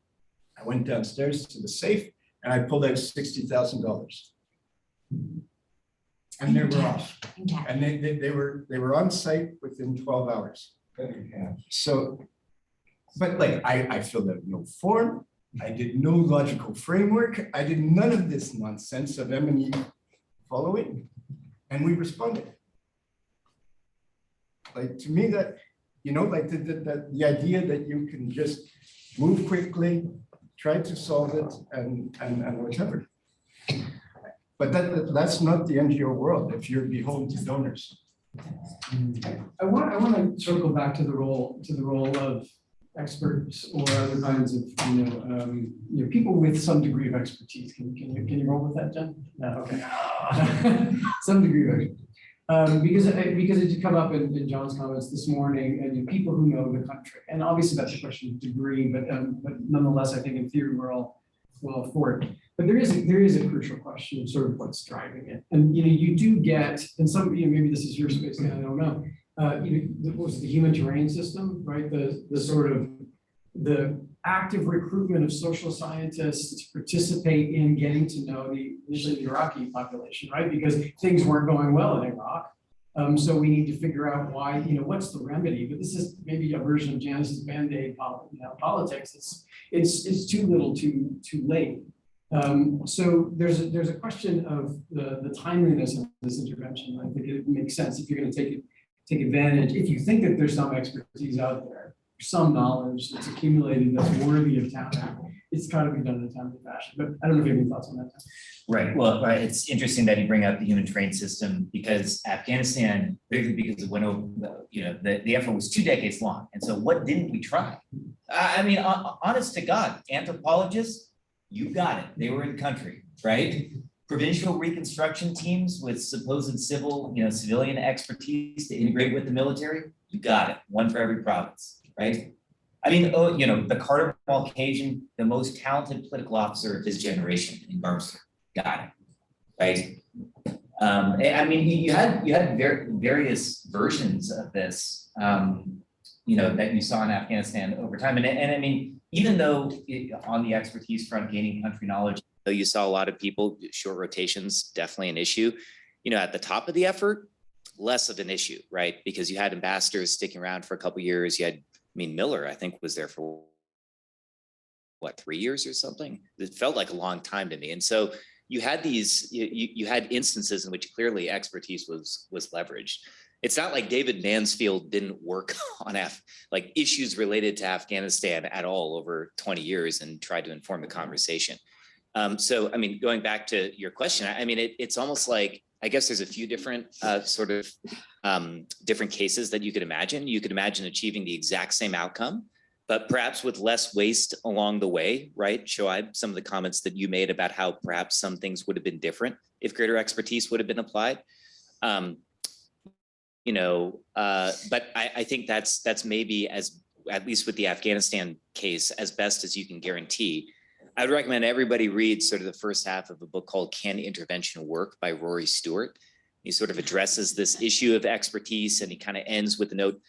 Speaker 12: I went downstairs to the safe and I pulled out $60,000. And they were off. And they were on site within 12 hours. So, but like I filled out no form. I did no logical framework. I did none of this nonsense of M&E following, and we responded. Like, to me, that, like the idea that you can just move quickly, try to solve it, and whatever. But that's not the NGO world if you're beholden to donors.
Speaker 2: I want to circle back to the role of experts or other kinds of people with some degree of expertise. Can you roll with that, Jen? No, okay. Some degree of expertise. Because it did come up in John's comments this morning, and people who know the country, and obviously that's a question of degree, but nonetheless, I think in theory we're all well for it. But there is a crucial question of sort of what's driving it, and you do get, and some maybe this is your space, and I don't know. What was it, the humanitarian system, right? The sort of the active recruitment of social scientists to participate in getting to know initially the Iraqi population, right? Because things weren't going well in Iraq. So we need to figure out why, what's the remedy, but this is maybe a version of Janice's Band-Aid politics. It's too little, too late. So there's a question of the timeliness of this intervention. I think it makes sense if you're going to take advantage, if you think that there's some expertise out there, some knowledge that's accumulated that's worthy of town act, it's got to be done in a timely fashion. But I don't know if you have any thoughts on that.
Speaker 3: Right. Well, it's interesting that you bring up the humanitarian system because Afghanistan, particularly because it went over, the effort was 2 decades long. And so what didn't we try? I mean, honest to God, anthropologists, you got it. They were in country, right? Provincial reconstruction teams with supposed civilian expertise to integrate with the military, you got it. One for every province, right? I mean, the Carter Caucasian, the most talented political officer of his generation in Burmester, got it, right? I mean, you had various versions of this, that you saw in Afghanistan over time, and I mean, even though on the expertise front, gaining country knowledge,
Speaker 16: though you saw a lot of people, short rotations, definitely an issue. At the top of the effort, less of an issue, right? Because you had ambassadors sticking around for a couple of years. You had, Miller, I think, was there for what, 3 years or something? It felt like a long time to me. And so you had you had instances in which clearly expertise was leveraged. It's not like David Mansfield didn't work on issues related to Afghanistan at all over 20 years and tried to inform the conversation. So, I mean, going back to your question, I mean, it's almost like, I guess there's a few different different cases that you could imagine. You could imagine achieving the exact same outcome, but perhaps with less waste along the way, right? Shoaib, some of the comments that you made about how perhaps some things would have been different if greater expertise would have been applied. But I think that's maybe at least with the Afghanistan case, as best as you can guarantee. I would recommend everybody read sort of the first half of a book called Can Intervention Work by Rory Stewart. He sort of addresses this issue of expertise, and he kind of ends with the note,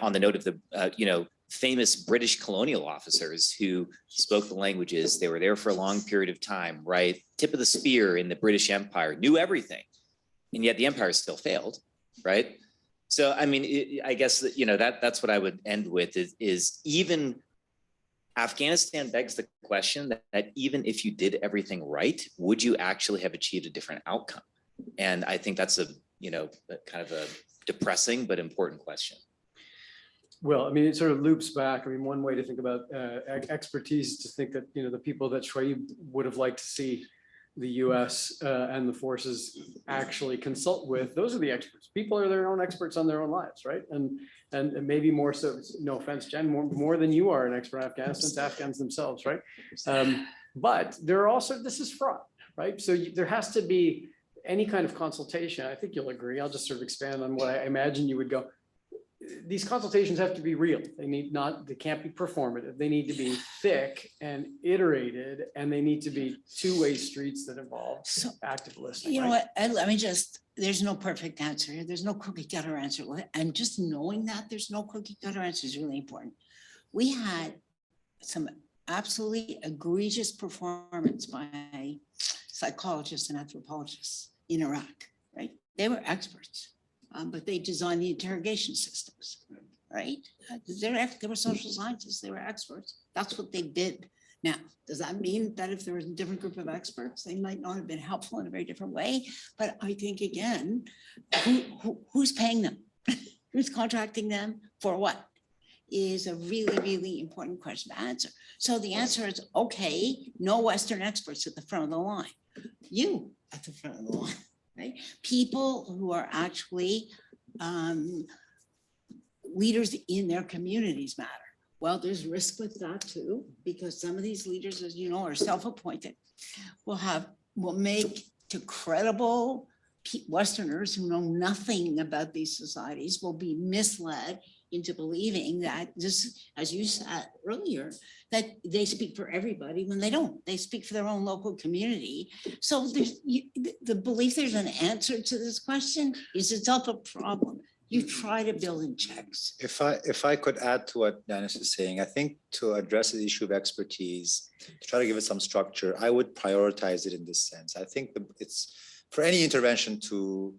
Speaker 16: on the note of the, famous British colonial officers who spoke the languages. They were there for a long period of time, right? Tip of the spear in the British Empire, knew everything, and yet the empire still failed, right? So, I mean, I guess that's what I would end with is even Afghanistan begs the question that even if you did everything right, would you actually have achieved a different outcome? And I think that's a kind of a depressing but important question.
Speaker 2: Well, I mean, it sort of loops back. I mean, one way to think about expertise is to think that, the people that Shoaib would have liked to see the US and the forces actually consult with, those are the experts. People are their own experts on their own lives, right? And maybe more so, no offense, Jen, more than you are an expert in Afghanistan, it's Afghans themselves, right? But there are also, this is fraught, right? So there has to be any kind of consultation. I think you'll agree. I'll just sort of expand on what I imagine you would go. These consultations have to be real. They can't be performative. They need to be thick and iterated, and they need to be two-way streets that involve active listening.
Speaker 19: You know what, let me just, there's no perfect answer here. There's no cookie cutter answer. And just knowing that there's no cookie cutter answer is really important. We had some absolutely egregious performance by psychologists and anthropologists in Iraq, right? They were experts. But they designed the interrogation systems, right? They were social scientists, they were experts. That's what they did. Now, does that mean that if there was a different group of experts, they might not have been helpful in a very different way? But I think, again, who's paying them? Who's contracting them for what? Is a really, really important question to answer. So the answer is, okay, no Western experts at the front of the line. You at the front of the line. Right? People who are actually leaders in their communities matter. Well, there's risk with that too, because some of these leaders, as you know, are self-appointed, will make to credible Westerners who know nothing about these societies will be misled into believing that this, as you said earlier, that they speak for everybody when they don't. They speak for their own local community. So there's the belief there's an answer to this question is itself a problem. You try to build in checks.
Speaker 18: If I could add to what Dennis is saying, I think to address the issue of expertise, to try to give it some structure, I would prioritize it in this sense. I think it's for any intervention to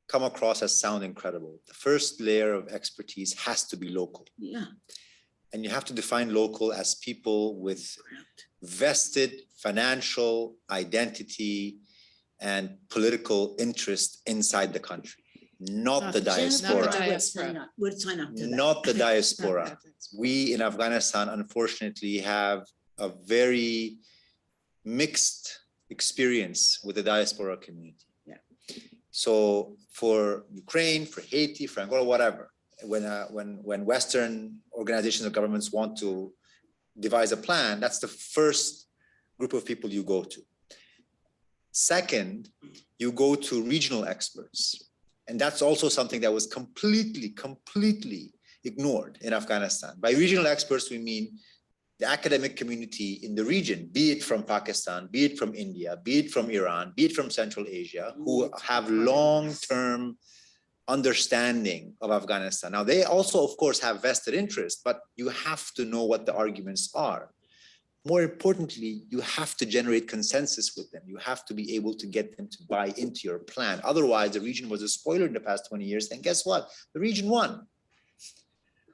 Speaker 18: come across as sounding credible. The first layer of expertise has to be local.
Speaker 19: Yeah.
Speaker 18: And you have to define local as people with vested financial identity and political interest inside the country, not the diaspora.
Speaker 19: Would sign up to that.
Speaker 18: Not the diaspora. We in Afghanistan, unfortunately, have a very mixed experience with the diaspora community.
Speaker 19: Yeah.
Speaker 18: So for Ukraine, for Haiti, for Angola, whatever, when Western organizations or governments want to devise a plan, that's the first group of people you go to. Second, you go to regional experts. And that's also something that was completely ignored in Afghanistan. By regional experts, we mean the academic community in the region, be it from Pakistan, be it from India, be it from Iran, be it from Central Asia, who have long-term understanding of Afghanistan. Now, they also, of course, have vested interest, but you have to know what the arguments are. More importantly, you have to generate consensus with them. You have to be able to get them to buy into your plan. Otherwise, the region was a spoiler in the past 20 years. And guess what? The region won.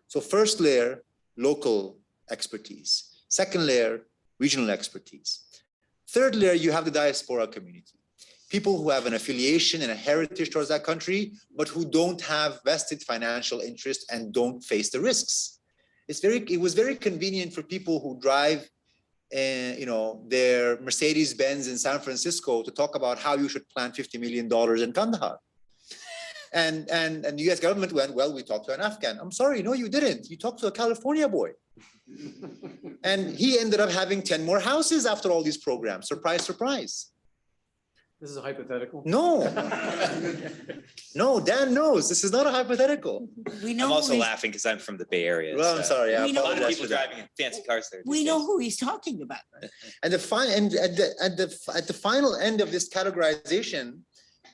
Speaker 18: So first layer, local expertise. Second layer, regional expertise. Third layer, you have the diaspora community. People who have an affiliation and a heritage towards that country, but who don't have vested financial interest and don't face the risks. It was very convenient for people who drive their Mercedes-Benz in San Francisco to talk about how you should plant $50 million in Kandahar. And the US government went, well, we talked to an Afghan. I'm sorry, no, you didn't. You talked to a California boy. And he ended up having 10 more houses after all these programs. Surprise, surprise.
Speaker 2: This is a hypothetical?
Speaker 18: No. No, Dan knows. This is not a hypothetical.
Speaker 19: We know
Speaker 16: I'm also
Speaker 19: who
Speaker 16: laughing because I'm from the Bay Area.
Speaker 18: Well, I'm sorry. I
Speaker 19: We know-
Speaker 16: A lot of
Speaker 18: apologize
Speaker 16: people
Speaker 18: for that.
Speaker 16: driving in fancy cars there.
Speaker 19: we know who he's talking about.
Speaker 18: And at the final end of this categorization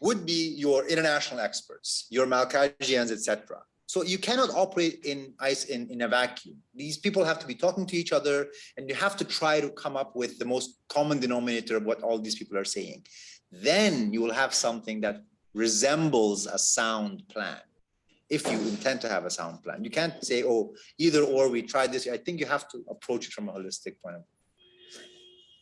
Speaker 18: would be your international experts, your Malkajians, etc. So you cannot operate in a vacuum. These people have to be talking to each other, and you have to try to come up with the most common denominator of what all these people are saying. Then you will have something that resembles a sound plan, if you intend to have a sound plan. You can't say, oh, either or, we tried this. I think you have to approach it from a holistic point of view.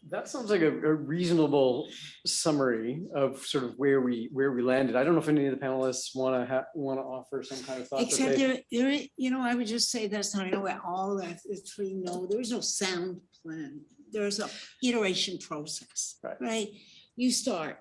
Speaker 2: That sounds like a reasonable summary of sort of where we landed. I don't know if any of the panelists want to offer some kind of thoughts.
Speaker 19: Except there, I would just say that's not where all that the three know. There is no sound plan. There's a iteration process, right? You start.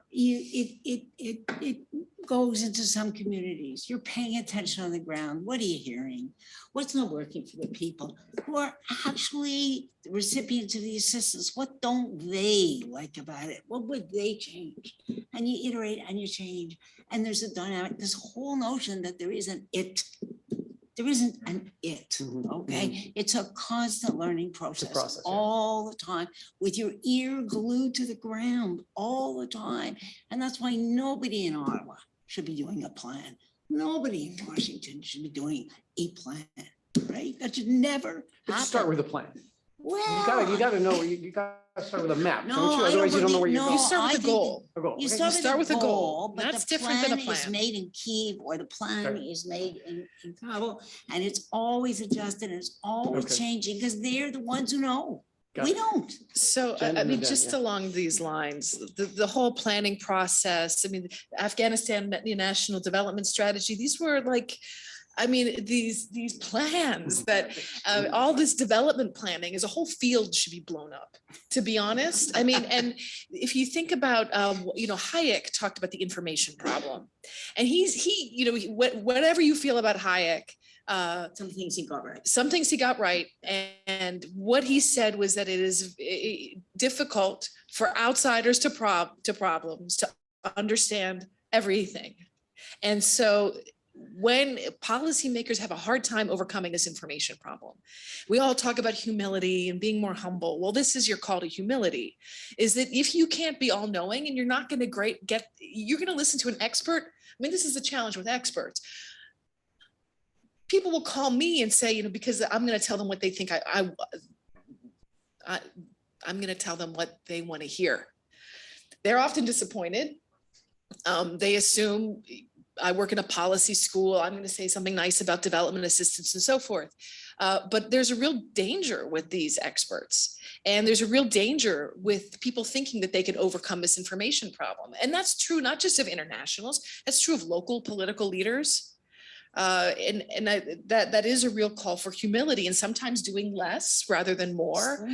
Speaker 19: It goes into some communities. You're paying attention on the ground. What are you hearing? What's not working for the people who are actually the recipients of the assistance? What don't they like about it? What would they change? And you iterate and you change. And there's a dynamic, this whole notion that there is an it. There isn't an it, okay? It's a constant learning process all the time, with your ear glued to the ground all the time. And that's why nobody in Ottawa should be doing a plan. Nobody in Washington should be doing a plan, right? That should never happen.
Speaker 2: Start with a plan.
Speaker 19: Well,
Speaker 2: you gotta know, you gotta start with a map,
Speaker 19: No,
Speaker 2: don't you?
Speaker 19: I
Speaker 2: Otherwise you don't know where you're
Speaker 19: no,
Speaker 2: going.
Speaker 17: You start
Speaker 19: I
Speaker 17: with a
Speaker 19: think
Speaker 17: goal.
Speaker 2: A goal.
Speaker 19: You
Speaker 2: Okay.
Speaker 19: start with a goal, but
Speaker 17: That's
Speaker 19: the
Speaker 17: different than a
Speaker 19: plan is
Speaker 17: plan.
Speaker 19: made in Kyiv, or the plan
Speaker 2: Sure.
Speaker 19: is made in Kabul, and it's always adjusted, and it's always
Speaker 2: Okay.
Speaker 19: changing, because they're the ones who know.
Speaker 2: Got
Speaker 19: We
Speaker 2: it.
Speaker 19: don't.
Speaker 17: So,
Speaker 2: Jen
Speaker 17: I
Speaker 2: and
Speaker 17: mean,
Speaker 2: then,
Speaker 17: just
Speaker 2: yeah.
Speaker 17: along these lines, the whole planning process, I mean, Afghanistan National Development Strategy, these were like, I mean, these plans that all this development planning is a whole field should be blown up, to be honest. I mean, and if you think about, Hayek talked about the information problem, and whatever you feel about Hayek,
Speaker 19: Some things he got right.
Speaker 17: some things he got right, and what he said was that it is difficult for outsiders to problems to understand everything. And so when policymakers have a hard time overcoming this information problem, we all talk about humility and being more humble. Well, this is your call to humility, is that if you can't be all knowing and you're not going to you're going to listen to an expert. I mean, this is the challenge with experts. People will call me and say, because I'm going to tell them what they think I'm going to tell them what they want to hear. They're often disappointed. They assume I work in a policy school. I'm going to say something nice about development assistance and so forth. But there's a real danger with these experts. And there's a real danger with people thinking that they can overcome this information problem. And that's true not just of internationals, that's true of local political leaders. That is a real call for humility and sometimes doing less rather than more.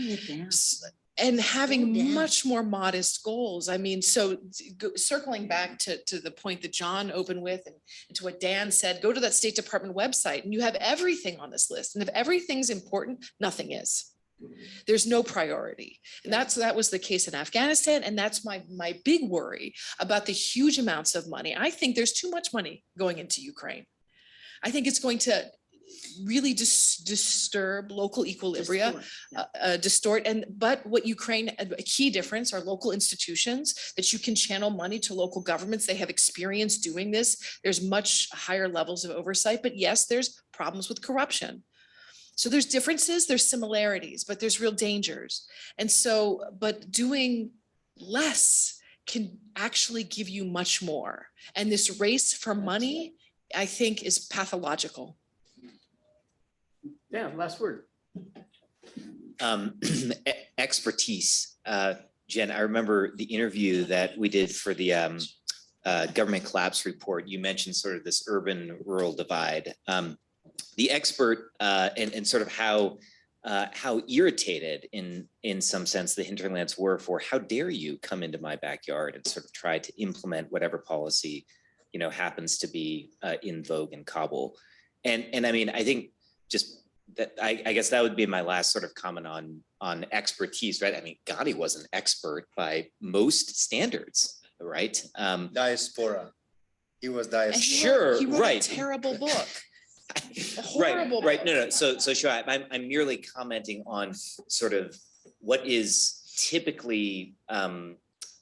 Speaker 17: And having much more modest goals. I mean, so circling back to the point that John opened with and to what Dan said, go to that State Department website and you have everything on this list. And if everything's important, nothing is. There's no priority. And that was the case in Afghanistan. And that's my big worry about the huge amounts of money. I think there's too much money going into Ukraine. I think it's going to really disturb local equilibria, distort. But what Ukraine, a key difference are local institutions that you can channel money to local governments. They have experience doing this. There's much higher levels of oversight, but yes, there's problems with corruption. So there's differences, there's similarities, but there's real dangers. And so, but doing less can actually give you much more. And this race for money, I think, is pathological.
Speaker 2: Yeah, last word.
Speaker 16: Expertise. Jen, I remember the interview that we did for the government collapse report. You mentioned sort of this urban-rural divide. The expert and sort of how irritated in some sense the hinterlands were for how dare you come into my backyard and sort of try to implement whatever policy happens to be in vogue in Kabul. And I mean, I think just that I guess that would be my last sort of comment on expertise, right? I mean, Ghani was an expert by most standards, right?
Speaker 18: Diaspora. He was diaspora.
Speaker 16: Sure,
Speaker 17: he wrote
Speaker 16: right.
Speaker 17: a terrible book. A horrible
Speaker 16: Right.
Speaker 17: book.
Speaker 16: No. So sure. I'm merely commenting on sort of what is typically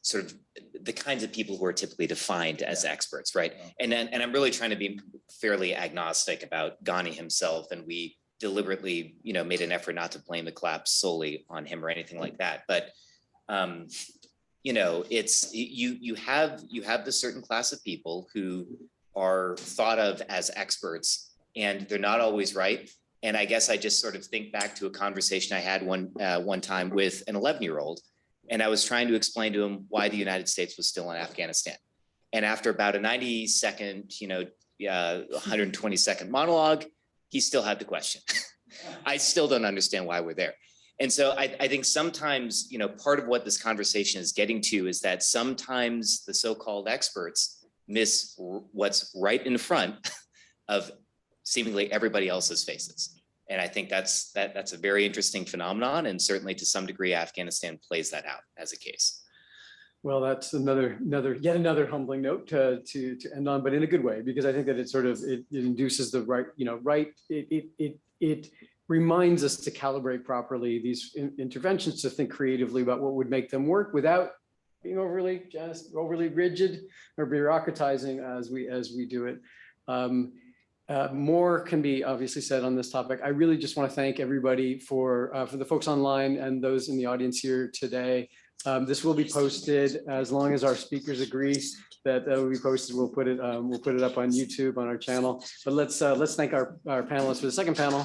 Speaker 16: sort of the kinds of people who are typically defined as experts, right? And I'm really trying to be fairly agnostic about Ghani himself, and we deliberately, made an effort not to blame the collapse solely on him or anything like that. But it's you have the certain class of people who are thought of as experts, and they're not always right. And I guess I just sort of think back to a conversation I had one time with an 11-year-old, and I was trying to explain to him why the United States was still in Afghanistan. And after about a 90-second, 120-second monologue, he still had the question. I still don't understand why we're there. And so I think sometimes, part of what this conversation is getting to is that sometimes the so-called experts miss what's right in front of seemingly everybody else's faces. And I think that's a very interesting phenomenon. And certainly to some degree, Afghanistan plays that out as a case.
Speaker 2: Well, that's yet another humbling note to end on, but in a good way, because I think that it induces the right, it reminds us to calibrate properly these interventions, to think creatively about what would make them work without being overly rigid or bureaucratizing as we do it. More can be obviously said on this topic. I really just want to thank everybody for the folks online and those in the audience here today. This will be posted as long as our speakers agree that will be posted. We'll put it up on YouTube on our channel. But let's thank our panelists for the second panel.